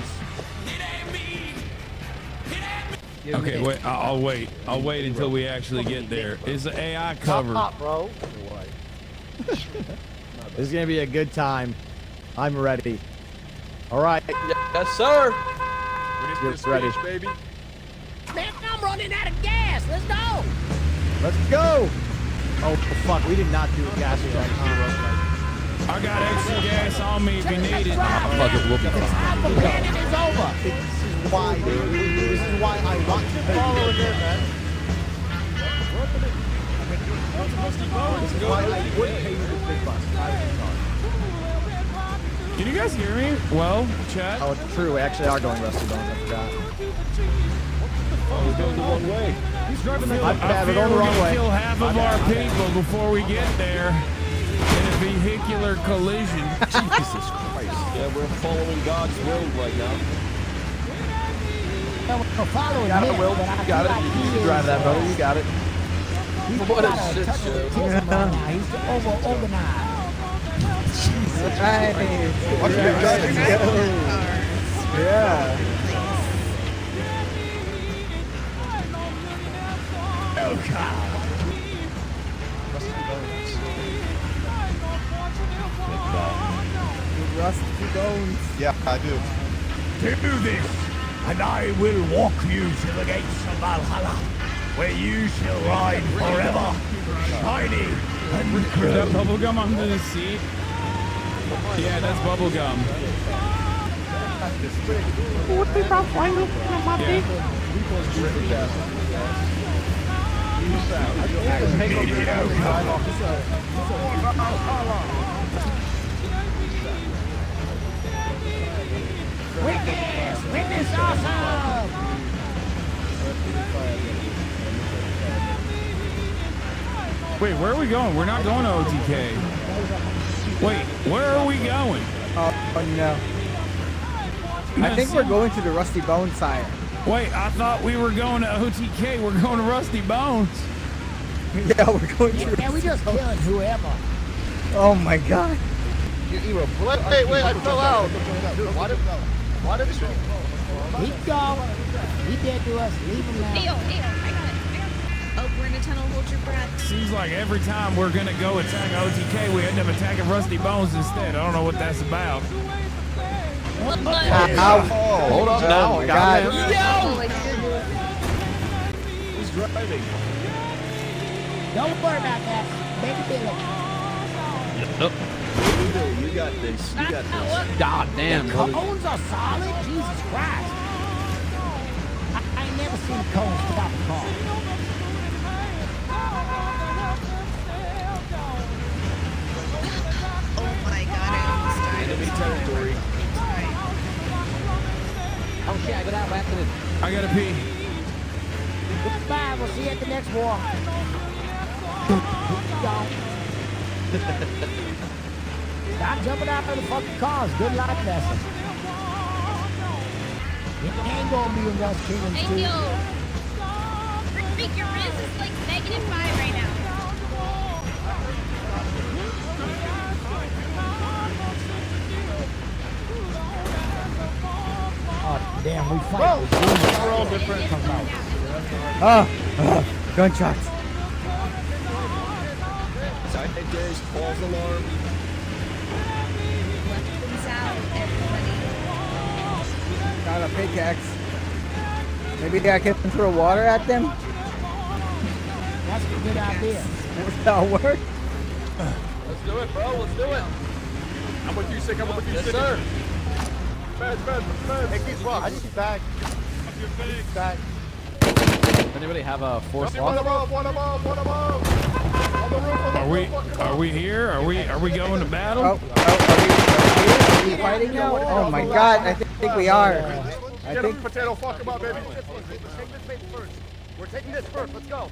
Okay, wait. I'll wait. I'll wait until we actually get there. Is the AI covered? Stop, bro. This is gonna be a good time. I'm ready. All right. Yes, sir. You're ready. Baby. Man, I'm running out of gas. Let's go. Let's go. Oh fuck, we did not do a gas check. I got extra gas on me if you need it. Fuck it, we'll be fine. The planet is over. This is why, dude. This is why I want to follow this, man. This is why I would pay you this big bus. Can you guys hear me? Well, chat. Oh, it's true. We actually are going Rusty Bones. I forgot. Oh, he's going the wrong way. He's driving I we're feel going the we're wrong gonna way. kill half of our people before we get there in a vehicular collision. Jesus Christ. Yeah, we're following God's road right now. We're following Got it, him, Will. but I You got feel it. like he You is, drive that, brother. You got it. He's What a got shit touch of show. autism right now. He's organized. Right. Watch your driving. Yeah. Oh God. Rusty bones. Yeah, I do. Do this, and I will walk you to the gates of Valhalla, where you shall ride forever, shiny and Is that cruel. bubblegum under the seat? Yeah, that's bubblegum. Witness awesome! Wait, where are we going? We're not going to OTK. Wait, where are we going? Oh no. I think we're going to the Rusty Bone side. Wait, I thought we were going to OTK. We're going to Rusty Bones. Yeah, we're going to. Yeah, we just killing whoever. Oh my god. Wait, I fell out. Dude, why did this? Keep going. He dead to us. Leave him now. Ayo, I got it. Oh, we're in a tunnel. Hold your breath. Seems like every time we're gonna go attack OTK, we end up attacking Rusty Bones instead. I don't know what that's about. Hold up now. I got it. Who's driving? Don't worry about that. Baby Billy. You got this. You got this. God damn. The cones are solid? Jesus Christ. I ain't never seen cones without the car. Oh my god, I almost died. Enemy territory. Oh shit, I got out by accident. I gotta pee. Goodbye, we'll see you at the next war. Stop jumping out of the fucking cars. Good life lesson. It ain't gonna be in Rust Kingdoms too. Hey, yo. Rick, your Riz is like -5 right now. Oh, damn, we fight. We're all different. Gunshots. Scientist, false alarm. Weapons out, everybody. Got a pickaxe. Maybe I can throw water at them? That's a good idea. That'll work. Let's do it, bro. Let's do it. I'm with you, Sick. I'm with you, Sick. Yes, sir. Fed. Take these rocks. I need these bags. Bag. Does anybody have a force One above. On the roof. Are we here? Are we going to battle? Are we fighting now? Oh my god, I think we are. I think potato, fuck him up, baby. Take this bait first. We're taking this first. Let's go.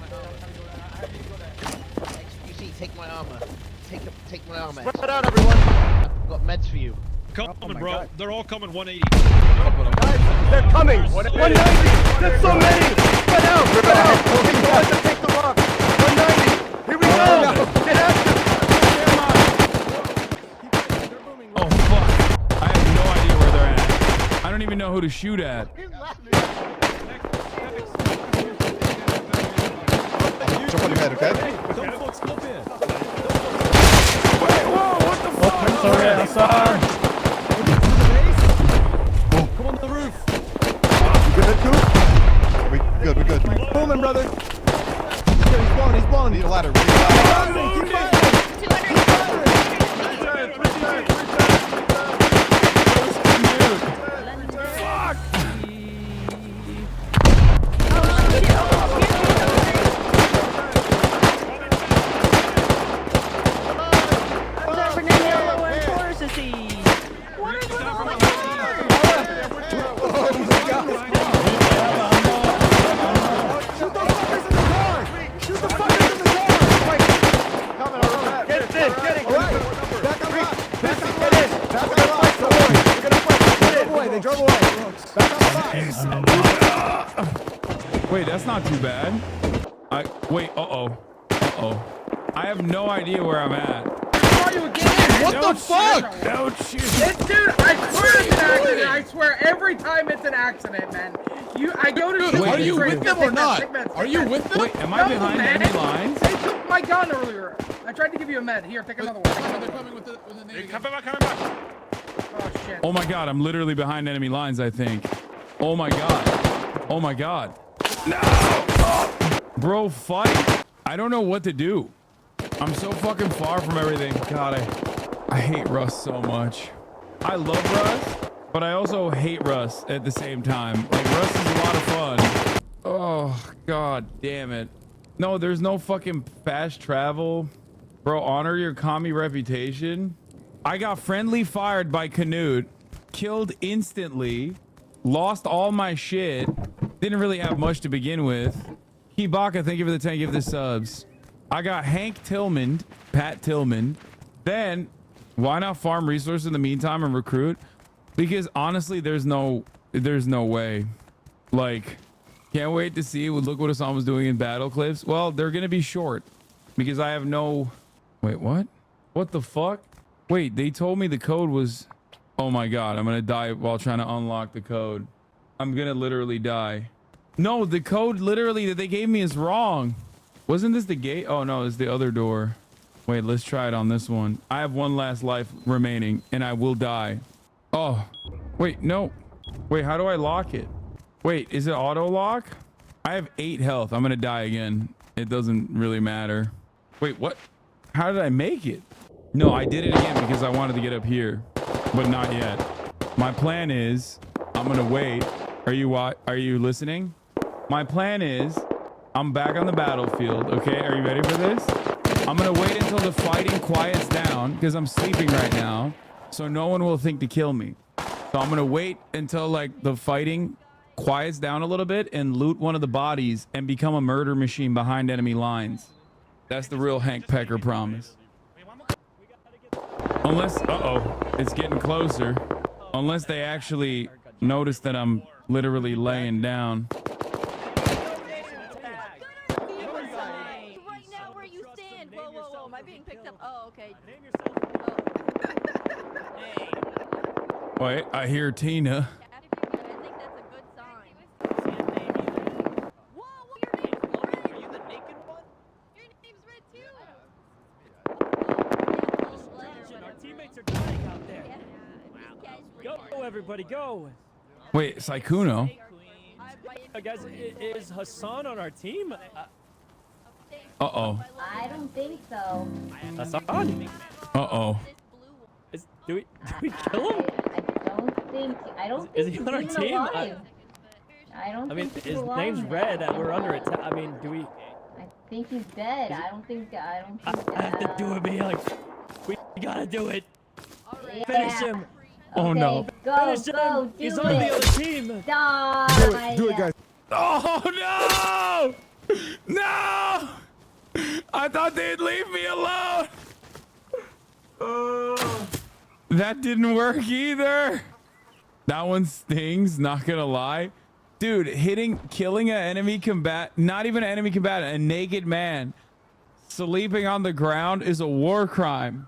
XQC, take my armor. Take my armor. Spread out, everyone. I've got meds for you. Coming, bro. God. They're all coming 180. They're coming. 190. That's so many. Spread out. Take the rock. 190. Here we go. Get after. Oh fuck! I have no idea where they're at. I don't even know who to shoot at. Jump on your head, okay? Whoa! What the fuck? Sorry, sorry. Come on the roof. You good, Coop? We good. Booming, brother. He's blowing. Need a ladder. Keep firing. Wait, that's not too bad. Wait. Uh oh. I have no idea where I'm at. What the fuck? Don't shoot. Dude, I swear it's an accident. I swear every time it's an accident, man. I go to shoot. Are you with them or not? Are you with them? Wait, am I behind enemy lines? They took my gun earlier. I tried to give you a med. Here, take another one. They're coming with the Navy. Coming back. Oh shit. Oh my god, I'm literally behind enemy lines, I think. Oh my god. No! Oh. Bro, fight. I don't know what to do. I'm so fucking far from everything. God, I hate Rust so much. I love Rust, but I also hate Rust at the same time. Like, Rust is a lot of fun. Oh, god damn it. No, there's no fucking fast travel. Bro, honor your commie reputation. I got friendly fired by Canute, killed instantly, lost all my shit, didn't really have much to begin with. Kibaka, thank you for the 10, give the subs. I got Hank Tillman, Pat Tillman. Then why not farm resources in the meantime and recruit? Because honestly, there's no way. Like, can't wait to see. Look what Hassan was doing in battle clips. Well, they're gonna be short because I have no. Wait, what? What the fuck? Wait, they told me the code was. Oh my god, I'm gonna die while trying to unlock the code. I'm gonna literally die. No, the code literally that they gave me is wrong. Wasn't this the gate? Oh no, it's the other door. Wait, let's try it on this one. I have one last life remaining and I will die. Oh, wait, no. Wait, how do I lock it? Wait, is it auto lock? I have 8 health. I'm gonna die again. It doesn't really matter. Wait, what? How did I make it? No, I did it again because I wanted to get up here, but not yet. My plan is I'm gonna wait. Are you listening? My plan is I'm back on the battlefield. Okay, are you ready for this? I'm gonna wait until the fighting quiets down because I'm sleeping right now, so no one will think to kill me. So I'm gonna wait until like the fighting quiets down a little bit and loot one of the bodies and become a murder machine behind enemy lines. That's the real Hank Pecker promise. Unless, it's getting closer. Unless they actually notice that I'm literally laying down. Right now where you stand. Whoa, whoa, whoa. Am I being picked up? Oh, okay. Wait, I hear Tina. Go, everybody, go. Wait, Saikuno. Guys, is Hassan on our team? Uh-oh. I don't think so. Hassan? Uh-oh. Do we kill him? I don't think Is he on our he's team? alive. I don't I mean, think he's his alive, name's man. Red. We're under attack. I mean, do we? I think he's dead. I don't think. I have to do it. Be like, we gotta do it. Finish him. Oh no. Go, Finish him. go, do He's it. on the other team. Die. Do it, guys. Oh no! No! I thought they'd leave me alone. That didn't work either. That one stings, not gonna lie. Dude, killing an enemy not even an enemy combatant, a naked man sleeping on the ground is a war crime.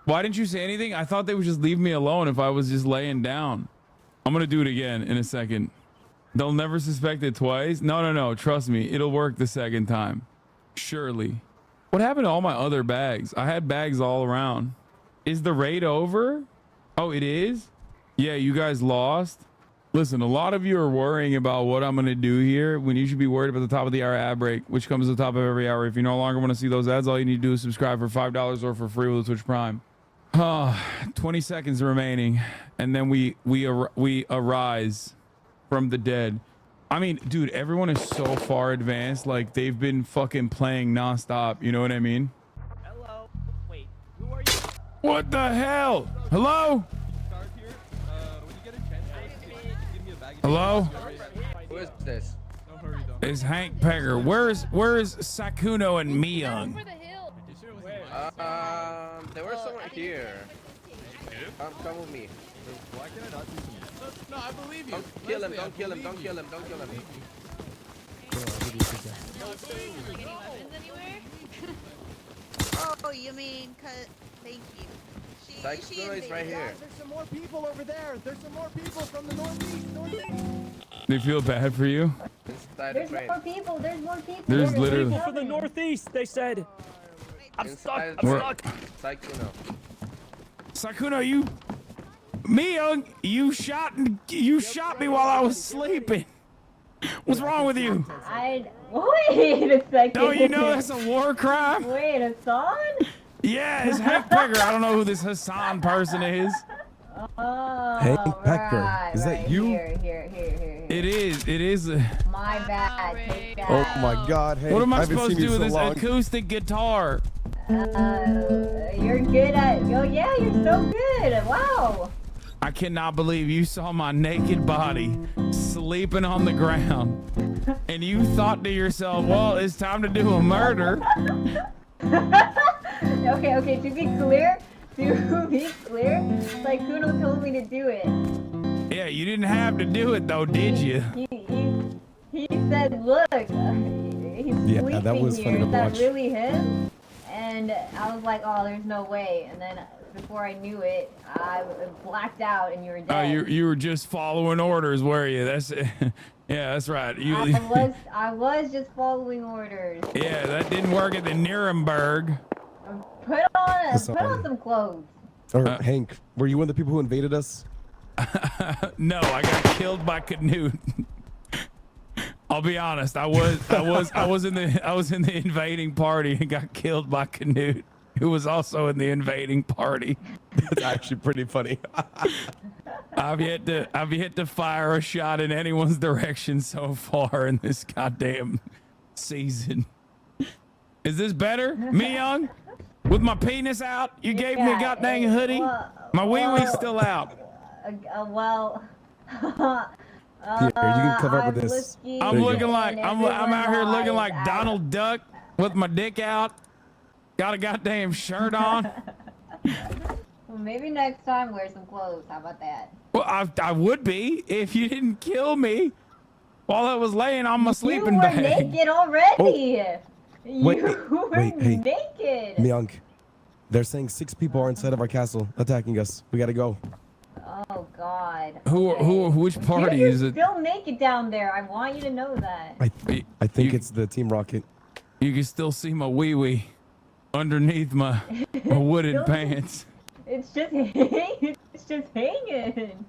Why didn't you say anything? I thought they would just leave me alone if I was just laying down. I'm gonna do it again in a second. They'll never suspect it twice. No. Trust me, it'll work the second time. Surely. What happened to all my other bags? I had bags all around. Is the raid over? Oh, it is? Yeah, you guys lost. Listen, a lot of you are worrying about what I'm gonna do here when you should be worried about the top of the hour ad break, which comes at the top of every hour. If you no longer want to see those ads, all you need to do is subscribe for $5 or for free with Twitch Prime. 20 seconds remaining, and then we arise from the dead. I mean, dude, everyone is so far advanced. Like, they've been fucking playing nonstop. You know what I mean? Hello. Wait. Who are you? What the hell? Hello? Hello? Who is this? It's Hank Pecker. Where is Sakuno and Miyung? There was someone here. Come with me. Why can I not see some? No, I believe you. Don't kill him, don't kill him, don't kill him, don't kill him. Oh, you mean, thank you. Saikuno is right here. There's some more people over there. There's some more people from the northeast. They feel bad for you? There's more people. There's more people. There's literally people from the northeast. They said. I'm stuck. I'm stuck. Saikuno. Sakuno, Miyung, you shot me while I was sleeping. What's wrong with you? Wait a second. No, you know that's a war crime. Wait, Hassan? Yeah, it's Hank Pecker. I don't know who this Hassan person is. Oh, Hank Pecker. Is that you? Here. It is. My bad. Take that. Oh my God, Hank. What am I haven't supposed to seen do you with so this long. acoustic guitar? You're good at. Oh yeah, you're so good. Wow. I cannot believe you saw my naked body sleeping on the ground, and you thought to yourself, "Well, it's time to do a murder." Okay, to be clear, like Kuno told me to do it. Yeah, you didn't have to do it though, did you? He said, look, he's sleeping that was funny here. to Is that watch. really him? And I was like, oh, there's no way. And then before I knew it, I blacked out and you were dead. Oh, you were just following orders, were you? That's yeah, that's right. I was just following orders. Yeah, that didn't work at the Nuremberg. Put on some clothes. Or Hank, were you one of the people who invaded us? No, I got killed by Canute. I'll be honest. I was in the invading party and got killed by Canute, who was also in the invading party. That's actually pretty funny. I've yet to fire a shot in anyone's direction so far in this goddamn season. Is this better, me young? With my penis out, you gave me a goddamn hoodie. My wee-wee's still out. Well. Here, you can cover up with this. I'm looking like I'm out here looking like Donald Duck with my dick out. Got a goddamn shirt on. Well, maybe next time wear some clothes. How about that? Well, I would be if you didn't kill me while I was laying on my sleeping bag. You were naked already. Wait, hey, naked. Myung, they're saying 6 people are inside of our castle attacking us. We gotta go. Oh God. Which party You're is it? Still naked down there. I want you to know that. I think it's the Team Rocket. You can still see my wee-wee underneath my wooden pants. It's just hanging. It's just hanging.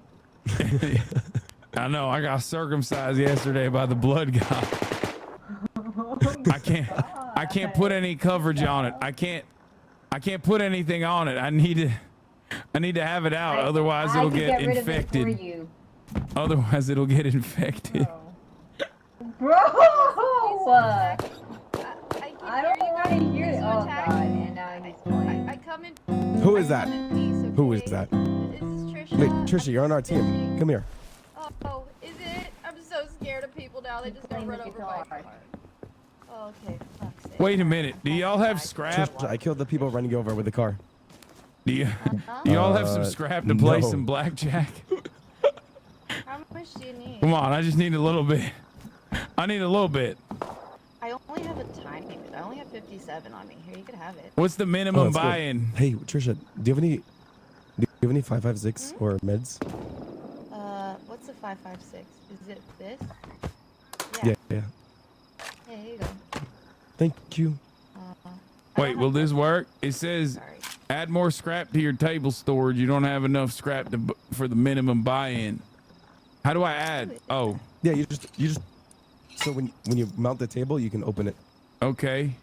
I know. I got circumcised yesterday by the blood god. I can't put any coverage on it. I can't put anything on it. I need to have it out, otherwise it'll get infected. Otherwise it'll get infected. Bro! I don't want to hear it. Oh God, and now he's playing. I come in. Who is that? Peace, Who is that? This is Trisha. Wait, Trisha, you're on our team. Come here. Oh, is it? I'm so scared of people now. They just got run over by a car. Oh, okay. Fuck's sake. Wait a minute. Do y'all have scrap? Trisha, I killed the people running over with the car. Do y'all have some scrap to play some blackjack? How much do you need? Come on, I just need a little bit. I need a little bit. I only have a tiny bit. I only have 57 on me. Here, you can have it. What's the minimum buy-in? Hey, Trisha, do you have any 5.56 or meds? What's a 5.56? Is it this? Yeah. Hey, here you go. Thank you. Wait, will this work? It says add more scrap to your table storage. You don't have enough scrap for the minimum buy-in. How do I add? Oh. Yeah, you just so when you mount the table, you can open it. Okay.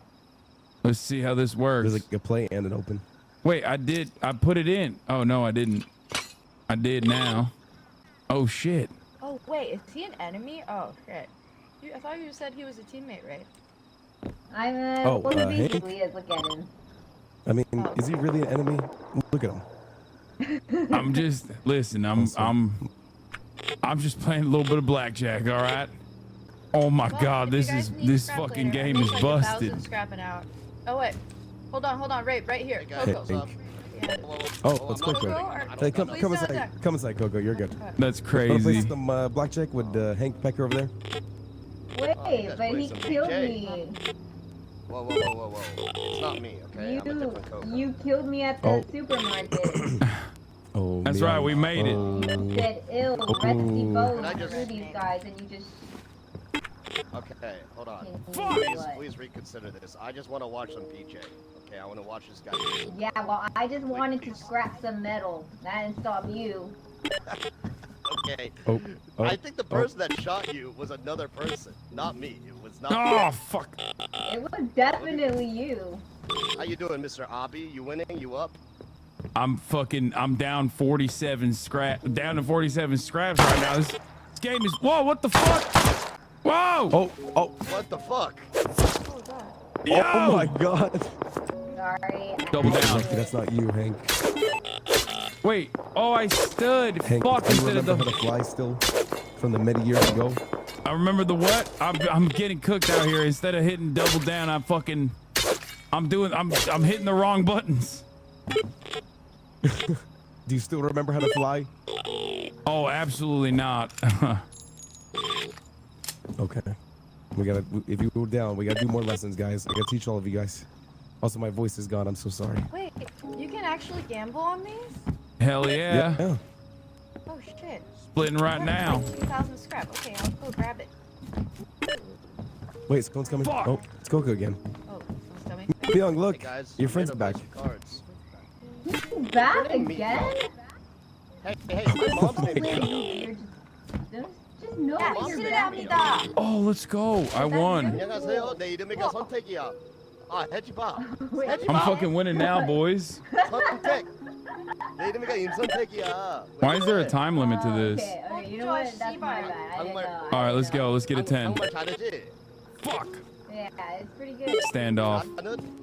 Let's see how this works. There's like a play and an open. Wait, I put it in. Oh no, I didn't. I did now. Oh shit. Oh wait, is he an enemy? Oh shit. I thought you said he was a teammate, right? Look at these Leahs, look at him. I mean, is he really an enemy? Look at him. I'm just listen. I'm just playing a little bit of blackjack. All right. Oh my God, this fucking game is busted. Scrapping out. Oh wait, hold on, right here, Coco. Oh, let's Coco. Hey, come inside, Coco. You're good. That's Wanna play crazy. some blackjack with Hank Pecker over there. Wait, but he killed me. Whoa. It's not me, okay? I'm a different Coco. You killed me at the supermarket. Oh, that's right, we made it. You said ill, rusty bones through these guys, and you just... Okay, hold on. Please reconsider this. I just want to watch some PJ. Okay, I want to watch this guy. Yeah, well, I just wanted to scrap some metal. That didn't stop you. Okay. I think the person that shot you was another person, not me. It was not Oh, me. fuck. It was definitely you. How you doing, Mr. Abi? You winning? You up? I'm down 47 scrap. Down to 47 scraps right now. This game is. Whoa! What the fuck? Whoa! Oh! What the fuck? Yo! Oh my God! Sorry. Double down. That's not you, Hank. Wait. Oh, I stood. Hank, Fuck! do you Instead of remember the. how to fly still from the many years ago? I remember the what? I'm getting cooked out here. Instead of hitting double down, I fucking. I'm hitting the wrong buttons. Do you still remember how to fly? Oh, absolutely not. Okay. We gotta, if you go down, we gotta do more lessons, guys. I gotta teach all of you guys. Also, my voice is gone. I'm so sorry. Wait, you can actually gamble on these? Hell yeah. Yeah. Oh shit. Splitting right now. 2,000 scrap. Okay, I'll go grab it. Wait, someone's coming. Fuck. Oh, it's Coco again. Oh, someone's coming. Young, look. Hey guys, Your friend's back. Cards. Back again? Hey, my mom's name Just know Yeah, that you're 실례합니다. back. Oh, let's go. I won. 안녕하세요. 내 이름이가 선택이야. 아, 해지마. 해지마. I'm fucking winning now, boys. 선택. 내 이름이가 임선택이야. Why is there a time limit to this? Okay, you know what? That's my bad. I didn't know. All right, let's go. Let's get a 10. 정말 잘하지? Fuck. Yeah, it's pretty good. Standoff.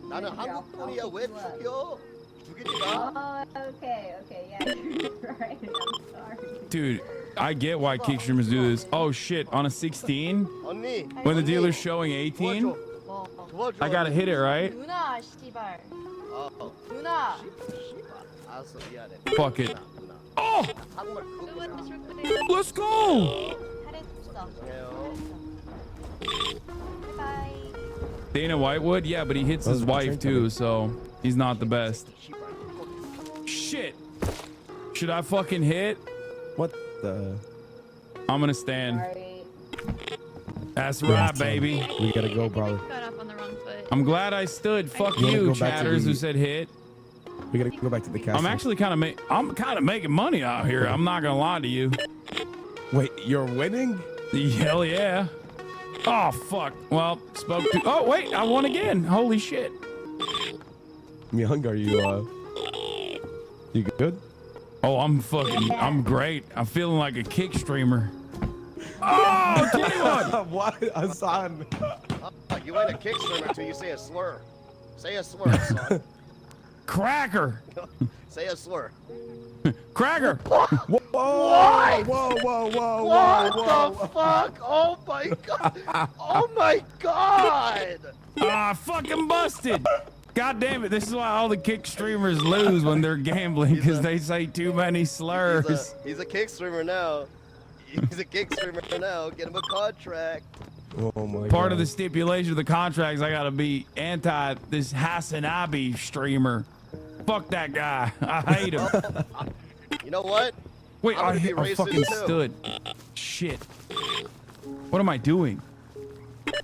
나는 한국 분이야. 왜 죽여? 죽이지 마. Oh, okay, yeah, you're right. I'm sorry. Dude, I get why kick streamers do this. Oh shit, on a 16? 언니. When the dealer's showing 18? I gotta hit it, right? 누나, 씨발. 어. 누나. 알았어, 미안해. Fuck it. Oh! 한국말 Let's go! 잘했어. Bye. Dana Whitewood? Yeah, but he hits his wife too, so he's not the best. Shit. Should I fucking hit? What the? I'm gonna stand. Sorry. That's right, baby. We gotta go, brother. Got off on the wrong foot. I'm glad I stood. Fuck You wanna you, go back to chatters the- who said hit. We gotta go back to the castle. I'm actually kind of making money out here. I'm not gonna lie to you. Wait, you're winning? Hell yeah. Oh fuck. Well, spoke to. Oh wait, I won again. Holy shit. Young, are you you good? Oh, I'm great. I'm feeling like a kick streamer. Oh, anyone? What, Hasan? You ain't a kick streamer until you say a slur. Say a slur, son. Cracker. Say a slur. Cracker. Whoa, What? whoa, whoa, whoa, What whoa, the fuck? Oh my god! Oh my god! Ah, fucking busted. God damn it. This is why all the kick streamers lose when they're gambling, because they say too many slurs. He's a kick streamer now. He's a kick streamer now. Get him a contract. Oh my Part God. of the stipulation of the contracts, I gotta be anti this HasanAbi streamer. Fuck that guy. I hate him. You know what? Wait, I'm I gonna be racist fucking too. stood. Shit. What am I doing?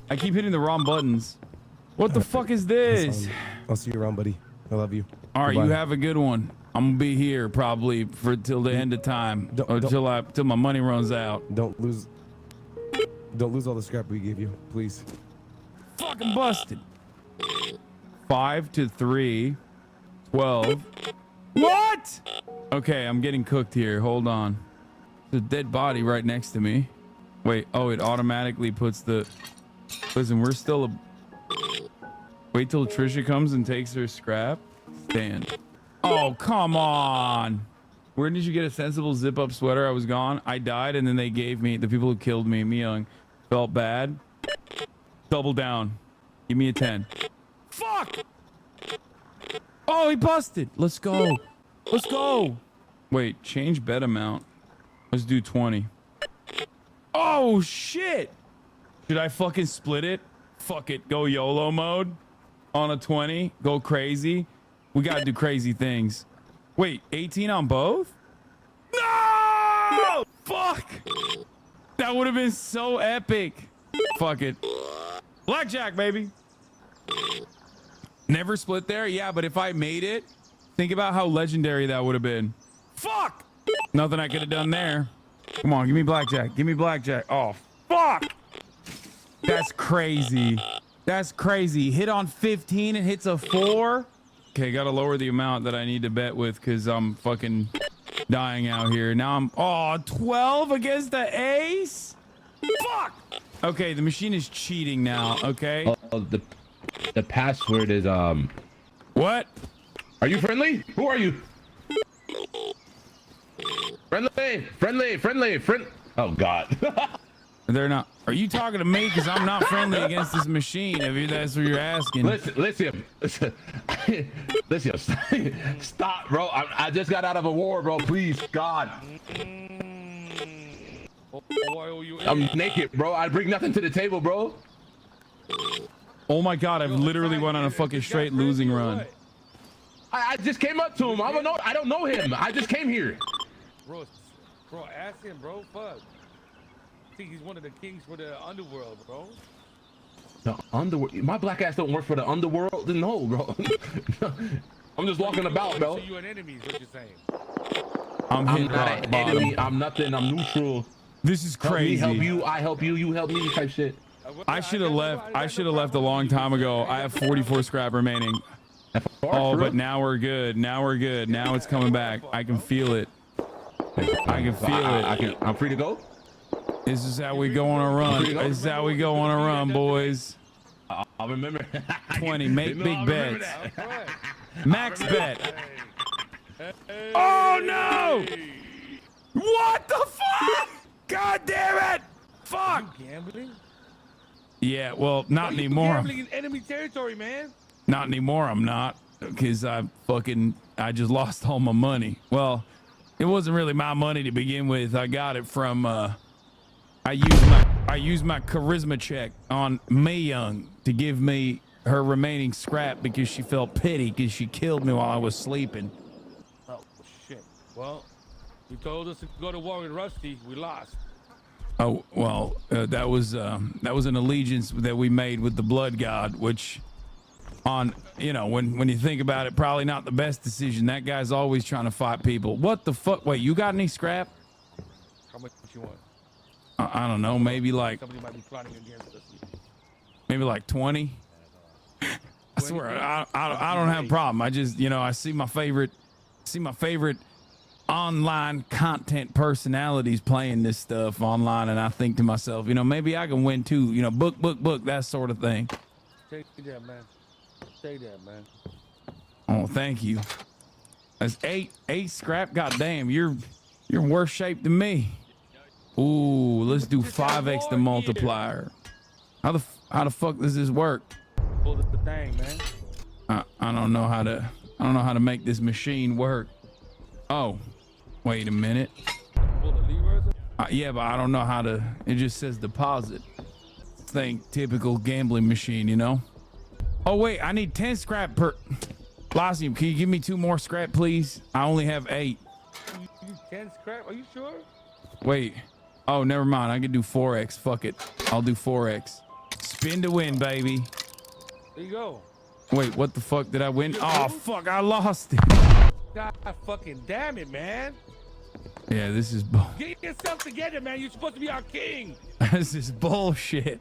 I keep hitting the wrong buttons. What the fuck is this? I'll see you around, buddy. I love you. All right, Goodbye. you have a good one. I'm gonna be here probably for till the end of time, or till my money runs out. Don't lose all the scrap we gave you, please. Fucking busted. 5 to 3, 12. What? Okay, I'm getting cooked here. Hold on. There's a dead body right next to me. Wait. Oh, it automatically puts the. Listen, we're still a. Wait till Trisha comes and takes her scrap. Stand. Oh, come on. Where did you get a sensible zip-up sweater? I was gone. I died, and then they gave me, the people who killed me, Young, felt bad. Double down. Give me a 10. Fuck! Oh, he busted. Let's go. Let's go. Wait, change bet amount. Let's do 20. Oh, shit. Should I fucking split it? Fuck it. Go YOLO mode on a 20. Go crazy. We gotta do crazy things. Wait, 18 on both? No! Fuck! That would have been so epic. Fuck it. Blackjack, baby. Never split there? Yeah, but if I made it, think about how legendary that would have been. Fuck! Nothing I could have done there. Come on, give me blackjack. Give me blackjack. Oh, fuck! That's crazy. That's crazy. Hit on 15 and hits a 4. Okay, gotta lower the amount that I need to bet with because I'm fucking dying out here. Now I'm 12 against the ace? Fuck! Okay, the machine is cheating now, okay? Oh, the password is What? Are you friendly? Who are you? Friendly. Oh god. They're not. Are you talking to me? Because I'm not friendly against this machine. If that's what you're asking. Listen. Stop, bro. I just got out of a war, bro. Please, God. I'm naked, bro. I bring nothing to the table, bro. Oh my God! I've literally went on a fucking straight losing run. I just came up to him. I don't know him. I just came here. Bro, ask him, bro. Fuck. I think he's one of the kings for the underworld, bro. The underworld? My black ass don't work for the underworld? No, bro. I'm just walking about, bro. So you an enemy is what you're saying. I'm not an enemy. I'm nothing. I'm neutral. This is crazy. Help me, help you. I help you. You help me. Type shit. I should have left. I should have left a long time ago. I have 44 scrap remaining. Oh, but now we're good. Now we're good. Now it's coming back. I can feel it. I can feel it. I'm free to go. This is how we go on a run. This is how we go on a run, boys. I'll remember. 20. Make big bets. Max bet. Oh no! What the fuck? God damn it! Fuck! You gambling? Yeah, well, not anymore. Gambling in enemy territory, man. Not anymore. I'm not, because I just lost all my money. Well, it wasn't really my money to begin with. I got it from I used my charisma check on Mae Young to give me her remaining scrap because she felt pity because she killed me while I was sleeping. Oh shit. Well, you told us to go to war with Rusty. We lost. Oh well, that was an allegiance that we made with the Blood God, which, when you think about it, probably not the best decision. That guy's always trying to fight people. What the fuck? Wait, you got any scrap? How much you want? I don't know. Maybe like Somebody might be plotting against us. maybe like 20. I swear, I don't have a problem. I just, I see my favorite online content personalities playing this stuff online, and I think to myself, maybe I can win too. Book, that sort of thing. Stay there, man. Stay there, man. Oh, thank you. That's eight scrap. Goddamn, you're in worse shape than me. Ooh, let's do 5x the multiplier. How the fuck does this work? Pull the thing, man. I don't know how to make this machine work. Oh, wait a minute. Pull the levers? Yeah, but I don't know how to. It just says deposit. Think typical gambling machine, Oh wait, I need 10 scrap per. Blasium, can you give me 2 more scrap, please? I only have 8. You 10 scrap? Are you sure? Wait. Oh, never mind. I can do 4x. Fuck it. I'll do 4x. Spin to win, baby. There you go. Wait, what the fuck did I win? Oh, fuck. I lost it. God fucking damn it, man. Yeah, this is bull. Get yourself together, man. You're supposed to be our king. This is bullshit.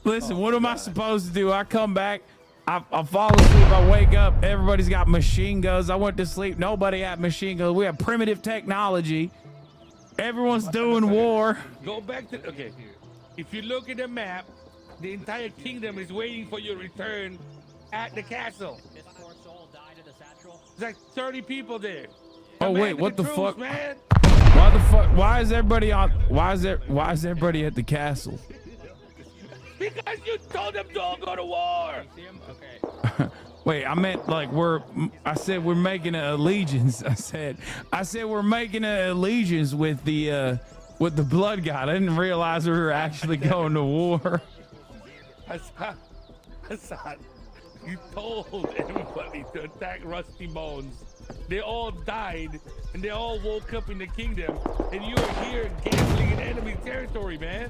Listen, what am I supposed to do? I come back. I fall asleep. I wake up. Everybody's got machine guns. I went to sleep. Nobody had machine guns. We have primitive technology. Everyone's doing war. Go back to okay. If you look at the map, the entire kingdom is waiting for your return at the castle. There's like 30 people there. Oh wait, what the fuck? Man. Why the fuck? Why is everybody on? Why is everybody at the castle? Because you told them to all go to war. Okay. Wait, I meant like I said we're making an allegiance. I said we're making an allegiance with the Blood God. I didn't realize we were actually going to war. Hasan, you told everybody to attack Rusty Bones. They all died and they all woke up in the kingdom, and you are here gambling in enemy territory, man.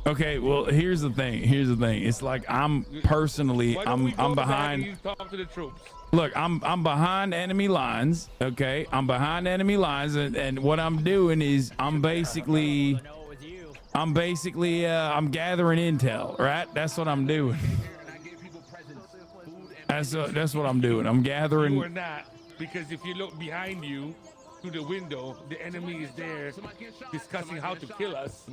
Okay, well, here's the thing. It's like I'm behind. You talk to the troops. Look, I'm behind enemy lines. Okay, I'm behind enemy lines, and what I'm doing is I'm basically I'm gathering intel. Right? That's what I'm doing. That's what I'm doing. I'm gathering. You are not, because if you look behind you through the window, the enemy is there discussing how to kill us,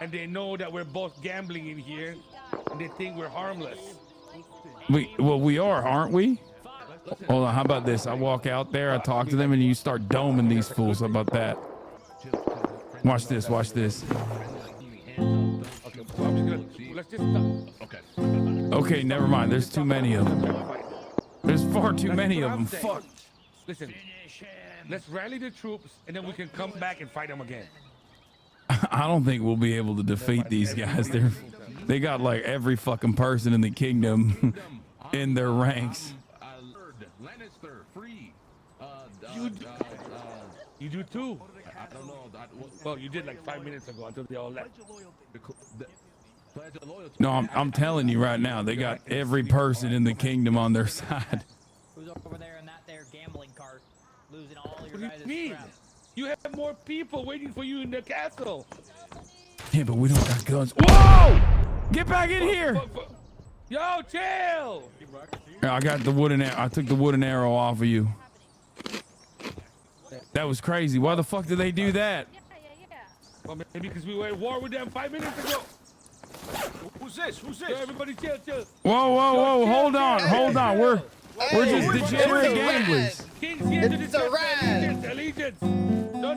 and they know that we're both gambling in here, and they think we're harmless. We are, aren't we? Hold on, how about this? I walk out there, I talk to them, and you start doming these fools. How about that? Watch this. Let's just stop. Okay. Okay, never mind. There's too many of them. There's far too many of them. Fuck. Listen, let's rally the troops, and then we can come back and fight them again. I don't think we'll be able to defeat these guys. They got like every fucking person in the kingdom in their ranks. Lannister, free. You do too. I don't know. Well, you did like 5 minutes ago until they all left. No, I'm telling you right now, they got every person in the kingdom on their side. Who's over there in that there gambling cart, losing all your What guys' do you mean? crap? You have more people waiting for you in the castle. Yeah, but we don't got guns. Whoa! Get back in here! Yo, chill! I got the wooden arrow. I took the wooden arrow off of you. That was crazy. Why the fuck did they do that? Well, maybe because we were at war with them 5 minutes ago. Who's this? Who's this? Yo, everybody chill, chill. Whoa, whoa, whoa! Hold on, hold on. We're just degenerate gamblers. King's here to defend allegiance. No.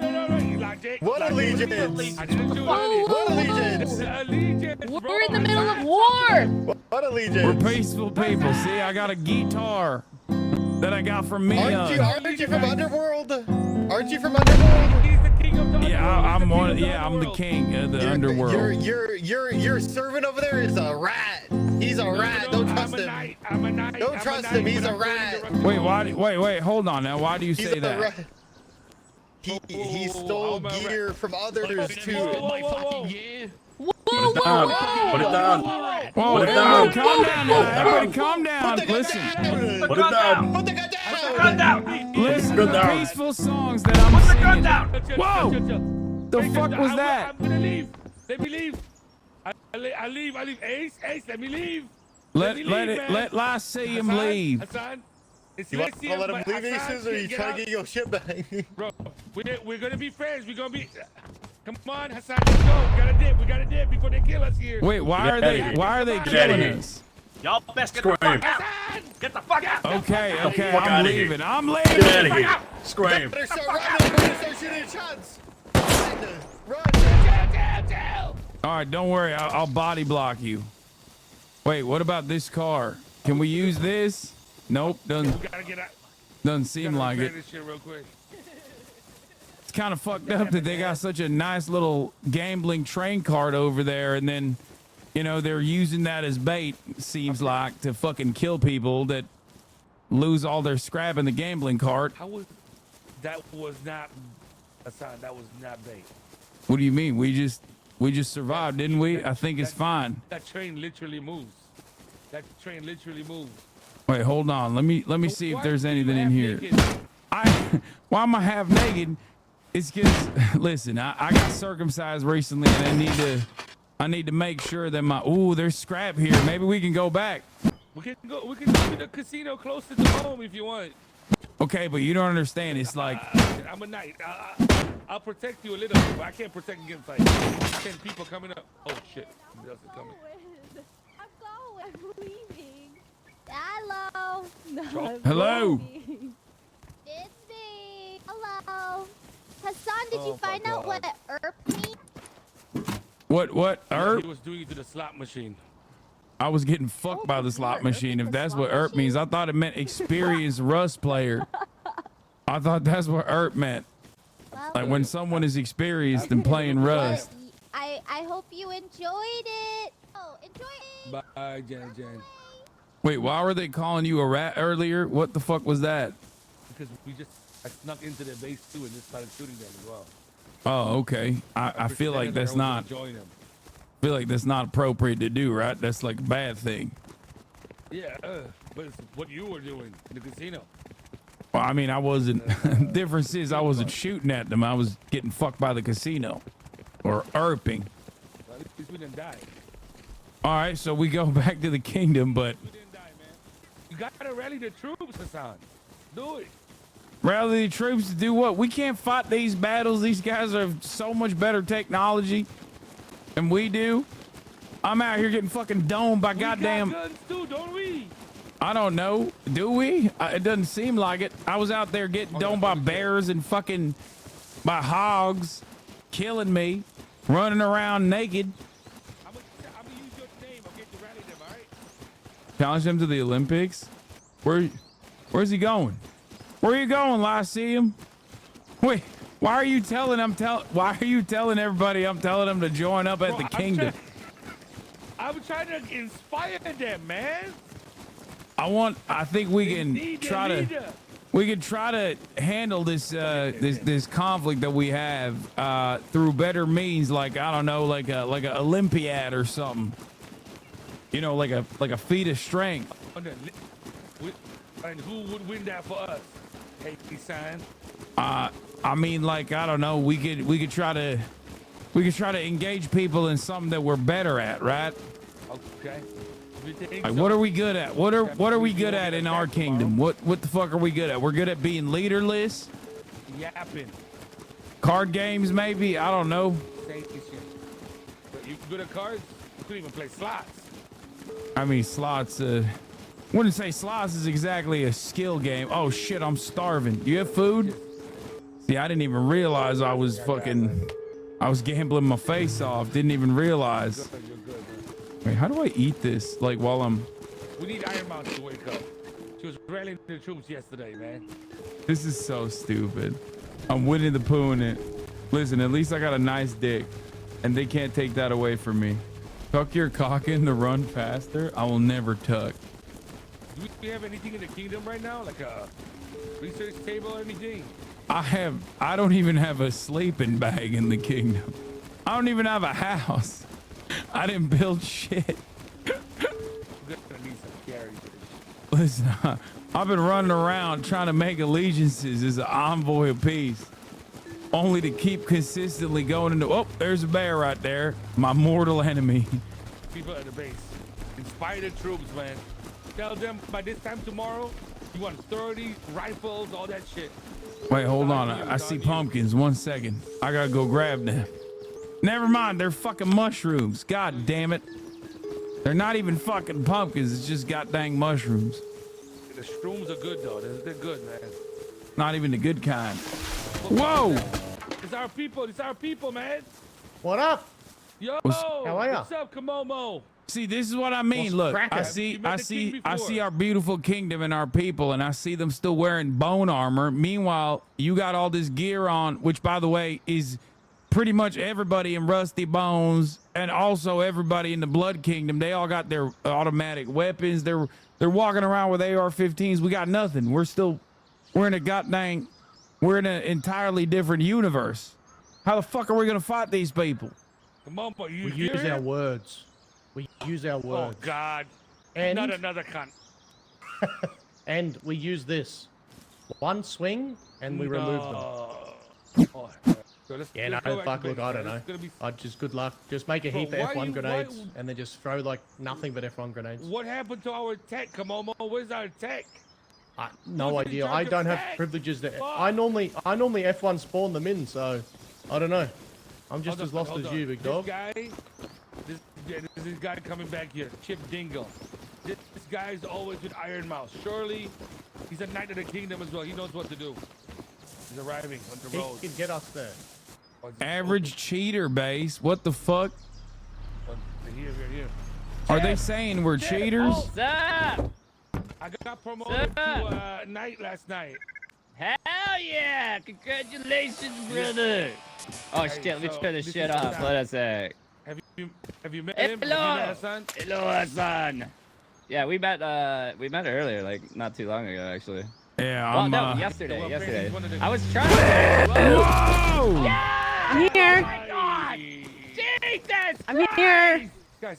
What allegiance? I didn't do What allegiance? Allegiance. We're in the middle of war. What allegiance? We're peaceful people. See, I got a guitar that I got from Mia. Aren't you from Underworld? Aren't you from Underworld? He's the king of the Yeah, I'm one. Yeah, I'm the king of the underworld. Your servant over there is a rat. He's a rat. Don't trust him. I'm a knight. Don't trust him. He's a rat. Wait, hold on now. Why do you say that? He stole gear from others too. Whoa, Put it down. Whoa, calm down now. Everybody calm down. Listen. Put it down. Put the gun down. Listen to the peaceful songs that I'm singing. Whoa! The fuck was that? I'm gonna leave. Let me leave. I leave. Ace, let me leave. Let Lyceum leave. Hassan, it's You want to let him leave, Hassan, Aces, or you trying to get your shit back? Bro, we're gonna be friends. We're gonna be. Come on, Hassan, let's go. We gotta dip before they kill us here. Wait, why are they killing us? Y'all best get the fuck out. Get the fuck out. Okay, I'm leaving. Get out of here. Scream. Better start running. Better start shooting shots. Run. All right, don't worry. I'll body block you. Wait, what about this car? Can we use this? Nope, doesn't seem like it. This shit real quick. It's kind of fucked up that they got such a nice little gambling train cart over there, and then, you know, they're using that as bait, seems like, to fucking kill people that lose all their scrap in the gambling cart. That was not, Hassan, that was not bait. What do you mean? We just survived, didn't we? I think it's fine. That train literally moves. Wait, hold on. Let me see if there's anything in here. Why am I half naked? It's because, listen, I got circumcised recently, and I need to make sure that there's scrap here. Maybe we can go back. We can go to the casino closer to home if you want. Okay, but you don't understand. It's like I'm a knight. I'll protect you a little bit, but I can't protect against like 10 people coming up. Oh shit, somebody else is coming. I'm leaving. Hello. Hello. It's me. Hello. Hassan, did you find out what ERP means? What ERP? He was doing it to the slot machine. I was getting fucked by the slot machine. If that's what ERP means, I thought it meant experienced Rust player. I thought that's what ERP meant. Like when someone is experienced in playing Rust. I hope you enjoyed it. Oh, enjoy it. Bye, Jen. Wait, why were they calling you a rat earlier? What the fuck was that? Because I snuck into their base too and just started shooting them as well. Oh, okay. I feel like that's not. I feel like that's not appropriate to do, right? That's like a bad thing. Yeah, but it's what you were doing in the casino. Well, I mean, I wasn't. Difference is, I wasn't shooting at them. I was getting fucked by the casino, or ERPing. Well, at least we didn't die. All right, so we go back to the kingdom, but We didn't die, man. You gotta rally the troops, Hassan. Do it. Rally the troops to do what? We can't fight these battles. These guys have so much better technology than we do. I'm out here getting fucking domed by goddamn. We got guns too, don't we? I don't know. Do we? It doesn't seem like it. I was out there getting domed by bears and fucking by hogs, killing me, running around naked. I'm gonna use Challenge him to the Olympics? Where's he going? Where are you going, Lyceum? Wait, why are you telling everybody I'm telling them to join up at the kingdom? I'm trying to inspire them, man. I think we can try to handle this this conflict that we have through better means, like I don't know, like a Olympiad or something. You know, like a feat of strength. And who would win that for us? Hey, son. I mean, like I don't know. We could try to engage people in something that we're better at, right? Okay. Like, what are we good at? What are we good at in our kingdom? What the fuck are we good at? We're good at being leaderless. Yapping. Card games, maybe. I don't know. You good at cards? You could even play slots. I mean, slots. Wouldn't say slots is exactly a skill game. Oh shit, I'm starving. Do you have food? See, I didn't even realize I was gambling my face off. Didn't even realize. Wait, how do I eat this? Like while I'm... We need Iron Mountain to wake up. She was rallying the troops yesterday, man. This is so stupid. I'm Winnie the Pooh in it. Listen, at least I got a nice dick, and they can't take that away from me. Tuck your cock in to run faster. I will never tuck. Do we have anything in the kingdom right now? Like a research table or anything? I don't even have a sleeping bag in the kingdom. I don't even have a house. I didn't build shit. Listen, I've been running around trying to make allegiances as an envoy of peace, only to keep consistently going into... Oh, there's a bear right there. My mortal enemy. People at the base. Inspire the troops, man. Tell them by this time tomorrow, you want 30 rifles, all that shit. Wait, hold on. I see pumpkins. 1 second. I gotta go grab them. Never mind. They're fucking mushrooms. God damn it. They're not even fucking pumpkins. It's just goddamn mushrooms. The shrooms are good, though. They're good, man. Not even the good kind. Whoa! It's our people. It's our people, man. What up? Yo! How are ya? What's up, Komomo? See, this is what I mean. Look, I see our beautiful kingdom and our people, and I see them still wearing bone armor. Meanwhile, you got all this gear on, which, by the way, is pretty much everybody in Rusty Bones and also everybody in the Blood Kingdom. They all got their automatic weapons. They're walking around with AR-15s. We got nothing. We're in an entirely different universe. How the fuck are we gonna fight these people? Komomo, we use our words. We use our words. Oh God! And not another cunt. And we use this. One swing, and we remove them. Oh, yeah, no, fuck, look, I don't know. Just good luck. Just make a heap of F1 grenades, and then just throw like nothing but F1 grenades. What happened to our tech, Komomo? Where's our tech? No idea. I don't have privileges there. I normally F1 spawn them in, so I don't know. I'm just as lost as you, big dog. This guy coming back here, Chip Dingle. This guy's always with Iron Mouse. Surely he's a knight of the kingdom as well. He knows what to do. He's arriving on the road. He can get us there. Average cheater base. What the fuck? Here. Are they saying we're cheaters? What's up? I got promoted to knight last night. Hell yeah! Congratulations, brother! Oh shit, let me turn this shit off. Let us say. Have you met him? Hello! Hasan? Hello, Hasan! Yeah, we met earlier, like not too long ago, actually. Yeah, well, no, yesterday. I was trying to... Whoa! Yeah! I'm here! Oh my God! Jesus! I'm here! Guys.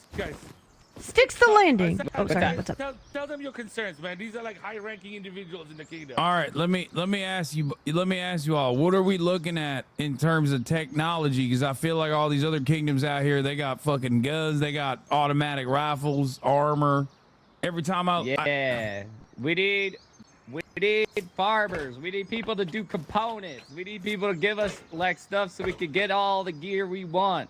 Sticks the landing. Oh, sorry. What's up? Tell them your concerns, man. These are like high-ranking individuals in the kingdom. All right, let me ask you all. What are we looking at in terms of technology? Because I feel like all these other kingdoms out here, they got fucking guns, they got automatic rifles, armor. Every time we need farmers. We need people to do components. We need people to give us like stuff so we can get all the gear we want.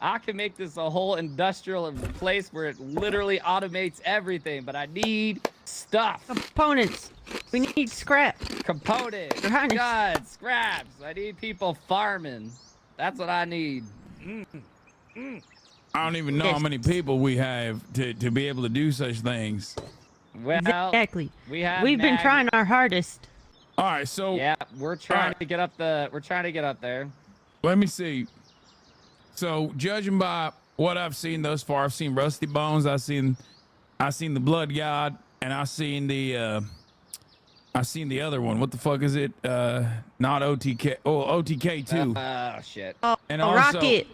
I can make this a whole industrial place where it literally automates everything, but I need stuff. Components. We need scrap. Components. God, scraps. I need people farming. That's what I need. I don't even know how many people we have to be able to do such things. Well, exactly. We've been trying our hardest. All right, so yeah, we're trying to get up there. Let me see. So, judging by what I've seen thus far, I've seen Rusty Bones, I've seen the Blood God, and I've seen the other one. What the fuck is it? Not OTK. Oh, OTK too. Oh shit. And Rocket.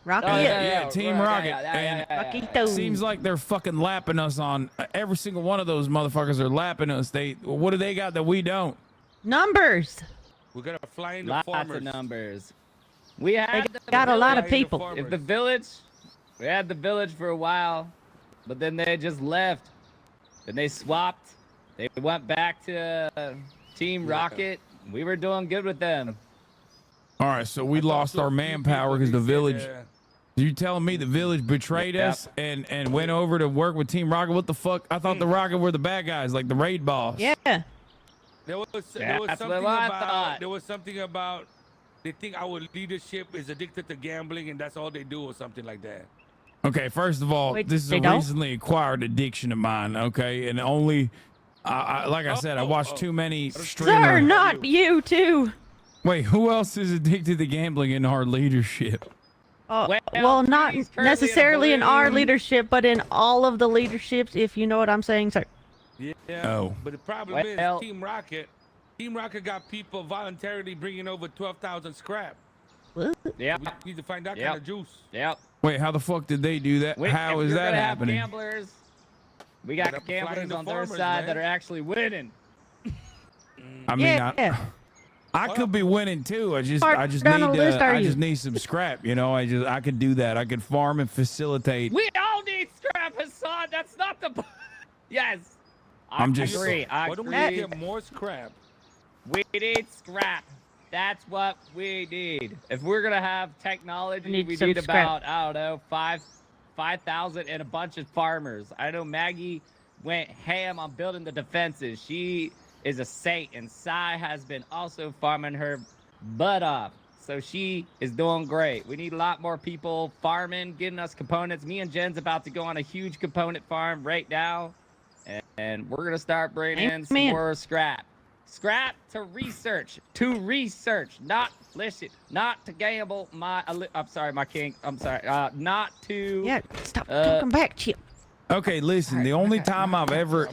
Yeah, Team Rocket. And seems like they're fucking lapping us on every single one of those motherfuckers are lapping us. What do they got that we don't? Numbers. We're gonna fly in the Lots farmers. of numbers. We had got a lot of people. If the village, we had the village for a while, but then they just left. Then they swapped. They went back to Team Rocket. We were doing good with them. All right, so we lost our manpower because the village. You telling me the village betrayed us and went over to work with Team Rocket? What the fuck? I thought the Rocket were the bad guys, like the raid boss. Yeah. There was That's something what I about. thought. There was something about. They think our leadership is addicted to gambling, and that's all they do, or something like that. Okay, first of all, Wait, this is they a don't? recently acquired addiction of mine. Okay, and only, like I said, I watched too many streamers. Sir, not you too. Wait, who else is addicted to gambling in our leadership? Well, not necessarily in our leadership, but in all of the leaderships, if you know what I'm saying, sir. Yeah. Oh. But the problem is Team Rocket. Team Rocket got people voluntarily bringing over 12,000 scrap. Yeah. We need to find that kind of juice. Yep. Wait, how the fuck did they do that? How is that happening? Gamblers, we got gamblers on their side that are actually winning. I mean, I could be winning too. I just need some scrap. You know, I could do that. I could farm and facilitate. We all need scrap, Hassan. That's not the. Yes. I agree. Why don't we get more scrap? We need scrap. That's what we need. If we're gonna have technology, we need about, I don't know, 5,000 and a bunch of farmers. I know Maggie went ham on building the defenses. She is a saint, and Sai has been also farming her butt off. So she is doing great. We need a lot more people farming, getting us components. Me and Jen's about to go on a huge component farm right now, and we're gonna start bringing in some more scrap. Scrap to research, not listen, not to gamble. I'm sorry, my king. I'm sorry. Not to. Yeah, stop talking back, Chip. Okay, listen. The only time I've ever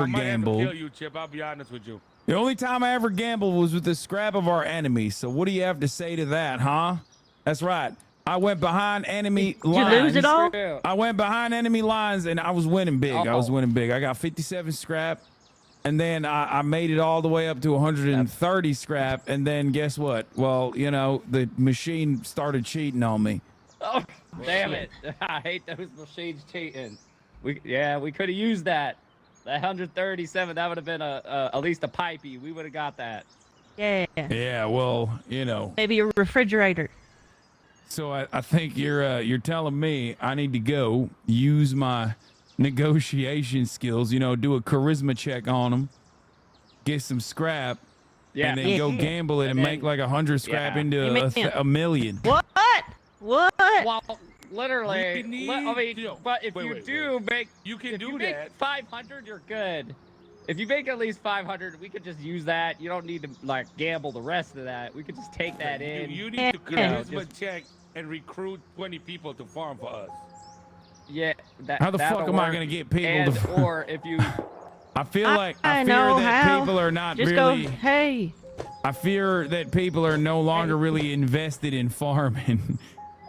gambled. Kill you, Chip. I'll be honest with you. The only time I ever gambled was with the scrap of our enemies. So what do you have to say to that, huh? That's right. I went behind enemy lines. Did you lose it all? I went behind enemy lines and I was winning big. I was winning big. I got 57 scrap. And then I made it all the way up to 130 scrap. And then guess what? Well, you know, the machine started cheating on me. Oh, damn it. I hate those machines cheating. We could have used that. That 137, that would have been at least a pipey. We would have got that. Yeah. Yeah, well, you know. Maybe a refrigerator. So I think you're telling me I need to go use my negotiation skills, you know, do a charisma check on them, get some scrap, and then go gamble it and make like 100 scrap into a million. What? Well, literally, but if you make 500, you're good. If you make at least 500, we could just use that. You don't need to like gamble the rest of that. We could just take that in. You need to charisma check and recruit 20 people to farm for us. Yeah. How the fuck am I gonna get people to? Or if you. I feel like I fear that people are not just really. Go, hey. I fear that people are no longer really invested in farming,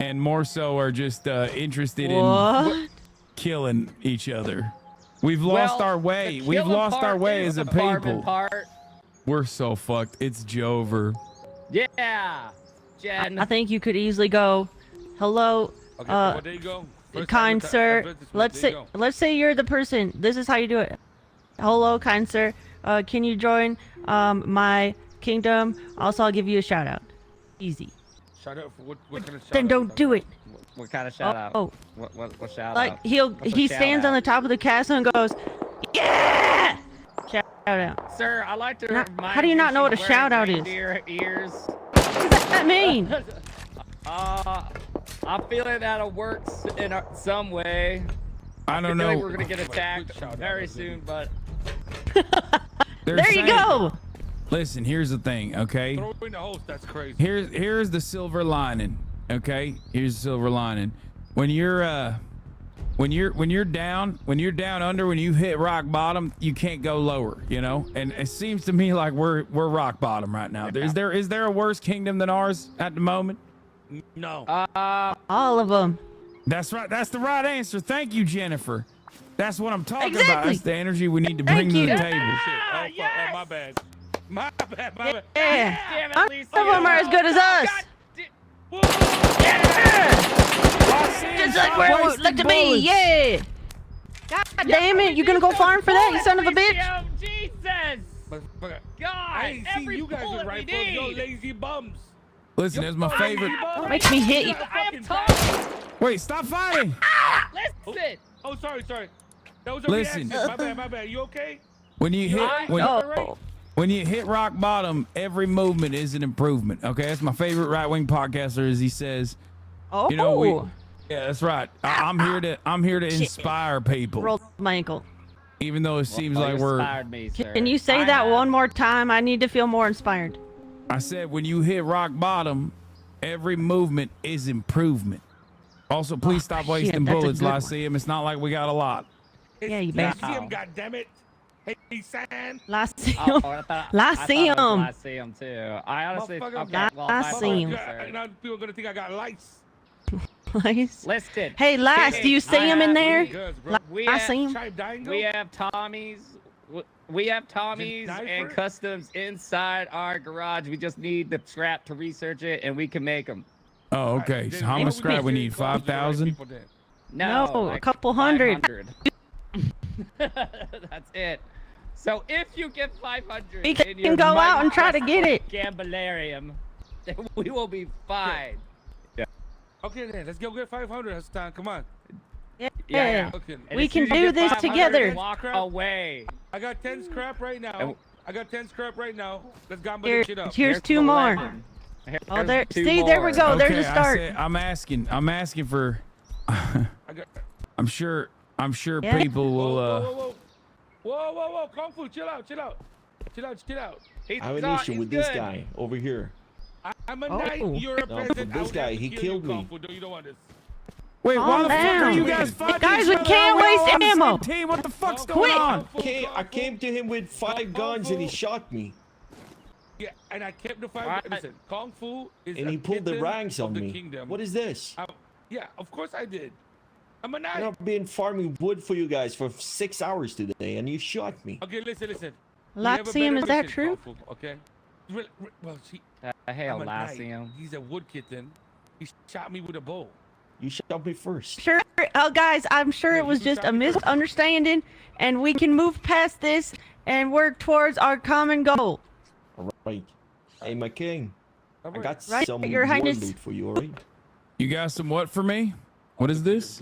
and more so are just interested in killing each other. We've lost our way. We've lost our way as a people. We're so fucked. It's Jover. Yeah, Jen. I think you could easily go, hello, well, there you go. kind sir. Let's say you're the person. This is how you do it. Hello, kind sir. Can you join my kingdom? Also, I'll give you a shout out. Easy. Shout out for what kind of shout Then out? don't do it. What kind of shout out? Oh. What shout Like out? he stands on the top of the castle and goes, yeah! Shout out. Sir, I like to remind how do you not know what a shout out is? Ears. What does that mean? I I'm feeling that'll work in some way. I don't feel know. like we're gonna get attacked very soon, but There you go. Listen, here's the thing, okay? Throw in the host. That's crazy. Here's the silver lining, okay? Here's the silver lining. When you're down under, when you hit rock bottom, you can't go lower, you know? And it seems to me like we're rock bottom right now. Is there a worse kingdom than ours at the moment? No. All of them. That's right. That's the right answer. Thank you, Jennifer. That's what I'm talking about. Exactly. That's the energy we need to bring to the table. Oh, my bad. My bad. Yeah. damn it, None Lisa. of them are as good as us. Just like where it would look to be. Yeah. God damn it. You gonna go farm for that, you son of a bitch? Jesus. God. I ain't seen Every you guys bullet with we rifles, yo need. lazy bums. Listen, it's my favorite. Makes me hit you. I am talking. Wait, stop fighting. Listen. Oh, sorry. That was a Listen. reaction. My bad. You okay? When you hit Oh. when you hit rock bottom, every movement is an improvement. Okay, that's my favorite right-wing podcaster. As he says, Oh. you know, yeah, that's right. I'm here to inspire people. Rolled my ankle. Even though it seems Well, like you we're. inspired me, sir. Can you say that one more time? I need to feel more inspired. I said when you hit rock bottom, every movement is improvement. Also, please stop wasting that's a bullets, good one. Lyceum. It's not like we got a lot. Yeah, you bet. Lyceum, goddammit. Hey, San. Lyceum. I thought Lyceum. it was Lyceum too. I honestly. Motherfucker, Okay, well, my Lyceum. apologies, sir. Now people are gonna think I got lice. Lice. Listen. Hey, Lice, do you see him in there? We I have, see him. we have Tommies. We have Tommies and customs inside our garage. We just need the scrap to research it, and we can make them. Oh, okay. So how much scrap we need? 5,000. No, a couple hundred. 500. That's it. So if you get 500, We in can your go out and mighty try to get it. Gambalarium, then we will be fine. Yeah. Okay then, let's go get 500 this time. Come on. Yeah. Okay. We can do this together. Walk away. I got 10 scrap right now. Let's gamba Here, this shit up. here's two more. Oh, there. See, there we go. There's a start. I'm asking for. I'm sure Yeah. people will. Whoa. Kung Fu, chill out. I have an issue with this guy over here. I'm a knight. You're a peasant. This guy, he killed me. You don't want this. Wait, why the fuck are you guys fighting? Guys, we each other? can't We're all waste on the same ammo. Team. What the fuck's Quick. going on? Okay, I came to him with 5 guns and he shot me. Yeah, and I kept the 5. Listen, Kung Fu is And he a pulled the kitten ranks of on the me. kingdom. What is this? Yeah, of course I did. I'm a knight. I've been farming wood for you guys for 6 hours today and you shot me. Okay, listen. Lyceum, is that true? Kung Fu, okay. Well, see, Hail, I'm a knight. Lyceum. He's a wood kitten. He shot me with a bow. You shot me first. Sure. Oh, guys, I'm sure it was just a misunderstanding, and we can move past this and work towards our common goal. All right. Hey, my king. I got Right, some Your war Highness. loot for you, all right? You got some what for me? What is this?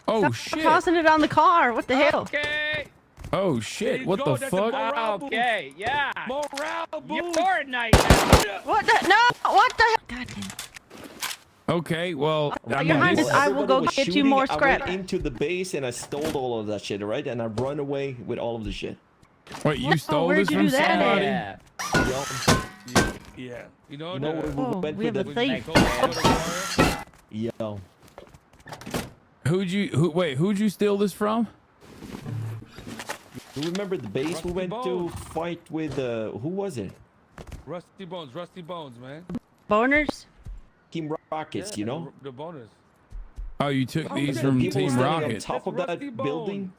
Oh Stop shit! tossing it on the car. What the hell? Okay. Oh shit! What the fuck? Okay, yeah. Morale boost. You're a knight. What the? No! What the hell? God damn. Okay, well, I Your mean, Highness, this- I will go was get you shooting, more I scrap. went into the base and I stole all of that shit, all right? And I run away with all of the shit. Wait, you stole where'd this you from do that somebody? at? Yeah. You know, where Oh, we went we have with a the... thief. Yo. Who'd you steal this from? You remember the base we went to fight with, who was it? Rusty Bones, man. Boners? Team Rockets, you know? The boners. Oh, you took these The from people Team standing Rocket. on top of that building.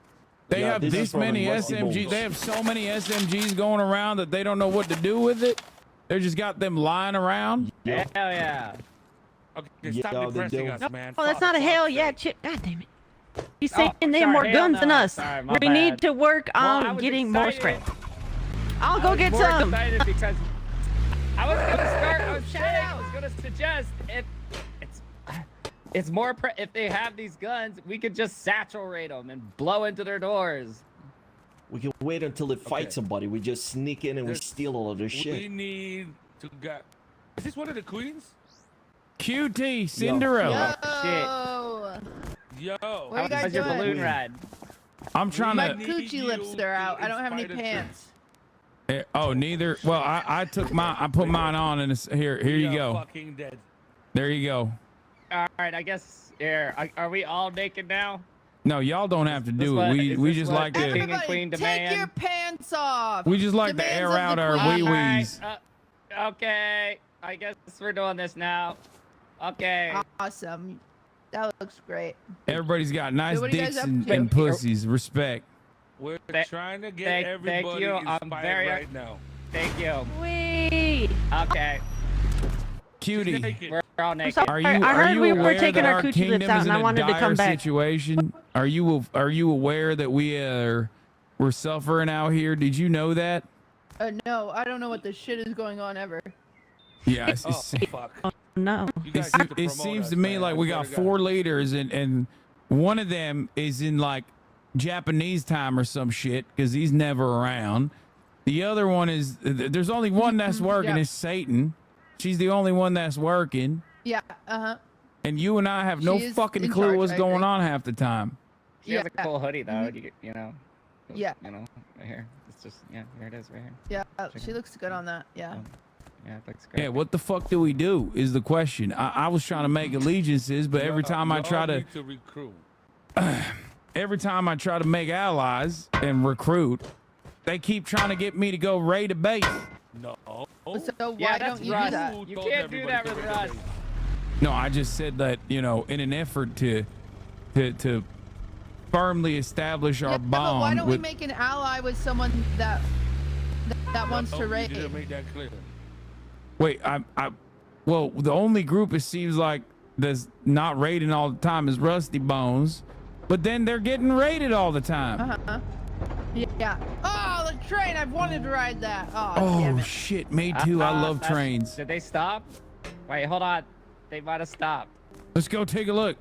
They Yeah, have this is this from many Rusty SMGs. Bones. They have so many SMGs going around that they don't know what to do with it. They just got them lying around. Yeah. Hell yeah. Okay, stop depressing us, man. Oh, that's not a hell yeah, chip. God damn it. He's saying they have sorry, more hell guns than no. us. Sorry, my We bad. need to work Well, I on was getting more excited. scrap. I'll go get more some. excited because I was gonna suggest if it's more if they have these guns, we could just saturate them and blow into their doors. We can wait until they fight somebody. We just sneak in and we steal all of their We shit. need to get... Is this one of the queens? QT Cinderella. Shit. Yo. What are you guys How's your doing? balloon ride? I'm trying My to. coochie lips are out. I don't have any pants. Oh, neither. Well, I took mine. I put mine on, and it's here. Here you go. Fucking dead. There you go. All right, I guess. Here, are we all naked now? No, y'all don't have to do it. We just like to. King and Queen Take your pants off. We just like to air out our wee wees. Okay, I guess we're doing this now. Okay. Awesome. That looks great. Everybody's got nice So what are you guys dicks up and, to? and pussies. Respect. We're trying to get everybody thank you. I'm inspired very right now. Thank you. Wee. Okay. Cutie. We're all naked. sorry. I heard we were taking our coochie lips out, and I wanted to come back. Situation. Are you aware that we're suffering out here? Did you know that? No, I don't know what this shit is going on ever. Yeah. Fuck. No. It seems to me like we got 4 leaders, and one of them is in like Japanese time or some shit because he's never around. The other one is there's only one that's working. Yeah. Is Satan. She's the only one that's working. Yeah. And you and I have no She is fucking in clue charge, what's I going agree. on half the time. She has a cool hoodie though. You know. Yeah. You know, right here. It's just here it is right here. Yeah. She looks good on that. Yeah. Yeah, it looks great. Yeah, what the fuck do we do is the question. I was trying to make allegiances, but every time I try to recruit. every time I try to make allies and recruit, they keep trying to get me to go raid a base. No. So why Yeah, that's don't you Russ. do that? You can't do that with Russ. No, I just said that, in an effort to firmly establish our But why bond don't we with make an ally with someone that wants to raid? You didn't make that clear. Wait, well, the only group it seems like that's not raiding all the time is Rusty Bones, but then they're getting raided all the time. Yeah. Oh, the train! I've wanted to ride that. Oh, Oh damn it. shit, me too. I love trains. Did they stop? Wait, hold on. They might have stopped. Let's go take a look.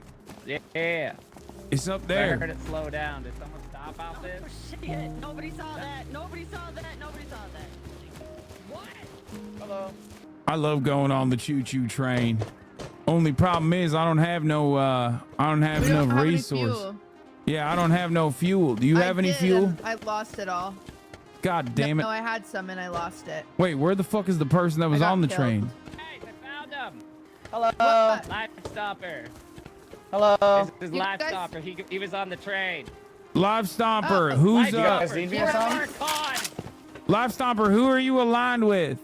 Yeah. It's up I there. heard it slow down. Did someone stop out there? Oh, shit. Nobody saw that. Nobody saw that. Nobody saw that. What? Hello. I love going on the choo-choo train. Only problem is I don't have no enough resource. Yeah, I don't have no fuel. Do you have any fuel? I lost it all. God damn it. No, I had some and I lost it. Wait, where the fuck is the person that was got on the killed. train? Hey, I found him. Hello. Life Stopper. Hello. This is Life Stopper. He was on the train. Live Stomper, who's Life need me Stopper, or you're something? our con. Live Stomper, who are you aligned with?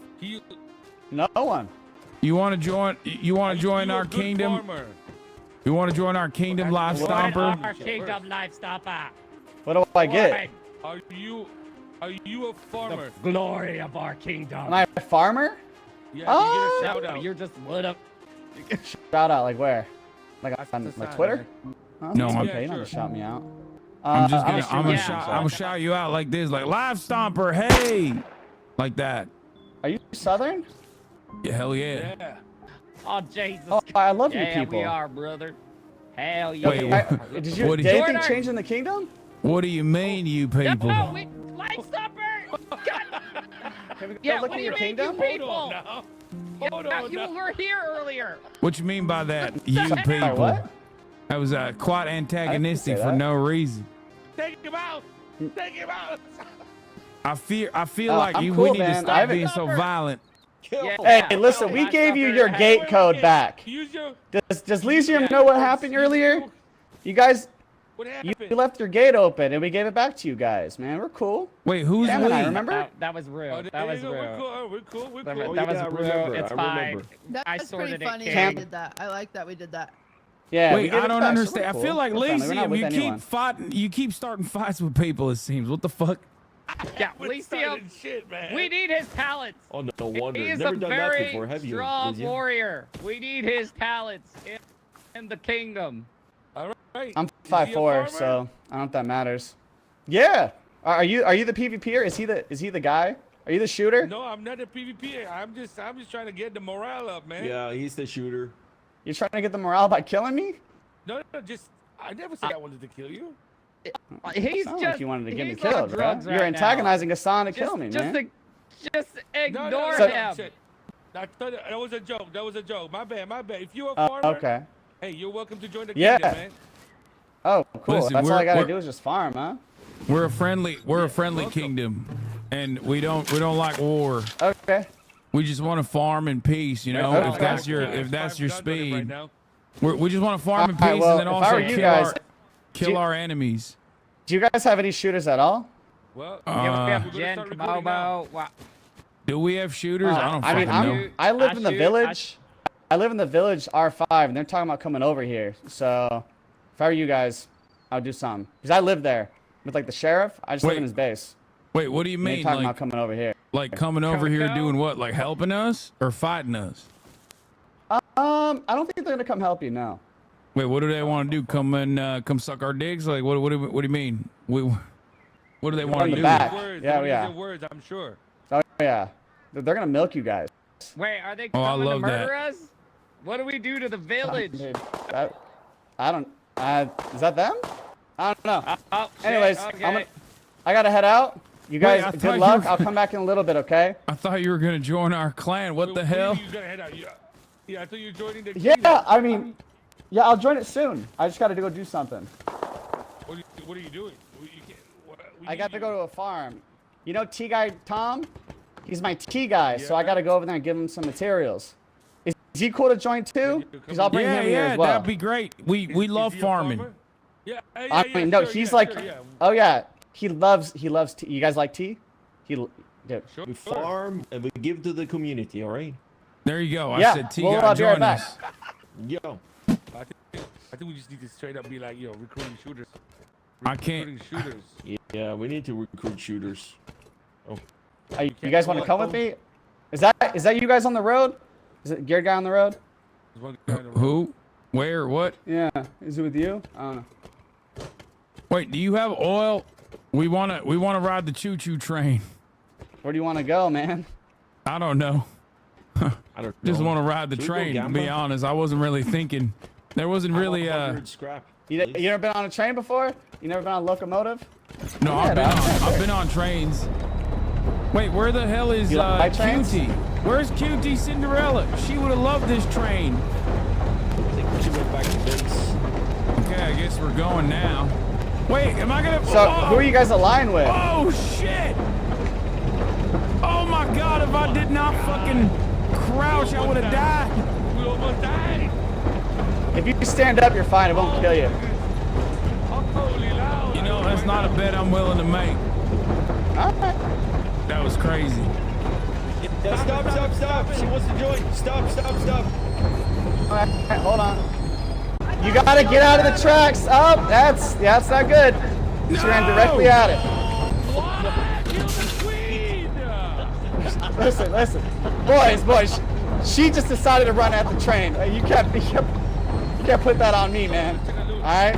No one. You want to join? You want to join our kingdom? You want to join our kingdom, Live Join Stomper? our kingdom, Life Stopper. What do I get? Are you a farmer? The glory of our kingdom. Am I a farmer? Yeah, Oh. you get a shout out. You're just lit up. Shout out like where? Like on like Twitter? Huh? No, It's I'm- okay. You don't have to shout me out. I'm just I'm gonna, I'm gonna shout, I'm gonna shout you out like this, like Live Stomper, hey, like that. Are you Southern? Yeah, hell yeah. Yeah. Oh, Jesus. Oh, I love you Yeah, people. we are, brother. Hell yeah. Wait, Did you what do did you- anything change in the kingdom? What do you mean, you people? No, we, Life Stopper. Can we go Yeah, look what at do your you mean, kingdom? you people? Hold on You now. were here earlier. What you mean by that, you Sorry, people? what? That was quite antagonistic say for that. no reason. Take him out. Take him out. I feel Oh, like I'm we cool, need to man. I stop haven't- being so violent. Hey, listen, we gave you your gate code back. Use your. Does Lysium know what happened earlier? You guys, What you happened? left your gate open and we gave it back to you guys, man. We're cool. Wait, who's Damn it, I we? remember? That was real. Oh, That was there you go. real. We're cool. We're cool. We're That, cool. that yeah, I was real. remember, It's I fine. remember. I That's sorted pretty it. funny Cam. that we did that. I like that we did that. Yeah. we Wait, gave I it don't back, so we're understand. I cool. feel like We're friendly. We're not Lysium, with you anyone. keep fighting, you keep starting fights with people. It seems. What the fuck? Yeah, We're Lysium, starting shit, man. we need his talents. Oh, no wonder. He is Never a done that very before, have you? strong Lysium? warrior. We need his talents in the kingdom. All right. I'm Is he a 5'4", farmer? so I don't know if that matters. Yeah. Are you the PvPer? Is he the guy? Are you the shooter? No, I'm not a PvP. I'm just trying to get the morale up, man. Yeah, he's the shooter. You're trying to get the morale by killing me? No, just I never said I wanted to kill you. He's Sound just. like you wanted to get me he's on killed, bro. drugs You're right antagonizing Hassan to kill me, just man. Just ignore So- him. I thought that was a joke. That was a joke. My bad. My bad. If you're a farmer, okay. hey, you're welcome to join the Yeah. kingdom, man. Oh, cool. Listen, That's all I gotta we're- do is just farm, huh? We're a friendly kingdom, and we don't like war. Okay. We just want to farm in peace, you know. Okay. If that's your speed, we just want to farm in peace, Alright, well, and then if I were also you guys, kill our enemies. Do you guys have any shooters at all? Well, we have Jen, Bobo. Wow. Do we have shooters? I don't fucking know. I live in the village. I live in the village R5, and they're talking about coming over here. So, if I were you guys, I would do something. Because I live there with like the sheriff. I just live in his base. Wait, what do you And they're mean? talking Like about coming over here. Like coming over here doing what? Like helping us or fighting us? I don't think they're gonna come help you now. Wait, what do they want to do? Come suck our dicks? Like what do you mean? What do they want to do? Yeah. Words, I'm sure. Oh yeah, they're gonna milk you guys. Wait, are they Oh, I coming to love murder that. us? What do we do to the village? Dude, I don't. Is that them? I don't know. Oh, shit, Anyways, okay. I gotta head out. You Wait, guys, I thought good you luck. were- I'll come back in a little bit, okay? I thought you were gonna join our clan. What the hell? You gotta head out. Yeah, I thought you were joining the Yeah, kingdom. I mean, yeah, I'll join it soon. I just gotta go do something. What are you doing? I got to go to a farm. You know T-Guy Tom? He's my T-Guy, so I got to go over there and give him some materials. Is he cool to join too? Because I'll bring him here as well. That'd be great. We love farming. Yeah, I mean, no, he's like, oh yeah, he loves tea. You guys like tea? Dude. We farm and we give to the community, all right? There you go. Yeah, I said T we'll guy be right join back. us. Yo. I think we just need to straight up be like, recruiting shooters. I can't. Recruiting shooters. Yeah, we need to recruit shooters. Oh. You guys want to come with me? Is that you guys on the road? Is it Geared Guy on the road? Who? Where? What? Yeah. Is it with you? I don't know. Wait, do you have oil? We wanna ride the choo-choo train. Where do you want to go, man? I don't know. I don't Just know. want to ride the Should we go train. To Gamba? be honest, I wasn't really thinking. There wasn't really Scrap. You never been on a train before? You never been on a locomotive? No, I've been on trains. Wait, where the hell is You like trains? Cutie? Where's Cutie Cinderella? She would have loved this train. I think she went back to base. Okay, I guess we're going now. Wait, am I gonna? So who are you guys aligned with? Oh shit! Oh my god! If I did not fucking crouch, I would have died. We almost died. If you stand up, you're fine. It won't kill you. You know, that's not a bet I'm willing to make. That was crazy. Yeah, stop. She wants to join. Stop. Alright, hold on. You gotta get out of the tracks. Oh, that's not good. She ran directly at it. Listen. Boys. She just decided to run at the train. You can't put that on me, man. Alright?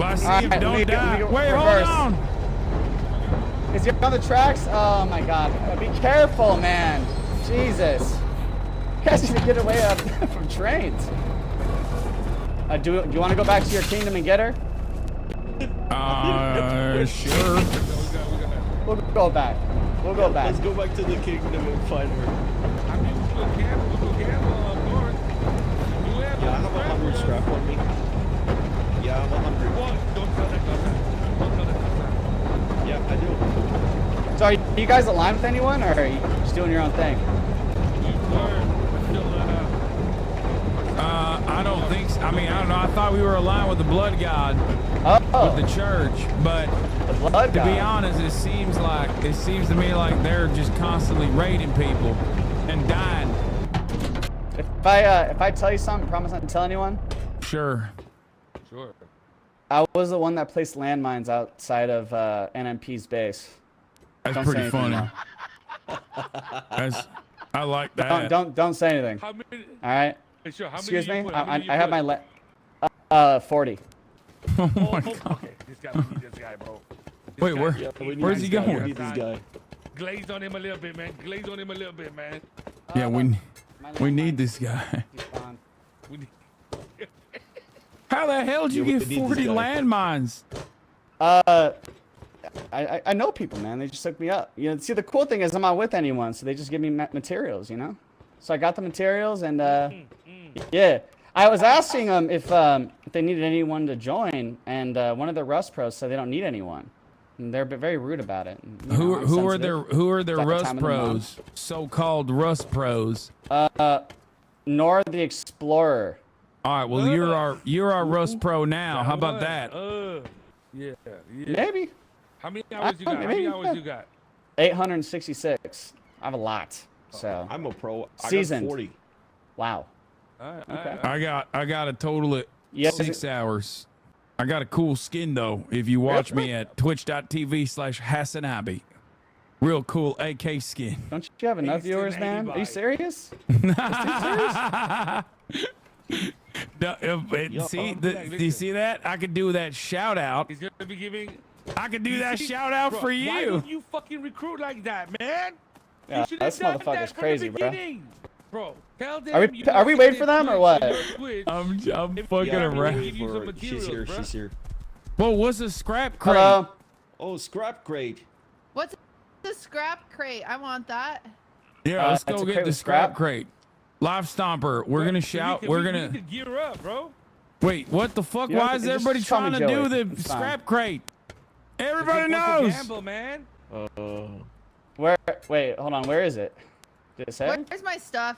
Alright, Don't let me die. Wait, reverse. hold on. Is he on the tracks? Oh my god. Be careful, man. Jesus. You guys need to get away from trains. Do you want to go back to your kingdom and get her? Sure. We'll go back. Let's go back to the kingdom and find her. Yeah, I have 100 scrap on me. Yeah, I have 100. Don't tell that. Yeah, I do. So are you guys aligned with anyone, or are you just doing your own thing? I don't think so. I mean, I don't know. I thought we were aligned with the blood god. Oh. With the church, but to be honest, it seems to me like they're just constantly raiding people and dying. If I tell you something, promise not to tell anyone. Sure. I was the one that placed landmines outside of NMP's base. That's Don't say pretty anything, funny. I like that. Don't say anything. How many? All right. Sure, how Excuse many me. you put? How many you I have put? my 40. Oh my god. Okay, we need this guy, bro. Wait, where's he going? We need this guy. Glaze on him a little bit, man. Yeah, we need this guy. How the hell did you get 40 landmines? I know people, man. They just hook me up. You know, see, the cool thing is I'm not with anyone, so they just give me materials, you know? So I got the materials, and yeah. I was asking them if they needed anyone to join, and one of the Rust pros said they don't need anyone. And they're very rude about it. And, who are their Rust pros? So-called Rust pros. Nor the Explorer. All right, well you're our Rust pro now. How about that? Yeah. Maybe. How many hours you got? How many hours you got? 866. I have a lot. So I'm a pro. Seasoned. I got 40. Wow. Okay. I got a total at 6 hours. I got a cool skin though. If you watch me at twitch.tv/HasanAbi. Real cool AK skin. Don't you have enough viewers, man? Are you serious? No, see, do you see that? I could do that shout out. He's gonna be giving. I could do that shout out for you. Why don't you fucking recruit like that, man? Yeah, this motherfucker's crazy, bro. Bro, tell them Are we waiting for them or what? I'm fucking around. She's here. Well, what's a scrap crate? Hello? Oh, scrap crate. What's the scrap crate? I want that. Yeah, let's go get the scrap crate. Live Stomper, we're gonna shout. We're gonna we can gear up, bro. Wait, what the fuck? Why is everybody trying to do the scrap crate? Everybody knows. Gamble, man. Where? Wait, hold on. Where is it? Did it say? Where's my stuff?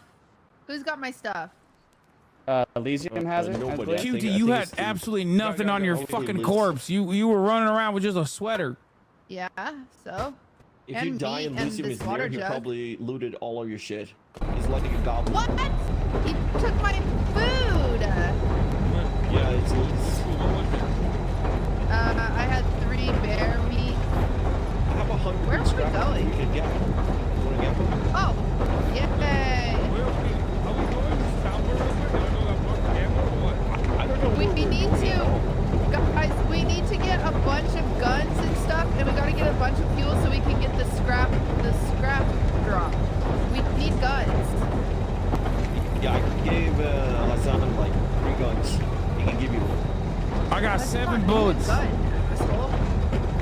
Who's got my stuff? Elysium has it. QT, you had absolutely nothing on your fucking corpse. You were running around with just a sweater. Yeah. So. If you die and Elysium is near, he probably looted all of your shit. He's like a goblin. What? He took my food. Yeah, it's. I had 3 bear meat. I have 100 Where are we scrap going? you can get. You wanna get them? Oh, yay! I don't know. We need to, guys. We need to get a bunch of guns and stuff, and we gotta get a bunch of fuel so we can get the scrap drop. We need guns. Yeah, I gave Hasan like 3 guns. He can give you one. I got 7 bullets.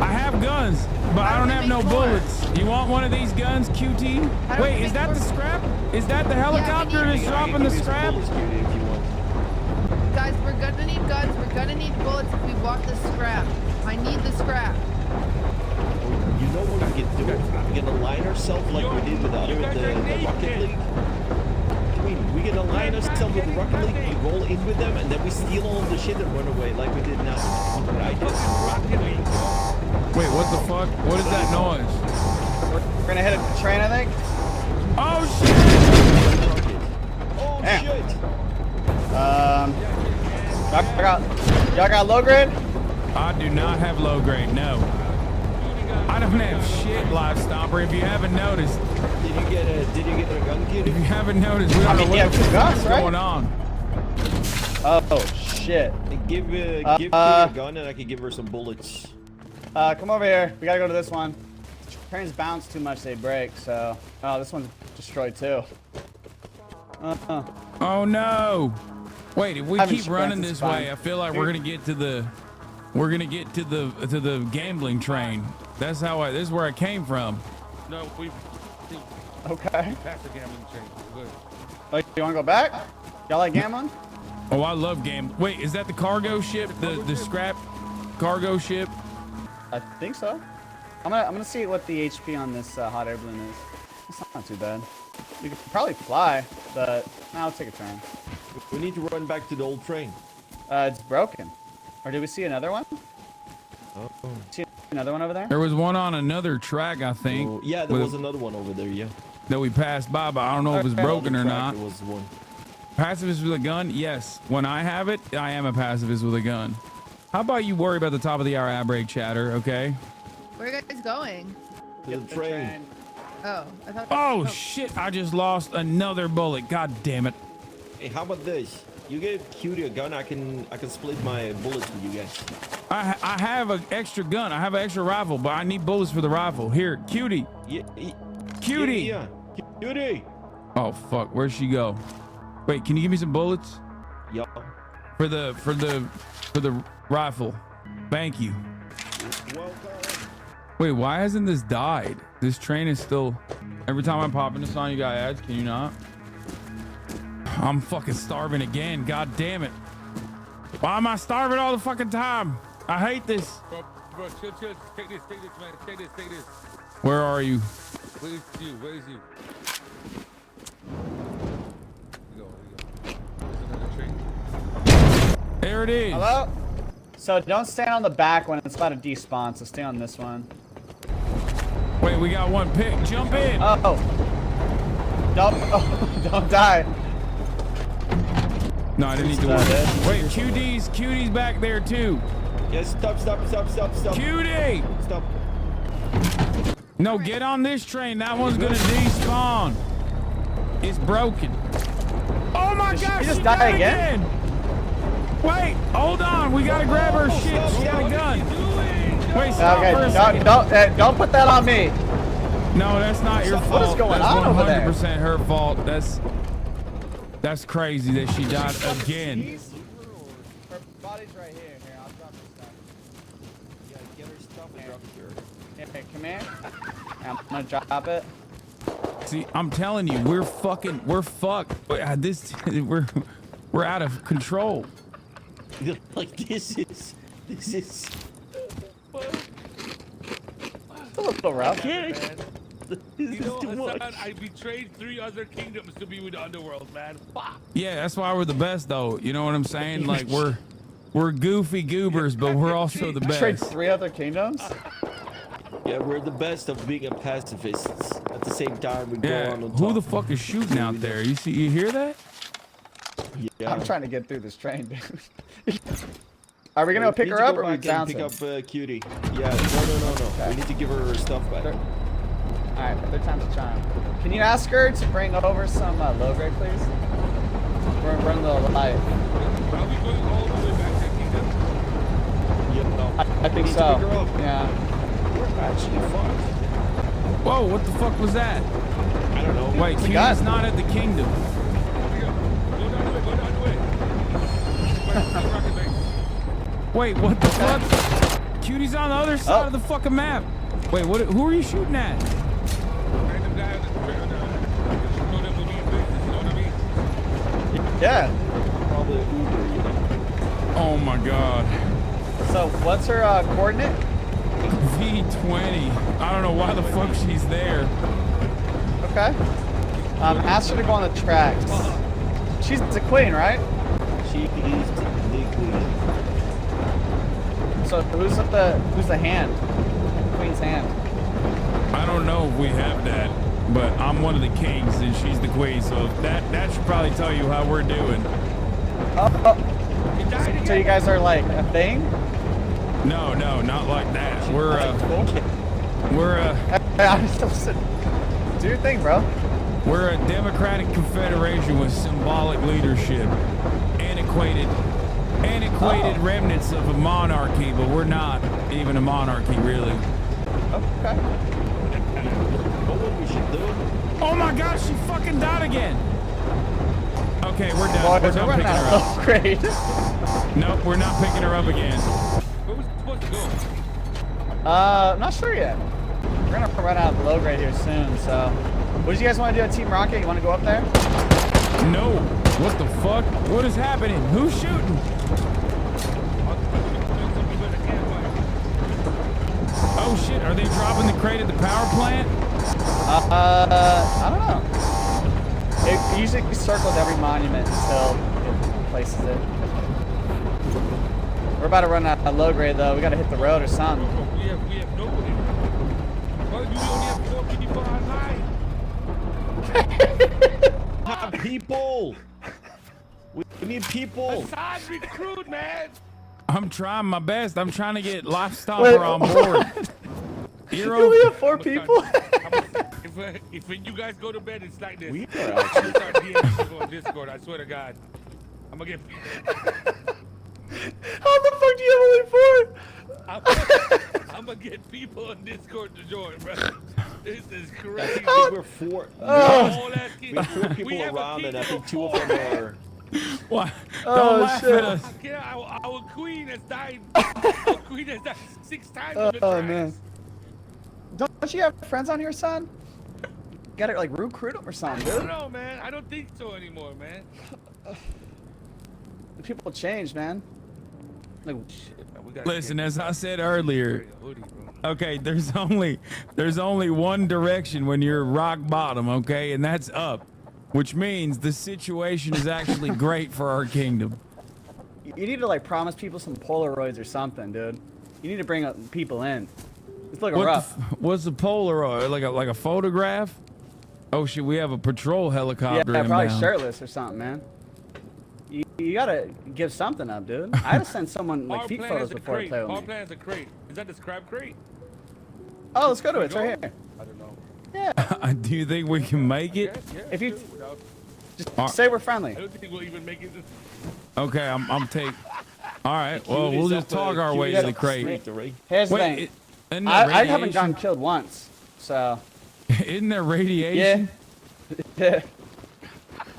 I have guns, but I don't have no bullets. You want one of these guns, QT? Wait, is that the scrap? Is that the helicopter that's dropping the scrap? Guys, we're gonna need guns. We're gonna need bullets if we want the scrap. I need the scrap. You know what we can do? We can align ourselves like we did with the Rocket League. We can align ourselves with the Rocket League, we roll in with them, and then we steal all of the shit and run away like we did now. I just Rocket League. Wait, what the fuck? What is that noise? We're gonna hit a train, I think. Oh shit! Oh shit! Y'all got low grade? I do not have low grade. No. I don't have shit, Live Stomper. If you haven't noticed. Did you get a gun, kid? If you haven't noticed, we don't know what the fuck is going on. Oh shit! Give her a gun and I can give her some bullets. Come over here. We gotta go to this one. Trains bounce too much, they break. So, this one's destroyed too. Oh no! Wait, if we keep running this way, I feel like we're gonna get to the gambling train. That's how this is where I came from. No, we. Okay. Past the gambling train. We're good. Like, you wanna go back? Y'all like gambling? Oh, I love gambling. Wait, is that the cargo ship? The scrap cargo ship? I think so. I'm gonna see what the HP on this hot air balloon is. It's not too bad. You could probably fly, but I'll take a turn. We need to run back to the old train. It's broken. Or did we see another one? Oh. See another one over there? There was one on another track, I think. Oh, yeah, there was another one over there. Yeah. That we passed by, but I don't know if it's broken or not. There was one. Pacifist with a gun? Yes. When I have it, I am a pacifist with a gun. How about you worry about the top of the hour ad break, chatter, okay? Where are you guys going? To the train. Oh, I thought. Oh shit! I just lost another bullet. God damn it! Hey, how about this? You give Cutie a gun. I can split my bullets with you guys. I have an extra gun. I have an extra rifle, but I need bullets for the rifle. Here, Cutie. Yeah. Cutie. Yeah. Cutie. Oh fuck! Where'd she go? Wait, can you give me some bullets? Yeah. For the rifle. Thank you. Welcome. Wait, why hasn't this died? This train is still... Every time I pop in this on, you got ads. Can you not? I'm fucking starving again. God damn it. Why am I starving all the fucking time? I hate this. Bro, chill. Take this, man. Take this. Where are you? Where is you? Here you go. There's another train. There it is. Hello? So don't stand on the back when it's about to despawn, so stay on this one. Wait, we got one pick. Jump in. Oh. Don't die. No, I didn't need to worry. Wait, QD's back there too. Yes, stop. QD! Stop. No, get on this train. That one's gonna despawn. It's broken. Oh my gosh, she just died again? Wait, hold on. We gotta grab her shit. She got a gun. Wait, stop for a second. Don't put that on me. No, that's not your fault. What is going on over there? That's 100% her fault. That's crazy that she died again. Her body's right here. Here, I'll drop her stuff. Yeah, get her stuff and drop it here. Okay, come here. I'm gonna drop it. See, I'm telling you, we're fucked. We're out of control. Like this is. It's a little rough. You know, Hassan, I betrayed 3 other kingdoms to be with the underworld, man. Fuck. Yeah, that's why we're the best, though. You know what I'm saying? Like we're goofy goobers, but we're also the best. Trade 3 other kingdoms? Yeah, we're the best of being a pacifist. At the same time, we go on top. Who the fuck is shooting out there? You hear that? Yeah. I'm trying to get through this train, dude. Are we gonna pick her up or we bounce pick up Cutie? Yeah, no. Okay. We need to give her stuff back. Alright, third time's a charm. Can you ask her to bring over some low grade, please? We're in the light. Are we going all the way back to kingdom? Yep. I think so. Yeah. We're actually fucked. Whoa, what the fuck was that? I don't know. Wait, Cutie's not at the kingdom. Go down the way. Wait, what the fuck? Cutie's on the other side of the fucking map. Wait, who are you shooting at? Random guy on the train. Yeah. Probably Uber, you know. Oh my god. So what's her coordinate? V20. I don't know why the fuck she's there. Okay. Ask her to go on the tracks. She's the queen, right? She is the queen. So who's the hand? Queen's hand. I don't know if we have that, but I'm one of the kings and she's the queen, so that should probably tell you how we're doing. So you guys are like a thing? No, not like that. Do your thing, bro. We're a democratic confederation with symbolic leadership, antiquated remnants of a monarchy, but we're not even a monarchy, really. Okay. Oh my gosh, she fucking died again. Okay, we're done. Boys, We're done picking her up. Great. Nope, we're not picking her up again. Where was supposed to go? I'm not sure yet. We're gonna run out of low grade here soon, so. What do you guys want to do at Team Rocket? You want to go up there? No. What the fuck? What is happening? Who's shooting? Oh shit, are they dropping the crate at the power plant? I don't know. It usually circles every monument until it places it. We're about to run out of low grade though. We gotta hit the road or something. We have nobody. Well, you only have 4 people online. People! We need people! Hassan, recruit, man! I'm trying my best. I'm trying to get Lifestopper on board. You only have 4 people? If when you guys go to bed, it's like this. We are actually start DMing people on Discord. I swear to God. I'm gonna get. How the fuck do you have only 4? I'm gonna get people on Discord to join, bro. This is crazy. I think we're 4. We We have 4 people around, and I think 2 of them are. What? Don't laugh at us. Our queen has died. Our queen has died 6 times. Oh man. Don't you have friends on here, son? You gotta like recruit them or something, I dude. don't know, man. I don't think so anymore, man. People change, man. Like, Listen, as I said earlier, okay, there's only one direction when you're rock bottom, okay, and that's up, which means the situation is actually great for our kingdom. you need to like promise people some Polaroids or something, dude. You need to bring up people in. It's looking rough. What's a Polaroid? Like a photograph? Oh shit, we have a patrol helicopter. Yeah, probably inbound. shirtless or something, man. You gotta give something up, dude. I had to send someone like feet photos before I play with Our me. plan is a crate. Is that the scrap crate? Oh, let's go to it. It's right here. I don't know. Yeah. Do you think we can make it? If you just say we're friendly. I don't think we'll even make it. Okay, I'm take. All right, well we'll just talk our way to the crate. Here's the Wait, thing. I haven't gotten killed once, so. Isn't there radiation? Yeah.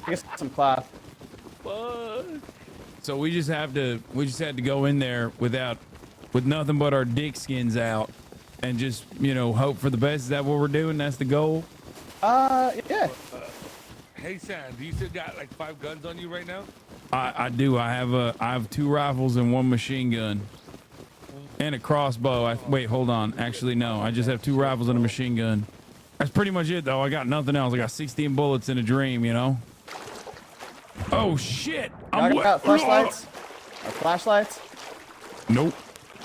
I guess some cloth. So we just had to go in there with nothing but our dick skins out, and just hope for the best. Is that what we're doing? That's the goal. Yeah. Hey Sam, do you still got like 5 guns on you right now? I do. I have 2 rifles and 1 machine gun, and a crossbow. Wait, hold on. Actually, no. I just have 2 rifles and a machine gun. That's pretty much it, though. I got nothing else. I got 16 bullets in a dream, Oh shit! I got flashlights. Flashlights? Nope.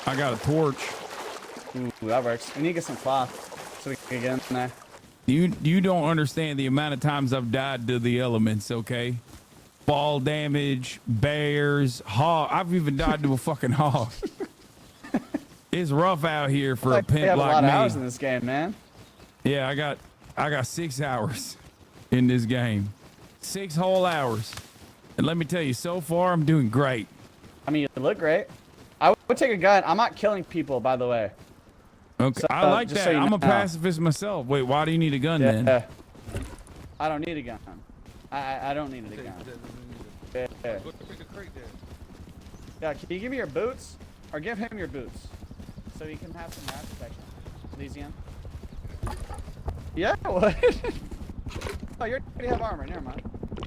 I got a torch. Ooh, that works. We need to get some cloth so we can get in there. You don't understand the amount of times I've died to the elements, okay? Fall damage, bears, hog. I've even died to a fucking hog. It's rough out here for a pimp we have like a lot me. of hours in this game, man. Yeah, I got 6 hours in this game. 6 whole hours. And let me tell you, so far I'm doing great. I mean, you look great. I would take a gun. I'm not killing people, by the way. Okay, So, I like just that. so you I'm a know. pacifist myself. Wait, why do you need a gun then? I don't need a gun. I don't need a gun. Yeah. Yeah, can you give me your boots? Or give him your boots. So he can have some mass protection. Elysium. Yeah, what? Oh, you already have armor. Never mind.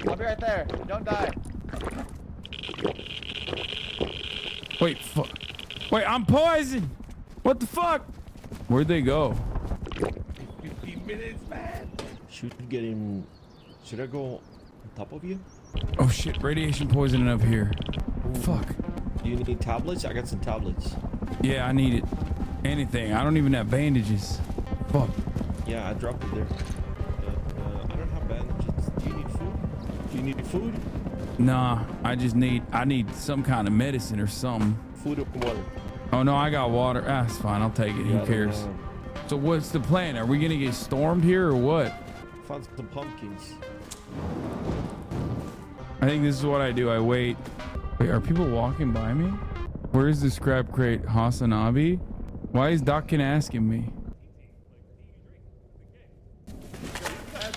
I'll be right there. Don't die. Wait, wait, I'm poisoned. What the fuck? Where'd they go? 15 minutes, man. Should I go on top of you? Oh shit, radiation poisoning up here. Fuck. Do you need tablets? I got some tablets. Yeah, I need it. Anything. I don't even have bandages. Fuck. Yeah, I dropped it there. I don't have bandages. Do you need food? Do you need food? Nah, I need some kind of medicine or something. Food or water? Oh no, I got water. Ah, it's fine. I'll take it. Who cares? So what's the plan? Are we gonna get stormed here or what? Found some pumpkins. I think this is what I do. I wait. Wait, are people walking by me? Where is the scrap crate? HasanAbi? Why is Dockin asking me?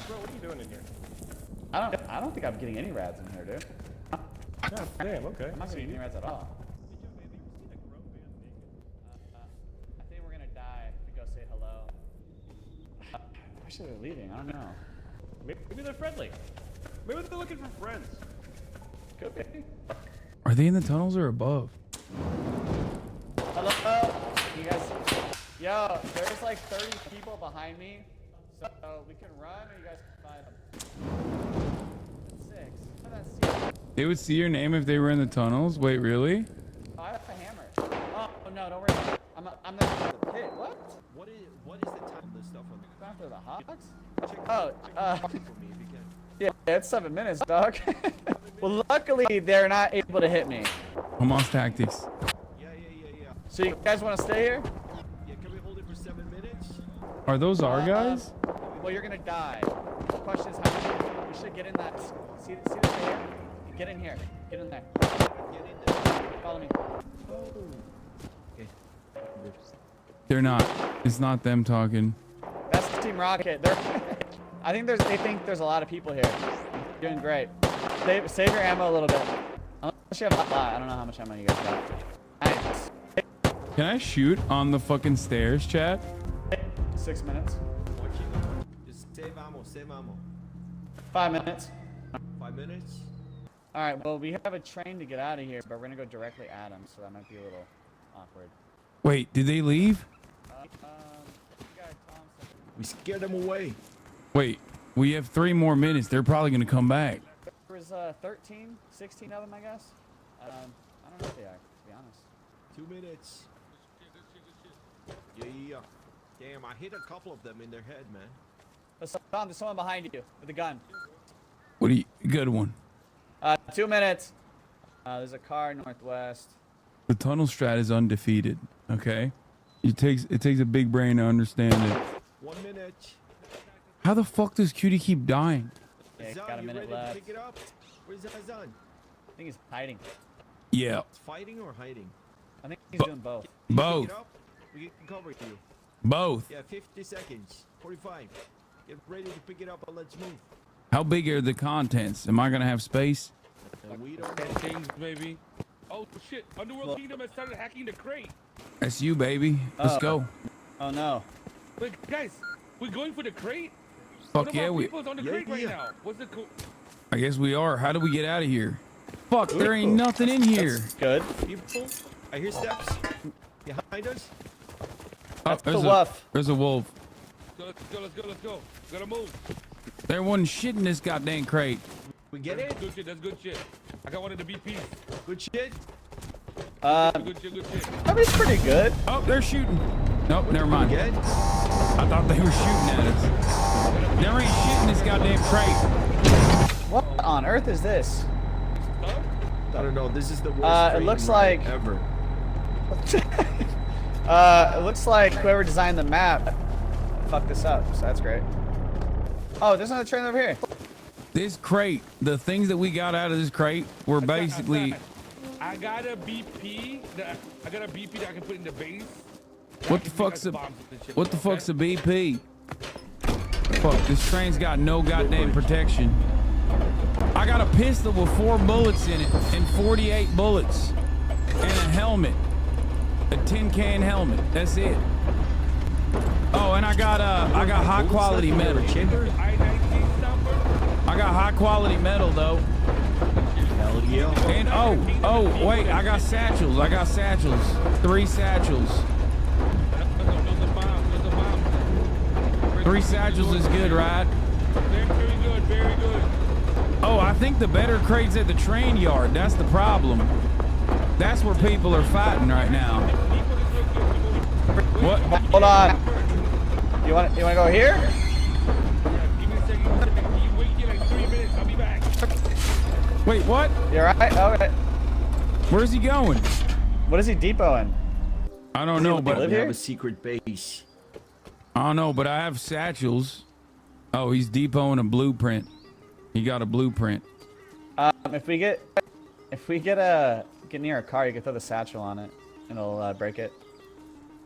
Bro, what are you doing in here? I don't think I'm getting any rats in here, dude. God damn, okay. I'm not getting any rats at all. I think we're gonna die if we go say hello. Actually, they're leaving. I don't know. Maybe they're friendly. Maybe they're looking for friends. Could be. Are they in the tunnels or above? Hello? You guys... Yo, there's like 30 people behind me. So we can run or you guys can find them. That's 6. They would see your name if they were in the tunnels? Wait, really? Oh, I have a hammer. Oh, no, don't worry. I'm not in the pit. What? What is the time of this stuff on the After the Hawks? Yeah, it's 7 minutes, dog. Well, luckily, they're not able to hit me. Hamas tactics. Yeah. So you guys want to stay here? Yeah, can we hold it for 7 minutes? Are those our guys? Well, you're gonna die. The question is how many. We should get in that. See the here? Get in here. Get in there. Follow me. Okay. They're not. It's not them talking. That's Team Rocket. I think they think there's a lot of people here. You're doing great. Save your ammo a little bit. Unless you have a lot. I don't know how much ammo you guys got. Nice. Can I shoot on the fucking stairs, chat? 6 minutes. Just save ammo, save ammo. 5 minutes. 5 minutes? All right, well, we have a train to get out of here, but we're gonna go directly at them, so that might be a little awkward. Wait, did they leave? We scared them away. Wait, we have 3 more minutes. They're probably gonna come back. There was 13, 16 of them, I guess. I don't know what they are, to be honest. 2 minutes. Yeah. Damn, I hit a couple of them in their head, man. There's someone behind you with a gun. What do you? Good one. 2 minutes. There's a car northwest. The tunnel strat is undefeated. Okay, it takes a big brain to understand it. 1 minute. How the fuck does Cutie keep dying? Yeah, Hazan, got a you minute ready left. to pick it up? Where's Hazan? I think he's hiding. Yeah. Fighting or hiding? I think he's doing both. Both. Pick it up, we can cover you. Both. Yeah, 50 seconds. 45. Get ready to pick it up and let's move. How big are the contents? Am I gonna have space? We don't things, maybe. Oh shit! Underworld Kingdom has started hacking the crate. That's you, baby. Let's go. Oh no. Wait, guys, we're going for the crate. Fuck One of yeah, our we. people's on the crate right now. What's the I guess we are. How do we get out of here? Fuck, there ain't nothing in here. Good. People, I hear steps behind us. Oh, That's the wolf. There's a wolf. Let's go. Gotta move. There wasn't shit in this goddamn crate. We get it? Good shit. That's good shit. I got one of the BPs. Good shit. Good shit. That was pretty good. Oh, they're shooting. Nope, never mind. I thought they were shooting at us. There ain't shit in this goddamn crate. What on earth is this? I don't know. This is the worst it looks train like ride ever. It looks like whoever designed the map fucked this up, so that's great. Oh, there's another train over here. This crate, the things that we got out of this crate were basically. I got a BP that I can put in the base. What the fuck's a BP? Fuck, this train's got no goddamn protection. I got a pistol with 4 bullets in it and 48 bullets and a helmet, a tin can helmet. That's it. Oh, and I got high quality metal. I got high quality metal though. Hell yeah. And oh wait, I got satchels. 3 satchels. 3 satchels is good, right? Very good. Oh, I think the better crate's at the train yard. That's the problem. That's where people are fighting right now. What? Hold on. You want to go here? Give me a second. You wait here like 3 minutes. I'll be back. Wait, what? You're right. Okay. Where's he going? What is he depoting? I don't know, but we have a secret base. I don't know, but I have satchels. Oh, he's depoting a blueprint. He got a blueprint. If we get near a car, you can throw the satchel on it, and it'll break it.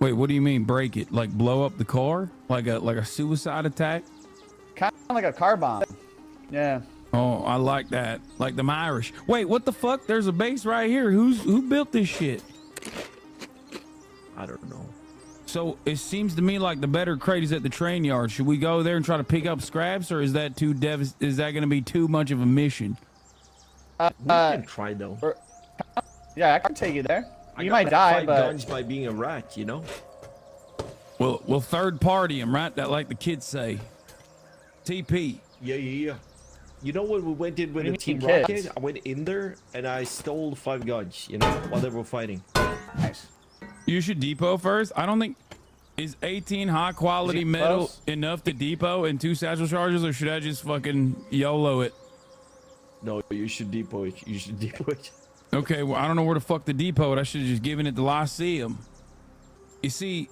Wait, what do you mean break it? Like blow up the car? Like a suicide attack? Kind of like a car bomb. Yeah. Oh, I like that. Like them Irish. Wait, what the fuck? There's a base right here. Who built this shit? I don't know. So it seems to me like the better crate is at the train yard. Should we go there and try to pick up scraps, or is that is that going to be too much of a mission? We can try though. Yeah, I can take you there. You might might die, 5 but guns by being a rat, you know. Well, third party him, right? That like the kids say. TP. Yeah. You know when we went in with What the do you Team mean, Rocket? kids? I went in there and I stole 5 guns, you know, while they were fighting. Nice. You should depot first. I don't think is 18 high quality Is it metal close? enough to depot and 2 satchel charges, or should I just fucking YOLO it? No, you should depot it. Okay, well, I don't know where the fuck to depot it. I should have just given it to Lyceum. You see,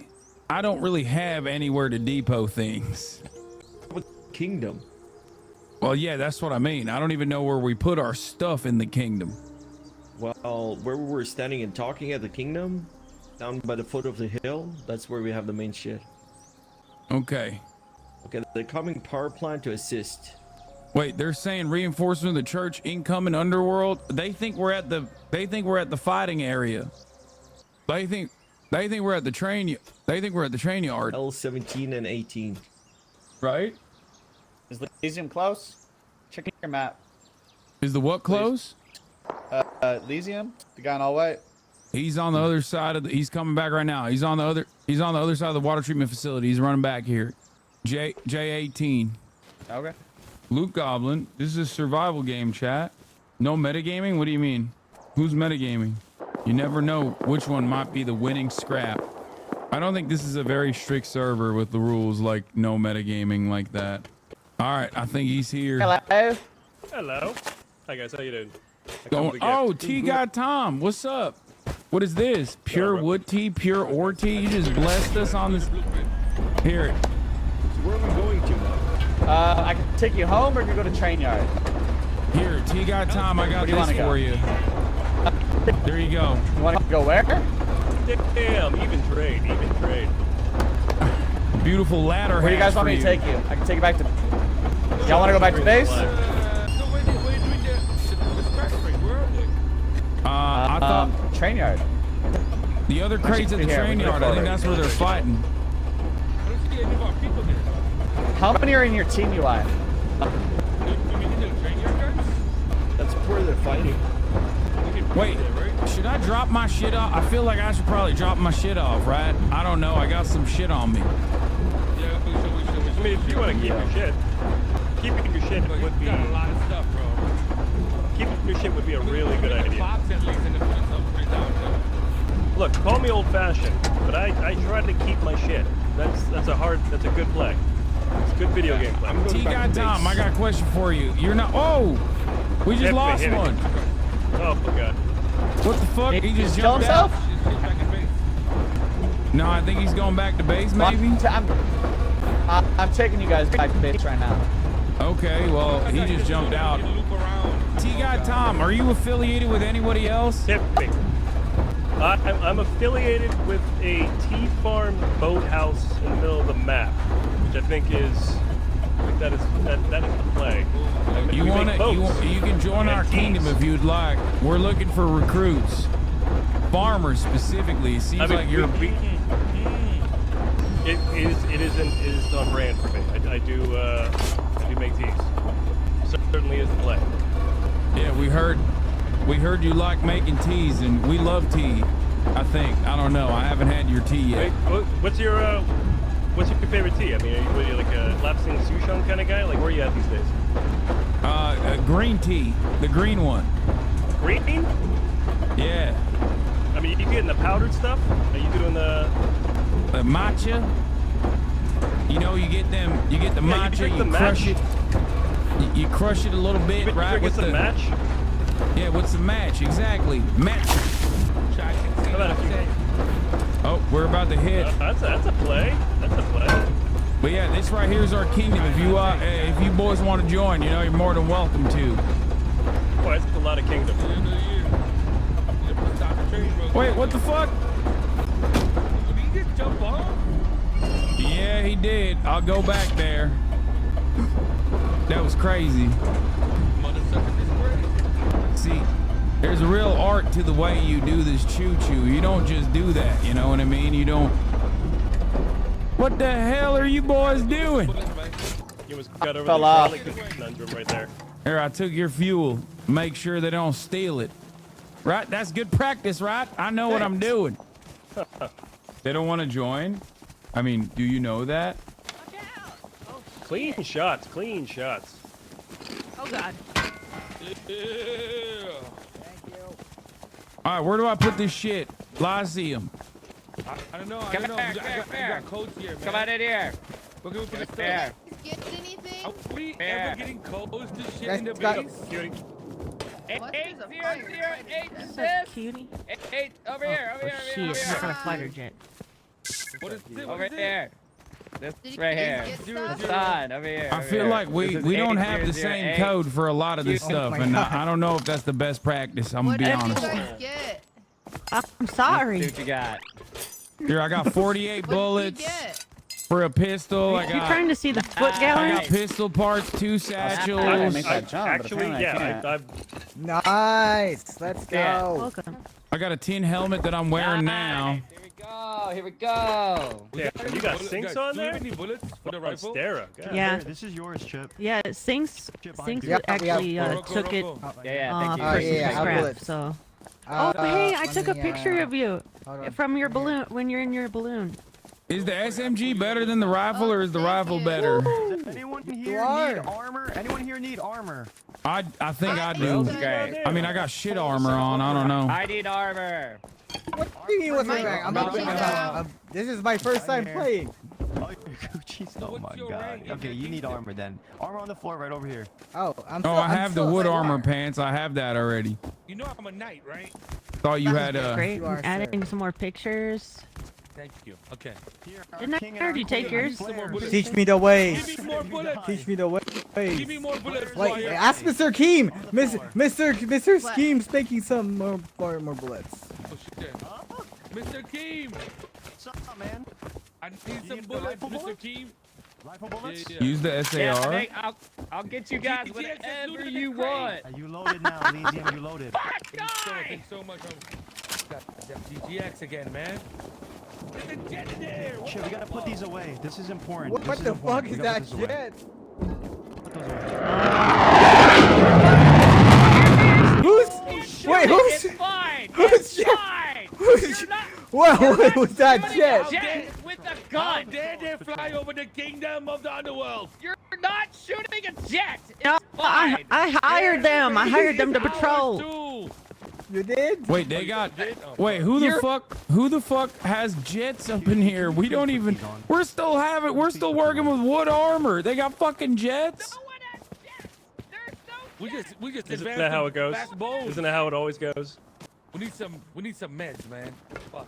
I don't really have anywhere to depot things. Kingdom. Well, yeah, that's what I mean. I don't even know where we put our stuff in the kingdom. Well, where we were standing and talking at the kingdom, down by the foot of the hill, that's where we have the main shit. Okay. Okay, the coming power plant to assist. Wait, they're saying reinforcement of the church incoming underworld. They think we're at the fighting area. They think They think we're at the train. They think we're at the train yard. L17 and 18. Right? Is Elysium close? Check your map. Is the what close? Elysium, the guy in all white. He's on the other side of the. He's coming back right now. He's on the other side of the water treatment facility. He's running back here. J18. Okay. Luke Goblin. This is a survival game, chat. No metagaming? What do you mean? Who's metagaming? You never know which one might be the winning scrap. I don't think this is a very strict server with the rules like no metagaming like that. All right, I think he's here. Hello. Hello. Hi guys, how you doing? Oh, T God Tom, what's up? What is this? Pure wood tea, pure ore tea? You just blessed us on this. Here. Where are we going to now? I can take you home, or you can go to train yard. Here, T God Tom, I got this for you. There you go. You want to go where? Damn, even trade. Beautiful ladder. Where do you guys want me to take you? I can take you back to. Y'all want to go back to base? I thought train yard. The other crates at the train yard. I think that's where they're fighting. How many are in your team, UI? That's where they're fighting. Wait, should I drop my shit off? I feel like I should probably drop my shit off, right? I don't know. I got some shit on me. Yeah, I mean, if you want to keep your shit, keeping your shit would be. Got a lot of stuff, bro. Keeping your shit would be a really good idea. Look, call me old-fashioned, but I try to keep my shit. That's a good play. It's a good video game play. T God Tom, I got a question for you. You're not. Oh, we just lost one. Oh my God. What the fuck? He just kill jumped out. himself? No, I think he's going back to base, maybe. I'm taking you guys back to base right now. Okay, well, he just jumped out. T God Tom, are you affiliated with anybody else? I'm affiliated with a tea farm boathouse in the middle of the map, which I think is that is the play. You can join our kingdom if you'd like. We're looking for recruits, farmers specifically. It seems like you're. It is on brand for me. I do make teas. Certainly is the play. Yeah, we heard you like making teas, and we love tea. I think. I don't know. I haven't had your tea yet. What's your favorite tea? I mean, are you like a Lapsing Souchong kind of guy? Like, where are you at these days? Green tea, the green one. Green? Yeah. I mean, you getting the powdered stuff? Are you doing the matcha? You know, you get the matcha, you crush it. You crush it a little bit, right? With the match? Yeah, what's the match? Exactly. Match. Oh, we're about to hit. That's a play. That's a play. But yeah, this right here is our kingdom. If you boys want to join, you know, you're more than welcome to. Boy, that's a lot of kingdom. Wait, what the fuck? Did he just jump off? Yeah, he did. I'll go back there. That was crazy. See, there's a real art to the way you do this choo-choo. You don't just do that, you know what I mean? You don't... What the hell are you boys doing? You almost got over the garlic conundrum right there. Here, I took your fuel. Make sure they don't steal it. Right? That's good practice, right? I know what I'm doing. They don't want to join? I mean, do you know that? Clean shots, clean shots. Oh God. Yeah. All right, where do I put this shit? Lyceum. I don't know. Come I here. got codes here, man. Come out in here. We're going for the Here. Get anything? Are we ever getting codes to shit in the got- base? Eight, Cutie. Eight, over here, over here, Shit, over he's here. on a fighter jet. What is it? Over here. This Did you right get here. stuff? Hassan, over here. I over feel here. like we This is don't have the 800, same 8. code for a lot of this stuff, and I don't know if that's the best practice. I'm gonna be What did you honest. guys get? I'm sorry. See what you got. Here, I got 48 bullets Get. for a pistol. I You got trying to see the foot I gallery? got pistol parts, 2 satchels. make that jump, but Actually, apparently I yeah, Nice. Let's go. Yeah. Welcome. I got a tin helmet that I'm wearing now. Here we go. Here we go. Yeah, you got sinks on Do you there? have any bullets for the rifle? Stera. Yeah. This is yours, Chip. Yeah, Sinks Yeah, actually yeah. took it Yeah, thank you. for yeah, some scrap. bullets. So. Oh, hey, I took a picture of you hold on. from your balloon when you're in your balloon. Is the SMG better than the rifle, or is the rifle better? Does anyone here need armor? Anyone here need armor? I think I do. Okay. I mean, I got shit armor on. I don't know. I need armor. What do you mean what's wrong? I'm not. This is my first time playing. Oh, Gucci's. Oh my god. Okay, you need armor then. Armor on the floor right over here. Oh, Oh, I have the wood armor pants. I have that already. You know I'm a knight, right? Thought you had Great. Adding some more pictures. Thank you. Okay. Didn't I already take yours? Teach me the way. Give me more bullets. Teach me the way. Give me more bullets. Like, ask Mr. Keem. Mr. Keem's making some more bullets. Oh shit. Mr. Keem. What's up, man? I need some bullets, Mr. Keem. Rifle bullets? Yeah. Use the SAR. Yeah, I'll get you guys whatever you want. You loaded now, Elysium. You loaded. Thanks so much. God, GGX again, man. There's a jet in there. Shit, we gotta put these away. This is important. What the fuck is that jet? Put those away. Who's? Wait, who's? It's fine. Who's It's jet? fine. Who's? What was that jet? Jet with a How gun. dare they fly over the kingdom of the underworld? You're not shooting a jet. It's No, fine. I hired them. I hired them to patrol. Too. You did? Wait, they got. Wait, who the fuck has jets up in here? We don't even. We're still working with wood armor. They got fucking jets. We just Isn't advanced that how it the goes? backbone. Isn't that how it always goes? We need some meds, man. Fuck.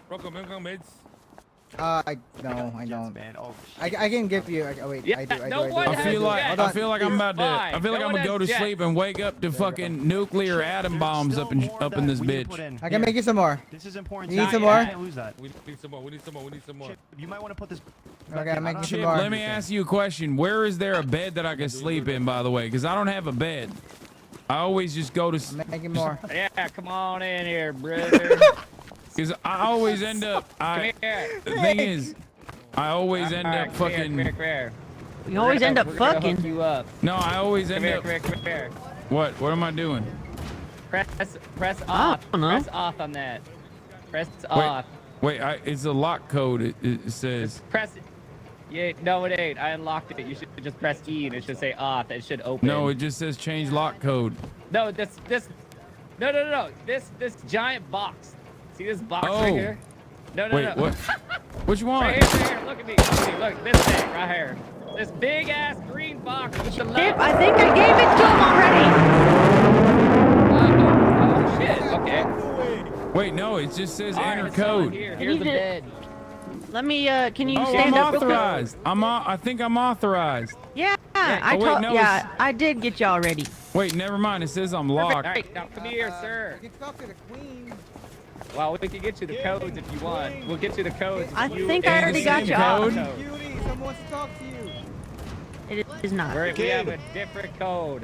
Rocco, remember meds? I don't. Man. Oh, I can give you. Wait, Yeah, I do. no one I feel like Hold on. I'm about to. Fine. I feel like No I'm one gonna go has to jets. sleep and wake up to fucking nuclear atom bombs up in this bitch. I can make you some more. This is important. You need some I more? can't lose that. We need some more. We need some more. We need some more. Chip, you might want to put this. Okay, I'm making some Chip, more. let me ask you a question. Where is there a bed that I can sleep in, by the way? Because I don't have a bed. I always just go to. I'm making more. Yeah, come on in here, brother. Because I always end up. Come here. The thing is, I always end All right, up come here, fucking. come here. You always end up We're gonna hook fucking. you up. No, I always Come end here, up. come here, come here. What am I doing? Press off. don't know. Press off on that. Press off. Wait, it's a lock code. It says. Press it. Yeah, no, it ain't. I unlocked it. You should just press E and it should say off. It should open. No, it just says change lock code. No, no. This giant box. See this box right here? No. Wait, what? Which one? Right here. Look at me. Look, this thing right here. This big ass green box with the Yep, I think I gave it to him already. Oh shit. Okay. Wait, no, it just says All right, enter it's on code. here. Can Here's you the just- bed. Let me, can you Oh, stand I'm up real quick? authorized. I think I'm authorized. Yeah, I Oh, wait, told, no, yeah, I did get you already. Wait, never mind. It says I'm All locked. right, now come here, sir. You can talk to the queen. Well, we can get you the codes if you want. We'll get you the codes. I You- think I already got you out. Beauty, someone wants to talk to you. It is not. We have a different code.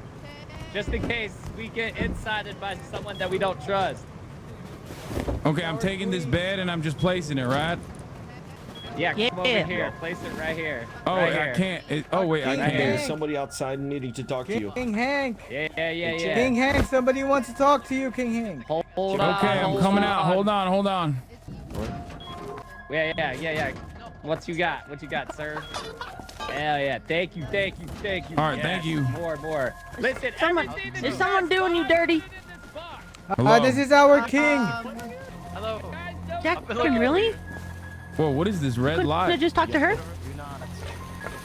Just in case we get insided by someone that we don't trust. Okay, I'm taking this bed and I'm just placing it, right? Yeah, come over Yeah. here. Place it right here. Oh, right I here. can't. Oh, wait, I King can't. There's Hank. somebody outside needing to talk to you. King Hank. Yeah. King Hank, somebody wants to talk to you, King Hank. Hold on. Okay, I'm coming out. Hold on. Yeah. What you got, sir? Hell yeah. Thank you. All right, Yes, thank you. More. Listen, everything that Is you someone guys doing you find dirty? is in this box. Hello. This is our king. Hello. Jackson, really? Whoa, what is this red Couldn't I light? just talk to her?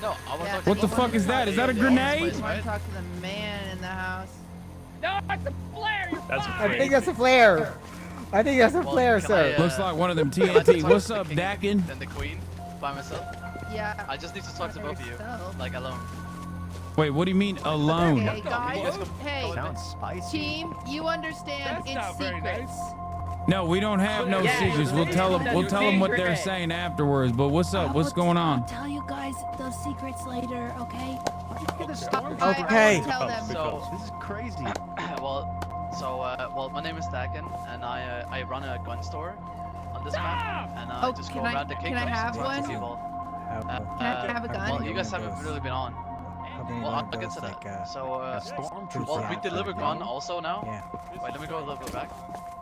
No, I was What the fuck is that? Is that a grenade? I want to talk to the man in the house. No, it's a flare. You're That's fine. I think that's a flare. I think that's a flare, can sir. I, Looks like one of them TNT. What's up, Dakin? Then the queen by myself. Yeah. I just need to talk to both of you, like alone. Wait, what do you mean alone? Hey guys, hey, Sounds spicy. team, you understand That's it's not very secrets. No, we don't have no Yeah, secrets. We'll tell them. We'll tell them what they're secret. saying afterwards. But what's up? What's going on? I'll tell you guys those secrets later, okay? Okay. Tell them. So, This is crazy. well, my name is Dakin, and I run a gun store on this map, and just go around the kingdom. Can I have one? People. Can I have a gun? Well, you guys haven't really been on. Well, I'll get to that. So, well, we deliver gun also now. Yeah. Wait, let me go a little bit back.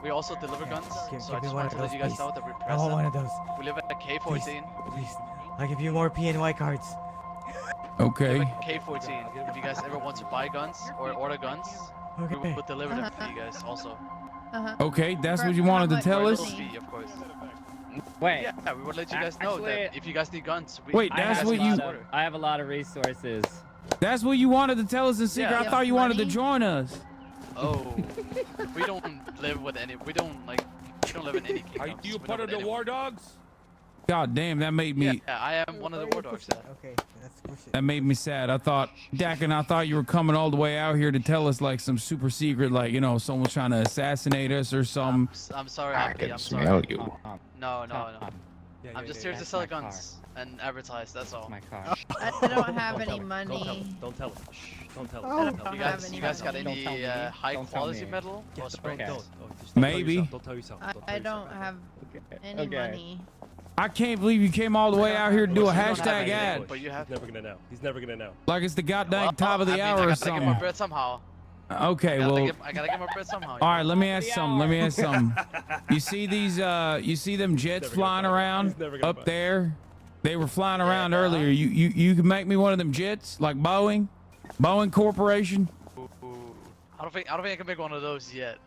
We also deliver guns, so I just wanted to let you guys know that we press I want one of those. We live at K14. Please, I'll give you more PNY cards. Okay. K14. If you guys ever want to buy guns or order guns, we will deliver them for you guys also. Okay, that's what you wanted to tell us? Fee, of course. Wait. Yeah, we would let you guys know that if you guys need guns. Wait, that's what you... I have a lot of resources. That's what you wanted to tell us in secret? Yeah. I thought you wanted to join us. Oh, we don't live with any. We don't live in any kingdoms. Are you part of the war dogs? God damn, that made me... Yeah, I am one of the war dogs. Okay, let's push it. That made me sad. I thought, Dakin, I thought you were coming all the way out here to tell us like some super secret, like, you know, someone's trying to assassinate us or something. I'm sorry, I can smell you. No. I'm just here to sell guns and advertise. That's all. My car. I don't have any money. Don't tell him. Don't tell I him. don't have any You guys got money. any high quality metal or springs? Maybe. Don't tell yourself. I don't have any money. I can't believe you came all the way out here to do a You don't have hashtag any, ad. but you have. He's never gonna know. He's never gonna know. Like it's the goddamn top of the I hour or gotta something. get my bread somehow. Okay, well. I gotta get my bread somehow. All right, let me ask something. You see these? You see them jets flying around up there? They were flying around earlier. You can make me one of them jets, like Boeing Corporation. I don't think I can make one of those yet.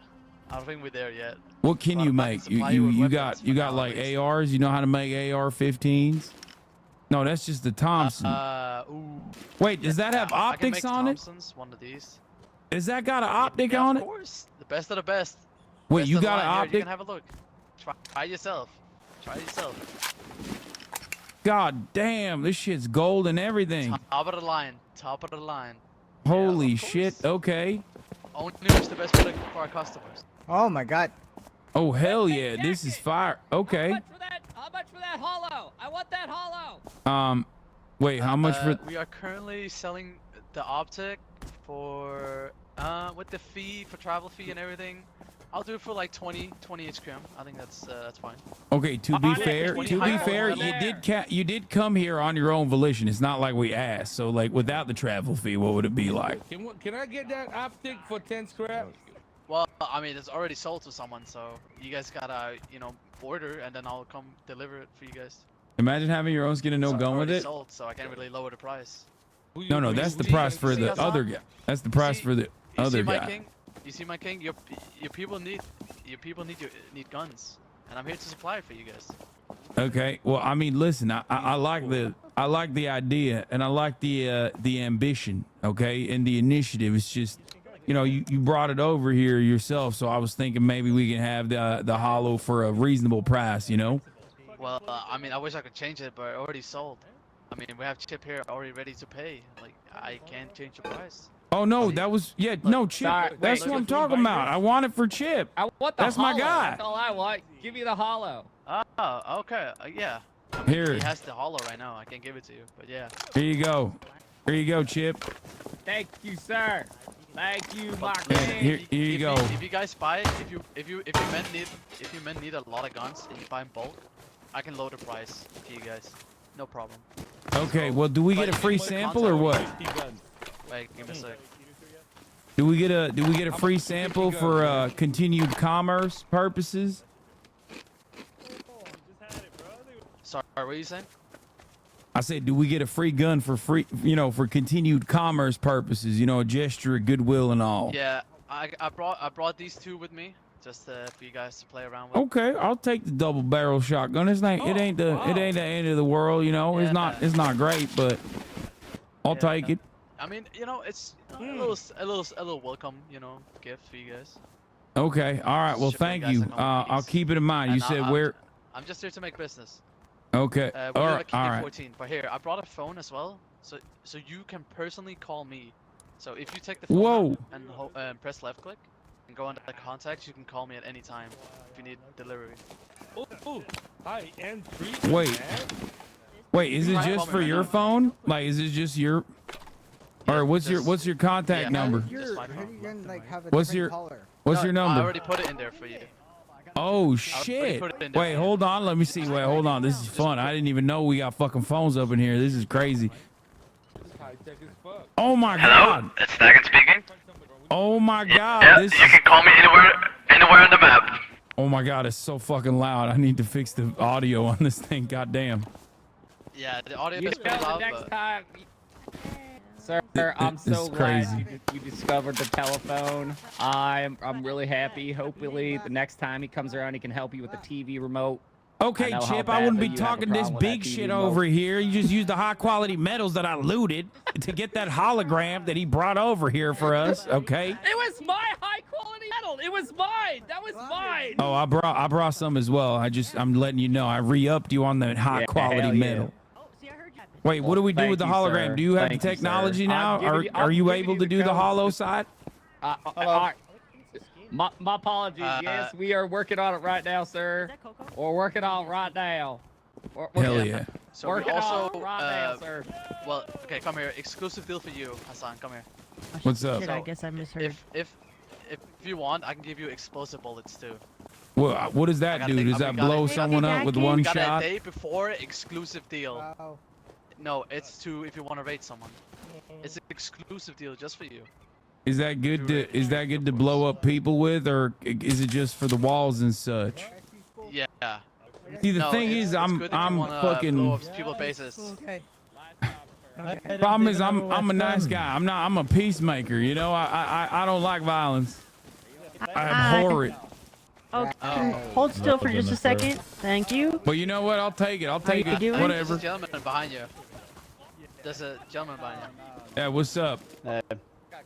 I don't think we're there yet. What can you make? You got like ARs. You know how to make AR-15s? No, that's just the Thompson. Wait, does that have optics on it? One of these. Has that got an optic on it? Of course, the best of the best. Wait, Best you of the got an line. Here, optic? You can have a look. Try yourself. Try yourself. God damn, this shit's gold and everything. Top of the line. Top of the line. Holy shit. Okay. Only reach the best product for our customers. Oh my god. Oh hell yeah, this is fire. Okay. How much for that hollow? I want that hollow. Wait, how much for? We are currently selling the optic for with the fee for travel fee and everything. I'll do it for like 20 HQM. I think that's fine. Okay, to be fair, you did come here on your own volition. It's not like we asked. So like without the travel fee, what would it be like? Can I get that optic for 10 scrap? Well, I mean, it's already sold to someone, so you guys gotta, order, and then I'll come deliver it for you guys. Imagine having your own skin and no gun with it. Sold, so I can't really lower the price. No, that's the price for the other guy. That's the price for the other guy. You see, my king, your people need guns, and I'm here to supply it for you guys. Okay. Well, I mean, listen, I like the idea, and I like the ambition. Okay, and the initiative. It's just, you brought it over here yourself, so I was thinking maybe we can have the hollow for a reasonable price. Well, I mean, I wish I could change it, but it already sold. I mean, we have Chip here already ready to pay. Like, I can't change the price. Oh no, that was no Chip. That's what I'm talking about. I want it for Chip. I want the That's hollow. my guy. That's all I want. Give me the hollow. Oh, okay. Yeah. I mean, Here. He has the hollow right now. I can't give it to you, but yeah. Here you go. Here you go, Chip. Thank you, sir. Thank you, my Yeah, king. here you go. If you guys buy it, if you men need a lot of guns and you buy in bulk, I can lower the price to you guys. No problem. Okay. Well, do we get a free sample or what? Wait, give me a sec. Do we get a free sample for continued commerce purposes? Sorry, what were you saying? I said, do we get a free gun for for continued commerce purposes? A gesture of goodwill and all. Yeah, I brought these two with me just for you guys to play around with. Okay, I'll take the double barrel shotgun. It ain't the end of the world. It's not great, but I'll take it. I mean, it's a little welcome, gift for you guys. Okay, all right. Well, thank you. I'll keep it in mind. You said where? I'm just here to make business. Okay. We All live right. at All right. 14, but here I brought a phone as well, so you can personally call me. So if you take the phone and press left click and go under the contacts, you can call me at any time if you need delivery. Oh, hi, and Wait, is it just for your phone? Like, is it just your? Or what's your contact number? What's your number? I already put it in there for you. Oh shit! Wait, hold on. Let me see. Wait, hold on. This is fun. I didn't even know we got fucking phones up in here. This is crazy. Oh my god! It's Snaggin speaking. Oh my god! Yeah, This you can call me anywhere on the map. Oh my god! It's so fucking loud. I need to fix the audio on this thing. God damn. Yeah, the audio You is pretty know, loud, next but... time, sir, I'm This so is glad crazy. you discovered the telephone. I'm really happy. Hopefully, the next time he comes around, he can help you with the TV remote. Okay, know how Chip, I wouldn't be badly you have a talking this problem with that big TV shit remote. over here. You just used the high quality metals that I looted to get that hologram that he brought over here for us. Okay. It was my high quality metal. It was mine. That was mine. Oh, I brought some as well. I'm letting you know. I re-upped you on the high quality hell yeah. metal. Wait, what do we do with the Thank you, hologram? sir. Do you have Thank the you, sir. technology now? I'll Are you give able you to do the codes. hollow side? All right. My apologies. Yes, we are working on it right now, sir. We're working on it right now. Hell yeah. So we Working also, on it right now, sir. well, okay, come here. Exclusive deal for you, Hasan. Come here. What's up? Shit, I guess I misheard. If you want, I can give you explosive bullets too. What does that do? Does that blow someone up with one we got shot? a day before exclusive deal. Wow. No, it's to if you want to raid someone. It's an exclusive deal just for you. Is that good to blow up people with, or is it just for the walls and such? Yeah. See, the No, thing it's- is, it's I'm good if you wanna fucking. blow up people's bases. Okay. Problem is, I'm a nice guy. I'm a peacemaker. You know, I don't like violence. I abhor it. Okay. Hold still for just a second. Thank you. But you know what? I'll take it. I'll take you it. doing? There's Whatever. a gentleman behind you. There's a gentleman behind you. Yeah. What's up? Got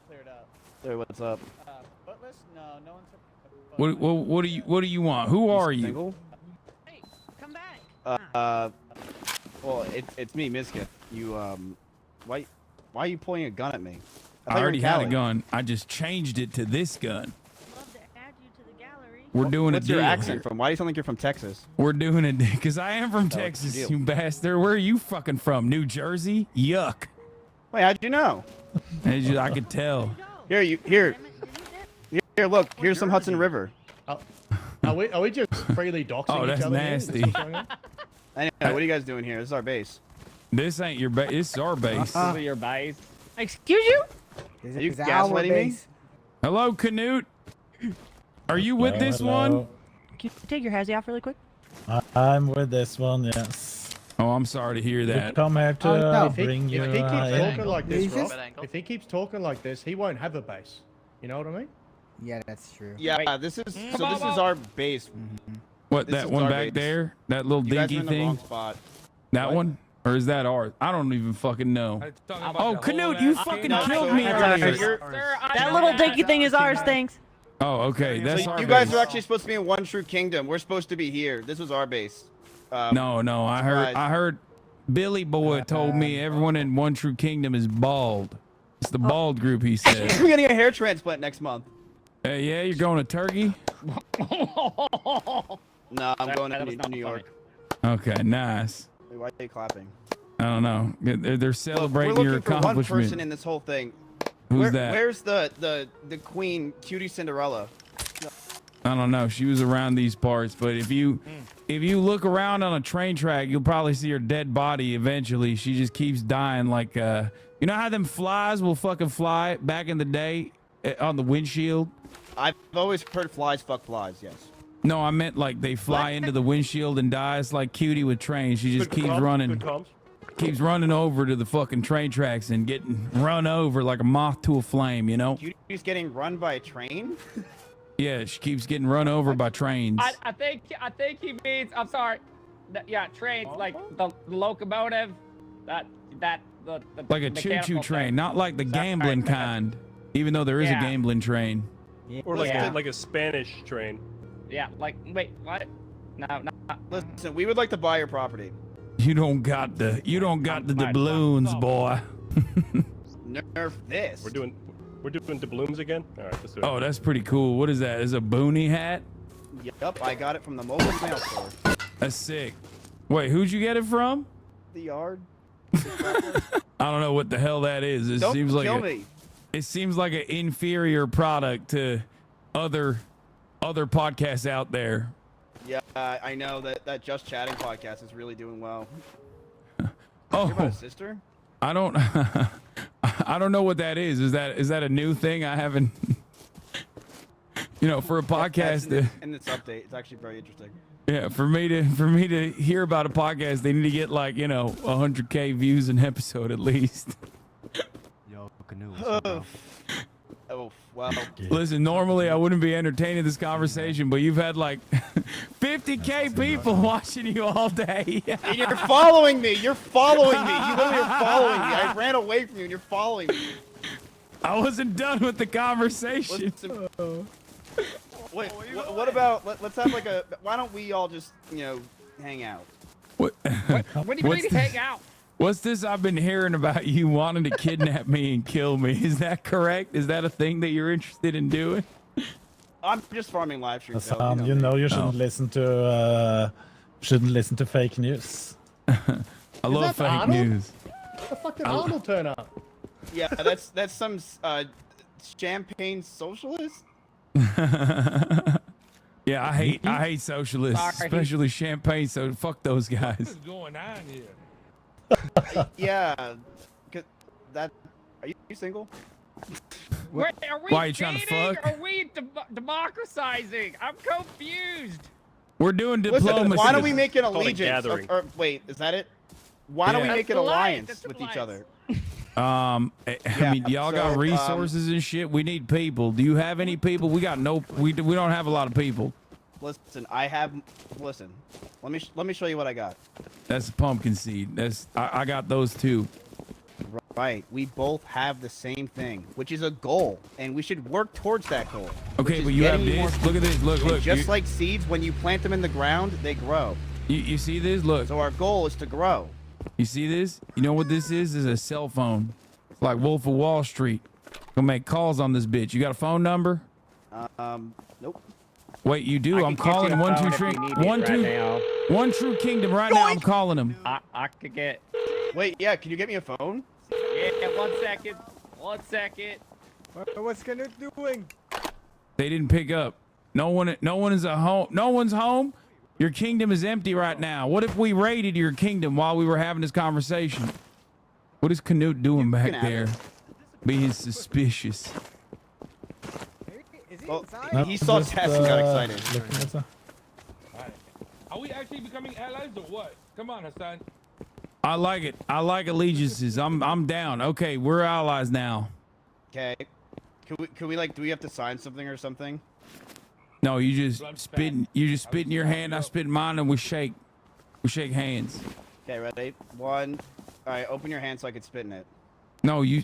cleared up. Hey, what's up? Footless? No, no one's. What do you want? Who are you? Single? Hey, come back. Well, it's me, Miska. You why are you pointing a gun at me? I already had a gun. I just changed it to this gun. Love to add you to the gallery. We're doing What's a deal your accent here. from? Why do you sound like you're from Texas? We're doing it because I am from what's the Texas, deal? you bastard. Where are you fucking from? New Jersey? Yuck. Wait, how'd you know? I could tell. Here. Look, here's some Hudson River. Are we just freely doxing Oh, each that's other here? nasty. Is this what's going on? Anyway, what are you guys doing here? This is our base. This ain't your base. This is our base. This is your base. Excuse you? Are you gaslighting me? Hello, Canute. Are you with this one? Can you take your hazy off really quick? I'm with this one, yes. Oh, I'm sorry to hear that. Come here to bring If you he keeps talking like this, Jesus. Rob, if he keeps talking like this, he won't have a base. You know what I mean? Yeah, that's true. Yeah, this is our base. What, This that is one our back base. there? That little You guys are dinky in the wrong thing? spot. That What? one? Or is that ours? I don't even fucking know. Talking about Oh, the Canute, whole you ass fucking game. killed me earlier. That little dinky thing is ours, thanks. Oh, okay. That's So our you guys base. are actually supposed to be in One True Kingdom. We're supposed to be here. This was our base. No. I heard Billy Boy told me everyone in One True Kingdom is bald. It's the bald group, he said. We're getting a hair transplant next month. Yeah, you're going to Turkey? No, I'm going to New York. Okay, nice. Wait, why are you clapping? I don't know. They're Look, we're celebrating looking your for one accomplishment. person in this whole thing. Who's that? Where's the queen, Cutie Cinderella? I don't know. She was around these parts, but if you look around on a train track, you'll probably see her dead body eventually. She just keeps dying like you know how them flies will fucking fly back in the day on the windshield? I've always heard flies fuck flies, yes. No, I meant like they fly into the windshield and die. It's like Cutie with trains. She just keeps running over to the fucking train tracks and getting run over like a moth to a flame, you know? Cutie's getting run by a train? Yeah, she keeps getting run over by trains. I think he means. I'm sorry. Yeah, trains like the locomotive. The Like a mechanical choo-choo train, thing. not like the Sorry, gambling kind, even though there is a Yeah. gambling train. Or like Yeah. like a Spanish train. Yeah, like wait, what? No. Listen, we would like to buy your property. You don't got the doubloons, boy. Nerf this. We're doing doubloons again. All right, let's do it. Oh, that's pretty cool. What is that? Is a boonie hat? Yep, I got it from the mobile mail store. That's sick. Wait, who'd you get it from? The yard. I don't know what the hell that is. It Don't seems like kill me. It seems like an inferior product to other podcasts out there. Yeah, I know that Just Chatting podcast is really doing well. Oh, Hear about his sister? I don't I don't know what that is. Is that a new thing? I haven't. You know, for a podcast. In this update, it's actually very interesting. Yeah, for me to hear about a podcast, they need to get like 100K views an episode at least. Yo, Canoe. Oh, wow. Listen, normally I wouldn't be entertaining this conversation, but you've had like 50K people watching you all day. And you're following me. You're following me. You literally are following me. I ran away from you, and you're following me. I wasn't done with the conversation. Wait, what about? Let's have like a. Why don't we all just hang out? What do you mean hang out? What's this I've been hearing about you wanting to kidnap me and kill me? Is that correct? Is that a thing that you're interested in doing? I'm just farming live streams. Hasan, you shouldn't listen to fake news. I love fake news. The fuck did Arnold turn up? Yeah, that's some champagne socialist. Yeah, I hate socialists, especially champagne. So fuck those guys. What's going on here? Yeah, are you single? Wait, are we Why are you trying to cheating? fuck? Or are we democratizing? I'm confused. We're doing Listen, diplomacy. why don't we make an called a allegiance? gathering. Or wait, is that it? Why don't we Yeah. make an That's alliance an with each alliance. other? I mean, y'all got resources and shit. We need people. Do you have any people? We got no. We don't have a lot of people. Listen, Listen, let me show you what I got. That's a pumpkin seed. I got those too. Right, we both have the same thing, which is a goal, and we should work towards that goal. Okay, but you have this. Look at this. Look. Just like seeds, when you plant them in the ground, they grow. You see this? Look. So our goal is to grow. You see this? You know what this is? This is a cell phone. It's like Wolf of Wall Street. Gonna make calls on this bitch. You got a phone number? Nope. Wait, you do? I'm calling One True Kingdom right now. I'm calling him. I could get. Wait, yeah. Can you get me a phone? Yeah, 1 second. 1 second. What's Canoe doing? They didn't pick up. No one is at home. No one's home. Your kingdom is empty right now. What if we raided your kingdom while we were having this conversation? What is Canute doing back there? Being suspicious. Well, he saw Tess and got excited. Alright. Are we actually becoming allies or what? Come on, Hasan. I like it. I like allegiances. I'm down. Okay, we're allies now. Okay. Can we do we have to sign something or something? No, you just spit. You just spit in your hand. I spit in mine, and we shake. We shake hands. Okay, ready? 1. All right, open your hand so I can spit in it. No, you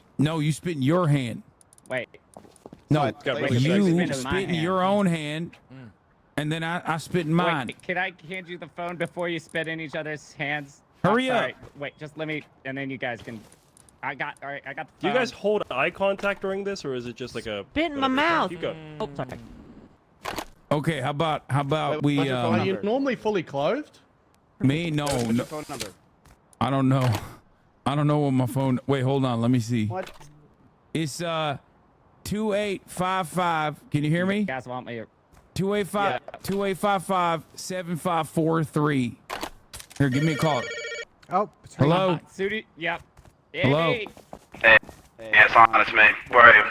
spit in your hand. Wait. No, you spit in your own hand, and then I spit in mine. Wait, can I hand you the phone before you spit in each other's hands? Hurry up. Sorry. Wait, just let me, and then you guys can. All right, I got the phone. Do you guys hold eye contact during this, or is it just like a spit in my mouth? You go. Oh, sorry. Okay, how about we? Are you normally fully clothed? Me? No. What's no. your phone number? I don't know. I don't know what my phone. Wait, hold on. Let me see. What? It's 2855. Can you hear me? You guys want me? 2855-7543. Here, give me a call. Oh, hello. Sudi. Yep. Hello. Hey. Hey, yeah, it's on. It's me. Where are you?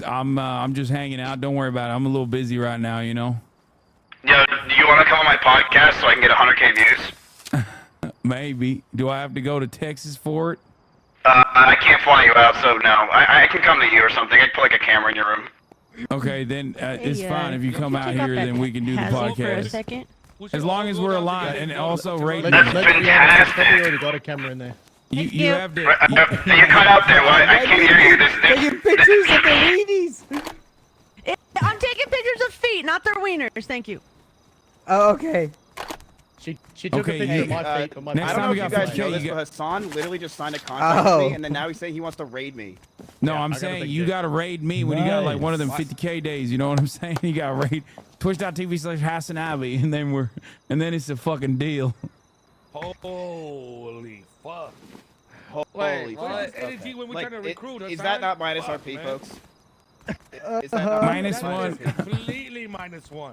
I'm just hanging out. Don't worry about it. I'm a little busy right now. You know. Yo, do you want to come on my podcast so I can get 100K views? Maybe. Do I have to go to Texas for it? I can't fly you out, so no. I can come to you or something. I can put like a camera in your room. Okay, then it's Hey, fine if you come out here. Then we can do the Hazel for a podcast. second. As long as we're aligned and also rating. That's fantastic. Probably already got a camera in there. You have to. You cut out there. What? I can't hear you. Taking pictures of the ladies. I'm taking pictures of feet, not their wieners. Thank you. Oh, okay. She took Okay, a picture you- of my feet, but my next I don't time know we if you got guys 4K, know you this, get- but Hasan literally just signed a contract with me, and then now he's saying he wants to raid me. No, Yeah, I'm I got a saying big you dick. got to raid me when you got like one of them Nice. 50K days. You know what I'm saying? You got to raid twitch.tv/HasanAbi, and then it's a fucking deal. Holy fuck. Holy Wait, fuck. what? Energy when we're trying to recruit, Is Hasan? that not minus Fuck, RP, man. folks? Is that not Minus That one. is completely -1.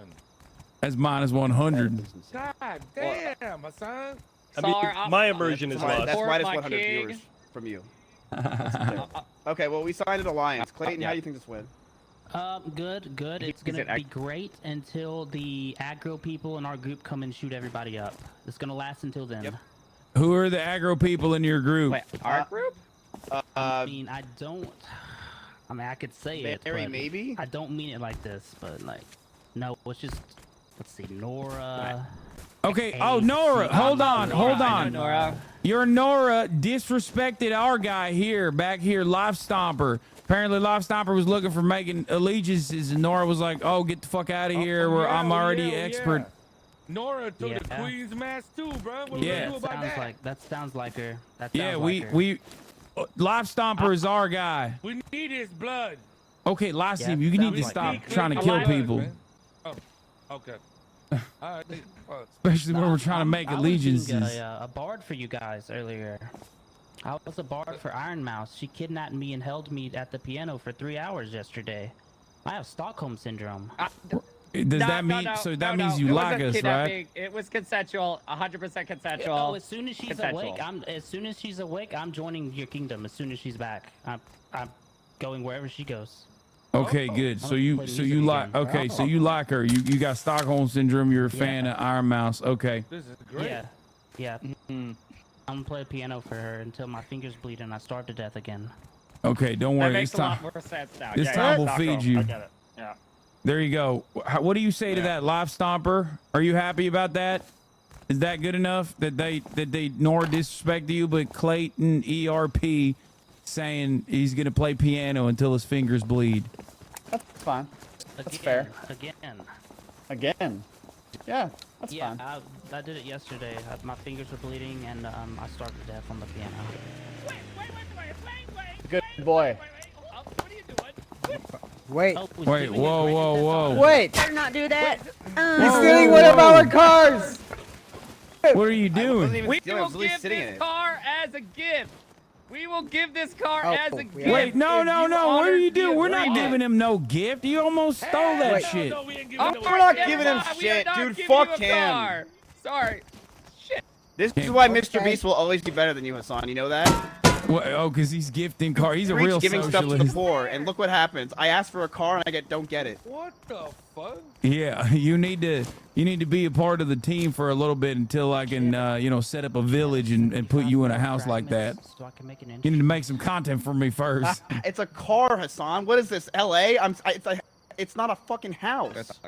That's minus 100. God damn, my son. I mean, my immersion is lost. That's minus my 100 king. viewers from you. Okay, well, we signed an alliance. Clayton, how do you think this went? Good. It's gonna be great until the aggro people in our group come and shoot everybody up. It's gonna last until then. Yep. Who are the aggro people in your group? Wait, our group? I mean, I mean, I could say it, Barry, but maybe? I don't mean it like this, but like, no, it's just, let's see, Nora. Okay. Oh, Nora. Hold on. Nora. Your Nora disrespected our guy here, back here, Life Stomper. Apparently, Life Stomper was looking for making allegiances, and Nora was like, "Oh, get the fuck out of here! Where I'm already expert." Yeah. Nora took the Queen's mask too, bro. What Yeah. do we do about that? That sounds like her. Yeah, we Life Stomper is our guy. We need his blood. Okay, Lyceum, you need to stop trying to kill people, Oh, okay. All right. especially when we're trying to make I was being allegiances. a bard for you guys earlier. I was a bard for Iron Mouse. She kidnapped me and held me at the piano for 3 hours yesterday. I have Stockholm syndrome. Does that mean that means you like us, right? It was consensual, 100% consensual. Oh, as soon as she's awake, I'm joining your kingdom. As soon as she's back, I'm going wherever she goes. Okay, good. So you like so you like her. You got Stockholm syndrome. You're a fan of Iron Mouse. Okay. This is great. Yeah. I'm gonna play piano for her until my fingers bleed and I starve to death again. Okay, don't worry. That makes This time, a lot more sense now. this time we'll feed you. I get it. Yeah. There you go. What do you say to that, Life Stomper? Are you happy about that? Is that good enough that they nor disrespect you, but Clayton ERP saying he's gonna play piano until his fingers bleed? That's fine. That's fair. Again. Yeah, that's fine. I did it yesterday. My fingers were bleeding and I starved to death on the piano. Good boy. Wait. Wait, whoa. Wait. Better not do that. He's stealing one of our cars. What are you doing? We will give this car as a gift. We will give this car as a gift. Wait, no. What are you doing? We're not agreement. giving him no gift. You almost stole that shit. We're not giving him shit, dude. Fuck him. Sorry. Shit. This is why Mr. Beast will always be better than you, Hasan. You know that? What? Oh, because he's gifting car. He's a real giving stuff to the socialist. poor, and look what happens. I ask for a car and I don't get it. What the fuck? Yeah, you need to be a part of the team for a little bit until I can set up a village and put you in a house like that. You need to make some content for me first. It's a car, Hasan. What is this, LA? It's not a fucking house.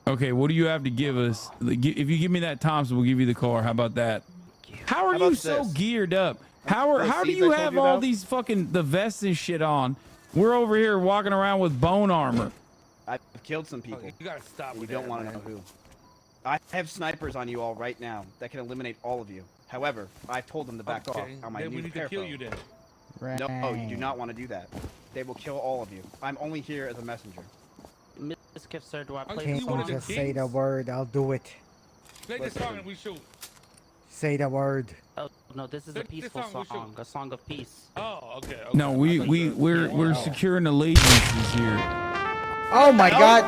Okay, what do you have to give us? If you give me that Thompson, we'll give you the car. How about that? How are you so geared up? How do you have all these fucking the vests and shit on? We're over here walking around with bone armor. I've killed some people. You gotta stop. You don't want to know who. I have snipers on you all right now that can eliminate all of you. However, I've told them to back off on my then new we need to kill you then. No, you do not want to do that. They will kill all of you. I'm only here as a messenger. Miss sir, do I play Can't this song? just say the word. I'll do it. Play the song and we shoot. Say the word. Oh no, this is a peaceful song, a song of peace. Oh, okay. No, we're securing allegiances here. Oh my God!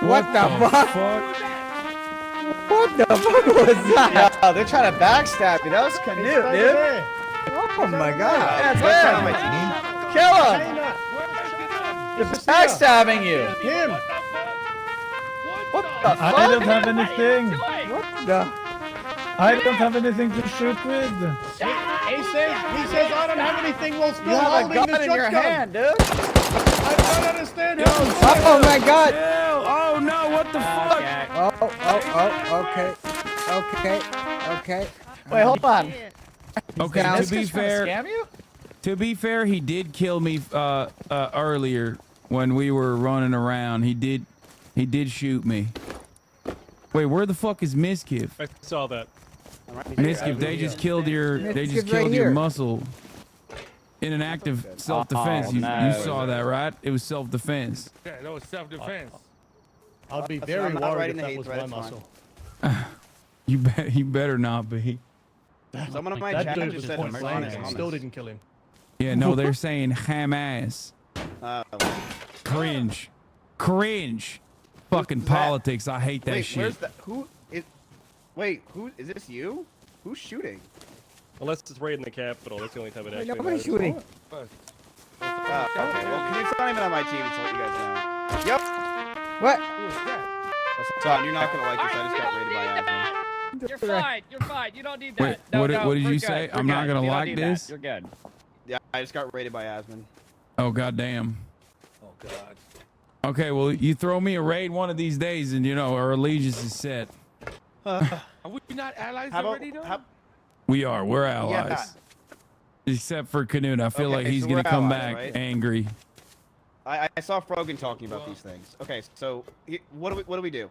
What the fuck? What the fuck was that? Oh, they're trying to backstab you. That was Canute, dude. Oh my God! That's him. Kill him. They're backstabbing you. Him. What the fuck? I don't have anything. What the? I don't have anything to shoot with. He says, I don't have anything. We'll still You have a holding gun the in your shotgun. hand, dude. I don't understand how. Oh my God! Oh no! What the fuck? Okay. Wait, hold on. Okay, Scam you? to be fair, he did kill me earlier when we were running around. He did shoot me. Wait, where the fuck is Miskiff? I saw that. Miskiff, they just killed your muscle in an act of self-defense. You saw that, right? It was self-defense. Yeah, that was self-defense. I'll be very worried if that was my muscle. You better not be. Someone of my That chat dude just was said point blank. Hasan is Still hummus. didn't kill him. Yeah, no, they're saying Hamas. Cringe. fucking Who's that? politics. I hate that Wait, shit. where's the who is? Wait, who is this? You? Who's shooting? Unless it's right in the Capitol, that's the only time it actually Nobody's matters. shooting. Okay, well, Canute's not even on my team, so let you guys know. Yep. What? Son, you're not gonna like this. I just got raided by Asmund. You're fine. You're fine. You don't need that. Wait, no, what, no, what did we're you good. say? We're I'm not good. gonna You don't like need this. that. You're good. Yeah, I just got raided by Asmund. Oh goddamn. Oh god. Okay, well you throw me a raid one of these days, and you know our allegiance is set. Are we not allies already, though? We are. We're allies. Except for Canute. I feel like he's so gonna we're come allies, back right? angry. I saw Frogan talking about these things. Okay, so what do we do?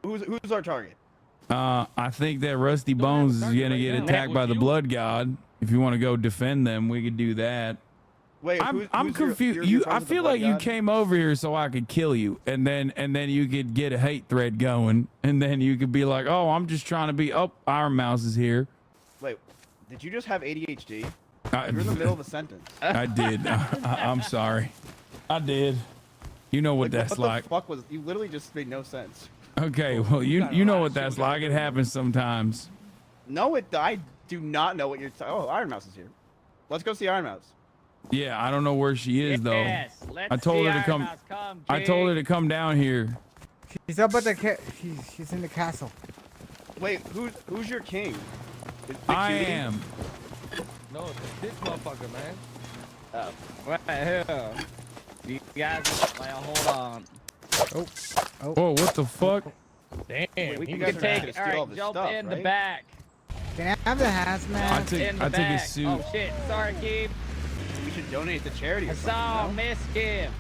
Who's our target? I think that Rusty Bones is gonna get attacked by the Blood God. If you want to go defend them, we could do that. Wait, I'm confused. I feel like you came over here so I could kill you, and then you could get a hate thread going, and then you could be like, "Oh, I'm just trying to be." Oh, Iron Mouse is here. Wait, did you just have ADHD? You're in the middle of a sentence. I did. I'm sorry. I did. You know what that's like. What the fuck was? You literally just made no sense. Okay, well you know what that's like. It happens sometimes. No, I do not know what you're. Oh, Iron Mouse is here. Let's go see Iron Mouse. Yeah, I don't know where she is though. Yes, let's I told her to see come. Iron Mouse come, I told her to come down here. She's up at the she's in the castle. Wait, who's your king? I am. No, it's this motherfucker, man. What the hell? You guys, like, hold on. Oh. Whoa, what the fuck? Damn, we can take. All right, jump in the back. Can I have the hazmat? I took his suit. Oh shit, sorry, Keith. We should donate to charity. I saw Miss Kim.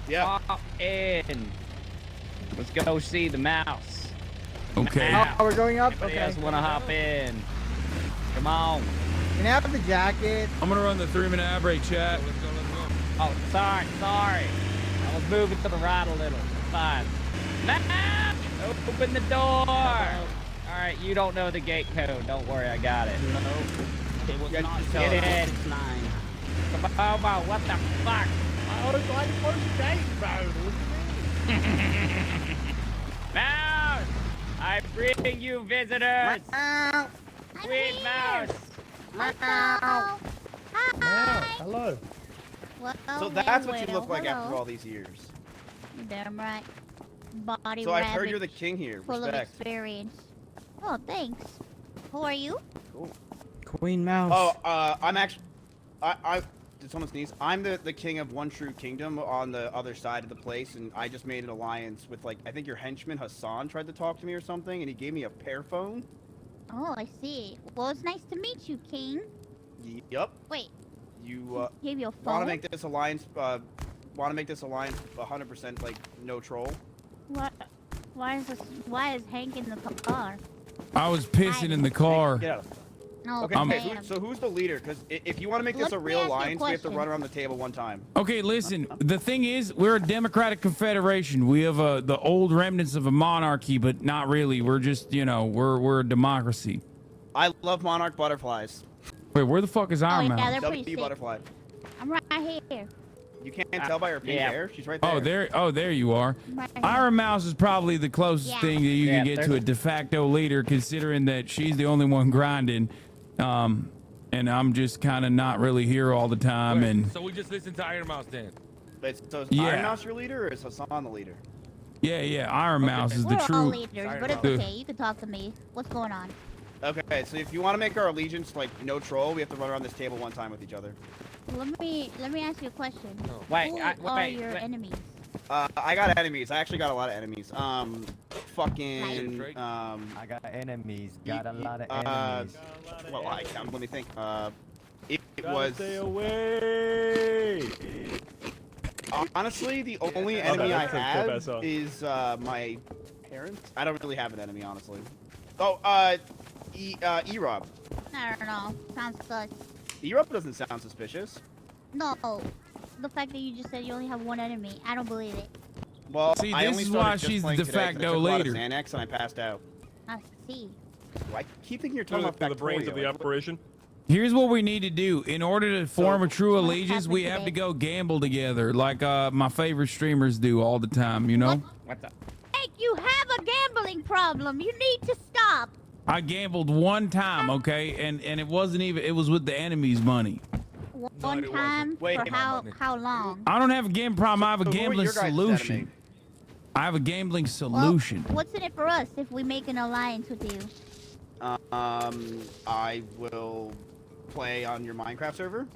Yeah. Hop in. Let's go see the mouse. Okay. Oh, we're going up. Anybody Okay. else want to hop in? Come on. Can I have the jacket? I'm gonna run the 3-minute ad break, chat. Oh, sorry. I was moving to the right a little. Fine. Mouse, open the door. All right, you don't know the gate code. Don't worry, I got it. It was not Get in. 9. Come on, what the fuck? I was like, first date, bro. What do you mean? Mouse, I bring you visitors. Sweet mouse. Hello. So that's what you look like after all these years. Damn right. Body So I've heard you're ravaged, the king here. full Respect. of experience. Oh, thanks. Who are you? Cool. Queen Mouse. Oh, I'm actually. I did someone sneeze? I'm the king of One True Kingdom on the other side of the place, and I just made an alliance with, like, I think your henchman Hasan tried to talk to me or something, and he gave me a pear phone. Oh, I see. Well, it's nice to meet you, King. Yup. Wait. You Gave you a want phone? to make this alliance? Want to make this alliance 100% like no troll? What? Why is Hank in the car? I was pissing in the car. Get out. No, Okay, so who's the leader? Because if you want to make this a real alliance, we have to run around the table one time. Okay, listen. The thing is, we're a democratic confederation. We have the old remnants of a monarchy, but not really. We're just, we're a democracy. I love monarch butterflies. Wait, where the fuck is Iron Mouse? they're pretty WB sick. butterfly. I'm right here. You can't tell by her pink hair. She's right there. There you are. Right here. Iron Mouse is probably the closest thing that you can get to a de facto leader, considering that she's the only one grinding. And I'm just kind of not really here all the time. And So we just listen to Iron Mouse then. Wait, so is Yeah. Iron Mouse your leader, or is Hasan the leader? yeah, Iron Mouse is the We're all true. leaders, but it's okay. You can talk to me. What's going on? Okay, so if you want to make our allegiance like no troll, we have to run around this table one time with each other. Let me ask you a question. Wait, Who are wait, your wait. enemies? I got enemies. I actually got a lot of enemies. Fucking. I got enemies. Got a lot of enemies. Well, let me think. It was. Stay away. Honestly, the only enemy I have is my parents. I don't really have an enemy, honestly. Oh, E-Rob. I don't know. Sounds sus. E-Rob doesn't sound suspicious. No. The fact that you just said you only have one enemy, I don't believe it. Well, See, I this only is started why just she's the playing de today 'cause I facto took a lot of leader. Xanax and I passed out. I see. I keep thinking you're Those talking are about the brains of the Victoria, like, operation. Here's what we need to do. In order to form a true allegiance, we have to go gamble together, like my favorite streamers do all the time, you know? What the? Hey, you have a gambling problem. You need to stop. I gambled one time, okay? And it wasn't even, it was with the enemy's money. One time? Wait, for how long? I don't have a gambling problem. I have a So who are gambling your guys' solution. enemy? I have a gambling solution. Well, what's in it for us if we make an alliance with you? I will play on your Minecraft server.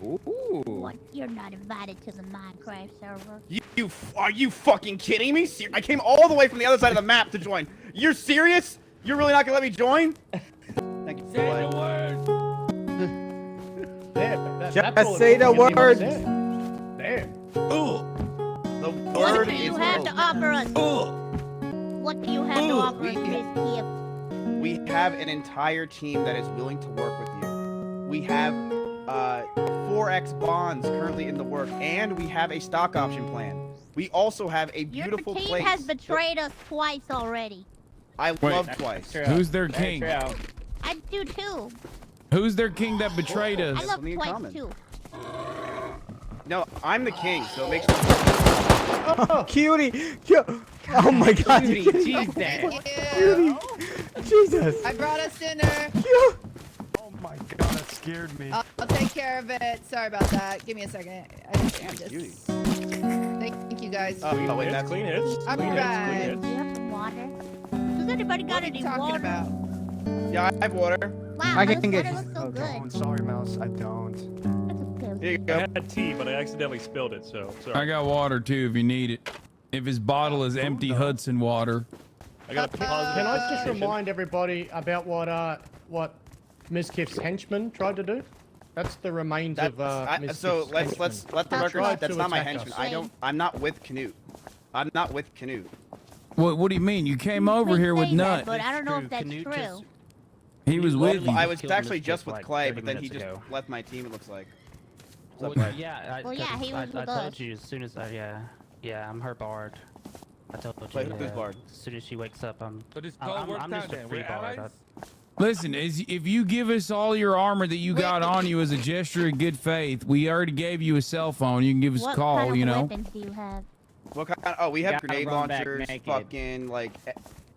Ooh. What? You're not invited to the Minecraft server. Are you fucking kidding me? I came all the way from the other side of the map to join. You're serious? You're really not gonna let me join? Thank you. Say the word. Just say the word. There. Ooh. The What word do is you have to offer us? What do you have to offer us, Miss Kip? We have an entire team that is willing to work with you. We have 4x bonds currently in the work, and we have a stock option plan. We also have a beautiful Your team place. has betrayed us twice already. I Wait, love twice. Who's their king? I do too. Who's their king that betrayed us? I love something in twice common. too. No, I'm the king, so it makes. Oh, cutie. Oh my God. Cutie, cheese there. Cutie. Jesus. I brought us dinner. Oh my God, that scared me. I'll take care of it. Sorry about that. Give me a second. Thank you guys. Oh wait, that's clean hits. I'm right. Do you have some water? Does anybody got any water? About? Yeah, I have water. Wow, I this can get water you. looks so Oh, good. don't. Sorry, Mouse. I don't. Here you I go. had tea, but I accidentally spilled it, so sorry. I got water too if you need it. If his bottle is empty Hudson water. I got a positive. Can I just notification. remind everybody about what Ms. Kiff's henchman tried to do? That's the remains of Ms. So Kiff's let's henchman. let the record. Tried That's to not my attack henchman. us. I'm not with Canute. I'm not with Canute. What do you mean? You came over here with Say that, Nut. but I don't know if that's true. He was with you. I was actually Miss just Kiff with like Clay, 30 but then he minutes just ago. left my team. It looks like. Well, What's up, bud? yeah, Well, yeah, he was I with told us. you as soon as yeah, I'm her bard. I told you. Wait, who's bard? As soon as she wakes up, So this call worked I'm out just a then. free We're bard. allies? Listen, if you give us all your armor that you got on you as a gesture of good faith, we already gave you a cell phone. You can give us What a call, kind of you know. weapons do you have? What kind? Oh, we have Gotta grenade run back launchers. naked. Fucking like,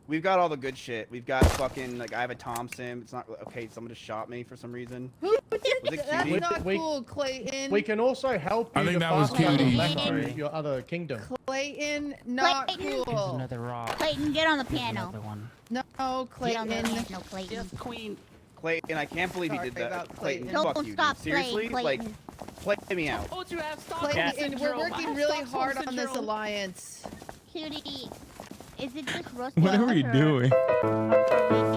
we've got all the good shit. We've got fucking like I have a Thompson. It's not okay. Someone just shot me for some reason. Who Was did it That's Cutie? not cool, Clayton. We can also help you I think to that was fast travel Cutie. back to your other kingdom. Clayton, not Clayton. cool. Another rock. Clayton, get on the piano. Another one. No, Get on the Clayton. piano, Clayton. Queen. Clayton, I can't believe you Sorry did that. about Clayton, Clayton. fuck Don't you, stop dude. Seriously, playing, like, Clayton. play me out. Oh, you have stock Clayton, we're working really hard on this alliance. Cutie, is it just Rusty? What are you doing? Miss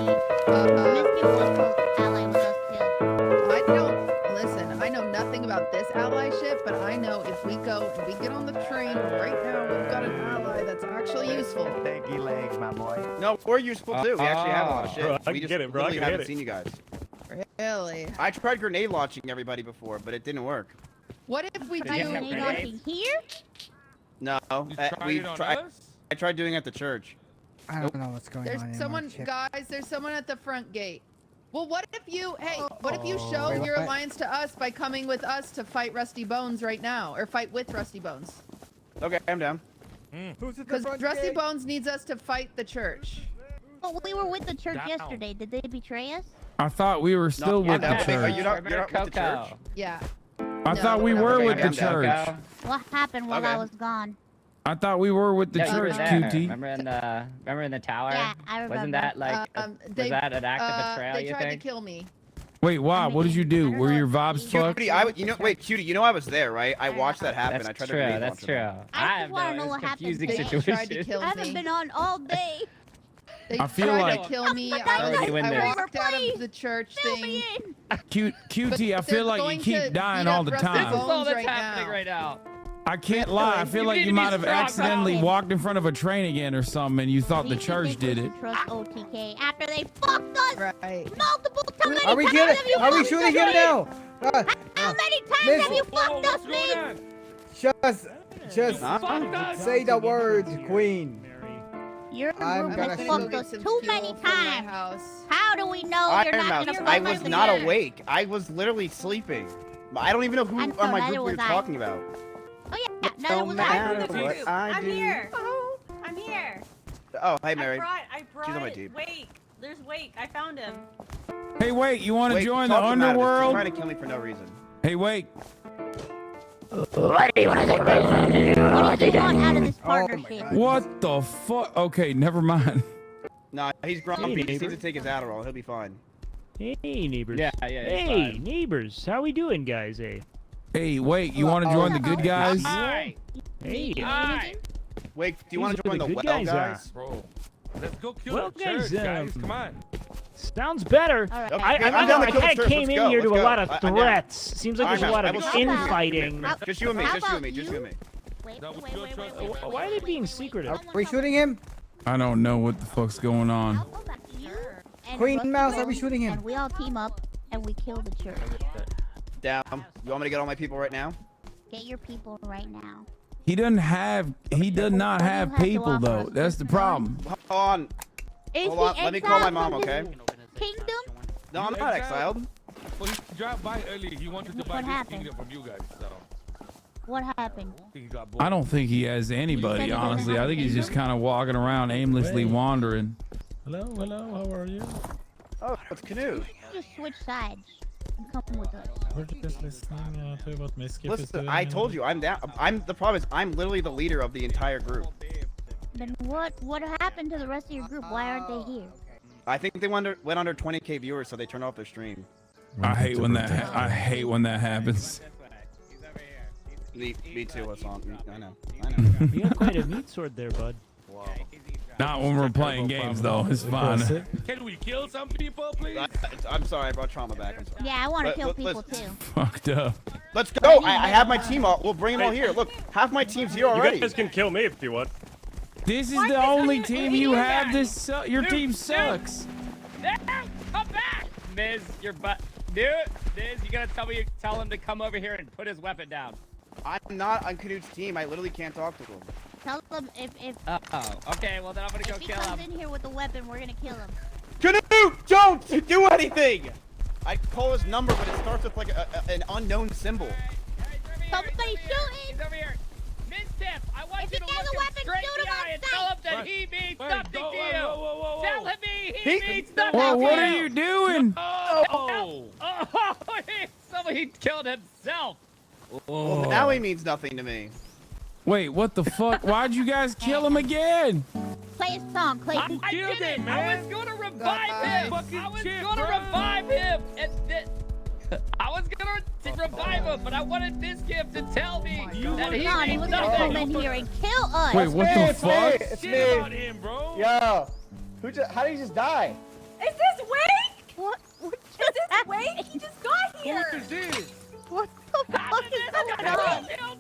Kip was supposed to ally with us too. I don't listen. I know nothing about this allyship, but I know if we go and we get on the train right now, we've got an ally that's actually useful. Thanky legs, my boy. No, we're useful too. We actually have a lot of shit. Bro, I we can just get it, bro. I literally can hit haven't it. seen you guys. Really? I tried grenade launching everybody before, but it didn't work. What if we Are you do? grenade launching here? No, You tried it on us? I tried doing it at the church. I don't know what's going There's on anymore. someone, Chip. guys. There's someone at the front gate. Well, what if you? Hey, what if you show Wait, your what? alliance to us by coming with us to fight Rusty Bones right now, or fight with Rusty Bones? Okay, I'm down. Who's at the Because front Rusty gate? Bones needs us to fight the church. Well, we were with the church Down. yesterday. Did they betray us? I thought we were still No, with the no, wait, are church. you not with the church? Coco. Yeah. I No, thought we we're not were with with the I'm down. church. What happened while Okay. I was gone? I thought we were with the Yeah, you were church, there. QT. Remember in the tower? Yeah, I remember. Wasn't that like was that an act of betrayal? They You tried think? to kill me. Wait, why? What did you do? Were your vibes fucked? Cutie, you know, wait, Cutie, you know I was there, right? I watched that happen. That's I tried true. to grenade That's launch true. them. I just have wanna no. know It's what happened. confusing They tried to situation. kill I haven't me. been on all day. They I feel tried like- to kill me. Already I win this. walked out of the church Fill thing. me in. QT, I But feel they're like you going to keep dying beat all up the Rusty This is time. Bones all that's right happening now. right now. I can't lie. I feel You like need you to be might have strong, accidentally bro. walked in front of a train again or something, and you thought the These church people did it. shouldn't Trust OTK after they fucked us Right. multiple times. Are we getting? Are we shooting him now? How many times Miss- have you fucked us, man? Just Huh? say the word, Queen. Your I'm group gonna has shoot fucked you. us too many times. How do we know you're Iron not Mouse, gonna I run was the not mission? awake. I was literally sleeping. I don't even know who I'm on my so group neither we were was I. talking about. Oh yeah, neither No was matter I. what I I'm do. here. Oh, I'm here. Oh, hey Mary. I brought She's on my team. Wake. There's Wake. I found him. Hey, wait, you want to Wait, join the talk him out of this. He's underworld? trying to kill me for no reason. Hey, wait. What do you want out of this partnership? What the fuck? Okay, never mind. Nah, he's grumpy. Hey, He just neighbor. needs to take his Adderall. He'll be fine. Hey, neighbors. Yeah, Hey, neighbors. How we doing, guys? Hey. Hey, wait, you want to join the good guys? Hey. Hi. Wait, do you want to These are join the the well good guys, guys? Bro, let's go kill Well, the church, guys. guys, Come on. Sounds better. All right. Okay, I I'm down to kill the kind of church. came Let's in go, here to let's a go. lot of I'm down. threats. Seems like there's a lot of I will- infighting. Just you and me. How Just you and about me. Just you and me. Wait, No, we wait, kill wait, church. wait, wait, Why are they being secretive? Are we shooting him? I don't know what the fuck's going on. How about you and Queen Rusty Mouse, are we Bones, shooting him? And we all team up and we kill the church. Down. You want me to get all my people right now? Get your people right now. He does not have What do you have to people offer though. us, That's the Mr. problem. Hold on. Is Hold on. he Let me call my exiled mom, from okay? his Kingdom? No, I'm not exiled. Well, he dropped by earlier. He wanted to buy What this happened? kingdom from you guys, so What happened? I think he got bored. I don't think he has anybody, he doesn't honestly. have I think he's just kingdom? kind of walking around aimlessly Wait. wandering. Hello, how are you? Oh, it's Canoe. Just switch sides and come with us. We're just listening to what Miskip is Listen, doing. I told you, I'm down. The problem is, I'm literally the leader of the entire group. Then what happened to the rest of your group? Why aren't they here? I think they went under 20K viewers, so they turned off their stream. I hate when that happens. Me too, Hassan. I know. You have quite a meat sword there, bud. Not when we're playing games though. It's fine. Can we kill some people, please? I'm sorry, I brought trauma back. I'm sorry. Yeah, I want to Let- kill let- people let's- too. Fucked up. Let's go. I have my team all. We'll bring them all here. Look, half my team's here You already. guys can kill me if you want. This is the only team you have. Your team sucks. No, come back, Miz. Your butt, dude. Miz, you gotta tell him to come over here and put his weapon down. I'm not on Canute's team. I literally can't talk to him. Tell them if Oh, okay. Well, then I'm gonna go he kill comes him. in here with a weapon, we're gonna kill him. Canute, don't do anything. I call his number, but it starts with like an unknown symbol. Somebody shooting! He's over here. Miz Tip, I want If you he to has look a him weapon, straight shoot in the him eye on and tell him that Wait, he means wait, something go- to whoa, you. whoa, whoa, whoa, whoa. Tell him he means something Well, to what you. are you doing? Oh! Oh, somebody killed himself. Well, now he means nothing to me. Wait, what the fuck? Why'd you guys kill him again? Play a song, Clayton. I killed didn't. him, I man. was gonna revive him. Fucking I was shit, gonna bro. revive him. And I was gonna revive him, but I wanted this gift to tell me that he He means was gonna come nothing. in here and kill us. Wait, what the fuck? It's Shit me. about him, bro. Yo, how did he just die? Is this Wake? What? What Is this Wake? He just got here. Who is this? What the fuck is going on?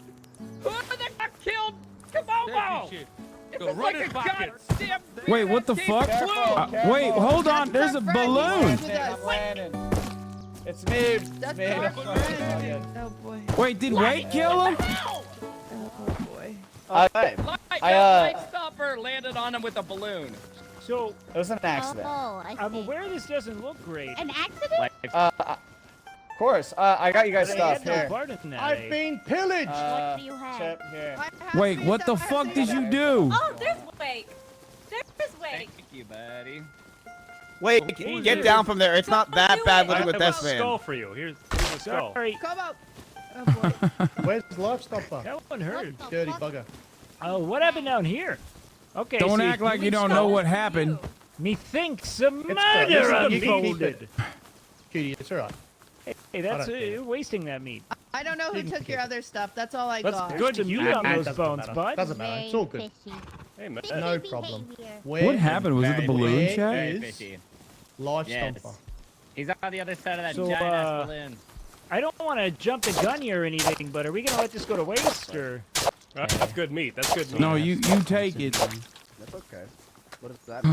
Who the fuck killed Kabobo? Shit. It's Go just run like his a pockets. goddamn Wait, what the fuck? Careful, Wait, hold on. There's a balloon. I'm landing. It's me. It's That's me. our Oh, friend. Oh boy. Wait, did Wade kill him? Oh boy. Light Stopper landed on him with a balloon. So, It was an accident. Oh, I I'm see. aware this doesn't look great. An accident? Of course. I got you guys But I stuff had no here. part in that. I've been pillaged. What do you have? Chip here. Wait, what the fuck did you do? Oh, there's Wake. There's Wake. Thank you, buddy. Wait, Who's get this? down from there. It's not that bad I living with have this a man. skull for you. Here's a skull. Sorry, Come out. Oh boy. Where's Lifestopper? that one hurt. Dirty bugger. Oh, what happened down here? Okay, Don't so act like you don't know what happened. Methinks a good. murder You can keep unfolded. Cutie, it's alright. Hey, that's Alright, you're wasting that meat. I don't know who took your other stuff. That's all I That's got. good to meat on those bones, bud. Doesn't matter. It's all good. Hey, man. No problem. What happened? Was it the balloon, Where chat? is Fishy. Life Yes. Stomper? He's on the other side of that So, giant ass balloon. I don't want to jump the gun here or anything, but are we gonna let this go to waste or? That's good meat. That's good meat. No, you take it. That's okay. What is that?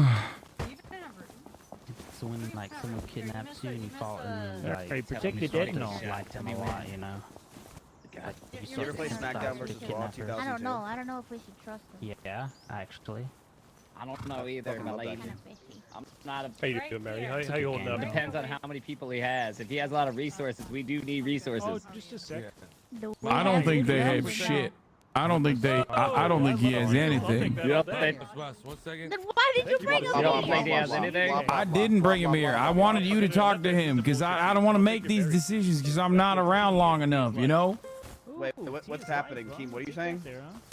So when like someone kidnaps you and you fall and then like Hey, protect you the sort dead of and all. like them a lot, you know. Like, You ever play SmackDown versus Raw I 2002? don't know. I don't know if we should trust him. Yeah, actually. I don't know either, Fucking my love that lady. game. I'm not a. How you doing, Mary? How you holding up? Depends on how many people he has. If he has a lot of resources, we do need resources. Oh, just a sec. I don't think they have shit. I don't think they. I don't think he has anything. You don't think? One second. Then why did you bring You him don't here? think he has anything? I didn't bring him here. I wanted you to talk to him because I don't want to make these decisions because I'm not around long enough. You know. Wait, what's happening, Keem? What are you saying?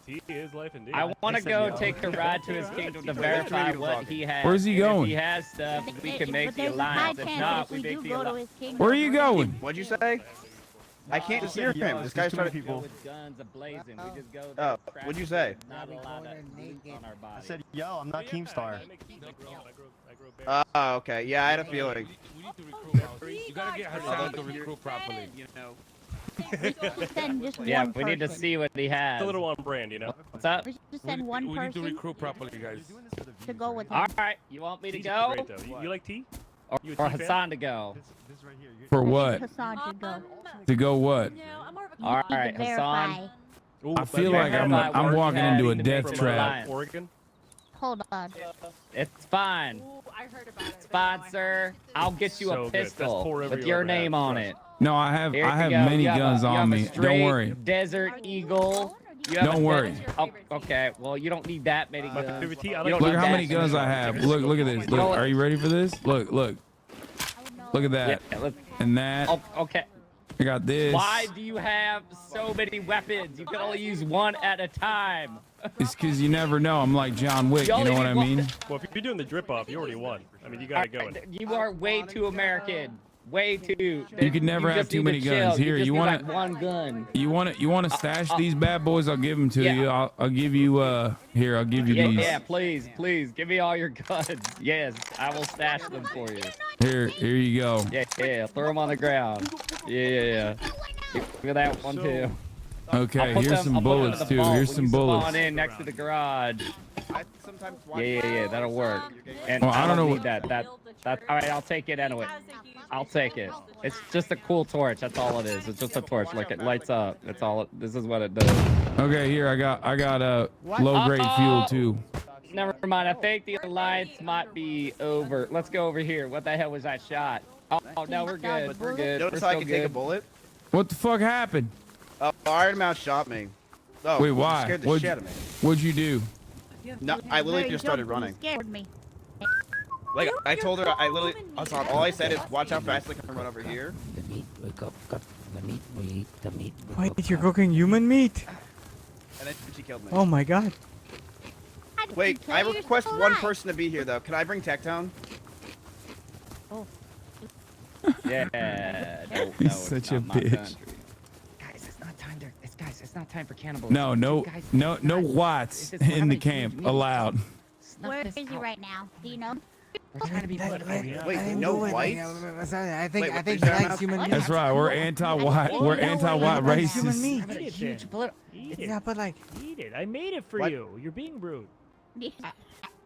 He is life indeed. I want to go take a ride to his kingdom to verify what he has. Where's he And going? If he has stuff, we can make the alliance. If not, we make the alliance. Where are you going? What'd you say? I can't hear him. This guy's trying to. Go with guns ablazing. We just go Oh, there, what'd you say? not a lot of loot on our body. I said, yo, I'm not Keemstar. Oh, okay. Yeah, I had a feeling. You gotta get Hassan to recruit properly. You know. Just send just Yeah, one we need to person. see what he has. It's a little on brand, you know. What's up? We should just send one We need to person recruit properly, guys. to go with him. All right, you want me to Tea's go? great, though. You like tea? Or, You a or tea fan? Hassan to go? For what? Hassan should go. To go what? All You right, need to verify. Hassan. Ooh, I feel let's like verify I'm where walking he into a had death from, trap. Oregon. Hold on. It's fine. It's fine, sir. I'll get you So a good. Best pistol pour ever with you'll your ever name have, on trust. it. No, I have Here you have go. many You have guns you on have a me. Don't straight worry. Desert Eagle. You have Don't a worry. Oh, okay. Well, you don't need that many My guns. favorite tea. I You like don't Look need how that many guns I have. Look at this. Look, are you ready for this? Look at that. Yeah, let's, And that. oh, okay. I got this. Why do you have so many weapons? You can only use one at a time. It's because you never know. I'm like John Wick. You know what I mean? Well, if you're doing the drip off, you already won. I mean, you gotta go in. You are way too American. Way too. You can never have just too need many to guns. chill. Here, just you need, want like one gun. You want to stash these bad boys? I'll give them to Yeah. you. I'll give you here. I'll give you Yeah, these. yeah, please, give me all your guns. Yes, I will stash them for you. Here you go. Yeah, throw them on the ground. Yeah. Give me that one too. Okay, I'll put here's them- some I'll put them in bullets the too. vault Here's when some you bullets. Spawn in next to the garage. I sometimes Yeah, that'll work. And Well, I don't know need what- that. All right, I'll take it anyway. I'll take it. It's just a cool torch. That's all it is. It's just a torch. Look, it lights up. That's all. This is what it does. Okay, here I got low grade fuel too. Never mind. I think the alliance might be over. Let's go over here. What the hell was that shot? Oh no, we're good. We're good. Notice We're I still can take a good. bullet. What the fuck happened? Oh, Iron Mouse shot me. Oh, Wait, it why? Scared the shit out of me. What'd you do? No, I literally just started running. Scared me. Like I told her, I literally, all I said is, watch how fast I can run over here. Wait, you're cooking human meat? And then she killed me. Oh my god. Wait, I request one person to be here though. Can I bring Tech down? Yeah. No, He's it's such a not my bitch. country. Guys, it's not time to. It's not time for cannibalism. No whites in the camp allowed. Where is he right now? Do you know? We're trying to be political. Wait, no whites? I think Wait, he is there likes enough- human meat. That's right. We're anti-white. We're anti-white Human racists. meat. Huge political. Yeah, but like, Eat it. I made it for What? you. You're being rude.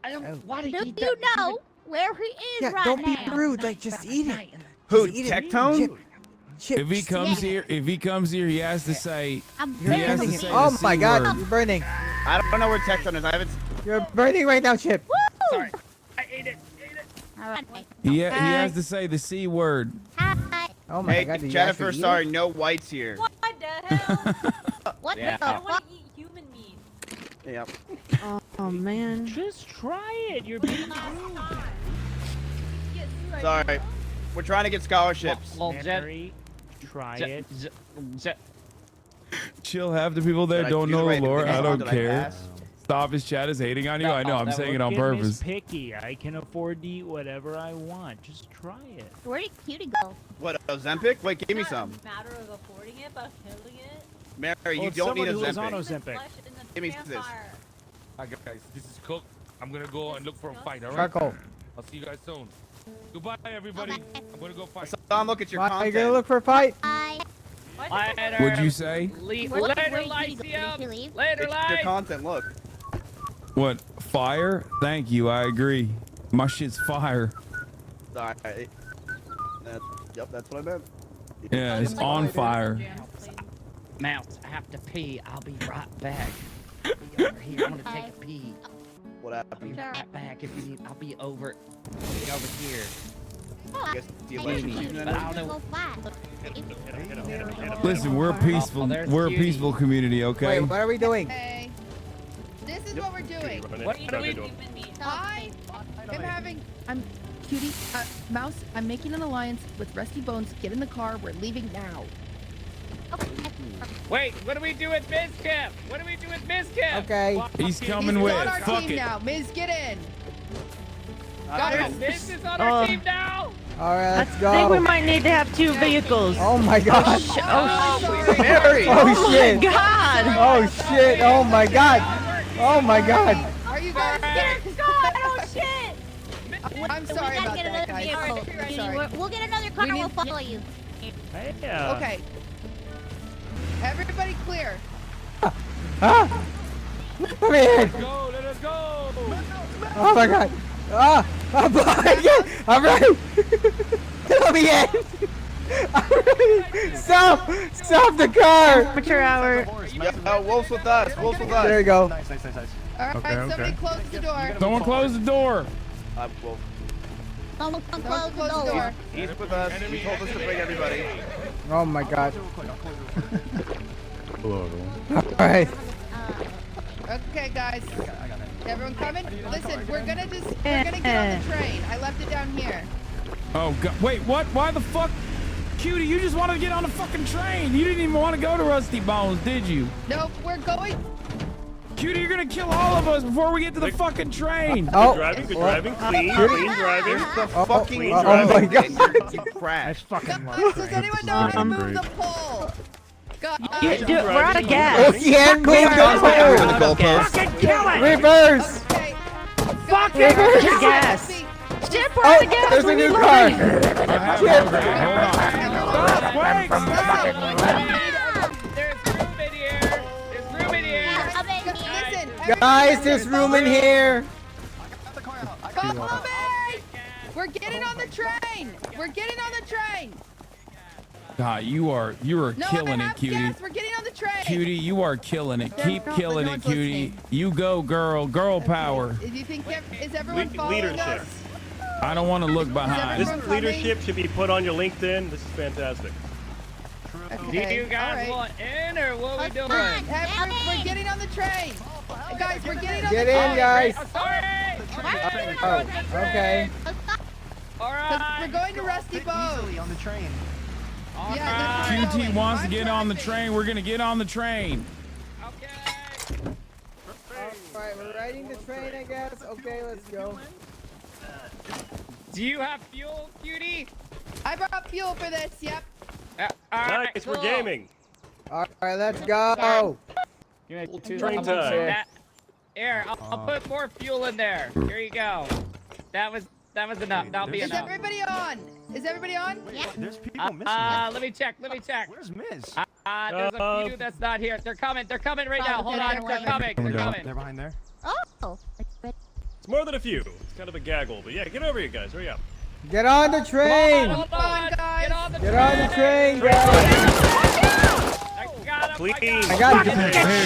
I don't. Why do Do you you know where he is yeah, right don't be now? rude. Like, just eat it. Who? Just eat it. Tectone? Chip, If he comes here, he has to say. I'm You're He has to burning it. say Oh the my C god, word. you're burning. I don't know where Tectone is. I haven't. You're burning right now, Chip. Sorry. I ate it. All right. He has to say the C word. Hi. Oh my Hey, god, did you Jennifer, actually eat sorry, it? no whites here. What the hell? What Yeah. the I don't fuck? want to eat human meat. Yep. Oh man. Just try it. You're being rude. Sorry. We're trying to get scholarships. Well, Jet, Mary, try it. Chill. Half the people there Did I don't do the know the right lore. thing? I don't Did I care. pass? Stop. His chat is hating on you. I know. I'm saying it on Get Miss purpose. Picky. I can afford to eat whatever I want. Just try it. Where did Cutie go? What, Ozempic? Wait, give me some. Matter of affording it, but killing it. Mary, Well, you it's don't need someone who is on Ozempic. Ozempic. Flesh in the Give me this. campfire. Alright, guys, this is Cook. I'm gonna go and look for a fight. All right. Charcoal. I'll see you guys soon. Goodbye, everybody. I'm gonna go fight. Tom, look at your Why are you content. gonna look for a fight? Later. What'd you say? Later, Where did he Lyceum. leave? Later, It's your Lyce. content, look. What? Fire? Thank you. I agree. My shit's fire. Alright. Yep, that's what I meant. Yeah, it's on fire. Mounts, I have to pee. I'll be right back. Be over here. I'm gonna take a pee. What happened? Back if you need. I'll be over here. I guess the election season But I don't know. Listen, we're a peaceful, we're a peaceful community, okay? Wait, what are we doing? Okay. This is what we're doing. What are we doing? I am having. I'm Cutie. Mouse. I'm making an alliance with Rusty Bones. Get in the car. We're leaving now. Wait, what do we do with Mizkip? What do we do with Mizkip? Okay. He's coming He's with. on our Fuck team it. now. Miz, get in. Miz is on our team now. All right, let's I think we go. might need to have 2 vehicles. Oh my God. Oh shit! Mary. Oh my shit. god! Oh shit. Oh my God. Oh my God. Are you guys? God, oh shit! I'm We sorry gotta about get that, another guys. vehicle. I'm sorry. We'll get another car and we'll follow you. Okay. Everybody clear. Come here. Go, let us go. Oh my God. Ah. I'm behind you. I'm ready. Let me in. I'm ready. Stop. Stop the car. Amateur hour. Wolf's with us. Wolf's with us. There you go. All right, somebody close the door. Someone close the door. Wolf. Someone Close the door. He's with us. He told us to bring everybody. Oh my God. Hello, everyone. All right. Okay, guys. Everyone coming? Listen, we're gonna get on the train. I left it down here. Oh God! Wait, what? Why the fuck? Cutie, you just wanted to get on the fucking train. You didn't even want to go to Rusty Bones, did you? No, we're going. Cutie, you're gonna kill all of us before we get to the fucking train. Oh. Good driving, clean driving. The fucking Oh my God. You crashed. Guys, does anyone know how to move the pole? God, We're out of gas. We can't move the pole. Fucking kill it! Reverse. Okay. Fuck it! We're out of gas. Shit, we're out of gas. There's a We're new reloading. car. There's room in here. There's room in here. Listen, Guys, there's room in here. follow me. We're getting on the train. We're getting on the train. God, you are No, killing it, Cutie. gas. We're getting on the train. Cutie, you are killing it. Keep No, killing no it, one's Cutie. listening. You go, girl. Girl power. Do you think is everyone following Leadership. us? I don't want to look behind. This leadership should be put on your LinkedIn. This is fantastic. Do you guys want in or what we doing? We're getting on the train. Guys, we're getting on Get the train. in, guys. Sorry. Oh, okay. All right. We're going to Rusty Bones. on the train. Yeah, that's QT wants to get on the train. We're gonna get on the train. All right, we're riding the train, I guess. Okay, let's go. Do you have fuel, Cutie? I brought fuel for this. Yep. All right, Nice, cool. we're gaming. All right, let's go. Train time. Here, I'll put more fuel in there. Here you go. That was enough. That'll be Is enough. everybody on? Is everybody on? Yeah. There's people missing. Let me check. Where's Miz? There's a few that's not here. They're coming right now. Hold on. They're coming. They're behind there. Oh. It's more than a few. It's kind of a gaggle, but yeah, get over here, guys. Hurry up. Get on the train. Hold on, guys. Get on the Get on the train, guys. I got him. Clean. I got it.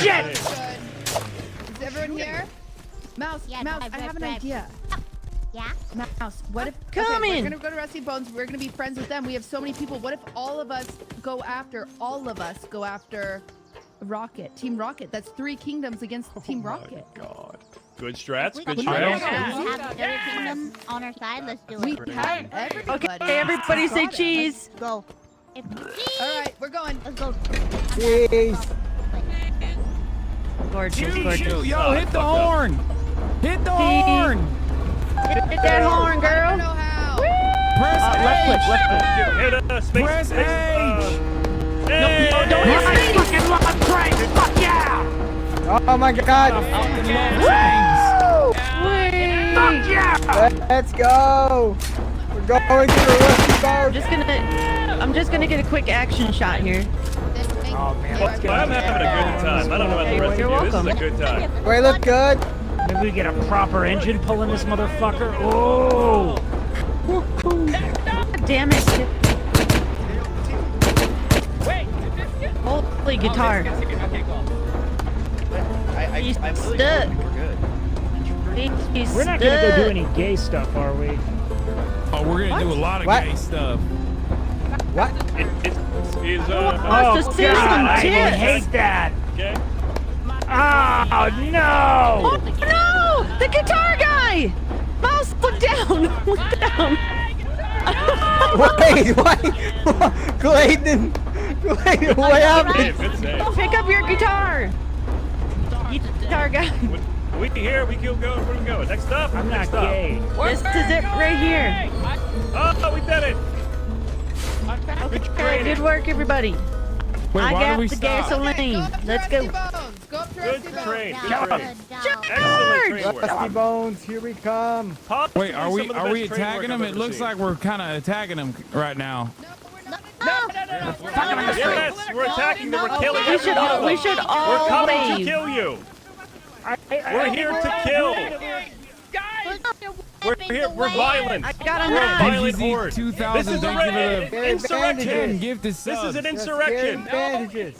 Shit. Is everyone here? Mouse, Yeah, Mouse, drive, I have an drive. idea. Yeah? Mouse, what if Coming. we're gonna go to Rusty Bones, we're gonna be friends with them. We have so many people. What if all of us go after Rocket, Team Rocket? That's 3 kingdoms against Team Rocket. God. Good strats. Good We strats. have the other kingdom on our side. Let's do it. We have everybody. Okay, everybody say cheese. Go. All right, we're going. Let's go. Jeez. Gorgeous, Shoot, gorgeous. yo, hit the horn. Hit the horn. Hit that horn, I girl. don't know how. Press Left click, H. left click. Hit space. Press space, H. hey! Don't hit me. Fucking love train. Fuck yeah. Oh my God. Fuck yeah. Let's go. We're going to the Rusty Bones. I'm just gonna get a quick action shot here. Oh man, Well, I'm having a good time. I don't know about the rest You're of you. This is a welcome. good time. We look good. Maybe we get a proper engine pulling this motherfucker. Oh! God damn it. Wait, did this get... Holy guitar. Okay, cool. I'm really Stuck. hoping we're good. We're not gonna go do any gay stuff, are we? Oh, we're gonna do a lot of gay stuff. What? Oh, God, I hate that. Okay. Oh, no! Oh, no! The guitar guy! Mouse, look down! Look down! Wait, what? Clayton! Clayton, what happened? Pick up your guitar! Guitar guy. We here, we can go. Where we going? Next up? I'm not Next up. gay. This is it right here. Oh, we did it! Okay, good work, everybody. Wait, I why got did we the stop? gasoline. Let's go. Good train. Good George! train. Excellent train work. Rusty Bones, here we come. Wait, are we Some of the best train attacking work them? I've It ever looks seen. like we're kind of attacking them right now. Yes, we're attacking them. We're killing We should all, we should all We're coming to leave. kill you. We're here to kill. We're here. We're violent. I got a We're a knife. violent horde. 2000, This is thank a you for the insurrection. gift This is an Yes, insurrection. bandages.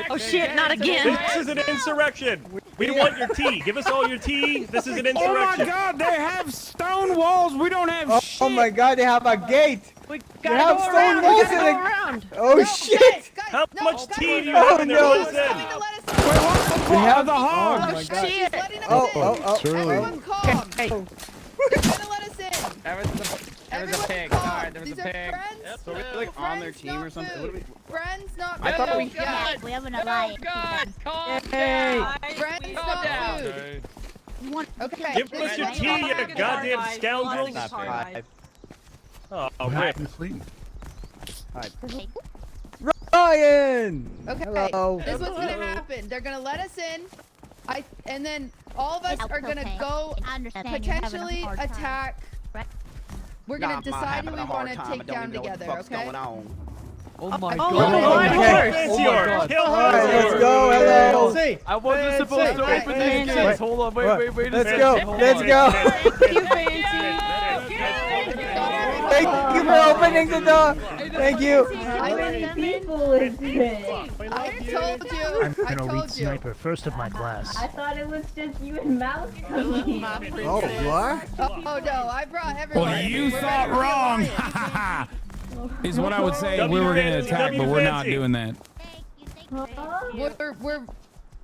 Oh shit, not again. This is an insurrection. We want your tea. Give us all your tea. This is an Oh my insurrection. God, they have stone walls. We don't have shit. Oh my God, they have a gate. We They gotta have go stone around. We walls gotta in go it. around. Oh shit! How much tea do you Oh, have in there? no. Let us in. We have the hog. Oh my God. Shit. Oh. Everyone calm. Hey. They're gonna let us in. There was a pig. calm. Alright, there was These a are pig. friends. So we're like on their team or something. What are we? Friends, not I thought food. we- Yeah. We have an alliance. God, calm Hey. down. Friends, Calm not down. food. Okay. Give this us your is tea, what you we're gonna goddamn do. scoundrels. Oh, rip. Ryan. Okay. Hello. This is what's gonna happen. They're gonna let us in. And then all of us are gonna go potentially attack. We're gonna decide who we want to take down together. Okay. Oh my Oh, God. Kill All right, let's go. Hello. I wasn't supposed to open these gates. Hold on, wait. Let's go. Let's go. Thank you for opening the door. Thank you. How many people is this? I told you. I'm I gonna read told you. Sniper first of my class. I thought it was just you and Mouse coming. Oh, you are? Oh no, I brought everyone. Well, you We're thought ready for the wrong. alliance. Is what I would say. We were gonna attack, but we're not doing that.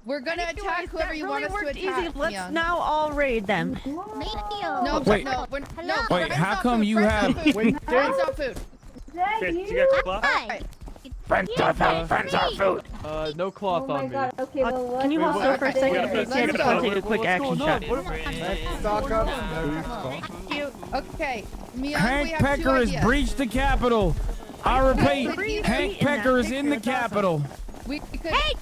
We're gonna attack whoever you want us to attack. Easy. Let's Leon. now all raid them. No, Wait. no, we're, no. Wait, friends how not come food, you friends have- not food. Wait, Friends not food. You got cloth? Alright. Friends are food. No cloth on me. Okay, well, what? Can you hold still for a second? Let's I just go. want to take a quick action shot. Stock up. Thank you. Okay, Mian, we Hank have two Pecker has ideas. breached the Capitol. I repeat, Hank Pecker is in the Capitol. We could. Hey,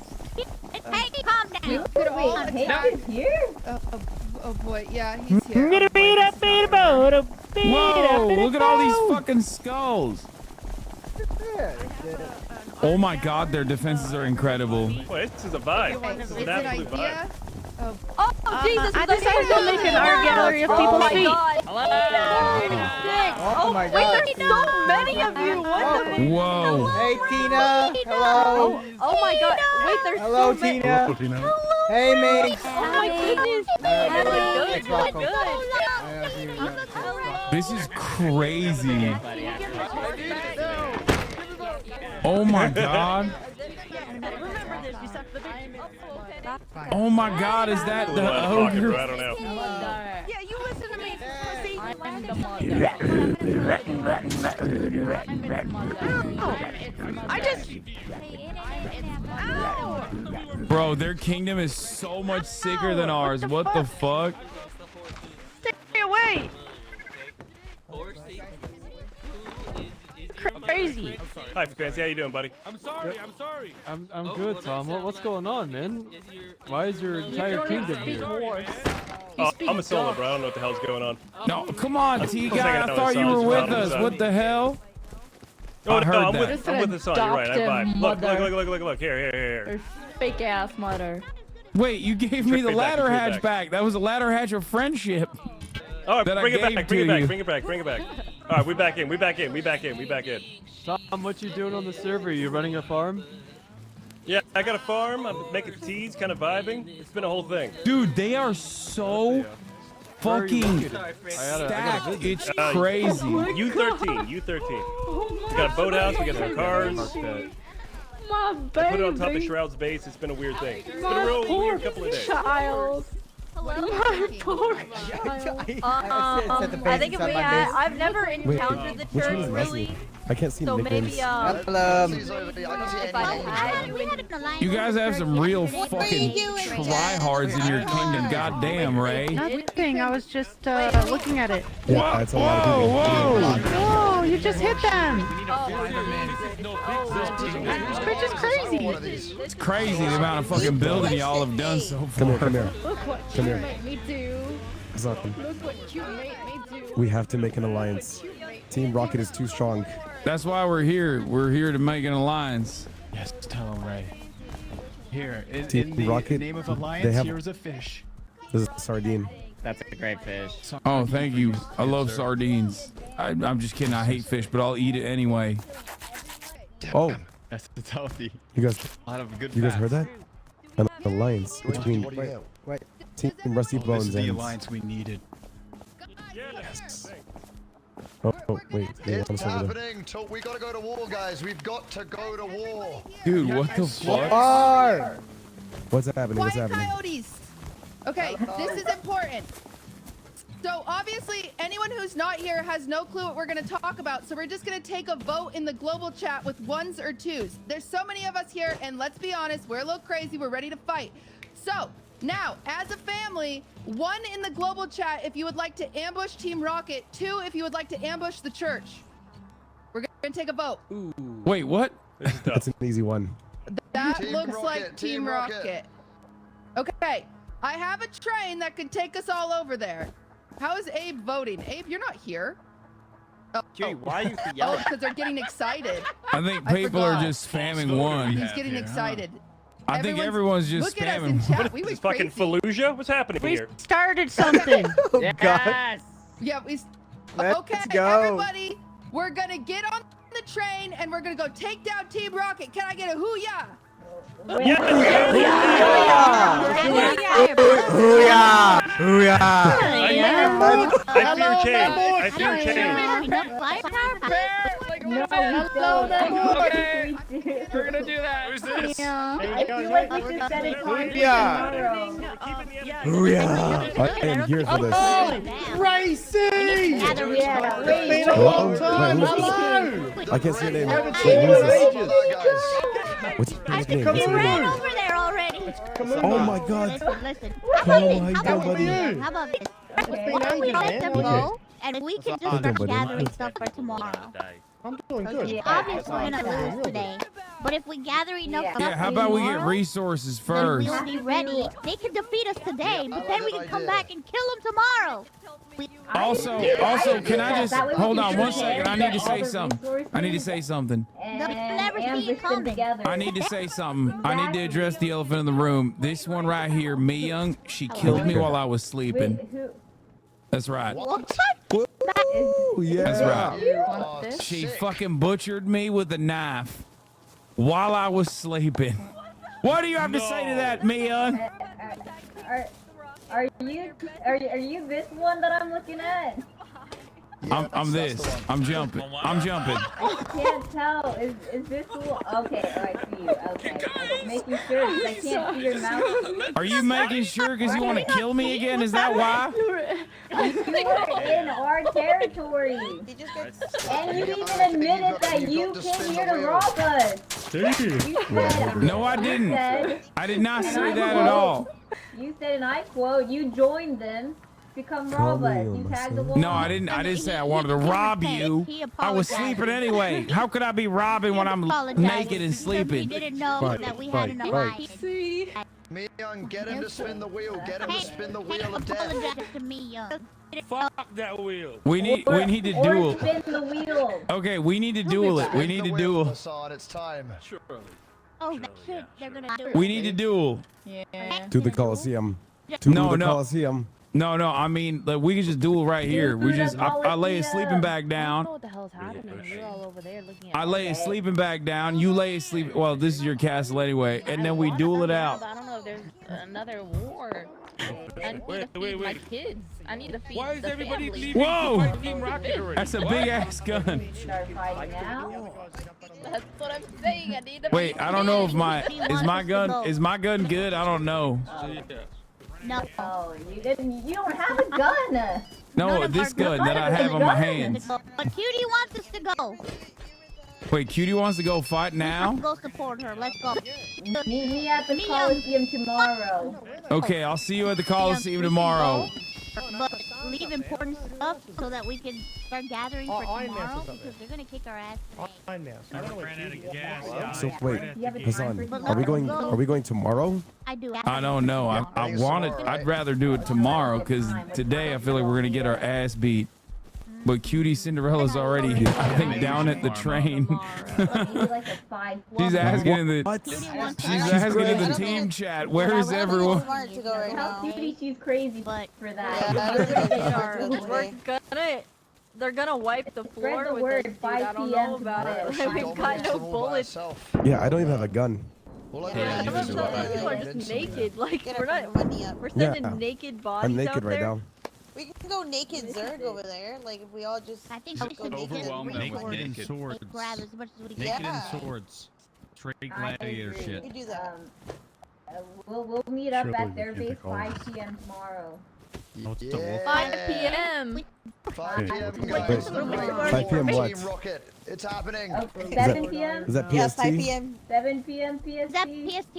calm We down. could all attack. Here? Oh boy, yeah, he's here. Whoa, look at all these fucking skulls. Oh my God, their defenses are incredible. Boy, this is a vibe. Okay, This is it's an an absolute idea. vibe. Oh, Jesus! I decided to make an art gallery of people's feet. Oh my God. So many of you. What the? Whoa. Hey, Tina. Hello. Oh my God! Wait, there's Hello, so many. Tina. Hey, Minx. Oh my goodness! Thanks, welcome. This is crazy. Oh my God. Oh my God, is that the ogre? I don't know. Yeah, you listen to me, pussy. I just. Bro, their kingdom is so much sicker than ours. What the fuck? Stay away. Crazy. Hi, Fancy. How you doing, buddy? I'm sorry. I'm good, Tom. What's going on, man? Why is your entire kingdom here? Oh, I'm a solo, bro. I don't know what the hell's going on. No, come on, T Looks like guy. I know thought the you were songs with about us. him, What the hell? Oh, I heard no, I'm that. with the song. You're right. I vibe. Look. Here. Fake ass mother. Wait, you gave me the Trade back, ladder trade hatch back. back. That was a ladder hatch of friendship. All right, that bring I it back. gave Bring it to back. you. Bring it back. Bring it back. All right, we back in. Tom, what you doing on the server? You running a farm? Yeah, I got a farm. I'm making teas, kind of vibing. It's been a whole thing. Dude, they are so fucking stacked. It's crazy. U13. We got a boathouse. We got some cars. My I baby. put it on top of Shroud's base. It's been a weird thing. It's been My a real poor weird couple of days. child. My poor child. I think if we had, I've never encountered the church really. I can't see So nicknames. maybe Hello. if I had you in You guys have some real fucking tryhards in your kingdom. Goddamn, Ray. Nothing. I was just looking at it. Yeah, that's a lot of people. Whoa! You just hit them. Which is crazy. It's crazy the amount of fucking building y'all have done so far. Come here. Look what Come you here. made me do. Hasan, Look what you made me do. we have to make an alliance. Team Rocket is too strong. That's why we're here. We're here to make an alliance. Yes, tell him, Ray. Here, in Team the Rocket, name of they alliance, have- here's a fish. This is sardine. That's a great fish. Oh, thank you. I love sardines. I'm just kidding. I hate fish, but I'll eat it anyway. Oh, That's healthy. you guys, A lot of good you guys fats. heard that? An alliance between Team Rusty Oh, this Bones is the and. alliance we needed. Oh, wait. Yeah, It's one's over there. happening. We gotta go to war, guys. We've got to go to war. Dude, what the fuck? What's happening? What's Quiet happening? coyotes. Okay, this is important. So obviously, anyone who's not here has no clue what we're going to talk about. So we're just going to take a vote in the global chat with ones or twos. There's so many of us here, and let's be honest, we're a little crazy. We're ready to fight. So now, as a family, 1 in the global chat if you would like to ambush Team Rocket. 2 if you would like to ambush the church. We're going to take a vote. Wait, what? That's an easy one. That Team looks Rocket, like Team Team Rocket. Rocket. Okay, I have a train that could take us all over there. How is Abe voting? Abe, you're not here. Oh, why are you oh, yelling? because they're getting excited. I think people are forgot. just spamming one. He's getting excited. I think everyone's just Look at us in spamming. chat. What We is this, went fucking crazy. Fallujah? What's happening We here? started something. Oh, Yes. Yeah, we. Let's Okay, go. everybody, we're gonna get on the train and we're gonna go take down Team Rocket. Can I get a hoo-yah? Hoo-yah! Hoo-yah! I fear change. I fear change. Okay. We're gonna do that. Who's this? Hoo-yah! I am here for this. Racy! Hello? Wait, who's- I can't see your name. Wait, who is this? What's his name? What's You your ran name? over there already. Oh my God. Listen. Hello, how you doing, buddy? How about this? Why don't we let them go, and we can just start gathering stuff for tomorrow. I'm doing Okay, good. obviously we're gonna lose today, but if we gather enough stuff Yeah, how for about we get tomorrow, resources then first? we'll be ready. They can defeat us today, but then we can come back and kill them tomorrow. Also, can I just hold on 1 second? I need to say something. I need to say something. They'll never see it coming. I need to say something. I need to address the elephant in the room. This one right here, Me Young, she killed me while I was sleeping. That's right. What? Ooh, yeah. That's right. She fucking butchered me with a knife while I was sleeping. What do you have to say to that, Me Young? Are you this one that I'm looking at? I'm this. I'm jumping. I'm jumping. I can't tell. Is this the one? Okay, alright, see you. Okay. I'm making sure because I can't see your mouth. Are you making sure because you want to kill me again? Is that why? You are in our territory. And you even admitted that you came here to rob us. You said, No, I didn't. I did not say that at all. You said, and I quote, you joined them to come rob us. You tagged along. No, I didn't say I wanted to rob you. I was sleeping anyway. How could I be robbing when I'm naked and We sleeping? didn't know that we had an alliance. Me Young, get him to spin the wheel. Get him to spin the wheel of death. Apologize to me, Young. Fuck that wheel. We need to Or duel. spin the wheel. Okay, we need to duel it. We need to duel. Hasan, it's time. Oh, that's it. They're gonna do it. We need to duel. Yeah. To the Coliseum. To the No. Coliseum. No, I mean, like, we can just duel right here. We just, I lay a sleeping bag I down. don't know what the hell's happening. You're all over there looking at I lay a sleeping bag down. You lay a sleep. Well, this is your castle anyway, and then we duel it out. I don't know if there's another war. I need to feed my kids. I need to feed Why is the everybody family. leaving Whoa! to fight Team Rocket already? That's a big ass gun. Start fighting now. That's what I'm saying. I need to Wait, feed I don't know if kids. is my gun good? I don't know. No, you didn't. You don't have a gun. No, this gun that I have on my hands. But Cutie wants us to go. Wait, Cutie wants to go fight now? Let's go support her. Let's go. Meet me at the Coliseum tomorrow. Okay, I'll see you at the Coliseum tomorrow. But leave important stuff so that we can start gathering for tomorrow because they're gonna kick our ass today. So wait, Hasan, are we going tomorrow? I do. I don't know. I want it. I'd rather do it tomorrow because today I feel like we're gonna get our ass beat. But Cutie Cinderella's already, I think, down at the train. She's asking in the team chat, where is everyone? Tell Cutie she's crazy for that. They're gonna wipe the floor the with word, us, dude. 5 I don't know PM about it. tomorrow. We've got no bullets. Yeah, I don't even have a gun. Some of those people are just naked. Like we're sending naked bodies I'm naked out right there. now. We can go naked Zerg over there. Like if we all just. I think we should Naked and swords. grab as much as we can. Naked and swords. Straight gladiator shit. We do that. We'll meet up at their base 5 PM tomorrow. 5 PM. 5 p.m. Wait, 5 p.m. what? Team Rocket. It's happening. 7 PM? Is that Yeah, PST? 5 p.m. 7 PM PST? Is that PST?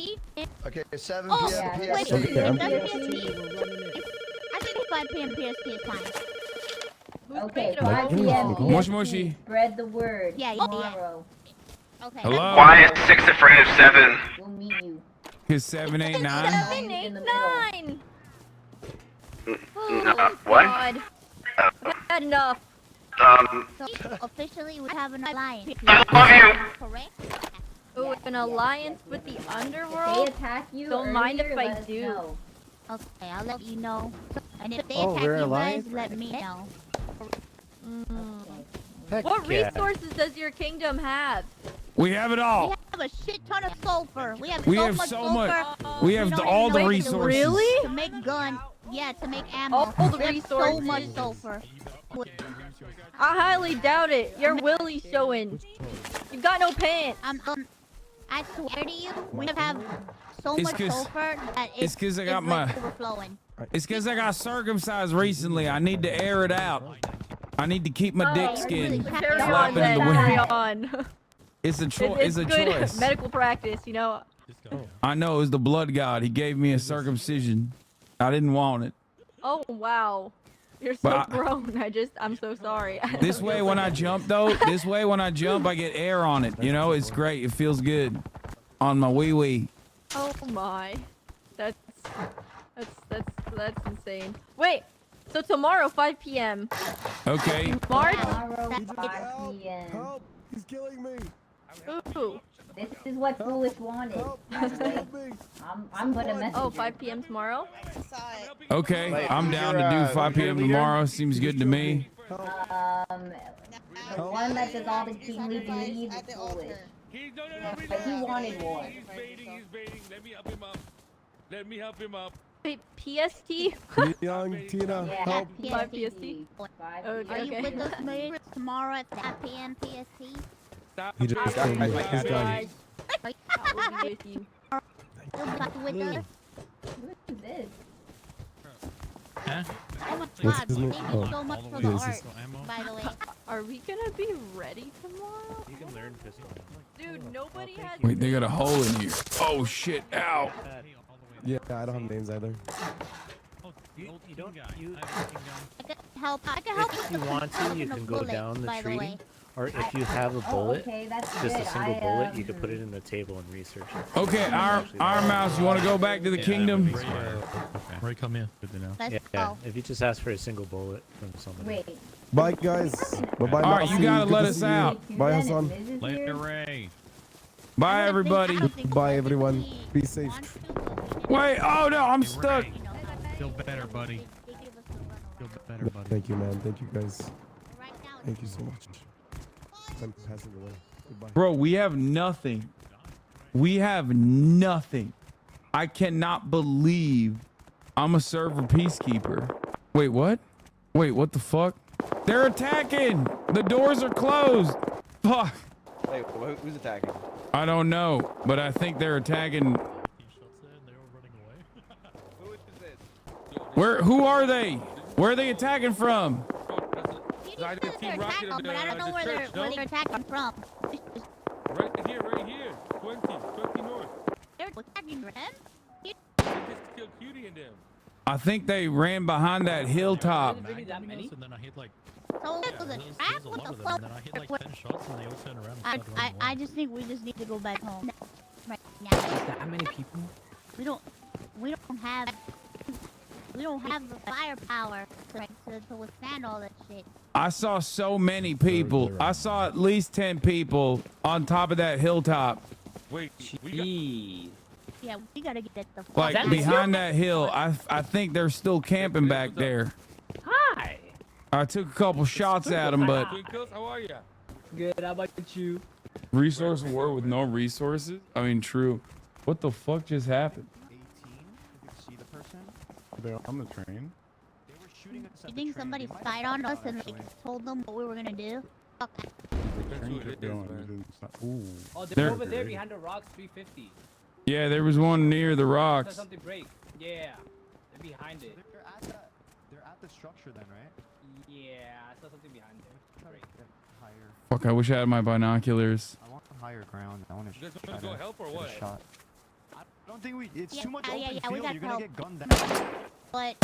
Okay, 7 Oh, p.m. wait, PST. Okay, is that PST? I think 5 p.m. PST is fine. Okay, 5 PM PST. Moshi Moshi. Spread the word Yeah, tomorrow. Okay. Hello? Quiet, 6 to frame 7. We'll meet you. Here's 7, 8, 9. 7, 8, 9. What? God. I've had enough. So officially we have an alliance. Correct? Ooh, an alliance with the If they underworld? attack you Don't mind if earlier, I let us do. know. Okay, I'll let you know. And if they Oh, attack we're you guys, alliance? let me know. What resources does your kingdom have? We have it all. We have a shit ton of sulfur. We have We so have much so sulfur. much. We have don't all even the know what to do. resources. Really? To make guns. Yeah, to make ammo. All the We have so resources. much sulfur. I highly doubt it. Your willy's showing. You've got no pants. I swear to you, we have so It's much 'cause- sulfur that it's 'cause I got my- overflowing. It's because I got circumcised recently. I need to air it out. I need to keep my dick skin Carry on flapping in then. the Carry wind. on. It's a choice. It's It's a good choice. medical practice, you know. I know it was the blood god. He gave me a circumcision. I didn't want it. Oh wow, you're so But grown. I'm so sorry. This way, when I jump, though, I get air on it. You know, it's great. It feels good on my wee wee. Oh my, that's insane. Wait, so tomorrow 5 PM. Okay. March. Tomorrow 5 PM. Help! He's killing me. Ooh. This is what Foolish wanted. By the way. I'm gonna message Oh, her. 5 PM tomorrow. Okay, I'm down to do 5 p.m. tomorrow. Seems good to me. The one that does all the team leads is Foolish. But he wanted war. He's baiting. Let me help him up. Wait, PST? Young Tina, Yeah, help. 5 PST. Okay, Are you with us, Mayor, tomorrow at 5 p.m. PST? He just told me. He's done. I will be with you. You'll be with us? What is this? Huh? Oh my What's god, his name? thank you Oh, so much for yeah, the this art, is- by the way. Are we gonna be ready tomorrow? You can learn pistol. Dude, nobody has. Wait, they got a hole in here. Oh shit! Ow! Yeah, I don't have names either. You don't. You. I can help If with you the want to, you construction can of go bullets, down the by tree. way. Or if you have a bullet, okay, that's just good. a single I, bullet, you can put it in the table and research it. Okay, Iron Mouse, you want to go back to the kingdom? Ray, come in. Good to know. Let's Yeah, go. if you just ask for a single bullet from somebody. Wait. Bye, guys. Bye-bye, All right, you Mousy. gotta Good let to us see you. out. Bye, Hasan. Later, Ray. Bye, everybody. Bye, everyone. Be safe. Wait, oh no, I'm stuck. Feel better, buddy. better, buddy. Thank you, man. Thank you, guys. Thank you so much. I'm passing away. Goodbye. Bro, we have nothing. We have nothing. I cannot believe I'm a server peacekeeper. Wait, what? Wait, what the fuck? They're attacking. The doors are closed. Fuck. Wait, who's attacking? I don't know, but I think they're attacking. Who are they? Where are they attacking from? I did Team Rocket but I don't know where they're attacking from. Right here, 20 north. They're attacking them? They just killed Cutie and them. I think they ran behind that hilltop. And then I hit like. So it was a trap? What the fuck? And then I hit like 10 shots and they all turned around and started running I away. just think we just need to go back home. Right now. That many people? We don't have the firepower to withstand all that shit. I saw so many people. I saw at least 10 people on top of that hilltop. Wait, Yeah, we gotta get the fuck Like out. behind that hill. I think they're still camping back there. Hi. I took a couple shots at them, but Twinkles, how are ya? Good. How about you? resource war with no resources? I mean, true. What the fuck just happened? 18, if you see the person. They're on the train. They were shooting us at You the think train. somebody They might spied have on found us out, and actually. told them what we were gonna do? Fuck that. That's who it is, man. Ooh. Oh, they're There- over there behind the rocks, 350. Yeah, there was one near the I saw rocks. something break. Yeah, they're behind it. They're at the structure then, right? Yeah, I saw something behind there. Break. Higher. Fuck, I wish I had my binoculars. I want higher ground. I want to You guys try wanna go to help or get a what? shot. I don't think we. It's Yeah, too much yeah, open yeah, we field. gotta You're gonna help. get gunned down. But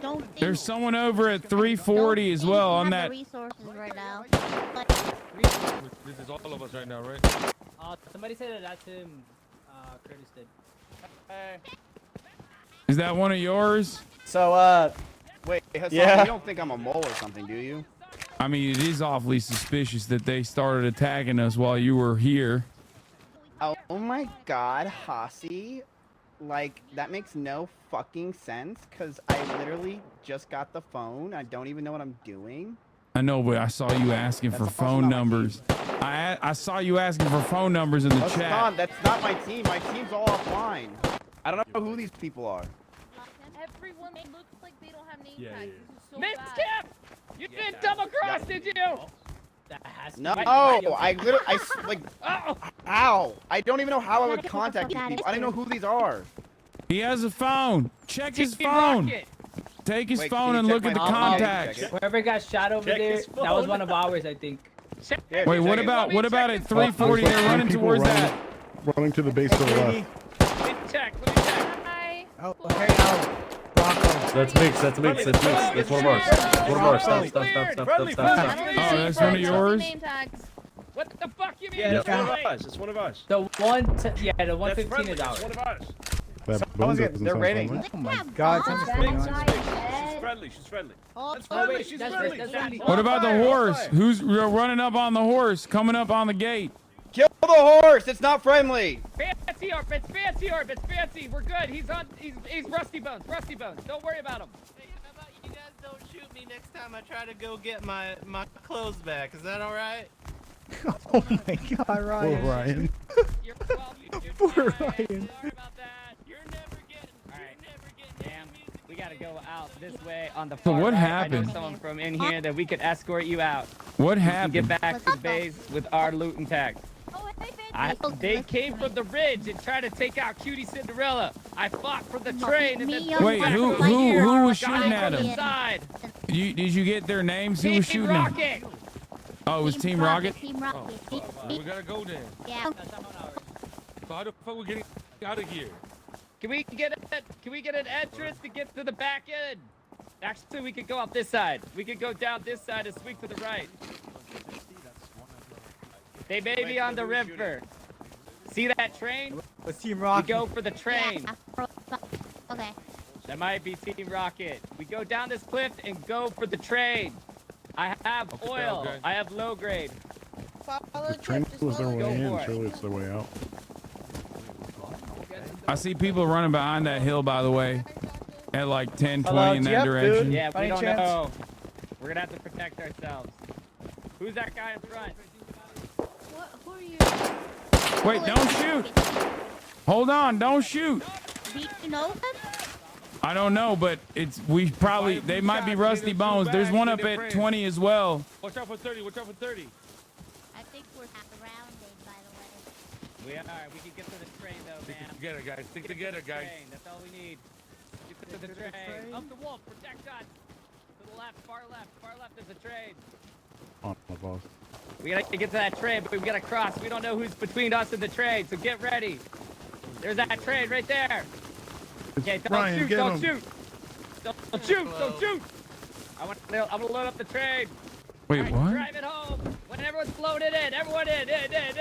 don't think There's someone over at 340 as well on that. resources right now. But This is all of us right now, right? Somebody said that that's him. Curtis did. Is that one of yours? So, wait, Hassan, Yeah. you don't think I'm a mole or something, do you? I mean, it is awfully suspicious that they started attacking us while you were here. Oh my god, Hasi. Like, that makes no fucking sense, because I literally just got the phone. I don't even know what I'm doing. I know, but I saw you asking for phone numbers. I saw you asking for phone numbers in the chat. Hassan, that's not my team. My team's all offline. I don't know who these people are. Everyone looks like they don't have name Yeah, tags. yeah. This is so Miss bad. Skip! You didn't double cross, did you? That has to No, be- I literally, like, Oh! ow. I don't even know how I would contact these people. I don't know who these are. He has a phone. Check his Team phone. Rocket. Take his Wait, phone can you and check look at the my phone? contacts. Check it. Whoever got shot over Check there, his that was phone. one of ours, I think. Yeah, Wait, what check it. about at Check it. 340? They're running towards that. Running to the base to the left. Let me check. Hi. Oh, hey, oh, Bronco. That's mix. That's mix. That's mix. That's one of ours. One of ours. Stop. Stop. Stop. Stop. Stop. Stop. Oh, that's one of yours? Name tags. What the fuck you mean? Yeah, that's one of Wait. ours. It's one of ours. The the 115 is ours. One of ours. That boom doesn't they're sound raiding. friendly. Oh my God, someone's That's putting on. nice, She's Ed. friendly. She's friendly. oh, That's Oh, friendly. wait, She's that's friendly. friendly. What about the horse? Who's running up on the horse? Coming up on the gate. Kill the horse. It's not friendly. Fancy Orb, it's Fancy Orb, it's Fancy. We're good. He's Rusty Bones, Rusty Bones. Don't worry about him. Hey, how about you guys don't shoot me next time I try to go get my clothes back? Is that all right? Oh my God, Ryan. Poor Ryan. You're welcome. Poor Ryan. Sorry about that. You're never getting. All right. You're never getting. Damn, we gotta go out this way on the So far what right. I happened? know someone from in here that we could escort you out. What You can happened? get back to the base with our loot intact. oh, hey, Fancy. They came from the ridge and tried to take out Cutie Cinderella. I fought for the train and then Me pulled Wait, back who over here. was Got shooting it at from the him? side. Did you get their names? Who was Team shooting him? Rocket. Oh, it was Team Rocket. Team Rocket. We gotta go then. Yeah. So how the fuck we getting out of here? Can we get an entrance to get to the back end? Actually, we could go up this side. We could go down this side and swing to the right. They may be on the river. See that train? With Team We Rocket. go for the train. Okay. That might be Team Rocket. We go down this cliff and go for the train. I have oil. okay. I have low grade. Follow The train was their way Go in. for it. Surely it's their way out. I see people running behind that hill, by the way, at like 10, Hello, 20 in do you that have direction. food? Yeah, By we any don't chance? know. We're gonna have to protect ourselves. Who's that guy in front? Who are you? Wait, don't shoot. Hold on, don't shoot. Do you know him? I don't know, but they might be Rusty Bones. There's one up at 20 as well. Watch out for 30. Watch out for 30. I think we're surrounded, by the way. We are. We can get to the train though, man. Stick together, guys. Stick together, guys. That's all we need. Get to the train. Up the wolf. Protect us. To the left. Far left. Far left is the train. Oh, my boss. We gotta get to that train, but we gotta cross. We don't know who's between us and the train, so get ready. There's that train right there. Okay, don't shoot. Don't shoot. Don't shoot. Don't shoot. I'm gonna load up the train. Wait, right, what? Drive it home. When everyone's loaded in, everyone in. Get in.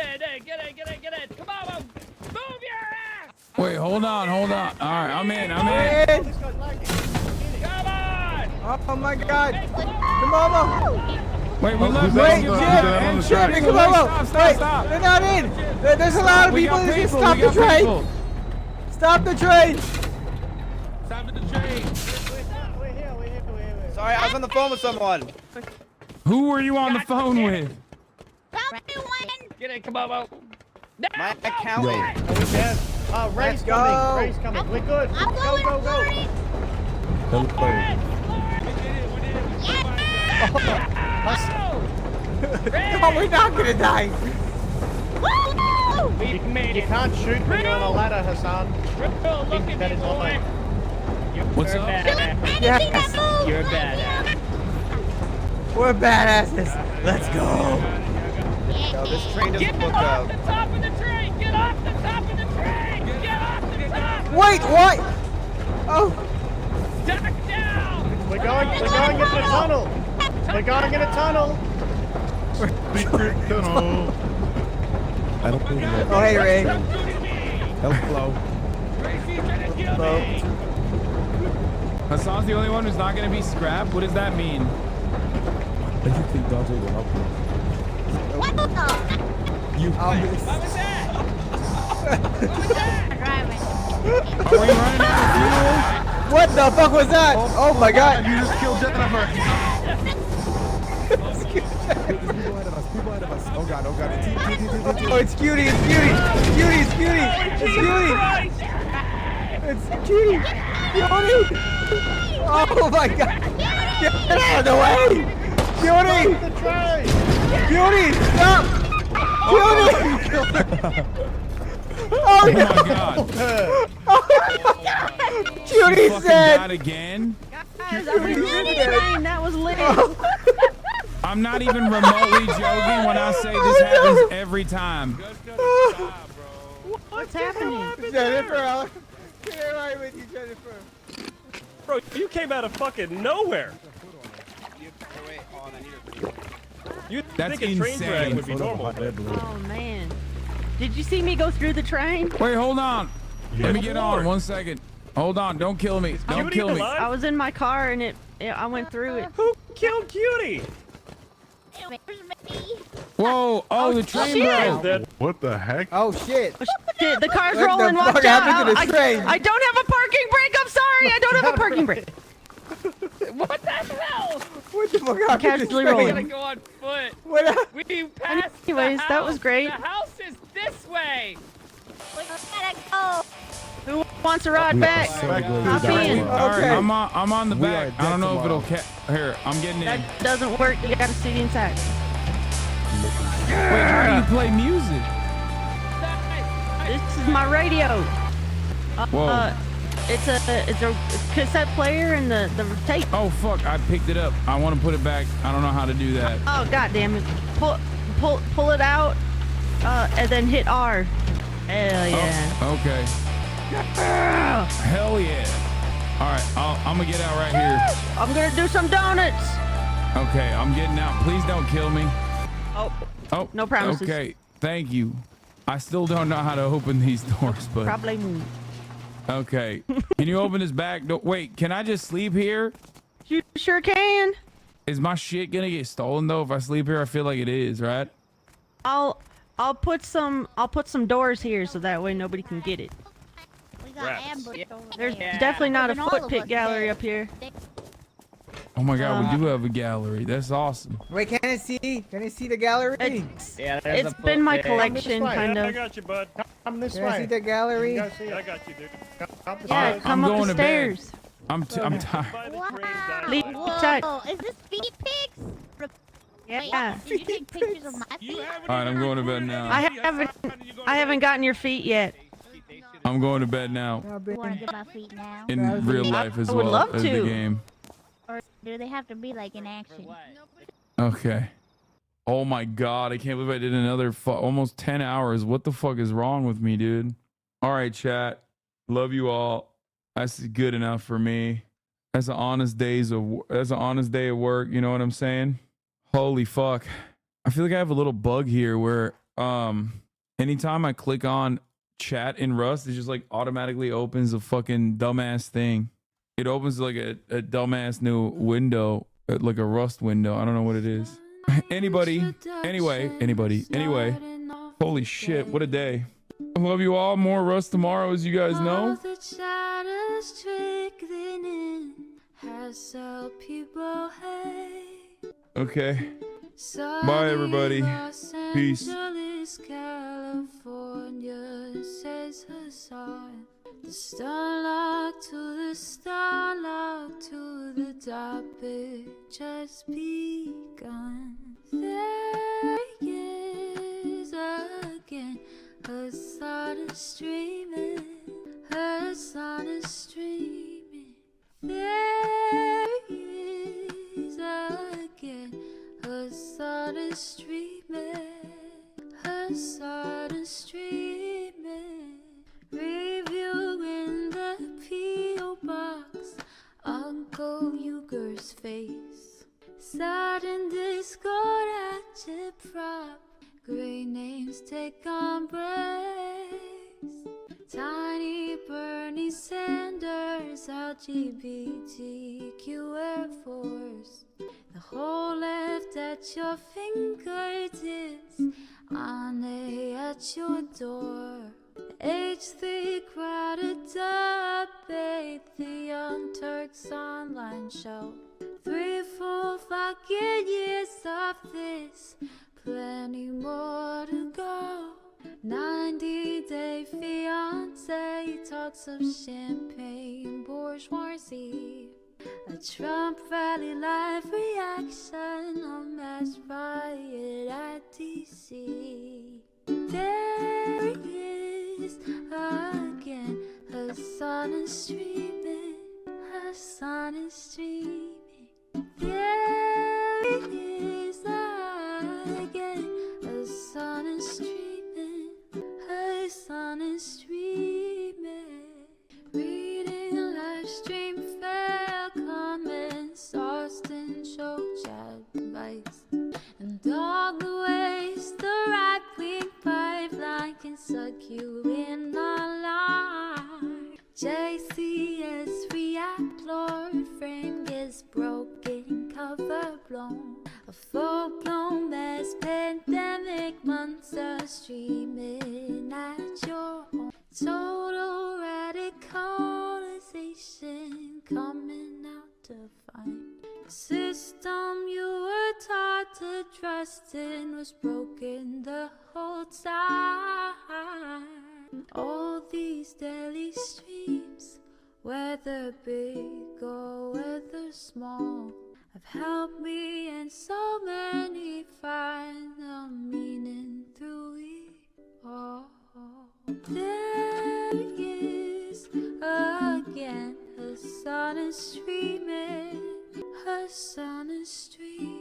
Come on, move your ass. Wait, hold on. All right, I'm in. Come on. Oh my God. Come on. Wait, we left. Wait, Chip, come on. Wait, they're not in. There's a lot of people. Stop the train. Stop the train. Stop the train. Sorry, I was on the phone with someone. Who were you on the phone with? Get in, come on. No, My accountant. Ray's coming. Ray's coming. We're good. Go. No, we're not gonna die. You can't shoot when you're on a ladder, Hasan. That is not my... What's up? Yes. You're a badass. We're badasses. Let's go. No, this train doesn't Get look off the top of the train! Get off the top of the train! Get off the top! Wait, what? Oh. Duck down! We're going into the tunnel. We're going in a tunnel. Secret tunnel. I don't think that. Oh, hey, Ray. Hello. Hasan's the only one who's not going to be scrapped? What does that mean? I do think Dante will help you. What the? You. What was that? Driving. Are we running out of fuel? What the fuck was that? Oh my God. You just killed Jennifer. People ahead of us. Oh God. Oh, it's Cutie. It's Cutie. It's Cutie. Oh my God. Get out of the way. Cutie. Cutie, stop. Cutie. Oh my God. Cutie said. Died again? Guys, I was in the train. That was lit. I'm not even remotely joking when I say this happens every time. What's happening? Jennifer, get right with you, Jennifer. Bro, you came out of fucking nowhere. You That's think a train drag insane. would be normal, but... Oh man. Did you see me go through the train? Wait, hold on. Let me get on 1 second. Hold on, don't kill me. Don't kill me. I was in my car and I went through it. Who killed Cutie? Whoa, the train broke. What the heck? Oh shit. Shit, the car's What rolling. the fuck Watch out. happened to the train? I don't have a parking brake. I'm sorry. I don't have a parking brake. What the hell? What the fuck happened to the Casually train? We gotta go on foot. We passed Anyways, the that was house. great. The house is this way. We gotta go. Who wants a ride back? Hop in. All right, I'm on the back. I don't know if it'll here. I'm getting in. That doesn't work. You gotta sit inside. Wait, how do you play music? This is my radio. Whoa. It's a cassette player and the tape. Oh fuck! I picked it up. I want to put it back. I don't know how to do that. Oh god damn it! Pull it out, and then hit R. Hell yeah. Oh, okay. Hell yeah! All right, I'm gonna get out right here. I'm gonna do some donuts. Okay, I'm getting out. Please don't kill me. Oh, no promises. Okay, thank you. I still don't know how to open these doors, but Probably. okay. Can you open this back door? Wait, can I just sleep here? You sure can. Is my shit gonna get stolen though if I sleep here? I feel like it is, right? I'll put some doors here so that way nobody can get it. We got ambushed over There's there. definitely not a All foot of pit us gallery dead. up here. Oh my God, we do have a gallery. That's awesome. Wait, can I see? Can I see the gallery? Yeah, It's been my collection, kind I of. got you, bud. Come this Can I see way. the gallery? I got you, dude. Come this Yeah, way. come up going the to bed. stairs. I'm tired. Leave Whoa, check. is this feet pics? Yeah. Wait, did you take pictures of my feet? All right, I'm going to bed now. I haven't gotten your feet yet. I'm going to bed now. You want to get my feet now? In real life as I would well love as to. the game. Or do they have to be like in action? Okay. Oh my God, I can't believe I did another almost 10 hours. What the fuck is wrong with me, dude? All right, chat. Love you all. That's good enough for me. That's an honest day of work. You know what I'm saying? Holy fuck. I feel like I have a little bug here where anytime I click on chat in Rust, it just like automatically opens a fucking dumbass thing. It opens like a dumbass new window, like a Rust window. I don't know what it is. Anybody. Holy shit, what a day. I love you all. More Rust tomorrow, as you guys know. Okay. Bye, everybody. Peace. California, says Hasan. The starlock to the starlock to the topic just begun. There he is again. Hasan is streaming. Hasan is streaming. There he is again. Hasan is streaming. Hasan is streaming. Review in the P.O. box. Uncle Uger's face. Sudden Discord active prop. Great names take on breaks. Tiny Bernie Sanders, LGBTQ Air Force. The whole left at your fingertips, Ane at your door. H3 crowded debate, the Young Turks online show. 3 full fucking years of this, plenty more to go. 90-day fiance, talks of champagne, bourgeoisie. A Trump rally live reaction, a mass riot at DC. There he is again. Hasan is streaming. Hasan is streaming. There he is again. Hasan is streaming. Hasan is streaming. Reading a live stream, fair comments, Austin show chat advice, and all the ways the right wing pipeline can suck you in online. JCS react, Lord frame gets broken, cover blown. A full-blown mass pandemic, monster streaming at your home. Total radicalization coming out to find. The system you were taught to trust in was broken the whole time. All these daily streams, whether big or whether small, have helped me and so many find the meaning through it all. There he is again. Hasan is streaming. Hasan is streaming.